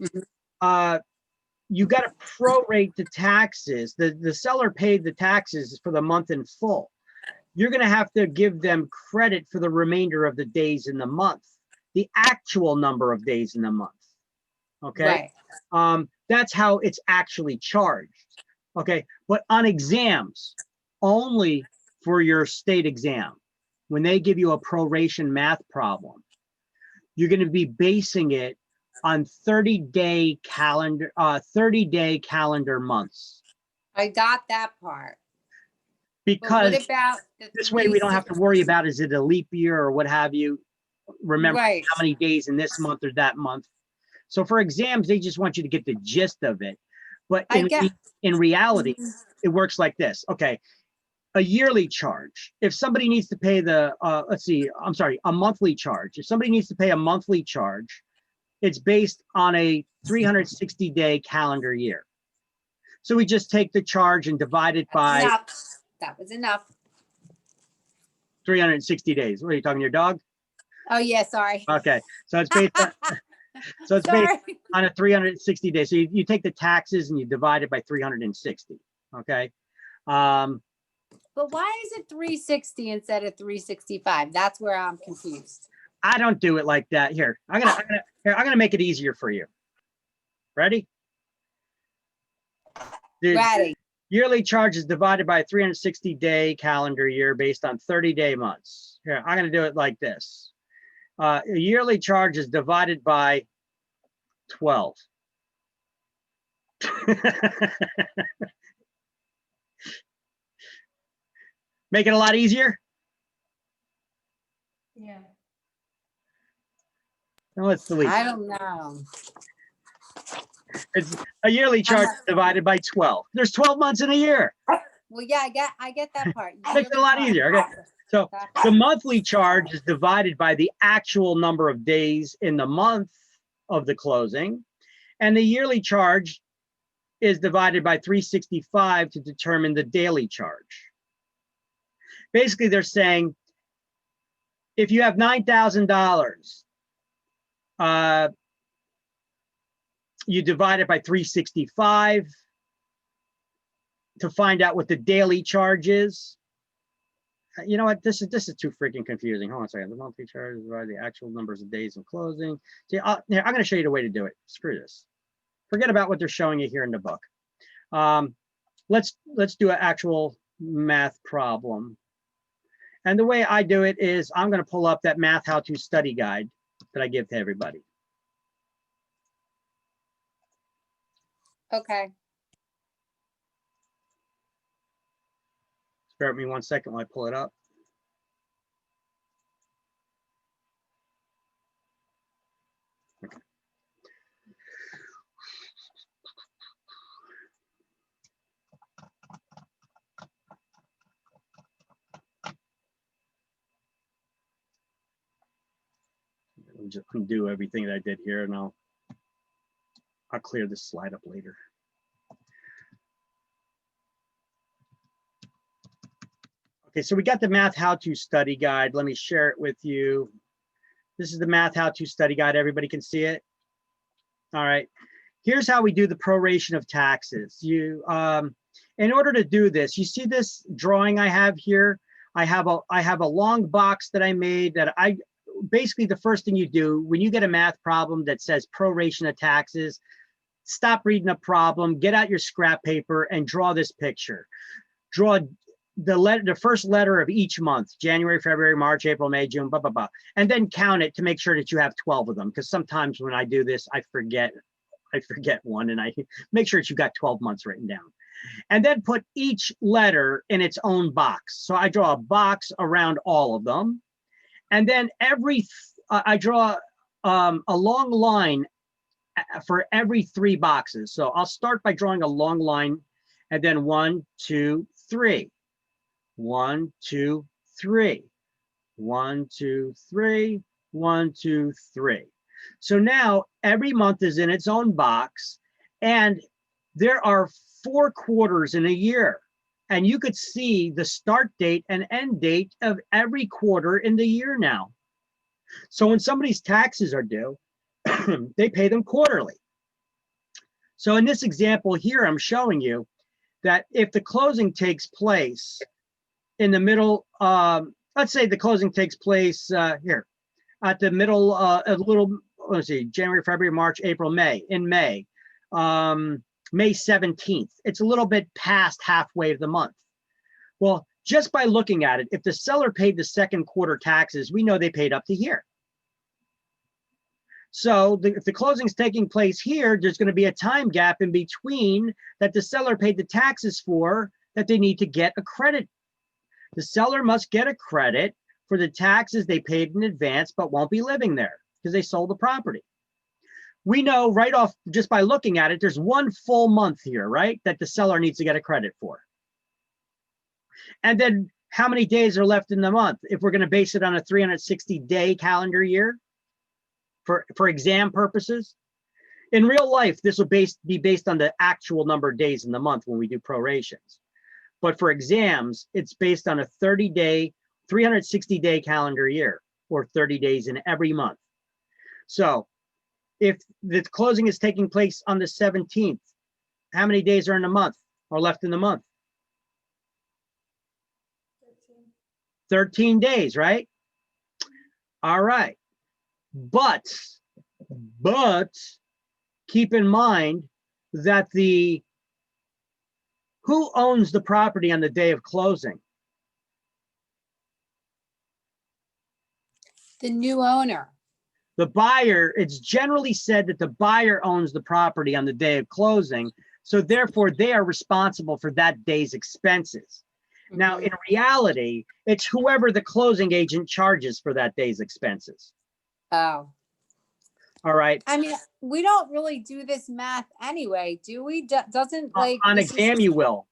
You got to prorate the taxes. The seller paid the taxes for the month in full. You're going to have to give them credit for the remainder of the days in the month, the actual number of days in the month. Okay.
Right.
That's how it's actually charged. Okay. But on exams, only for your state exam, when they give you a proration math problem, you're going to be basing it on 30-day calendar months.
I got that part.
Because
what about
this way we don't have to worry about, is it a leap year or what have you? Remember
Right.
how many days in this month or that month. So for exams, they just want you to get the gist of it. But in reality, it works like this. Okay. A yearly charge. If somebody needs to pay a monthly charge. If somebody needs to pay a monthly charge, it's based on a 360-day calendar year. So we just take the charge and divide it by
Enough. That was enough.
360 days. What are you talking to your dog?
Oh yeah, sorry.
Okay. So it's based on, based on a 360 days. So you take the taxes and you divide it by 360. Okay.
But why is it 360 instead of 365? That's where I'm confused.
I don't do it like that. Here, I'm gonna make it easier for you. Ready?
Ready.
Yearly charge is divided by a 360-day calendar year based on 30-day months. Here, I'm gonna do it like this. A yearly charge is divided by 12. Make it a lot easier.
Yeah.
Now let's delete.
I don't know.
It's a yearly charge divided by 12. There's 12 months in a year.
Well, yeah, I get that part.
Makes it a lot easier. Okay. So the monthly charge is divided by the actual number of days in the month of the closing. And the yearly charge is divided by 365 to determine the daily charge. Basically, they're saying if you have $9,000, you divide it by 365 to find out what the daily charge is. You know what? This is too freaking confusing. Hold on a second. The monthly charge is by the actual numbers of days in closing. See, here, I'm going to show you the way to do it. Screw this. Forget about what they're showing you here in the book. Let's do an actual math problem. And the way I do it is I'm going to pull up that math how-to study guide that I give to everybody.
Okay.
Bear with me 1 second while I pull it up. Okay. Let me just undo everything that I did here, and I'll clear this slide up later. Okay, so we got the math how-to study guide. Let me share it with you. This is the math how-to study guide. Everybody can see it. All right. Here's how we do the proration of taxes. You, in order to do this, you see this drawing I have here. I have a long box that I made that basically the first thing you do when you get a math problem that says proration of taxes, stop reading the problem, get out your scrap paper and draw this picture. Draw the first letter of each month, January, February, March, April, May, June, blah, blah, blah. And then count it to make sure that you have 12 of them. Because sometimes when I do this, I forget one and I make sure that you've got 12 months written down. and then put each letter in its own box. So I draw a box around all of them. And then I draw a long line for every 3 boxes. So I'll start by drawing a long line and then 1, 2, 3, 1, 2, 3, 1, 2, 3, 1, 2, 3. So now every month is in its own box, and there are 4 quarters in a year. And you could see the start date and end date of every quarter in the year now. So when somebody's taxes are due, they pay them quarterly. So in this example here, I'm showing you that if the closing takes place in the middle, let's say the closing takes place here at the middle, let's see, January, February, March, April, May, in May. May 17th. It's a little bit past halfway of the month. Well, just by looking at it, if the seller paid the second quarter taxes, we know they paid up to here. So if the closing is taking place here, there's going to be a time gap in between that the seller paid the taxes for that they need to get a credit. The seller must get a credit for the taxes they paid in advance, but won't be living there because they sold the property. We know right off, just by looking at it, there's 1 full month here, right, that the seller needs to get a credit for. And then how many days are left in the month? If we're going to base it on a 360-day calendar year for exam purposes. In real life, this will be based on the actual number of days in the month when we do prorations. But for exams, it's based on a 30-day, 360-day calendar year, or 30 days in every month. So if the closing is taking place on the 17th, how many days are in a month or left in the month? 13 days, right? All right. But keep in mind that who owns the property on the day of closing?
The new owner.
The buyer, it's generally said that the buyer owns the property on the day of closing. So therefore they are responsible for that day's expenses. Now, in reality, it's whoever the closing agent charges for that day's expenses.
Oh.
All right.
I mean, we don't really do this math anyway, do we? Doesn't like
on exam you will.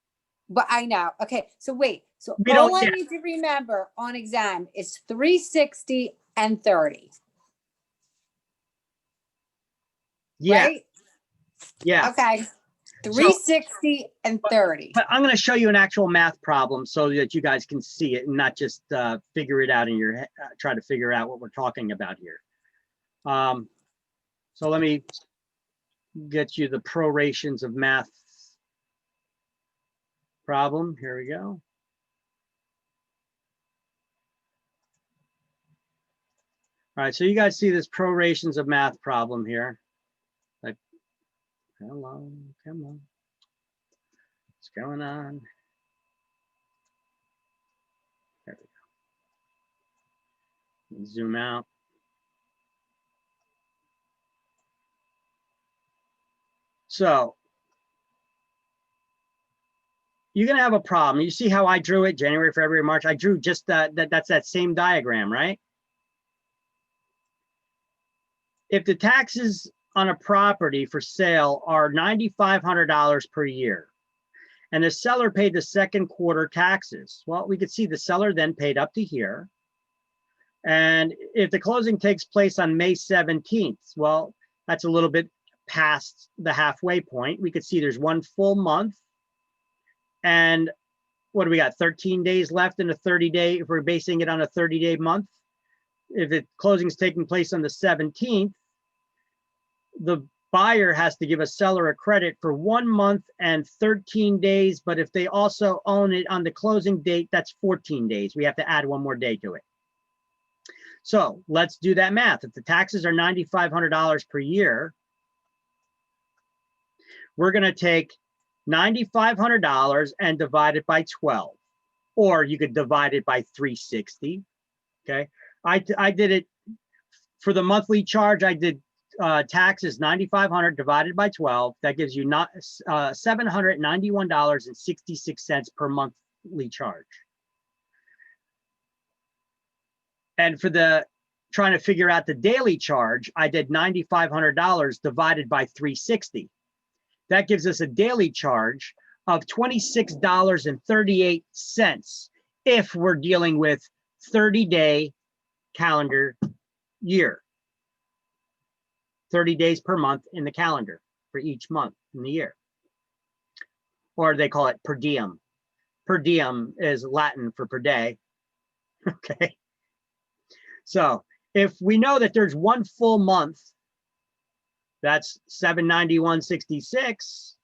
But I know. Okay. So wait. So
We
all
don't-
I
yeah.
need to remember on exam is 360 and 30.
Yeah.
Right?
Yeah.
Okay. 360 and 30.
But I'm going to show you an actual math problem so that you guys can see it and not just figure it out in your head, try to figure out what we're talking about here. So let me get you the prorations of math problem. Here we go. All right, so you guys see this prorations of math problem here. Like, hello, come on. What's going on? There we go. Zoom out. So you're going to have a problem. You see how I drew it, January, February, March. I drew just that's that same diagram, right? If the taxes on a property for sale are $9,500 per year, and the seller paid the second quarter taxes, well, we could see the seller then paid up to here. And if the closing takes place on May 17th, well, that's a little bit past the halfway point. We could see there's 1 full month. And what do we got? 13 days left in a 30-day, if we're basing it on a 30-day month. If the closing is taking place on the 17th, the buyer has to give a seller a credit for 1 month and 13 days. But if they also own it on the closing date, that's 14 days. We have to add 1 more day to it. So let's do that math. If the taxes are $9,500 per year, we're going to take $9,500 and divide it by 12, or you could divide it by 360. Okay, I did it for the monthly charge. I did taxes 9,500 divided by 12. That gives you not $791.66 per monthly charge. And for the trying to figure out the daily charge, I did $9,500 divided by 360. That gives us a daily charge of $26.38 if we're dealing with 30-day calendar year. 30 days per month in the calendar for each month in the year. Or they call it per diem. Per diem is Latin for per day. Okay. So if we know that there's one full month, that's $791.66.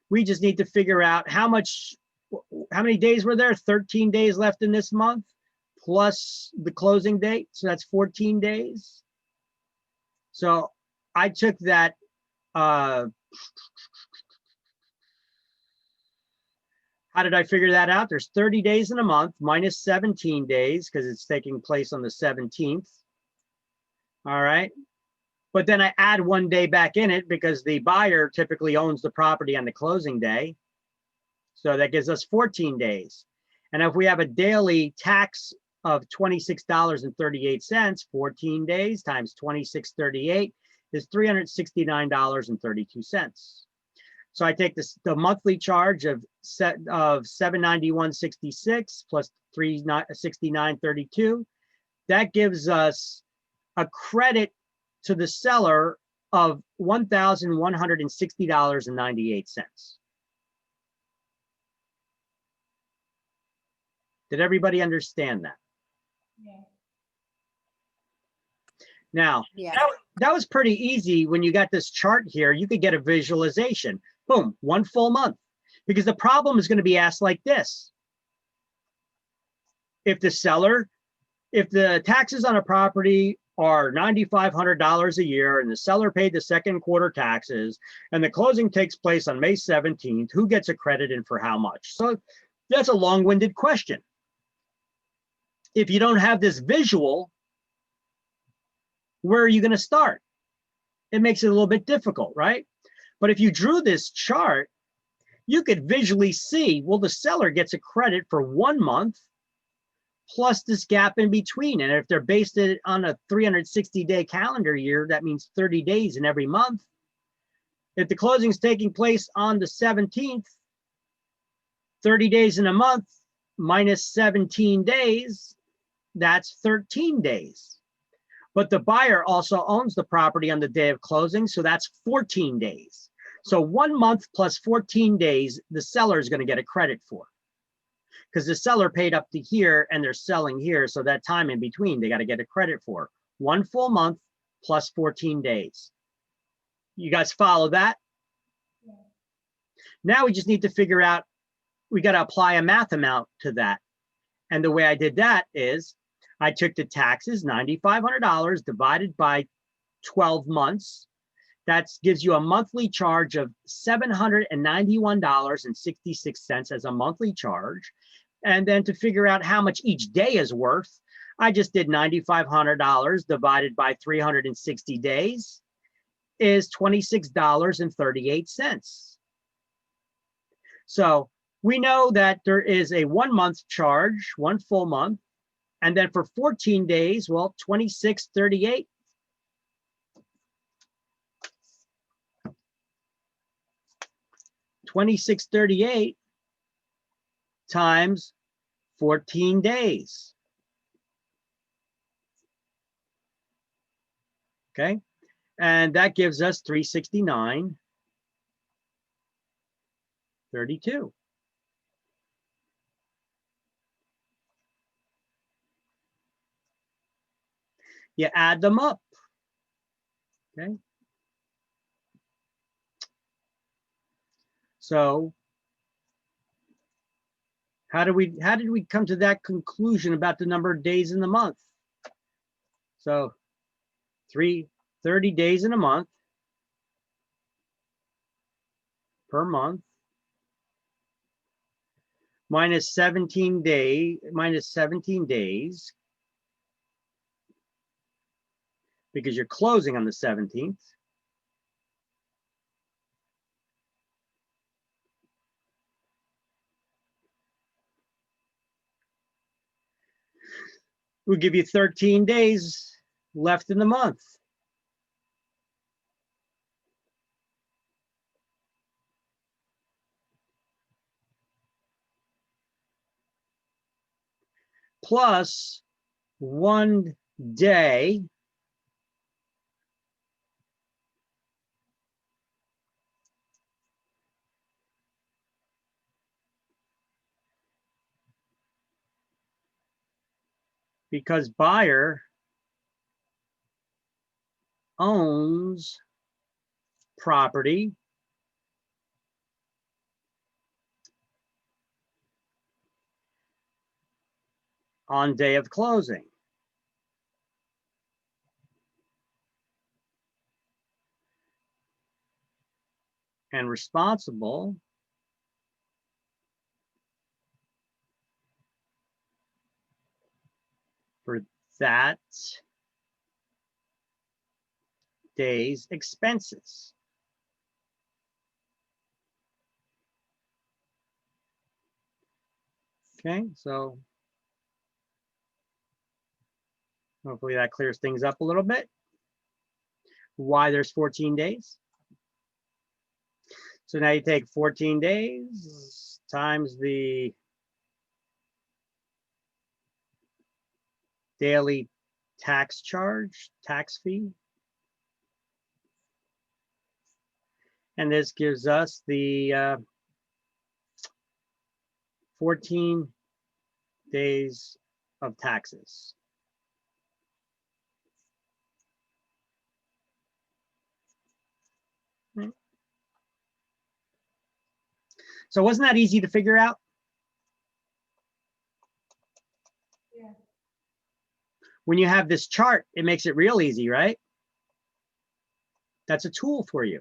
We just need to figure out how many days were there? 13 days left in this month, plus the closing date. So that's 14 days. So I took that, how did I figure that out? There's 30 days in a month minus 17 days because it's taking place on the 17th. All right. But then I add 1 day back in it because the buyer typically owns the property on the closing day. So that gives us 14 days. And if we have a daily tax of $26.38, 14 days times 26.38 is $369.32. So I take the monthly charge of $791.66 plus $369.32. That gives us a credit to the seller of $1,160.98. Did everybody understand that?
Yeah.
Now,
Yeah.
that was pretty easy. When you got this chart here, you could get a visualization. Boom, one full month. Because the problem is going to be asked like this. If the taxes on a property are $9,500 a year and the seller paid the second quarter taxes and the closing takes place on May 17th, who gets a credit and for how much? So that's a long-winded question. If you don't have this visual, where are you going to start? It makes it a little bit difficult, right? But if you drew this chart, you could visually see, well, the seller gets a credit for 1 month plus this gap in between. And if they're based it on a 360-day calendar year, that means 30 days in every month. If the closing is taking place on the 17th, 30 days in a month minus 17 days, that's 13 days. But the buyer also owns the property on the day of closing, so that's 14 days. So 1 month plus 14 days, the seller is going to get a credit for. Because the seller paid up to here and they're selling here, so that time in between, they got to get a credit for. 1 full month plus 14 days. You guys follow that? Yeah. Now we just need to figure out, we got to apply a math amount to that. And the way I did that is, I took the taxes, $9,500 divided by 12 months. That gives you a monthly charge of $791.66 as a monthly charge. And then to figure out how much each day is worth, I just did $9,500 divided by 360 days is $26.38. So we know that there is a 1 month charge, 1 full month. And then for 14 days, well, 26.38. $26.38 times 14 days. Okay, and that gives us $369.32. You add them up. Okay. So how did we come to that conclusion about the number of days in the month? So 30 days in a month per month minus 17 days. because you're closing on the 17th. We'll give you 13 days left in the month. Plus 1 day because buyer owns property on day of closing. And responsible for that day's expenses. Okay, so hopefully that clears things up a little bit. Why there's 14 days. So now you take 14 days times the daily tax charge, tax fee. And this gives us the 14 days of taxes. Right. So wasn't that easy to figure out?
Yeah.
When you have this chart, it makes it real easy, right? That's a tool for you.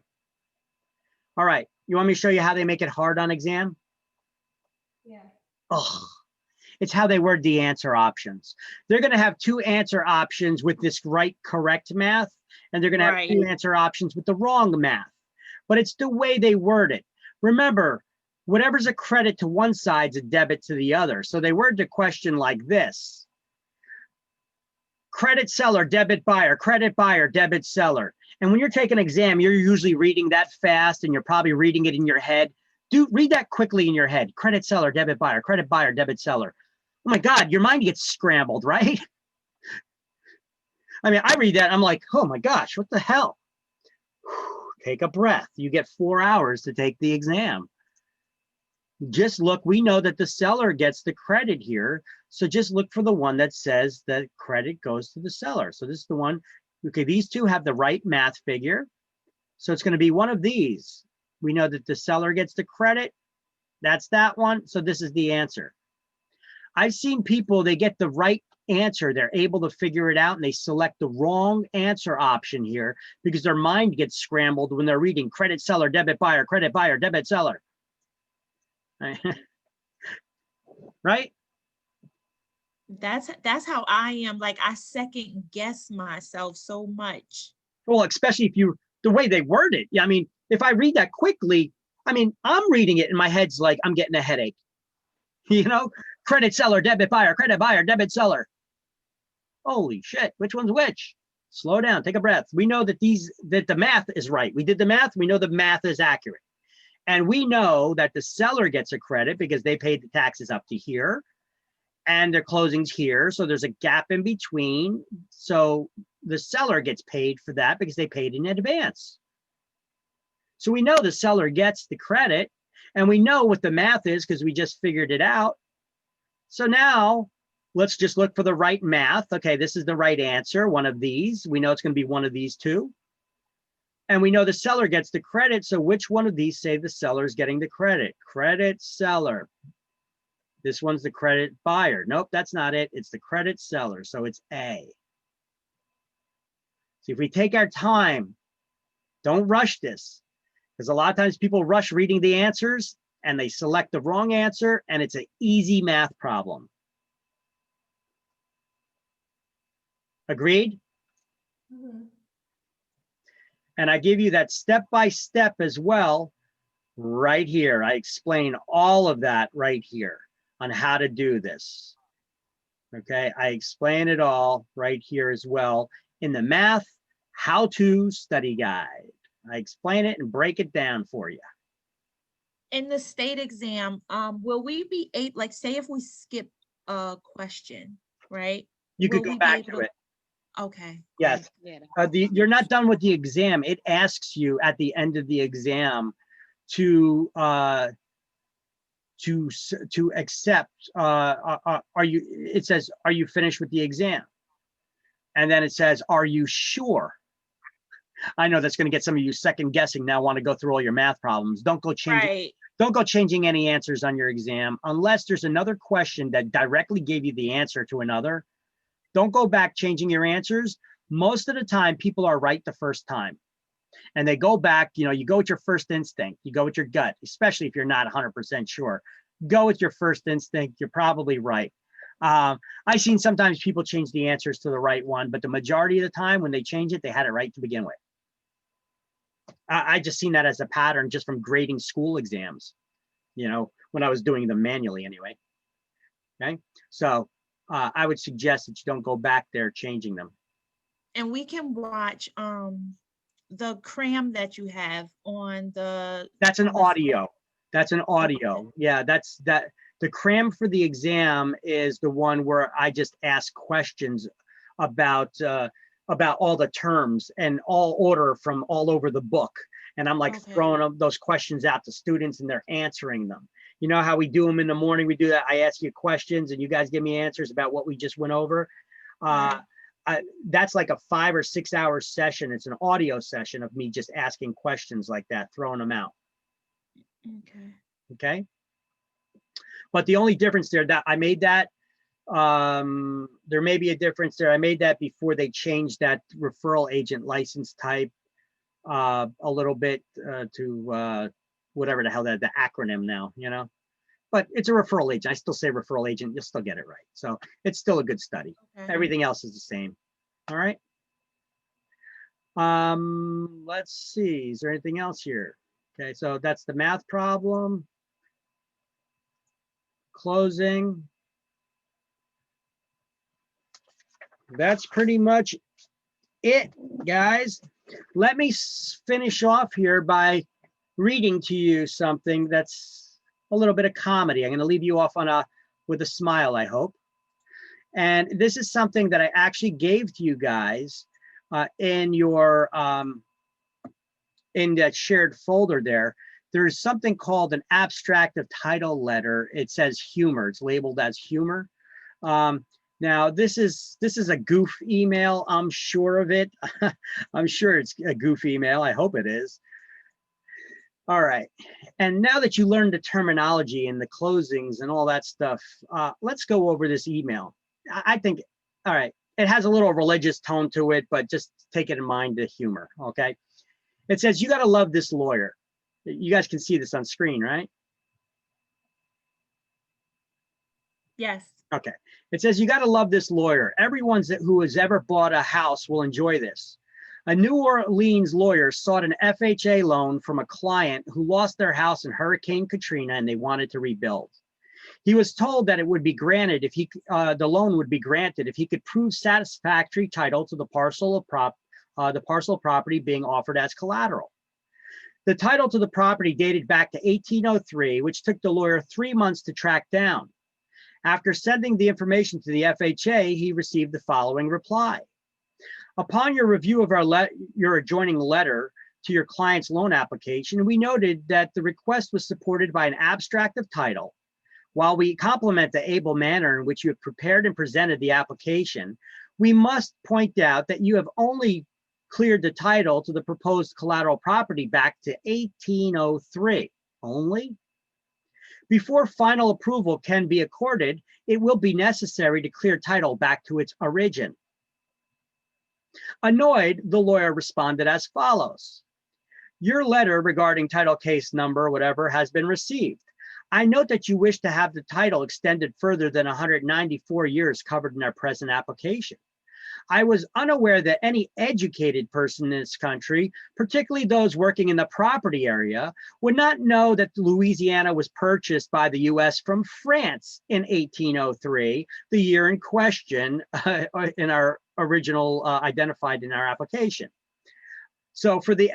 All right, you want me to show you how they make it hard on exam?
Yeah.
Oh, it's how they word the answer options. They're going to have 2 answer options with this right correct math, and they're going to have 2 answer options with the wrong math. But it's the way they word it. Remember, whatever's a credit to one side's a debit to the other. So they word the question like this. Credit seller, debit buyer, debit seller. And when you're taking an exam, you're usually reading that fast and you're probably reading it in your head. Read that quickly in your head. Credit seller, debit buyer, debit seller. Oh my God, your mind gets scrambled, right? I mean, I read that, I'm like, oh my gosh, what the hell? Take a breath. You get 4 hours to take the exam. Just look, we know that the seller gets the credit here. So just look for the one that says that credit goes to the seller. So this is the one, okay, these 2 have the right math figure. So it's going to be one of these. We know that the seller gets the credit. That's that one. So this is the answer. I've seen people, they get the right answer. They're able to figure it out and they select the wrong answer option here because their mind gets scrambled when they're reading credit seller, debit buyer, debit seller. Right?
That's how I am. Like I second guess myself so much.
Well, especially if you, the way they word it. Yeah, I mean, if I read that quickly, I mean, I'm reading it and my head's like, I'm getting a headache. You know, credit seller, debit buyer, debit seller. Holy shit, which one's which? Slow down, take a breath. We know that the math is right. We did the math, we know the math is accurate. And we know that the seller gets a credit because they paid the taxes up to here and their closing's here. So there's a gap in between. So the seller gets paid for that because they paid in advance. So we know the seller gets the credit and we know what the math is because we just figured it out. So now let's just look for the right math. Okay, this is the right answer, one of these. We know it's going to be one of these 2. And we know the seller gets the credit. So which one of these say the seller is getting the credit? Credit seller. This one's the credit buyer. Nope, that's not it. It's the credit seller. So it's A. So if we take our time, don't rush this. Because a lot of times people rush reading the answers and they select the wrong answer and it's an easy math problem. Agreed? And I give you that step-by-step as well right here. I explain all of that right here on how to do this. Okay, I explain it all right here as well in the math how-to study guide. I explain it and break it down for you.
In the state exam, will we be able, like, say if we skip a question, right?
You could
Will
go
we be
back
able
to it.
Okay.
Yes. You're not done with the exam. It asks you at the end of the exam to accept. Are you? It says, "Are you finished with the exam?" And then it says, "Are you sure?" I know that's going to get some of you second guessing now. Want to go through all your math problems? Don't go changing.
Right.
Don't go changing any answers on your exam unless there's another question that directly gave you the answer to another. Don't go back changing your answers. Most of the time, people are right the first time. And they go back, you know, you go with your first instinct. You go with your gut, especially if you're not 100% sure. Go with your first instinct. You're probably right. I've seen sometimes people change the answers to the right one, but the majority of the time when they change it, they had it right to begin with. I just seen that as a pattern just from grading school exams, you know, when I was doing them manually anyway. Okay, so I would suggest that you don't go back there changing them.
And we can watch the cram that you have on the.
That's an audio. That's an audio. Yeah, that's that. The cram for the exam is the one where I just ask questions about all the terms and all order from all over the book. And I'm like throwing those questions out to students and they're answering them. You know how we do them in the morning? We do that. I ask you questions and you guys give me answers about what we just went over. That's like a 5 or 6 hour session. It's an audio session of me just asking questions like that, throwing them out. Okay. But the only difference there that I made that, there may be a difference there. I made that before they changed that referral agent license type a little bit to whatever the hell that the acronym now, you know, but it's a referral agent. I still say referral agent, you'll still get it right. So it's still a good study. Everything else is the same. All right. Let's see, is there anything else here? Okay, so that's the math problem. Closing. That's pretty much it, guys. Let me finish off here by reading to you something that's a little bit of comedy. I'm going to leave you off on with a smile, I hope. And this is something that I actually gave to you guys in your in that shared folder there. There's something called an abstract of title letter. It says humor. It's labeled as humor. Now this is a goof email. I'm sure of it. I'm sure it's a goof email. I hope it is. All right. And now that you learned the terminology and the closings and all that stuff, let's go over this email. I think, all right, it has a little religious tone to it, but just take it in mind, the humor. Okay. It says, you got to love this lawyer. You guys can see this on screen, right?
Yes.
Okay. It says, you got to love this lawyer. Everyone who has ever bought a house will enjoy this. A New Orleans lawyer sought an FHA loan from a client who lost their house in Hurricane Katrina and they wanted to rebuild. He was told that it would be granted if the loan would be granted if he could prove satisfactory title to the parcel of property being offered as collateral. The title to the property dated back to 1803, which took the lawyer 3 months to track down. After sending the information to the FHA, he received the following reply. Upon your review of your adjoining letter to your client's loan application, we noted that the request was supported by an abstract of title. While we compliment the able manner in which you have prepared and presented the application, we must point out that you have only cleared the title to the proposed collateral property back to 1803 only. Before final approval can be accorded, it will be necessary to clear title back to its origin. Annoyed, the lawyer responded as follows. Your letter regarding title case number, whatever, has been received. I note that you wish to have the title extended further than 194 years covered in our present application. I was unaware that any educated person in this country, particularly those working in the property area, would not know that Louisiana was purchased by the US from France in 1803, the year in question in our original identified in our application. So for the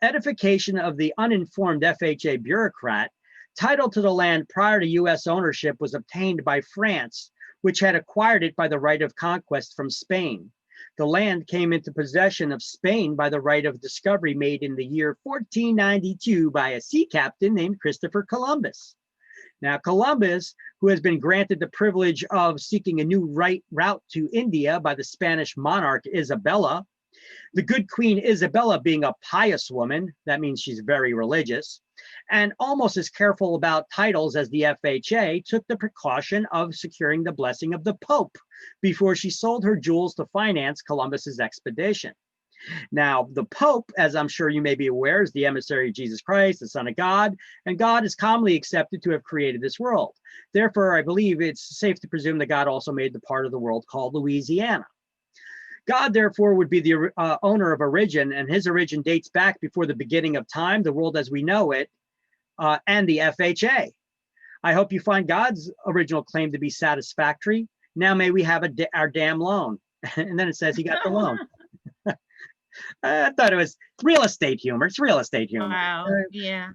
edification of the uninformed FHA bureaucrat, title to the land prior to US ownership was obtained by France, which had acquired it by the right of conquest from Spain. The land came into possession of Spain by the right of discovery made in the year 1492 by a sea captain named Christopher Columbus. Now, Columbus, who has been granted the privilege of seeking a new route to India by the Spanish monarch Isabella, the good Queen Isabella being a pious woman, that means she's very religious, and almost as careful about titles as the FHA, took the precaution of securing the blessing of the Pope before she sold her jewels to finance Columbus's expedition. Now, the Pope, as I'm sure you may be aware, is the emissary of Jesus Christ, the Son of God, and God is commonly accepted to have created this world. Therefore, I believe it's safe to presume that God also made the part of the world called Louisiana. God, therefore, would be the owner of origin, and his origin dates back before the beginning of time, the world as we know it, and the FHA. I hope you find God's original claim to be satisfactory. Now may we have our damn loan. And then it says he got the loan. I thought it was real estate humor. It's real estate humor.
Wow. Yeah.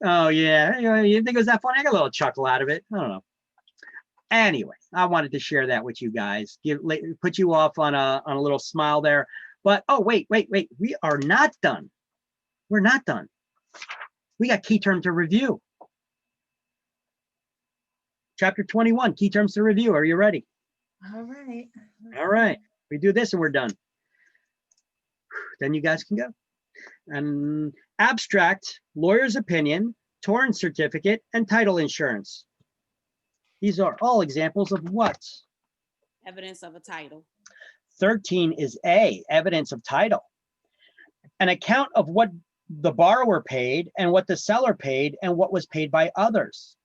Oh, yeah. You think it was that funny? I got a little chuckle out of it. I don't know. Anyway, I wanted to share that with you guys. Put you off on a little smile there. But, oh, wait. We are not done. We're not done. We got key term to review. Chapter 21, key terms to review. Are you ready?
All right.
All right. We do this and we're done. Then you guys can go. And abstract, lawyer's opinion, torrent certificate, and title insurance. These are all examples of what?
Evidence of a title.
13 is A, evidence of title. An account of what the borrower paid and what the seller paid and what was paid by others.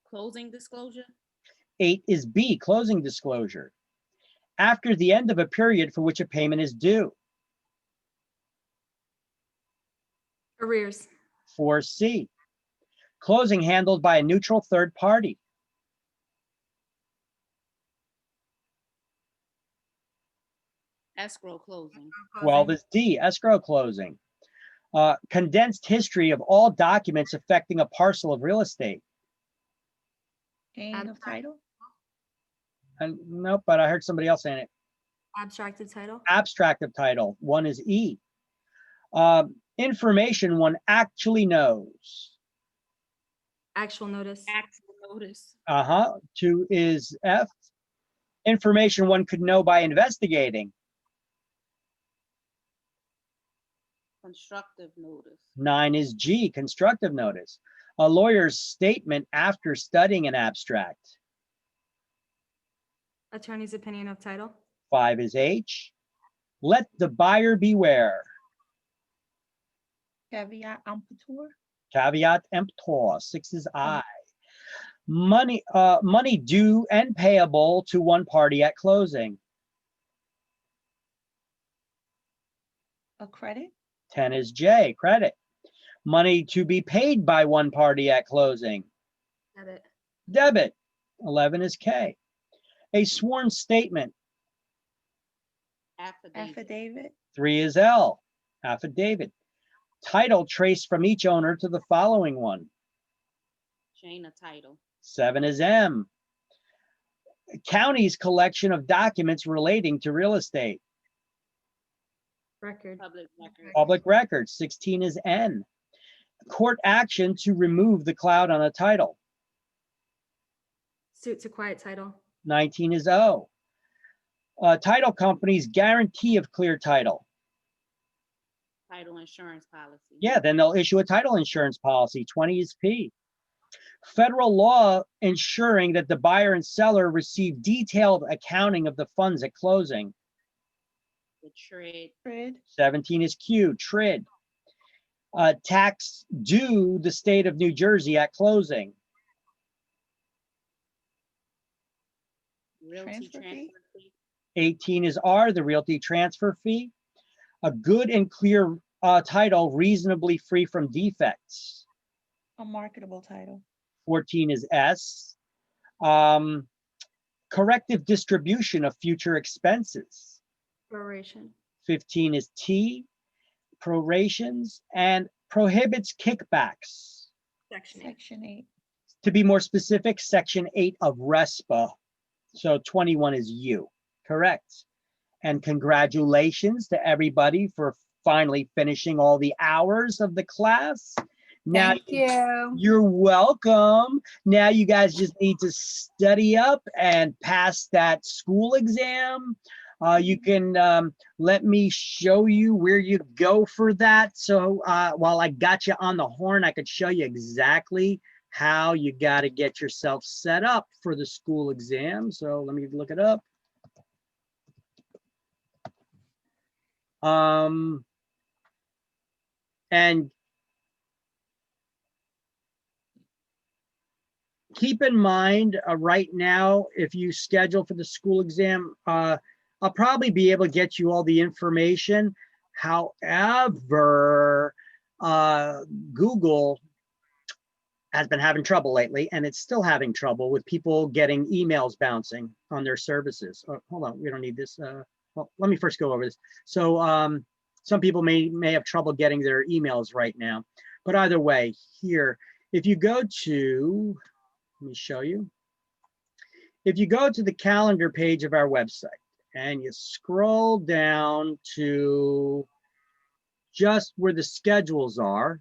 Closing disclosure.
8 is B, closing disclosure. After the end of a period for which a payment is due.
Arrears.
4C, closing handled by a neutral third party.
Escrow closing.
12 is D, escrow closing. Condensed history of all documents affecting a parcel of real estate.
Chain of title.
Nope, but I heard somebody else saying it.
Abstracted title.
Abstract of title. 1 is E. Information one actually knows.
Actual notice.
Actual notice.
2 is F. Information one could know by investigating.
Constructive notice.
9 is G, constructive notice. A lawyer's statement after studying an abstract.
Attorney's opinion of title.
5 is H. Let the buyer beware.
Caveat emptor.
Caveat emptor. 6 is I. Money due and payable to one party at closing.
A credit.
10 is J, credit. Money to be paid by one party at closing.
Debit.
Debit. 11 is K. A sworn statement.
Affidavit.
3 is L, affidavit. Title traced from each owner to the following one.
Chain of title.
7 is M. County's collection of documents relating to real estate.
Record.
Public record.
Public record. 16 is N. Court action to remove the cloud on a title.
Suit to quiet title.
19 is O. Title company's guarantee of clear title.
Title insurance policy.
Yeah, then they'll issue a title insurance policy. 20 is P. Federal law ensuring that the buyer and seller receive detailed accounting of the funds at closing.
The TRID.
17 is Q, TRID. Tax due the state of New Jersey at closing.
Realty
Transfer fee?
transfer fee.
18 is R, the realty transfer fee. A good and clear title, reasonably free from defects.
A marketable title.
14 is S. Corrective distribution of future expenses.
Proration.
15 is T. Prorations, and prohibits kickbacks.
Section 8.
Section 8.
To be more specific, Section 8 of RESPA. So 21 is U. Correct. And congratulations to everybody for finally finishing all the hours of the class. Now
Thank you.
you're welcome. Now you guys just need to study up and pass that school exam. You can let me show you where you go for that. So while I got you on the horn, I could show you exactly how you got to get yourself set up for the school exam. So let me look it up. And keep in mind right now, if you schedule for the school exam, I'll probably be able to get you all the information. However, Google has been having trouble lately, and it's still having trouble with people getting emails bouncing on their services. Oh, hold on, we don't need this. Well, let me first go over this. So some people may have trouble getting their emails right now. But either way, here, if you go to, let me show you. If you go to the calendar page of our website and you scroll down to just where the schedules are,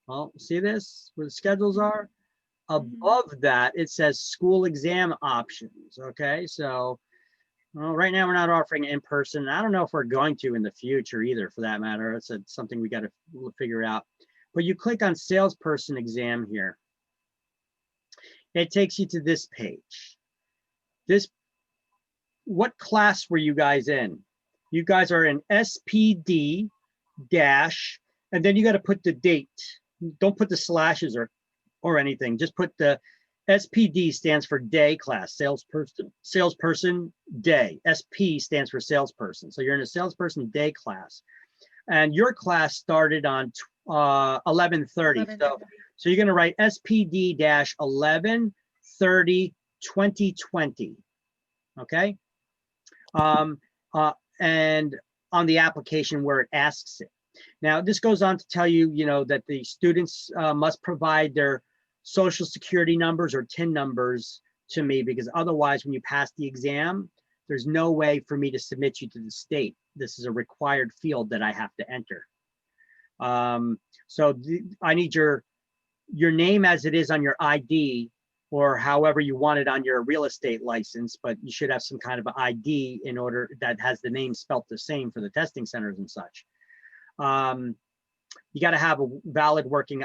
well, see this, where the schedules are? Above that, it says school exam options, okay? So, well, right now we're not offering in-person. I don't know if we're going to in the future either, for that matter. It's something we got to figure out. But you click on salesperson exam here. It takes you to this page. What class were you guys in? You guys are in SPD dash, and then you got to put the date. Don't put the slashes or anything. Just put the SPD stands for day class, salesperson day. SP stands for salesperson. So you're in a salesperson day class, and your class started on 11:30. So you're going to write SPD dash 11/30/2020. Okay. And on the application where it asks it. Now, this goes on to tell you, that the students must provide their social security numbers or TIN numbers to me, because otherwise, when you pass the exam, there's no way for me to submit you to the state. This is a required field that I have to enter. So I need your name as it is on your ID, or however you want it on your real estate license, but you should have some kind of ID in order that has the name spelt the same for the testing centers and such. You got to have a valid working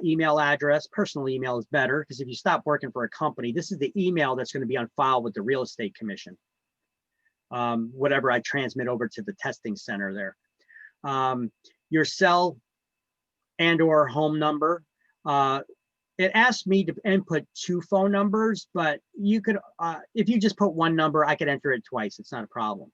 email address. Personal email is better, because if you stop working for a company, this is the email that's going to be on file with the real estate commission. Whatever I transmit over to the testing center there. Your cell and or home number. It asked me to input 2 phone numbers, but you could, if you just put 1 number, I could enter it twice. It's not a problem.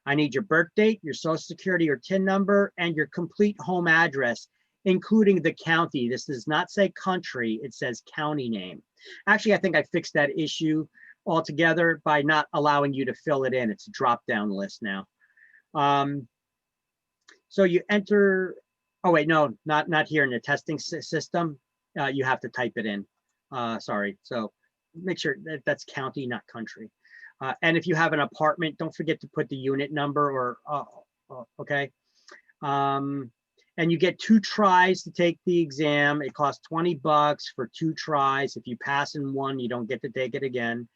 I need your birth date, your social security or TIN number, and your complete home address, including the county. This does not say country, it says county name. Actually, I think I fixed that issue altogether by not allowing you to fill it in. It's a drop-down list now. So you enter, oh wait, no, not here in the testing system. You have to type it in, sorry. So make sure that's county, not country. And if you have an apartment, don't forget to put the unit number or, okay. And you get 2 tries to take the exam. It costs $20 for 2 tries. If you pass in 1, you don't get to take it again.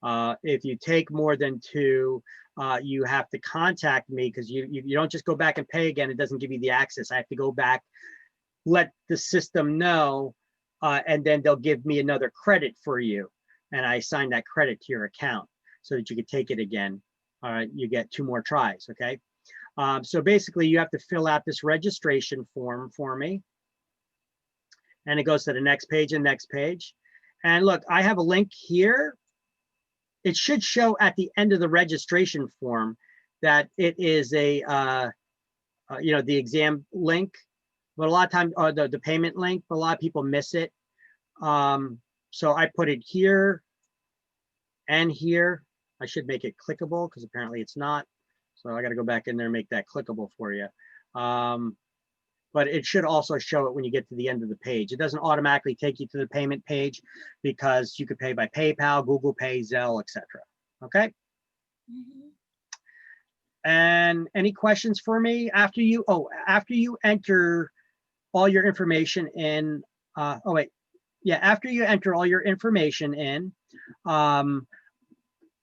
If you take more than 2, you have to contact me, because you don't just go back and pay again. It doesn't give you the access. I have to go back, let the system know, and then they'll give me another credit for you. And I assign that credit to your account so that you can take it again. You get 2 more tries, okay? So basically you have to fill out this registration form for me. And it goes to the next page and next page. And look, I have a link here it should show at the end of the registration form that it is a, the exam link, but a lot of times, or the payment link, but a lot of people miss it. So I put it here and here. I should make it clickable because apparently it's not. So I got to go back in there and make that clickable for you. But it should also show it when you get to the end of the page. It doesn't automatically take you to the payment page because you could pay by PayPal, Google Pay, Zelle, etc. Okay. And any questions for me after you enter all your information in, after you enter all your information in,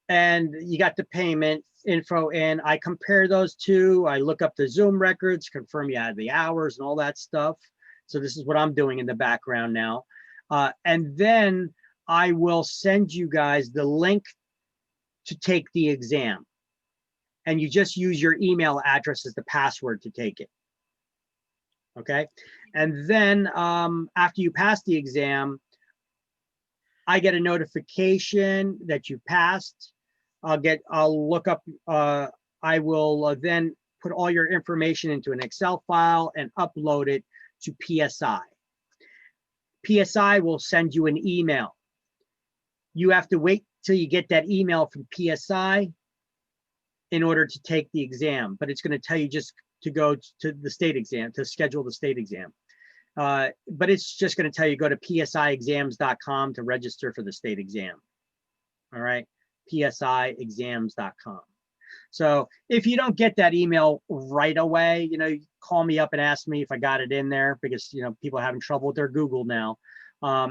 and you got the payment info in, I compare those two. I look up the Zoom records, confirm you had the hours and all that stuff. So this is what I'm doing in the background now. And then I will send you guys the link to take the exam. And you just use your email address as the password to take it. Okay. And then after you pass the exam, I get a notification that you passed. I'll look up, I will then put all your information into an Excel file and upload it to PSI. PSI will send you an email. You have to wait till you get that email from PSI in order to take the exam, but it's going to tell you just to go to the state exam, to schedule the state exam. But it's just going to tell you go to psiexams.com to register for the state exam. All right, psiexams.com. So if you don't get that email right away, call me up and ask me if I got it in there, because people are having trouble with their Google now. I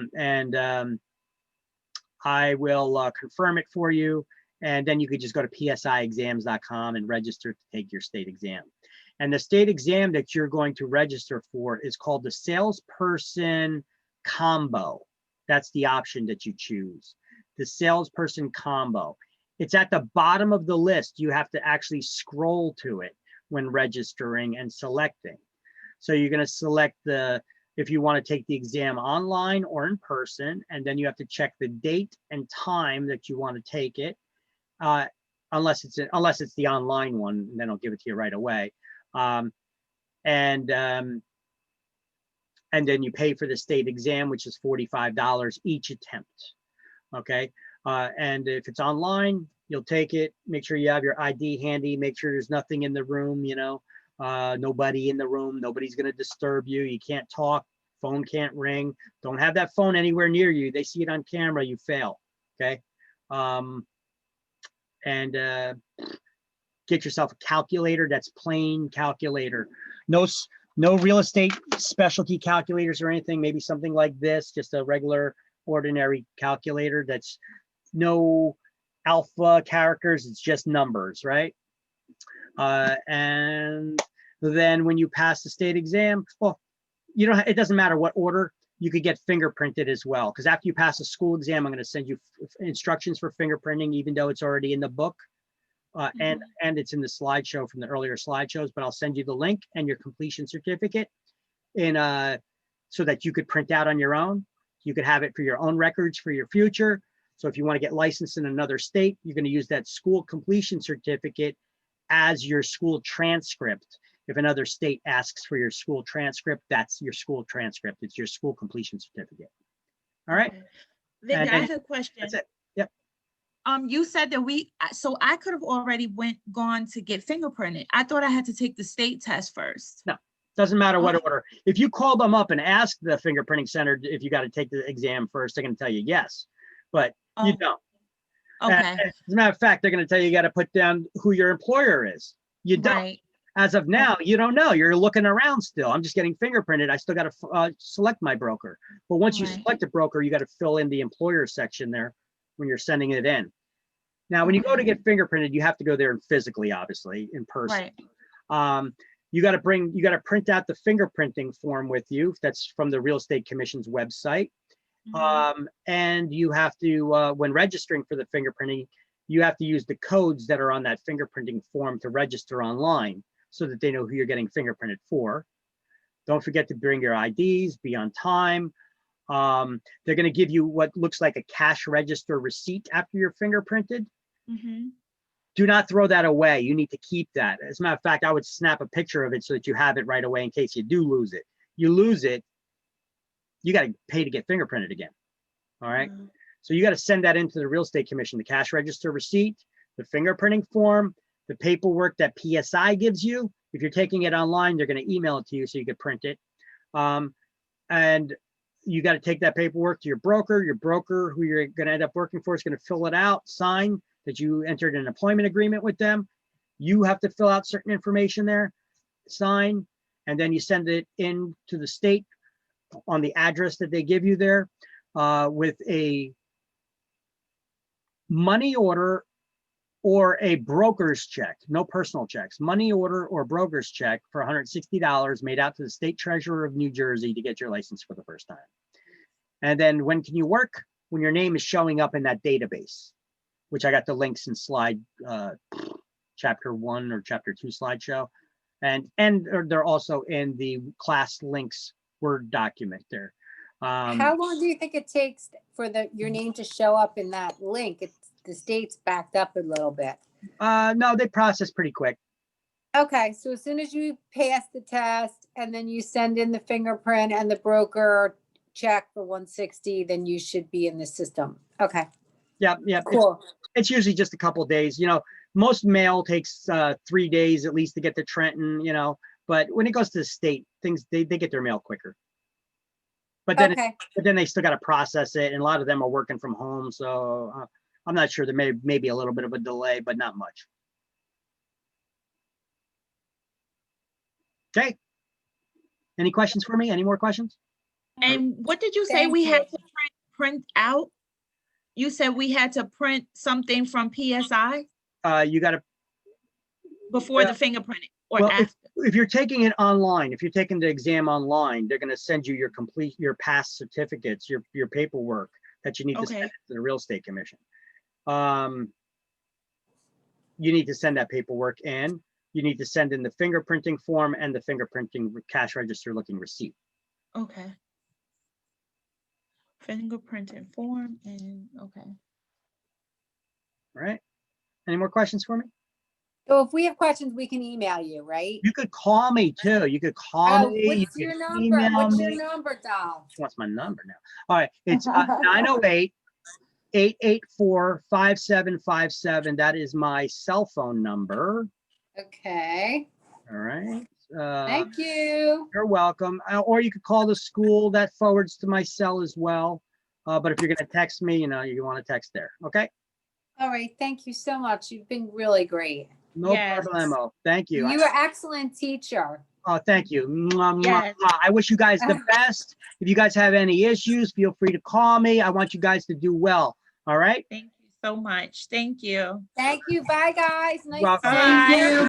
will confirm it for you. And then you could just go to psiexams.com and register to take your state exam. And the state exam that you're going to register for is called the salesperson combo. That's the option that you choose. The salesperson combo. It's at the bottom of the list. You have to actually scroll to it when registering and selecting. So you're going to select if you want to take the exam online or in person, and then you have to check the date and time that you want to take it. Unless it's the online one, then I'll give it to you right away. And then you pay for the state exam, which is $45 each attempt. Okay. And if it's online, you'll take it. Make sure you have your ID handy. Make sure there's nothing in the room. Nobody in the room. Nobody's going to disturb you. You can't talk. Phone can't ring. Don't have that phone anywhere near you. They see it on camera. You fail. Okay. And get yourself a calculator. That's plain calculator. No real estate specialty calculators or anything. Maybe something like this, just a regular ordinary calculator. That's no alpha characters. It's just numbers, right? And then when you pass the state exam, well, it doesn't matter what order. You could get fingerprinted as well, because after you pass a school exam, I'm going to send you instructions for fingerprinting, even though it's already in the book, and it's in the slideshow from the earlier slideshows. But I'll send you the link and your completion certificate, so that you could print out on your own. You could have it for your own records for your future. So if you want to get licensed in another state, you're going to use that school completion certificate as your school transcript. If another state asks for your school transcript, that's your school transcript. It's your school completion certificate. All right.
Vic, I have a question.
That's it. Yep.
You said that so I could have already gone to get fingerprinted. I thought I had to take the state test first.
No, doesn't matter what order. If you call them up and ask the fingerprinting center if you got to take the exam first, they're going to tell you yes, but you don't.
Okay.
As a matter of fact, they're going to tell you got to put down who your employer is. You don't.
Right.
As of now, you don't know. You're looking around still. I'm just getting fingerprinted. I still got to select my broker. But once you select a broker, you got to fill in the employer section there when you're sending it in. Now, when you go to get fingerprinted, you have to go there physically, obviously, in person.
Right.
You got to print out the fingerprinting form with you. That's from the Real Estate Commission's website. And you have to, when registering for the fingerprinting, you have to use the codes that are on that fingerprinting form to register online, so that they know who you're getting fingerprinted for. Don't forget to bring your IDs, be on time. They're going to give you what looks like a cash register receipt after you're fingerprinted.
Mhm.
Do not throw that away. You need to keep that. As a matter of fact, I would snap a picture of it so that you have it right away in case you do lose it. You lose it, you got to pay to get fingerprinted again. All right. So you got to send that into the Real Estate Commission, the cash register receipt, the fingerprinting form, the paperwork that PSI gives you. If you're taking it online, they're going to email it to you so you can print it. And you got to take that paperwork to your broker. Your broker, who you're going to end up working for, is going to fill it out, sign that you entered an employment agreement with them. You have to fill out certain information there, sign, and then you send it in to the state on the address that they give you there with a money order or a broker's check, no personal checks, money order or broker's check for $160 made out to the state treasurer of New Jersey to get your license for the first time. And then when can you work? When your name is showing up in that database, which I got the links in slide chapter 1 or chapter 2 slideshow. And they're also in the class links Word document there.
How long do you think it takes for your name to show up in that link? The state's backed up a little bit.
No, they process pretty quick.
Okay, so as soon as you pass the test and then you send in the fingerprint and the broker check for 160, then you should be in the system. Okay.
Yeah.
Cool.
It's usually just a couple of days. You know, most mail takes 3 days at least to get to Trenton, you know, but when it goes to the state, things, they get their mail quicker. But then, but then they still got to process it. And a lot of them are working from home. So I'm not sure, there may be a little bit of a delay, but not much. Okay. Any questions for me? Any more questions?
And what did you say we had to print out? You said we had to print something from PSI?
You got to.
Before the fingerprinting or
well,
after?
If you're taking it online, if you're taking the exam online, they're going to send you your past certificates, your paperwork that you need to send to the Real Estate Commission. You need to send that paperwork in. You need to send in the fingerprinting form and the fingerprinting cash register looking receipt.
Okay. Fingerprinting form and okay.
All right. Any more questions for me?
So if we have questions, we can email you, right?
You could call me too. You could call me.
What's your number? What's your number, doll?
She wants my number now. All right. It's 908-884-5757. That is my cell phone number.
Okay.
All right.
Thank you.
You're welcome. Or you could call the school. That forwards to my cell as well. But if you're going to text me, you know, you want to text there. Okay.
All right. Thank you so much. You've been really great.
No problemo. Thank you.
You're an excellent teacher.
Oh, thank you. Mwah, mwah,
Yes.
mwah. I wish you guys the best. If you guys have any issues, feel free to call me. I want you guys to do well. All right.
Thank you so much. Thank you.
Thank you. Bye, guys. Nice
Welcome.
to meet you.